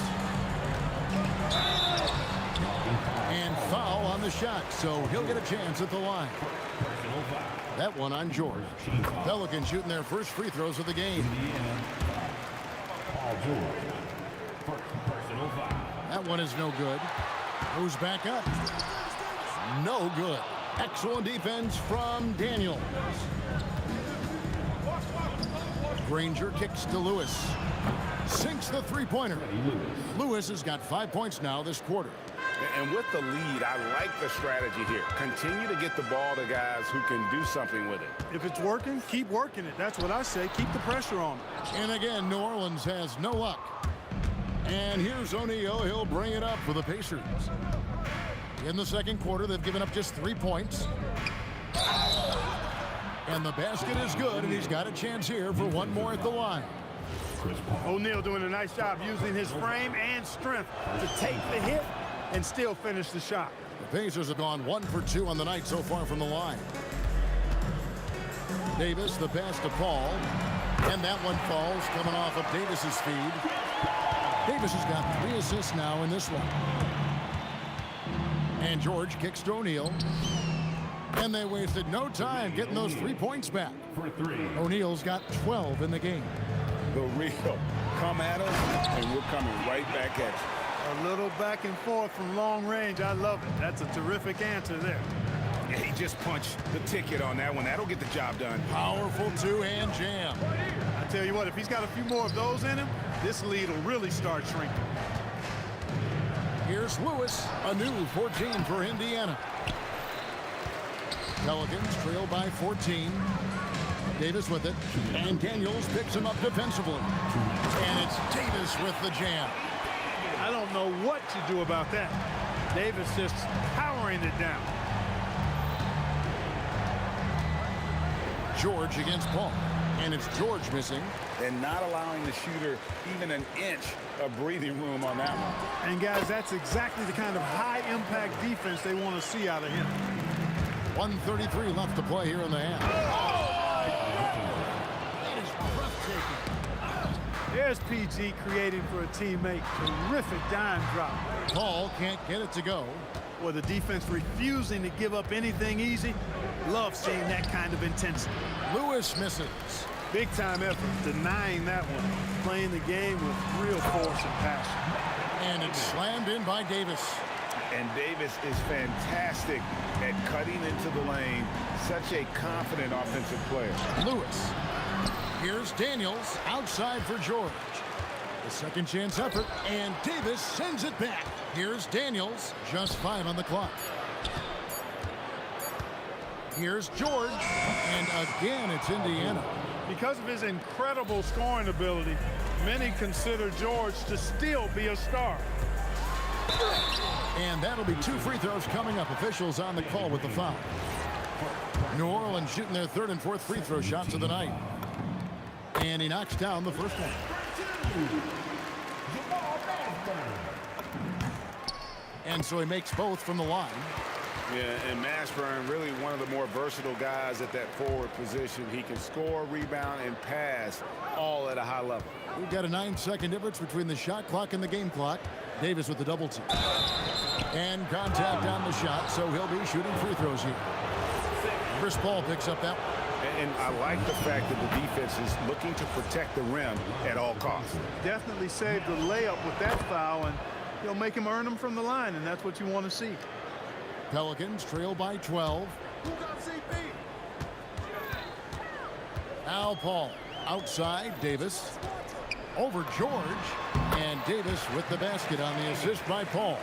And foul on the shot, so he'll get a chance at the line. That one on George. Pelicans shooting their first free throws of the game. First personal foul. That one is no good. Goes back up. No good. Excellent defense from Daniels. Granger kicks to Lewis. Sinks the three-pointer. Lewis has got 5 points now this quarter. And with the lead, I like the strategy here. Continue to get the ball to guys who can do something with it. If it's working, keep working it. That's what I say. Keep the pressure on. And again, New Orleans has no luck. And here's O'Neal. He'll bring it up for the Pacers. In the second quarter, they've given up just 3 points. And the basket is good, and he's got a chance here for one more at the line. O'Neal doing a nice job using his frame and strength to take the hit and still finish the shot. The Pacers have gone 1 for 2 on the night so far from the line. Davis, the pass to Paul. And that one falls, coming off of Davis's feed. Davis has got 3 assists now in this one. And George kicks to O'Neal. And they wasted no time getting those 3 points back. For 3. O'Neal's got 12 in the game. The real come at us, and we're coming right back at you. A little back and forth from long range. I love it. That's a terrific answer there. Yeah, he just punched the ticket on that one. That'll get the job done. Powerful two-hand jam. I tell you what, if he's got a few more of those in him, this lead will really start shrinking. Here's Lewis, a new 14 for Indiana. Pelicans trail by 14. Davis with it, and Daniels picks him up defensively. And it's Davis with the jam. I don't know what to do about that. Davis just powering it down. George against Paul, and it's George missing. And not allowing the shooter even an inch of breathing room on that one. And guys, that's exactly the kind of high-impact defense they want to see out of him. 1:33 left to play here in the half. There's PG creating for a teammate. Terrific dime drop. Paul can't get it to go. Well, the defense refusing to give up anything easy. Love seeing that kind of intensity. Lewis misses. Big time effort, denying that one. Playing the game with real force and passion. And it's slammed in by Davis. And Davis is fantastic at cutting into the lane. Such a confident offensive player. Lewis. Here's Daniels outside for George. The second chance effort, and Davis sends it back. Here's Daniels, just 5 on the clock. Here's George, and again it's Indiana. Because of his incredible scoring ability, many consider George to still be a star. And that'll be 2 free throws coming up. Officials on the call with the foul. New Orleans shooting their 3rd and 4th free throw shots of the night. And he knocks down the first one. And so he makes both from the line. Yeah, and Mashburn, really one of the more versatile guys at that forward position. He can score, rebound, and pass all at a high level. We've got a 9-second difference between the shot clock and the game clock. Davis with the double team. And contact on the shot, so he'll be shooting free throws here. Chris Paul picks up that one. And I like the fact that the defense is looking to protect the rim at all costs. Definitely saved the layup with that foul, and he'll make him earn them from the line, and that's what you want to see. Pelicans trail by 12. Now Paul outside. Davis over George, and Davis with the basket on the assist by Paul.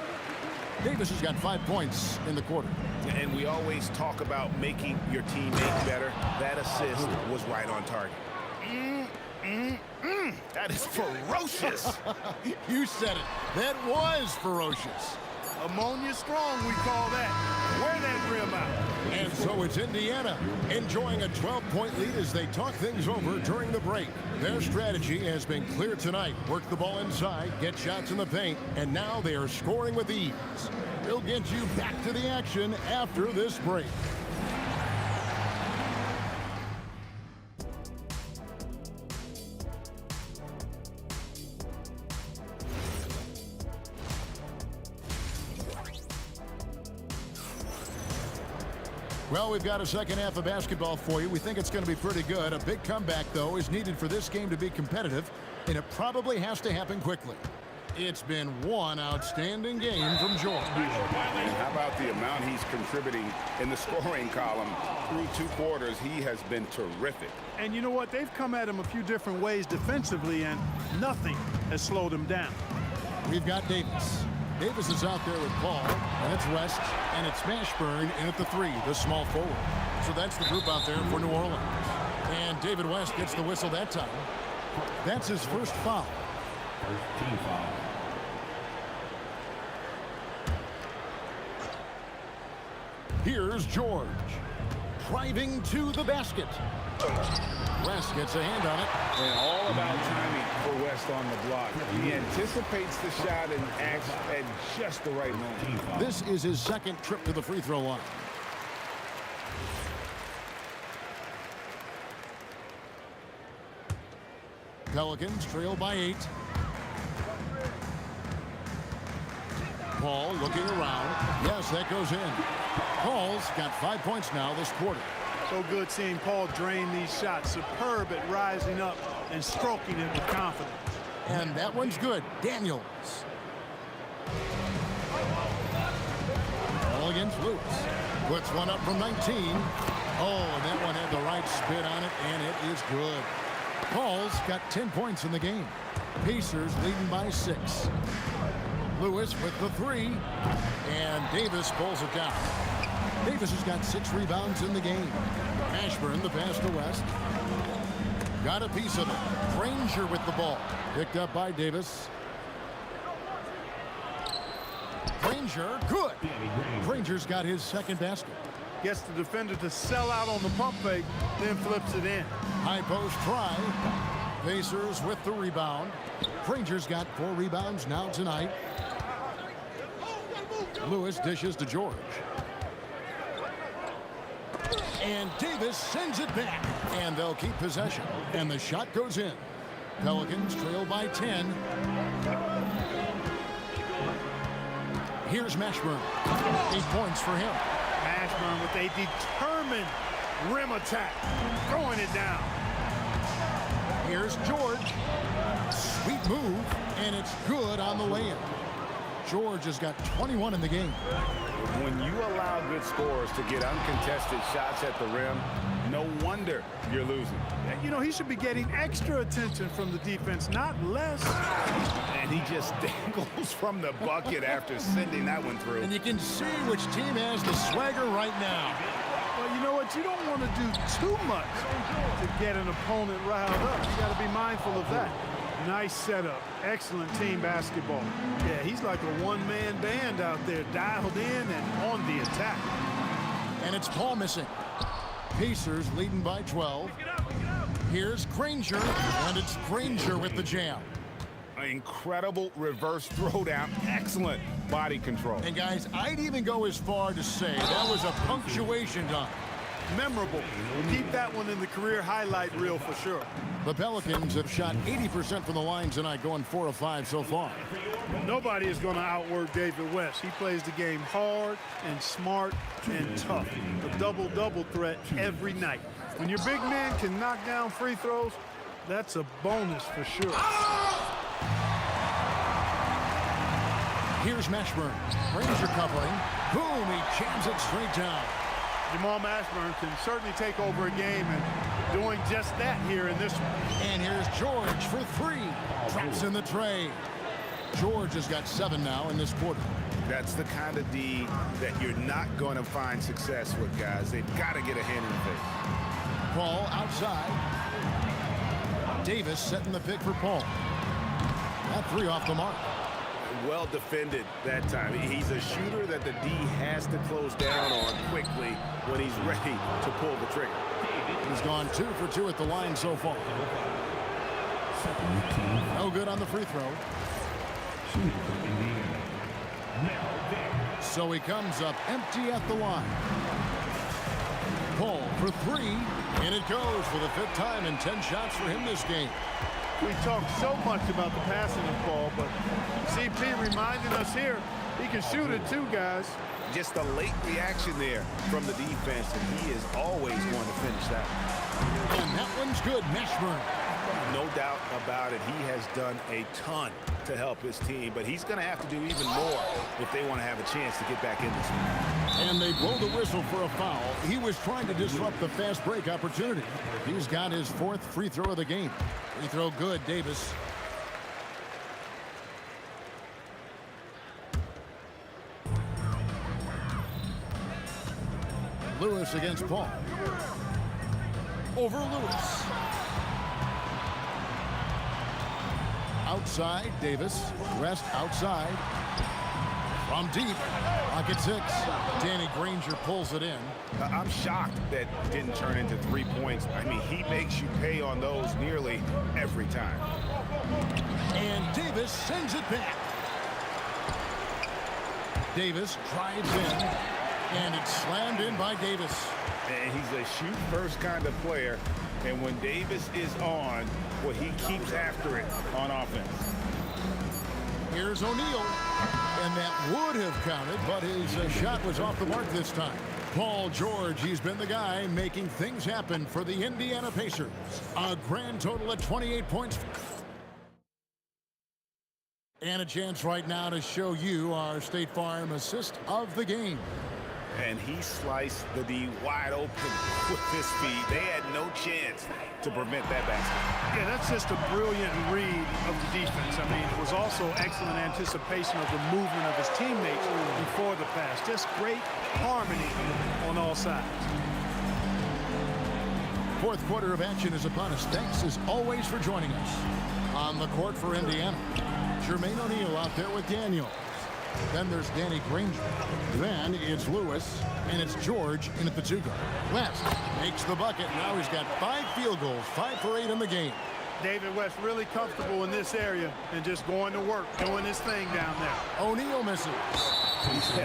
Davis has got 5 points in the quarter. And we always talk about making your teammate better. That assist was right on target. That is ferocious. You said it. That was ferocious. Ammonia strong, we call that. Wear that rim out. And so it's Indiana enjoying a 12-point lead as they talk things over during the break. Their strategy has been clear tonight. Work the ball inside, get shots in the paint, and now they are scoring with ease. We'll get you back to the action after this break. Well, we've got a second half of basketball for you. We think it's going to be pretty good. A big comeback, though, is needed for this game to be competitive. and it probably has to happen quickly. It's been one outstanding game from George. And how about the amount he's contributing in the scoring column through 2 quarters? He has been terrific. And you know what? They've come at him a few different ways defensively, and nothing has slowed him down. We've got Davis. Davis is out there with Paul, and it's West, and it's Mashburn in at the 3, the small forward. So that's the group out there for New Orleans. And David West gets the whistle that time. That's his first foul. First team foul. Here's George, driving to the basket. West gets a hand on it. And all about timing for West on the block. He anticipates the shot and acts at just the right moment. This is his second trip to the free throw line. Pelicans trail by 8. Paul looking around. Yes, that goes in. Paul's got 5 points now this quarter. So good seeing Paul drain these shots. Superb at rising up and stroking it with confidence. And that one's good. Daniels. Ball against Lewis. Puts one up from 19. Oh, and that one had the right spin on it, and it is good. Paul's got 10 points in the game. Pacers leading by 6. Lewis with the 3. And Davis pulls it down. Davis has got 6 rebounds in the game. Ashburn the pass to West. Got a piece of it. Granger with the ball. Picked up by Davis. Granger, good. Granger's got his second basket. Gets the defender to sell out on the pump fake, then flips it in. High post try. Pacers with the rebound. Granger's got 4 rebounds now tonight. Lewis dishes to George. And Davis sends it back. And they'll keep possession. And the shot goes in. Pelicans trail by 10. Here's Mashburn. 8 points for him. Mashburn with a determined rim attack. Throwing it down. Here's George. Sweet move. And it's good on the way in. George has got 21 in the game. When you allow good scorers to get uncontested shots at the rim, no wonder you're losing. You know, he should be getting extra attention from the defense, not less. And he just dangles from the bucket after sending that one through. And you can see which team has the swagger right now. Well, you know what? You don't want to do too much to get an opponent riled up. You got to be mindful of that. Nice setup. Excellent team basketball. Yeah, he's like a one-man band out there, dialed in and on the attack. And it's Paul missing. Pacers leading by 12. Here's Granger, and it's Granger with the jam. Incredible reverse throwdown. Excellent body control. And guys, I'd even go as far to say that was a punctuation dunk. Memorable. Keep that one in the career highlight reel for sure. The Pelicans have shot 80% from the line tonight, going 4 of 5 so far. Nobody is going to outwork David West. He plays the game hard and smart and tough. A double-double threat every night. When your big man can knock down free throws, that's a bonus for sure. Here's Mashburn. Granger covering. Boom, he jams it straight down. Jamal Mashburn can certainly take over a game and doing just that here in this one. And here's George for 3. Traps in the tray. George has got 7 now in this quarter. That's the kind of D that you're not going to find success with, guys. They've got to get a hand in the face. Paul outside. Davis setting the pick for Paul. That 3 off the mark. Well defended that time. He's a shooter that the D has to close down on quickly when he's ready to pull the trigger. He's gone 2 for 2 at the line so far. No good on the free throw. So he comes up empty at the line. Paul for 3, and it goes for the 5th time and 10 shots for him this game. We talk so much about the passing of Paul, but CP reminding us here, he can shoot it too, guys. Just a late reaction there from the defense, and he is always going to finish that. And that one's good. Mashburn. No doubt about it. He has done a ton to help his team, but he's going to have to do even more if they want to have a chance to get back in this one. And they blow the whistle for a foul. He was trying to disrupt the fast break opportunity. He's got his 4th free throw of the game. Free throw good, Davis. Lewis against Paul. Over Lewis. Outside, Davis. West outside. From deep. Pocket 6. Danny Granger pulls it in. I'm shocked that didn't turn into 3 points. I mean, he makes you pay on those nearly every time. And Davis sends it back. Davis drives in. And it's slammed in by Davis. And he's a shoot-first kind of player. And when Davis is on, well, he keeps after it on offense. Here's O'Neal. And that would have counted, but his shot was off the mark this time. Paul George, he's been the guy making things happen for the Indiana Pacers. A grand total of 28 points. And a chance right now to show you our State Farm assist of the game. And he sliced the D wide open with his feet. They had no chance to prevent that basket. Yeah, that's just a brilliant read of the defense. I mean, it was also excellent anticipation of the movement of his teammates before the pass. Just great harmony on all sides. 4th quarter of action is upon us. Thanks as always for joining us. On the court for Indiana, Jermaine O'Neal out there with Daniel. Then there's Danny Granger. Then it's Lewis, and it's George in at the 2-guard. West makes the bucket. Now he's got 5 field goals, 5 for 8 in the game. David West really comfortable in this area and just going to work, doing his thing down there. O'Neal misses.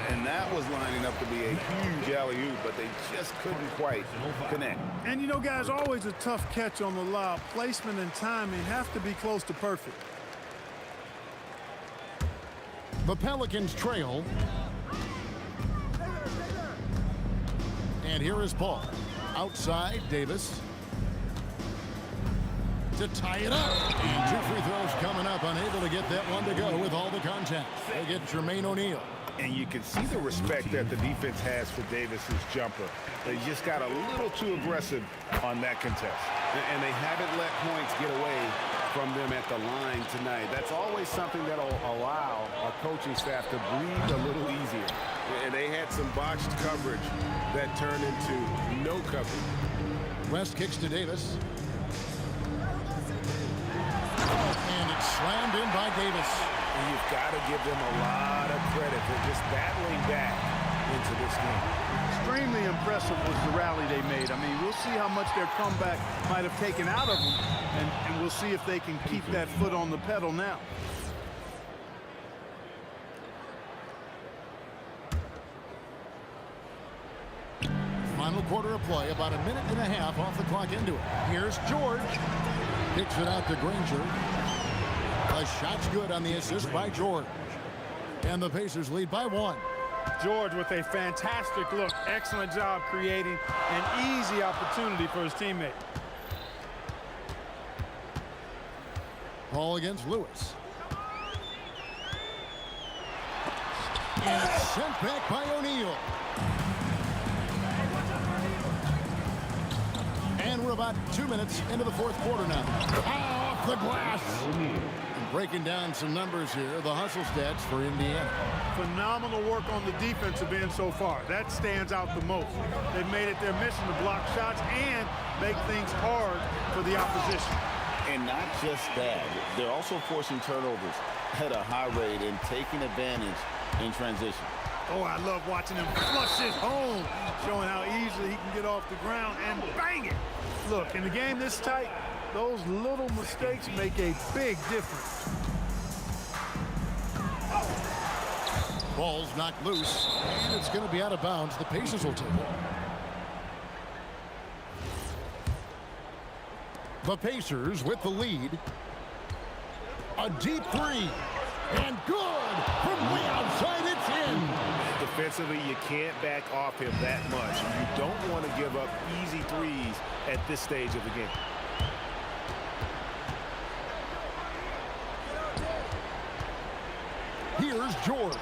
And that was lining up to be a huge alley-oop, but they just couldn't quite connect. And you know, guys, always a tough catch on the lob. Placement and timing have to be close to perfect. The Pelicans trail. And here is Paul. Outside, Davis. To tie it up. And 2 free throws coming up. Unable to get that one to go with all the contact. They get Jermaine O'Neal. And you can see the respect that the defense has for Davis's jumper. They just got a little too aggressive on that contest. And they haven't let points get away from them at the line tonight. That's always something that'll allow a coaching staff to breathe a little easier. And they had some botched coverage that turned into no coverage. West kicks to Davis. And it's slammed in by Davis. And you've got to give them a lot of credit for just battling back into this game. Extremely impressive was the rally they made. I mean, we'll see how much their comeback might have taken out of them, and we'll see if they can keep that foot on the pedal now. Final quarter of play, about a minute and a half off the clock into it. Here's George. Kicks it out to Granger. The shot's good on the assist by George. And the Pacers lead by 1. George with a fantastic look. Excellent job creating an easy opportunity for his teammate. Paul against Lewis. And it's sent back by O'Neal. And we're about 2 minutes into the 4th quarter now. Off the glass. And breaking down some numbers here, the hustle stats for Indiana. Phenomenal work on the defensive end so far. That stands out the most. They've made it their mission to block shots and make things hard for the opposition. And not just that, they're also forcing turnovers at a high rate and taking advantage in transition. Oh, I love watching him flush it home, showing how easily he can get off the ground and bang it. Look, in a game this tight, those little mistakes make a big difference. Ball's knocked loose, and it's going to be out of bounds. The Pacers will take it. The Pacers with the lead. A deep 3. And good! From way outside, it's in! Defensively, you can't back off him that much. You don't want to give up easy threes at this stage of the game. Here's George.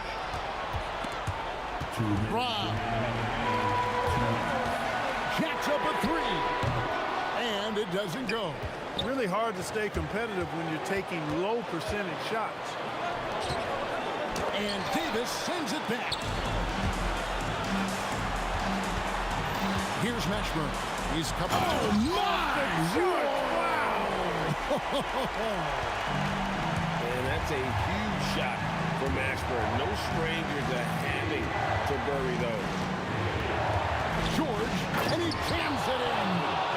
Brown. Jacks up a three. And it doesn't go. Really hard to stay competitive when you're taking low percentage shots. And Davis sends it back. Here's Mashburn. He's covered. Oh, my! Wow! And that's a huge shot for Mashburn. No stranger to having to bury those. George, and he jams it in.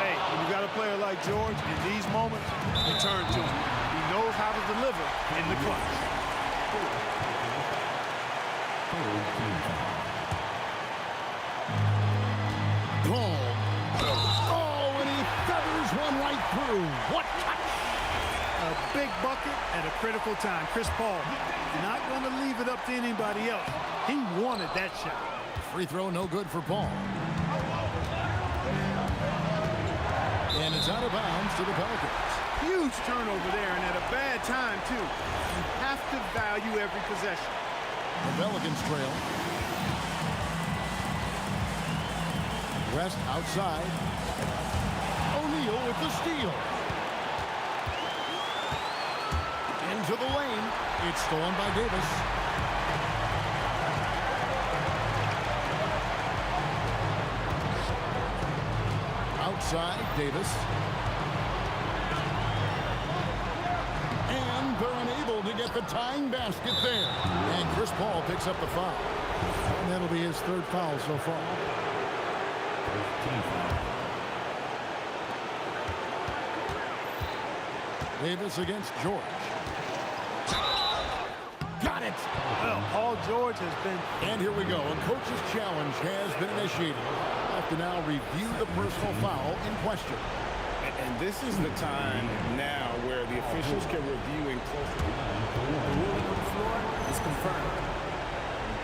Hey, when you got a player like George, in these moments, you turn to him. He knows how to deliver in the clutch. Oh, and he feathers one right through. What touch! A big bucket at a critical time. Chris Paul not going to leave it up to anybody else. He wanted that shot. Free throw no good for Paul. And it's out of bounds to the Pelicans. Huge turnover there, and at a bad time, too. You have to value every possession. The Pelicans trail. West outside. O'Neal with the steal. Into the lane. It's stolen by Davis. Outside, Davis. And they're unable to get the tying basket there. And Chris Paul picks up the foul. And that'll be his third foul so far. Davis against George. Got it! Well, Paul George has been... And here we go. A coach's challenge has been initiated. We'll have to now review the personal foul in question. And this is the time now where the officials can review in close. The ruling on the floor is confirmed.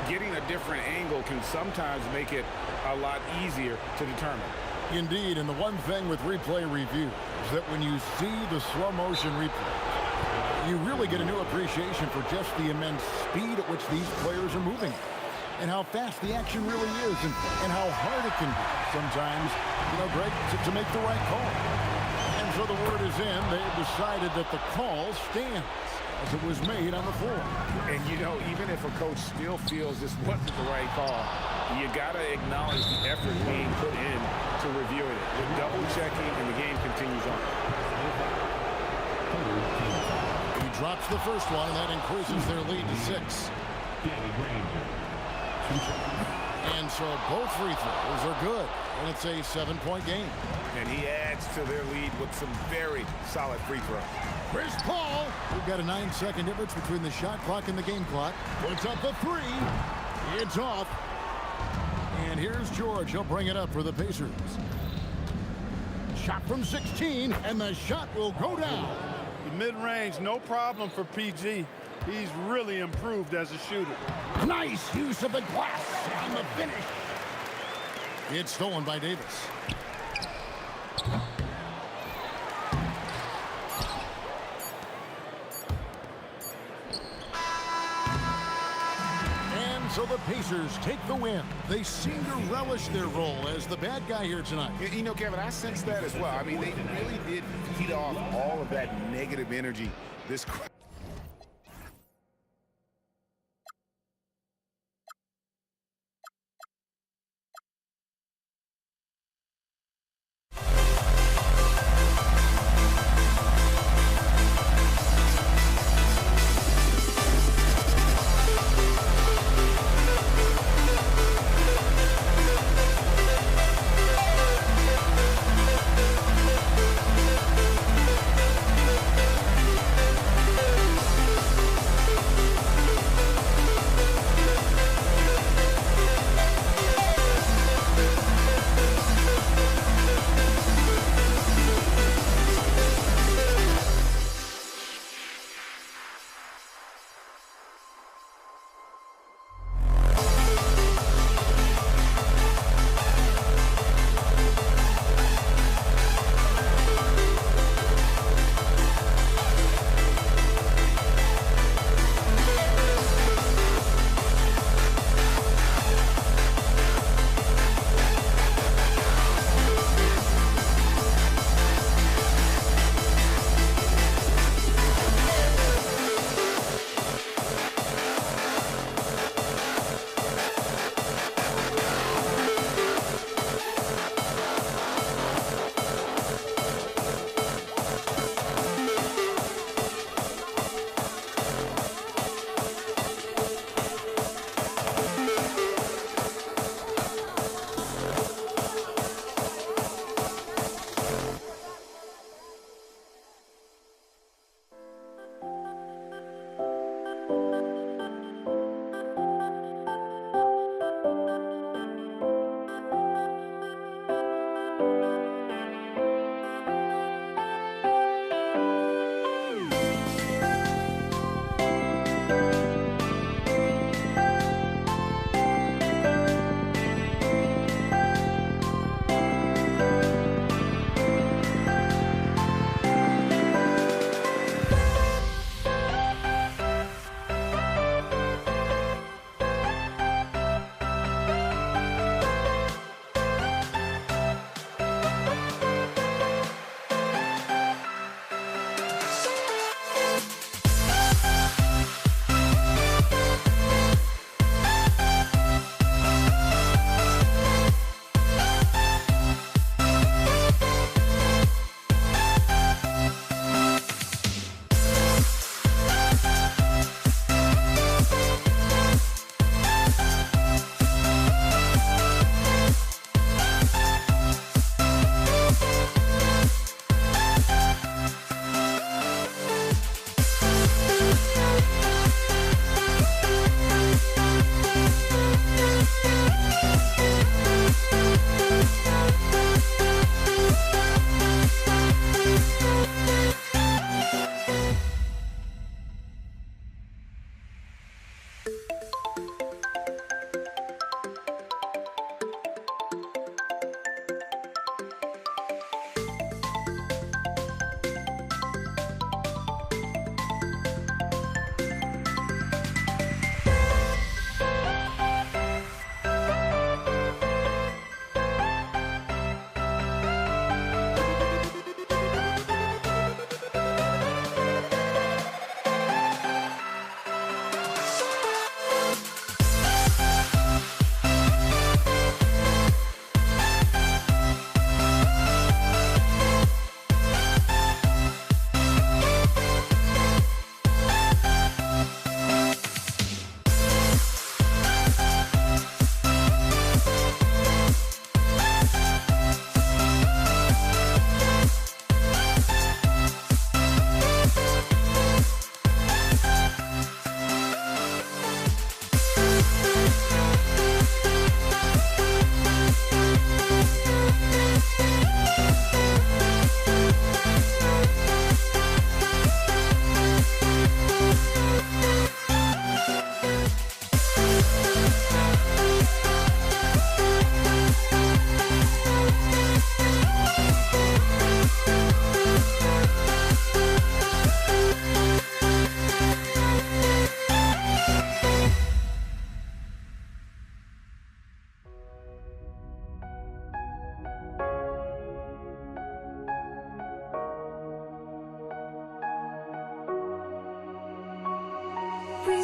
Getting a different angle can sometimes make it a lot easier to determine. Indeed, and the one thing with replay review is that when you see the slow motion replay, you really get a new appreciation for just the immense speed at which these players are moving and how fast the action really is and how hard it can be sometimes, Greg, to make the right call. And so the word is in. They've decided that the call stands as it was made on the floor. And, even if a coach still feels this wasn't the right call, you got to acknowledge the effort being put in to reviewing it. They're double-checking, and the game continues on. He drops the first one, and that increases their lead to 6. And so both free throws are good, and it's a 7-point game. And he adds to their lead with some very solid free throws. Chris Paul. We've got a 9-second difference between the shot clock and the game clock. Puts up a 3. It's off. And here's George. He'll bring it up for the Pacers. Shot from 16, and the shot will go down. The mid-range, no problem for PG. He's really improved as a shooter. Nice use of the glass on the finish. It's stolen by Davis. And so the Pacers take the win. They seem to relish their role as the bad guy here tonight. Kevin, I sense that as well. I mean, they really did feed off all of that negative energy this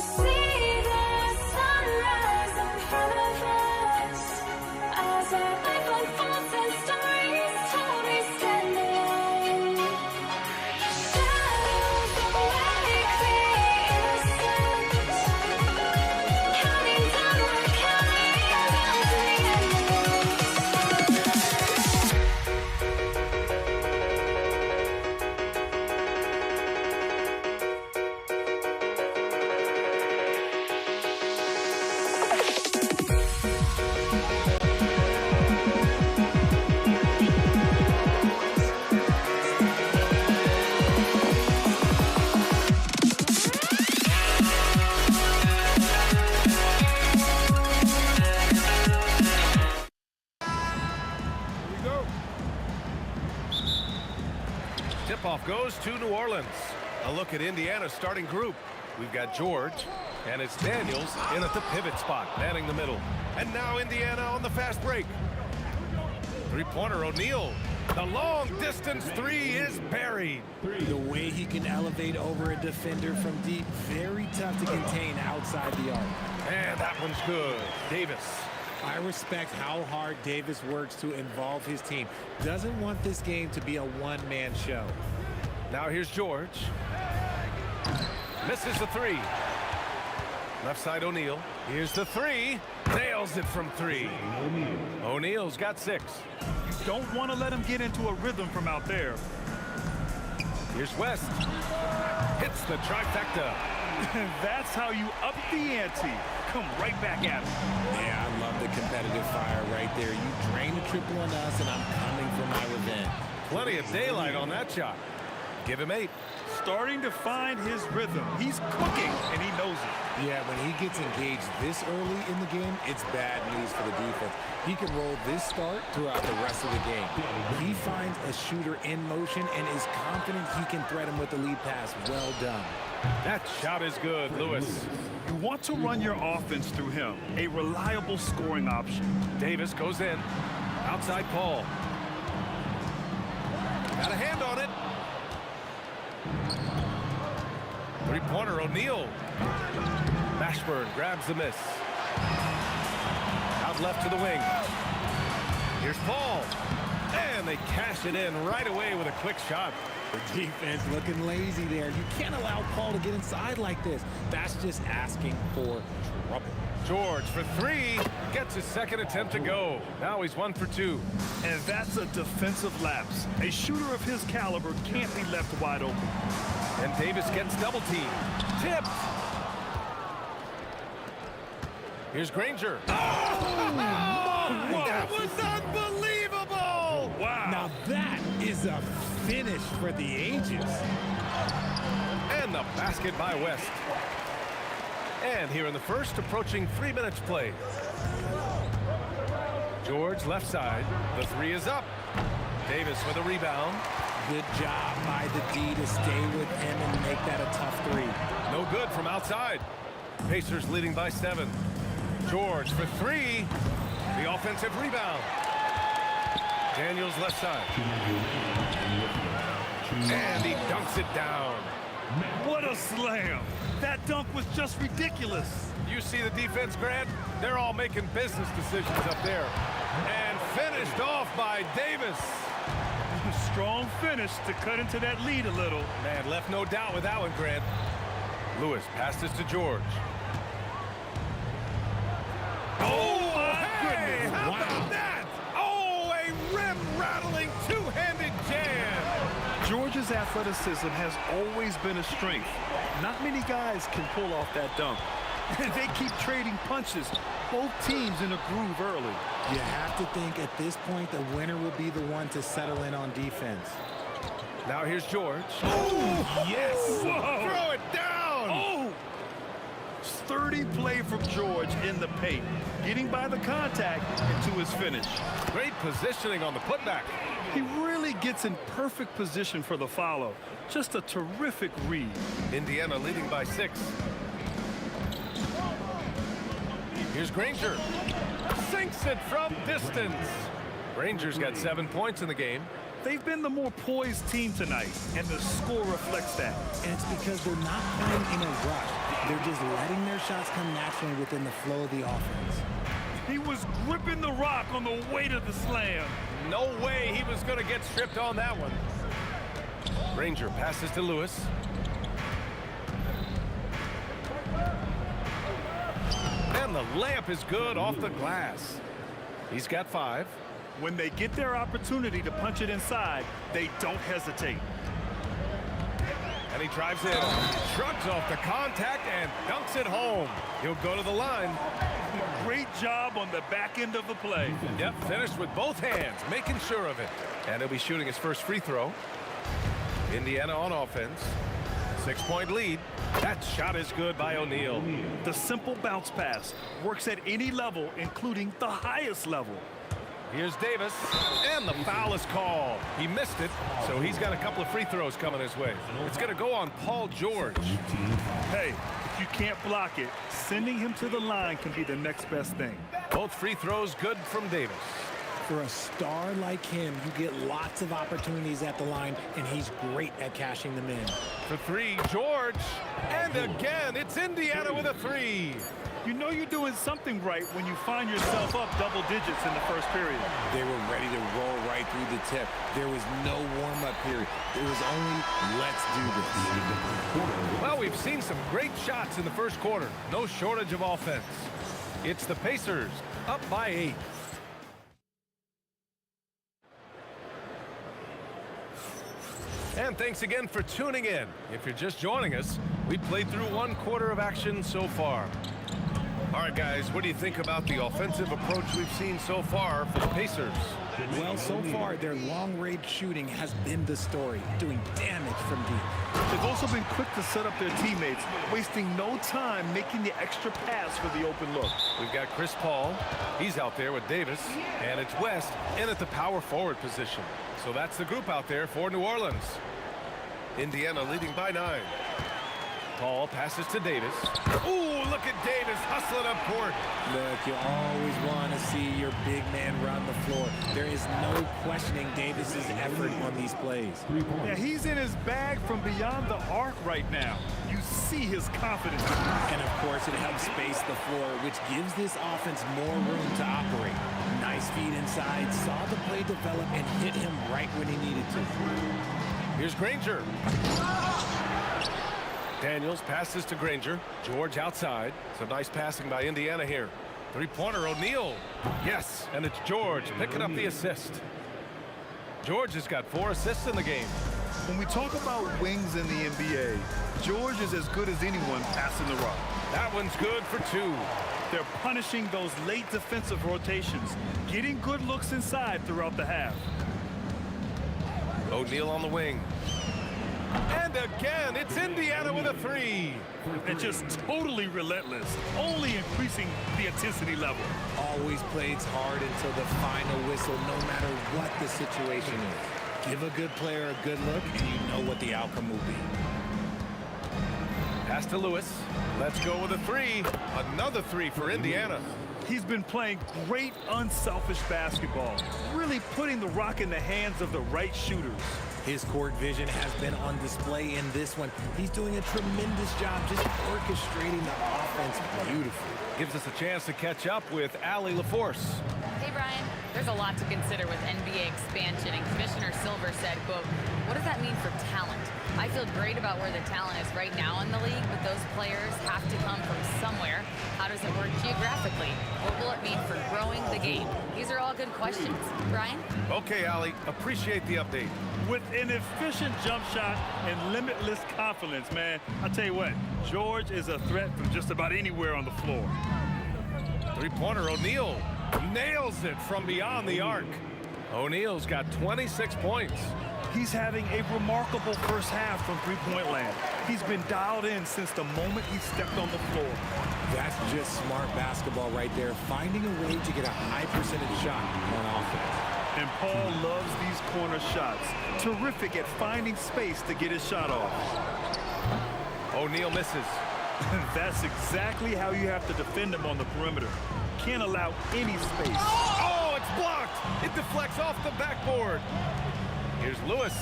see the sunrise in front of us. As our life unfolds and stories told, we stand alone. Shadows awake the innocence, counting down, we're counting down to the end. Tip-off goes to New Orleans. A look at Indiana's starting group. We've got George, and it's Daniels in at the pivot spot, manning the middle. And now Indiana on the fast break. Three-pointer O'Neal. The long-distance three is buried. The way he can elevate over a defender from deep, very tough to contain outside the arc. And that one's good. Davis. I respect how hard Davis works to involve his team. Doesn't want this game to be a one-man show. Now here's George. Misses the three. Left side O'Neal. Here's the three. Nails it from three. O'Neal's got 6. You don't want to let him get into a rhythm from out there. Here's West. Hits the trifecta. That's how you up the ante. Come right back at him. Yeah, I love the competitive fire right there. You drain the triple on us, and I'm coming for my revenge. Plenty of daylight on that shot. Give him 8. Starting to find his rhythm. He's cooking, and he knows it. Yeah, when he gets engaged this early in the game, it's bad news for the defense. He can roll this start throughout the rest of the game. He finds a shooter in motion and is confident he can threat him with the lead pass. Well done. That shot is good, Lewis. You want to run your offense through him. A reliable scoring option. Davis goes in. Outside Paul. Got a hand on it. Three-pointer O'Neal. Mashburn grabs the miss. Out left to the wing. Here's Paul. And they cash it in right away with a quick shot. The defense looking lazy there. You can't allow Paul to get inside like this. That's just asking for trouble. George for 3. Gets his second attempt to go. Now he's 1 for 2. And that's a defensive lapse. A shooter of his caliber can't be left wide open. And Davis gets double teamed. Tipped. Here's Granger. That was unbelievable! Wow. Now that is a finish for the ages. And the basket by West. And here in the first, approaching 3 minutes played. George left side. The 3 is up. Davis with a rebound. Good job by the D to stay with him and make that a tough 3. No good from outside. Pacers leading by 7. George for 3. The offensive rebound. Daniels left side. And he dunks it down. What a slam. That dunk was just ridiculous. You see the defense, Grant? They're all making business decisions up there. And finished off by Davis. Strong finish to cut into that lead a little. Man, left no doubt with that one, Grant. Lewis passes to George. Oh, my goodness. How about that? Oh, a rim-rattling two-handed jam. George's athleticism has always been a strength. Not many guys can pull off that dunk. They keep trading punches. Both teams in a groove early. You have to think at this point the winner will be the one to settle in on defense. Now here's George. Oh, yes. Whoa. Throw it down. Oh. Sturdy play from George in the paint. Getting by the contact and to his finish. Great positioning on the putback. He really gets in perfect position for the follow. Just a terrific read. Indiana leading by 6. Here's Granger. Sinks it from distance. Granger's got 7 points in the game. They've been the more poised team tonight, and the score reflects that. And it's because they're not playing in a rush. They're just letting their shots come naturally within the flow of the offense. He was gripping the rock on the way to the slam. No way he was going to get stripped on that one. Granger passes to Lewis. And the layup is good off the glass. He's got 5. When they get their opportunity to punch it inside, they don't hesitate. And he drives in, shrugs off the contact, and dunks it home. He'll go to the line. Great job on the back end of the play. Yep, finished with both hands, making sure of it. And he'll be shooting his first free throw. Indiana on offense. 6-point lead. That shot is good by O'Neal. The simple bounce pass works at any level, including the highest level. Here's Davis, and the foul is called. He missed it, so he's got a couple of free throws coming his way. It's going to go on Paul George. Hey, if you can't block it, sending him to the line can be the next best thing. Both free throws good from Davis. For a star like him, you get lots of opportunities at the line, and he's great at cashing them in. For 3, George, and again, it's Indiana with a 3. You know you're doing something right when you find yourself up double digits in the first period. They were ready to roll right through the tip. There was no warm-up period. It was only, let's do this. Well, we've seen some great shots in the first quarter. No shortage of offense. It's the Pacers, up by 8. And thanks again for tuning in. If you're just joining us, we played through 1 quarter of action so far. All right, guys, what do you think about the offensive approach we've seen so far for the Pacers? Well, so far, their long-range shooting has been the story, doing damage from deep. They've also been quick to set up their teammates, wasting no time making the extra pass for the open look. We've got Chris Paul. He's out there with Davis. And it's West in at the power forward position. So that's the group out there for New Orleans. Indiana leading by 9. Paul passes to Davis. Ooh, look at Davis hustling up court. Look, you always want to see your big man run the floor. There is no questioning Davis's effort on these plays. Yeah, he's in his bag from beyond the arc right now. You see his confidence. And of course, it helps space the floor, which gives this offense more room to operate. Nice feed inside, saw the play develop, and hit him right when he needed to. Here's Granger. Daniels passes to Granger. George outside. Some nice passing by Indiana here. 3-pointer, O'Neal. Yes, and it's George picking up the assist. George has got 4 assists in the game. When we talk about wings in the NBA, George is as good as anyone passing the rock. That one's good for 2. They're punishing those late defensive rotations, getting good looks inside throughout the half. O'Neal on the wing. And again, it's Indiana with a 3. And just totally relentless, only increasing the intensity level. Always plays hard until the final whistle, no matter what the situation is. Give a good player a good look, and you know what the outcome will be. Pass to Lewis. Let's go with a 3. Another 3 for Indiana. He's been playing great, unselfish basketball, really putting the rock in the hands of the right shooters. His court vision has been on display in this one. He's doing a tremendous job just orchestrating the offense beautifully. Gives us a chance to catch up with Allie LaForce. Hey, Brian. There's a lot to consider with NBA expansion, and Commissioner Silver said, quote, "What does that mean for talent? I feel great about where the talent is right now in the league, but those players have to come from somewhere. How does it work geographically? What will it mean for growing the game?" These are all good questions. Brian? Okay, Allie. Appreciate the update. With an efficient jump shot and limitless confidence, man, I tell you what, George is a threat from just about anywhere on the floor. 3-pointer, O'Neal nails it from beyond the arc. O'Neal's got 26 points. He's having a remarkable first half from three-point land. He's been dialed in since the moment he stepped on the floor. That's just smart basketball right there, finding a way to get a high percentage shot on offense. And Paul loves these corner shots. Terrific at finding space to get his shot off. O'Neal misses. That's exactly how you have to defend him on the perimeter. Can't allow any space. Oh, it's blocked. It deflects off the backboard. Here's Lewis.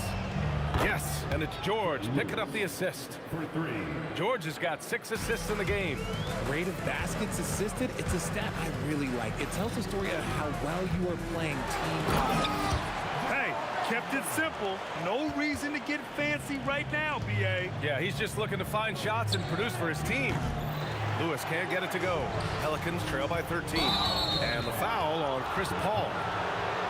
Yes, and it's George picking up the assist. For 3. George has got 6 assists in the game. Rate of baskets assisted, it's a stat I really like. It tells the story of how well you are playing team offense. Hey, kept it simple. No reason to get fancy right now, B.A. Yeah, he's just looking to find shots and produce for his team. Lewis can't get it to go. Pelicans trail by 13. And the foul on Chris Paul.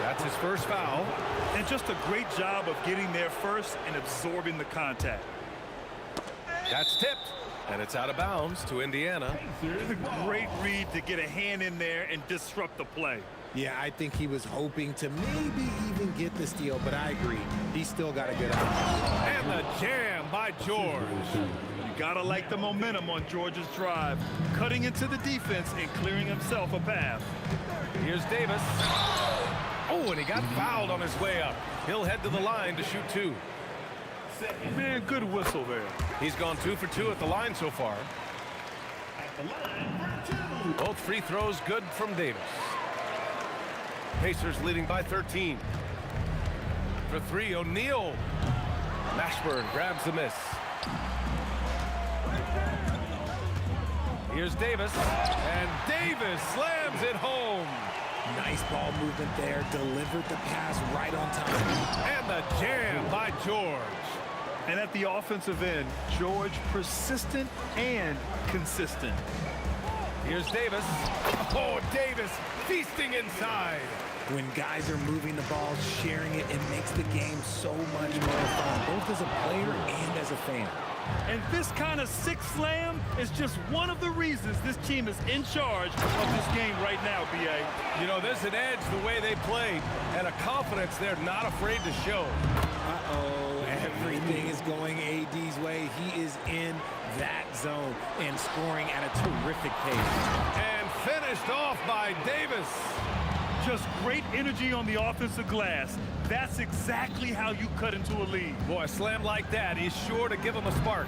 That's his first foul. And just a great job of getting there first and absorbing the contact. That's tipped. And it's out of bounds to Indiana. It's a great read to get a hand in there and disrupt the play. Yeah, I think he was hoping to maybe even get the steal, but I agree. He's still got a good eye. And the jam by George. You gotta like the momentum on George's drive, cutting into the defense and clearing himself a path. Here's Davis. Oh, and he got fouled on his way up. He'll head to the line to shoot 2. Man, good whistle there. He's gone 2 for 2 at the line so far. Both free throws good from Davis. Pacers leading by 13. For 3, O'Neal. Mashburn grabs the miss. Here's Davis. And Davis slams it home. Nice ball movement there. Delivered the pass right on time. And the jam by George. And at the offensive end, George persistent and consistent. Here's Davis. Oh, Davis feasting inside. When guys are moving the ball, sharing it, it makes the game so much more fun, both as a player and as a fan. And this kind of sick slam is just one of the reasons this team is in charge of this game right now, B.A. You know, there's an edge the way they play and a confidence they're not afraid to show. Uh-oh, everything is going AD's way. He is in that zone and scoring at a terrific pace. And finished off by Davis. Just great energy on the offensive glass. That's exactly how you cut into a lead. Boy, a slam like that is sure to give him a spark.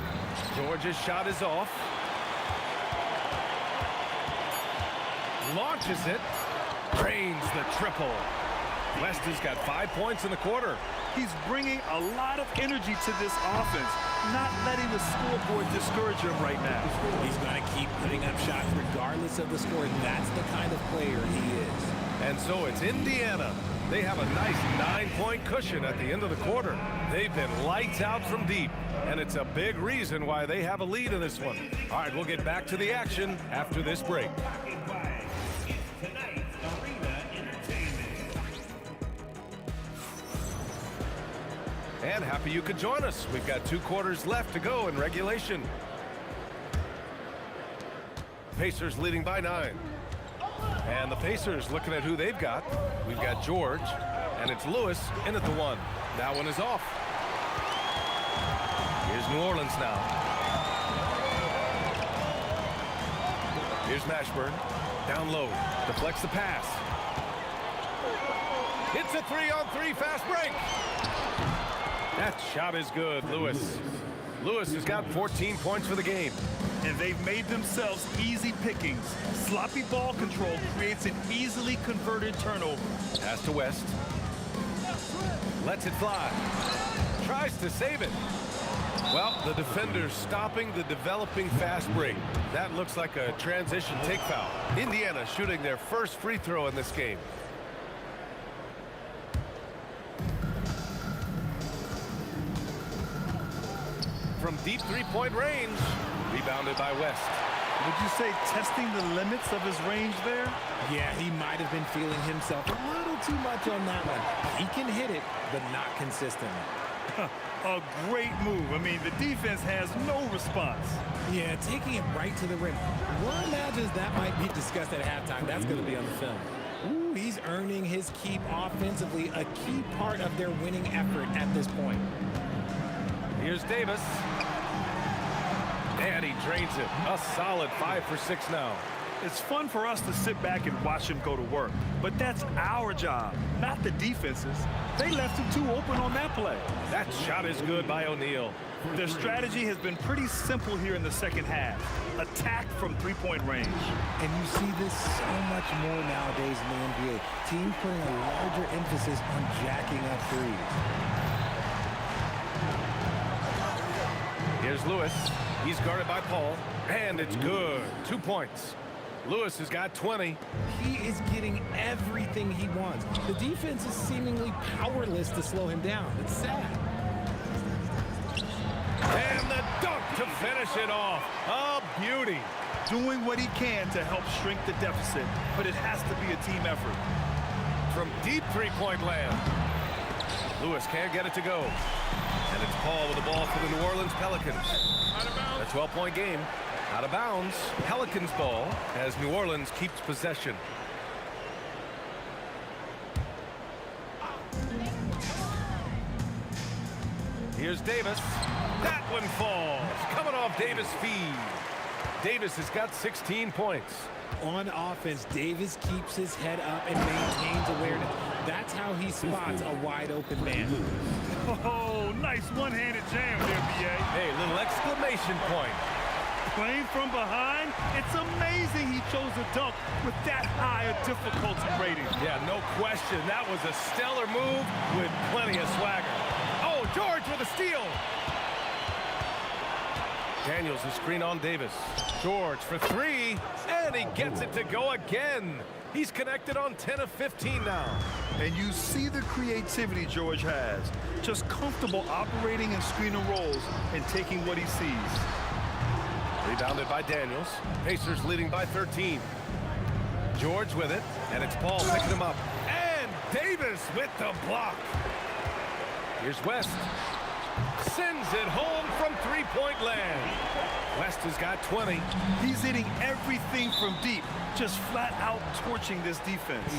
George's shot is off. Launches it. Drains the triple. West has got 5 points in the quarter. He's bringing a lot of energy to this offense, not letting the scoreboard discourage him right now. He's going to keep putting up shots regardless of the score. That's the kind of player he is. And so it's Indiana. They have a nice 9-point cushion at the end of the quarter. They've been lights out from deep, and it's a big reason why they have a lead in this one. All right, we'll get back to the action after this break. And happy you could join us. We've got 2 quarters left to go in regulation. Pacers leading by 9. And the Pacers looking at who they've got. We've got George, and it's Lewis in at the 1. That one is off. Here's New Orleans now. Here's Mashburn. Down low. Deflects the pass. Hits a 3-on-3 fast break. That shot is good, Lewis. Lewis has got 14 points for the game. And they've made themselves easy pickings. Sloppy ball control creates an easily converted turnover. Pass to West. Lets it fly. Tries to save it. Well, the defender's stopping the developing fast break. That looks like a transition take foul. Indiana shooting their first free throw in this game. From deep three-point range. Rebounded by West. Would you say testing the limits of his range there? Yeah, he might have been feeling himself a little too much on that one. He can hit it, but not consistently. A great move. I mean, the defense has no response. Yeah, taking it right to the rim. One imagines that might be discussed at halftime. That's going to be on the film. Ooh, he's earning his keep offensively, a key part of their winning effort at this point. Here's Davis. And he drains it. A solid 5 for 6 now. It's fun for us to sit back and watch him go to work. But that's our job, not the defense's. They left him too open on that play. That shot is good by O'Neal. Their strategy has been pretty simple here in the second half. Attack from three-point range. And you see this so much more nowadays in the NBA. Teams putting a larger emphasis on jacking up threes. Here's Lewis. He's guarded by Paul, and it's good. 2 points. Lewis has got 20. He is getting everything he wants. The defense is seemingly powerless to slow him down. It's sad. And the dunk to finish it off. A beauty. Doing what he can to help shrink the deficit, but it has to be a team effort. From deep three-point land. Lewis can't get it to go. And it's Paul with the ball for the New Orleans Pelicans. A 12-point game. Out of bounds. Pelicans ball as New Orleans keeps possession. Here's Davis. That one falls. Coming off Davis' feed. Davis has got 16 points. On offense, Davis keeps his head up and maintains awareness. That's how he spots a wide-open man. Oh, nice one-handed jam there, B.A. Hey, little exclamation point. Playing from behind, it's amazing he chose a dunk with that high a difficulty rating. Yeah, no question. That was a stellar move with plenty of swagger. Oh, George with a steal. Daniels a screen on Davis. George for three, and he gets it to go again. He's connected on 10 of 15 now. And you see the creativity George has. Just comfortable operating in screen and rolls and taking what he sees. Rebounded by Daniels. Pacers leading by 13. George with it, and it's Paul picking him up. And Davis with the block. Here's West. Sends it home from three-point land. West has got 20. He's hitting everything from deep, just flat out torching this defense.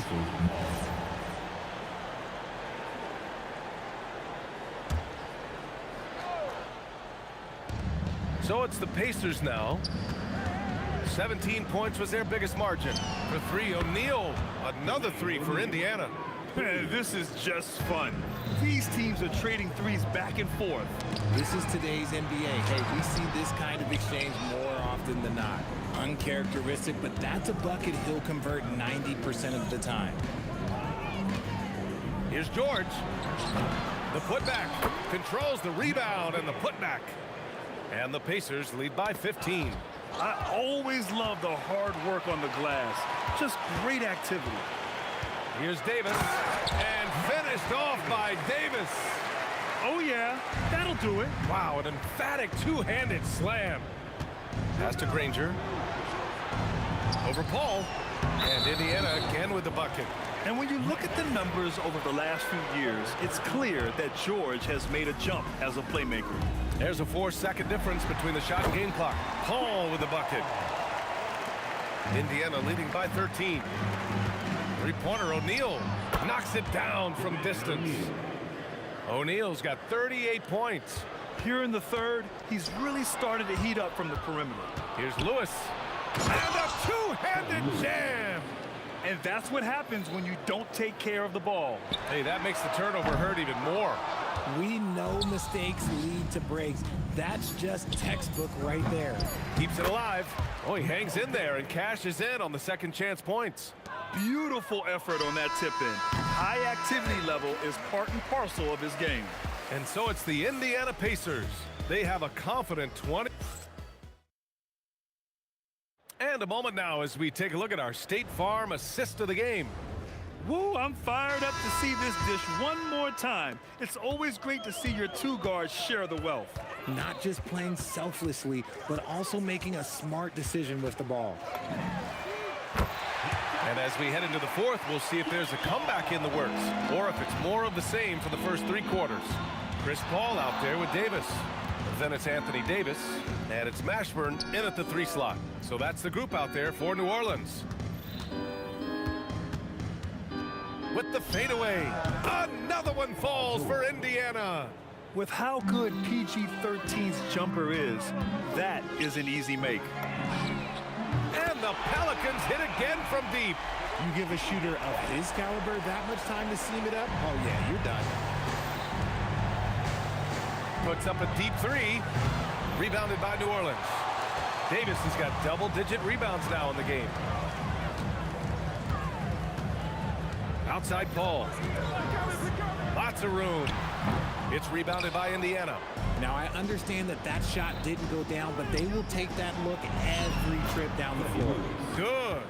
So it's the Pacers now. 17 points was their biggest margin. For three, O'Neal. Another three for Indiana. Man, this is just fun. These teams are trading threes back and forth. This is today's NBA. Hey, we see this kind of exchange more often than not. Uncharacteristic, but that's a bucket he'll convert 90% of the time. Here's George. The putback controls the rebound and the putback. And the Pacers lead by 15. I always love the hard work on the glass. Just great activity. Here's Davis, and finished off by Davis. Oh, yeah, that'll do it. Wow, an emphatic two-handed slam. Pass to Granger. Over Paul, and Indiana again with the bucket. And when you look at the numbers over the last few years, it's clear that George has made a jump as a playmaker. There's a 4-second difference between the shot and game clock. Paul with the bucket. Indiana leading by 13. Three-pointer, O'Neal knocks it down from distance. O'Neal's got 38 points. Here in the third, he's really started to heat up from the perimeter. Here's Lewis. And a two-handed jam. And that's what happens when you don't take care of the ball. Hey, that makes the turnover hurt even more. We know mistakes lead to breaks. That's just textbook right there. Keeps it alive. Oh, he hangs in there and cashes in on the second chance points. Beautiful effort on that tip-in. High activity level is part and parcel of his game. And so it's the Indiana Pacers. They have a confident 20. And a moment now as we take a look at our State Farm assist of the game. Woo, I'm fired up to see this dish one more time. It's always great to see your two guards share the wealth. Not just playing selflessly, but also making a smart decision with the ball. And as we head into the fourth, we'll see if there's a comeback in the works or if it's more of the same for the first three quarters. Chris Paul out there with Davis. Then it's Anthony Davis, and it's Mashburn in at the three slot. So that's the group out there for New Orleans. With the fadeaway, another one falls for Indiana. With how good PG-13's jumper is, that is an easy make. And the Pelicans hit again from deep. You give a shooter of his caliber that much time to seam it up, oh yeah, you're done. Puts up a deep three. Rebounded by New Orleans. Davis has got double-digit rebounds now in the game. Outside Paul. Lots of room. It's rebounded by Indiana. Now, I understand that that shot didn't go down, but they will take that look every trip down the floor. Good.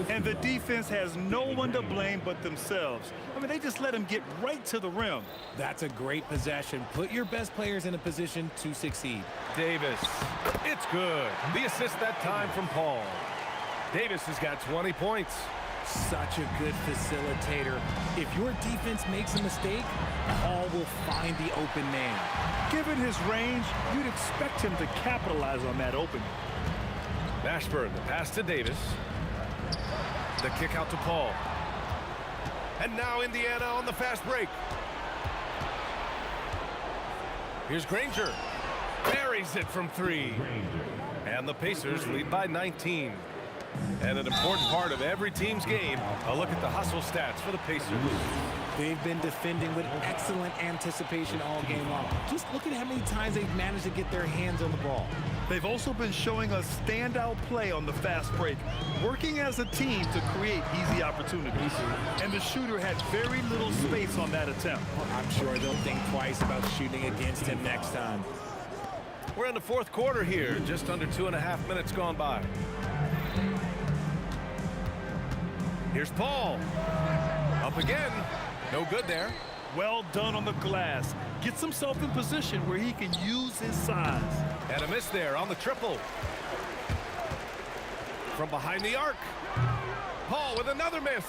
And the defense has no one to blame but themselves. I mean, they just let him get right to the rim. That's a great possession. Put your best players in a position to succeed. Davis. It's good. The assist that time from Paul. Davis has got 20 points. Such a good facilitator. If your defense makes a mistake, Paul will find the open man. Given his range, you'd expect him to capitalize on that opening. Mashburn, the pass to Davis. The kick out to Paul. And now Indiana on the fast break. Here's Granger. Buries it from three. And the Pacers lead by 19. And an important part of every team's game, a look at the hustle stats for the Pacers. They've been defending with excellent anticipation all game long. Just look at how many times they've managed to get their hands on the ball. They've also been showing us standout play on the fast break, working as a team to create easy opportunities. And the shooter had very little space on that attempt. I'm sure they'll think twice about shooting against him next time. We're in the fourth quarter here, just under 2.5 minutes gone by. Here's Paul. Up again. No good there. Well done on the glass. Gets himself in position where he can use his size. And a miss there on the triple. From behind the arc. Paul with another miss.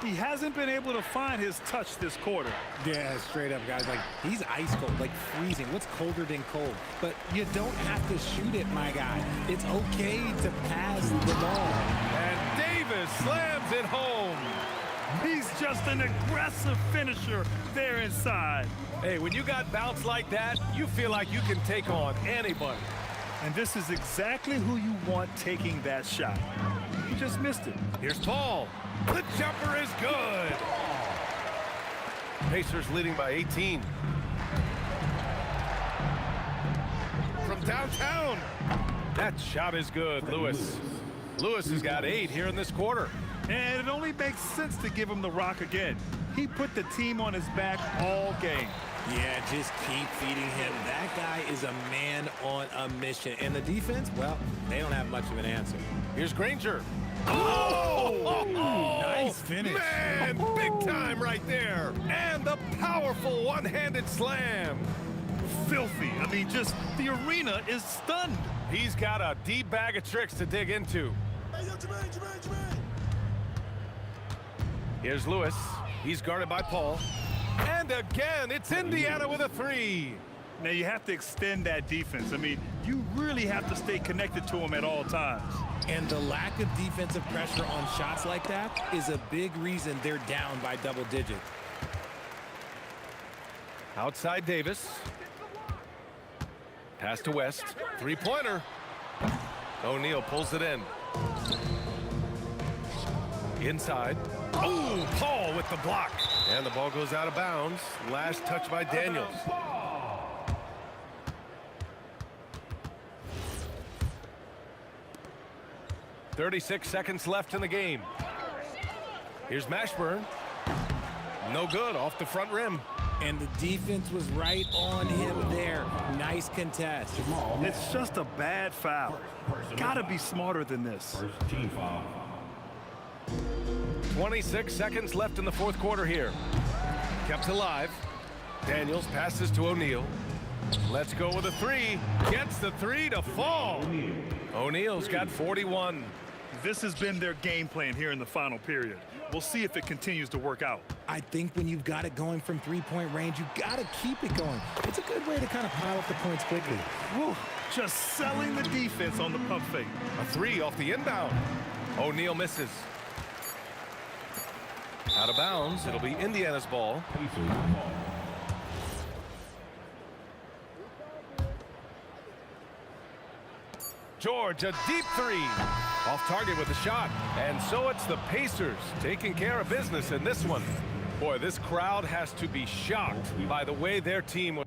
He hasn't been able to find his touch this quarter. Yeah, straight up, guys. Like, he's ice cold, like freezing. What's colder than cold? But you don't have to shoot it, my guy. It's okay to pass the ball. And Davis slams it home. He's just an aggressive finisher there inside. Hey, when you got bounce like that, you feel like you can take on anybody. And this is exactly who you want taking that shot. He just missed it. Here's Paul. The jumper is good. Pacers leading by 18. From downtown. That shot is good, Lewis. Lewis has got 8 here in this quarter. And it only makes sense to give him the rock again. He put the team on his back all game. Yeah, just keep feeding him. That guy is a man on a mission. And the defense, well, they don't have much of an answer. Here's Granger. Oh! Nice finish. Man, big time right there. And the powerful one-handed slam. Filthy. I mean, just the arena is stunned. He's got a deep bag of tricks to dig into. Here's Lewis. He's guarded by Paul. And again, it's Indiana with a 3. Now, you have to extend that defense. I mean, you really have to stay connected to him at all times. And the lack of defensive pressure on shots like that is a big reason they're down by double digits. Outside Davis. Pass to West. Three-pointer. O'Neal pulls it in. Inside. Oh, Paul with the block. And the ball goes out of bounds. Last touch by Daniels. .36 seconds left in the game. Here's Mashburn. No good, off the front rim. And the defense was right on him there. Nice contest. It's just a bad foul. Gotta be smarter than this. First team foul. 26 seconds left in the fourth quarter here. Kept alive. Daniels passes to O'Neal. Let's go with a 3. Gets the 3 to fall. O'Neal's got 41. This has been their game plan here in the final period. We'll see if it continues to work out. I think when you've got it going from three-point range, you got to keep it going. It's a good way to kind of pile up the points quickly. Whew, just selling the defense on the pump fake. A 3 off the inbound. O'Neal misses. Out of bounds. It'll be Indiana's ball. George, a deep 3. Off target with the shot. And so it's the Pacers taking care of business in this one. Boy, this crowd has to be shocked by the way their team was.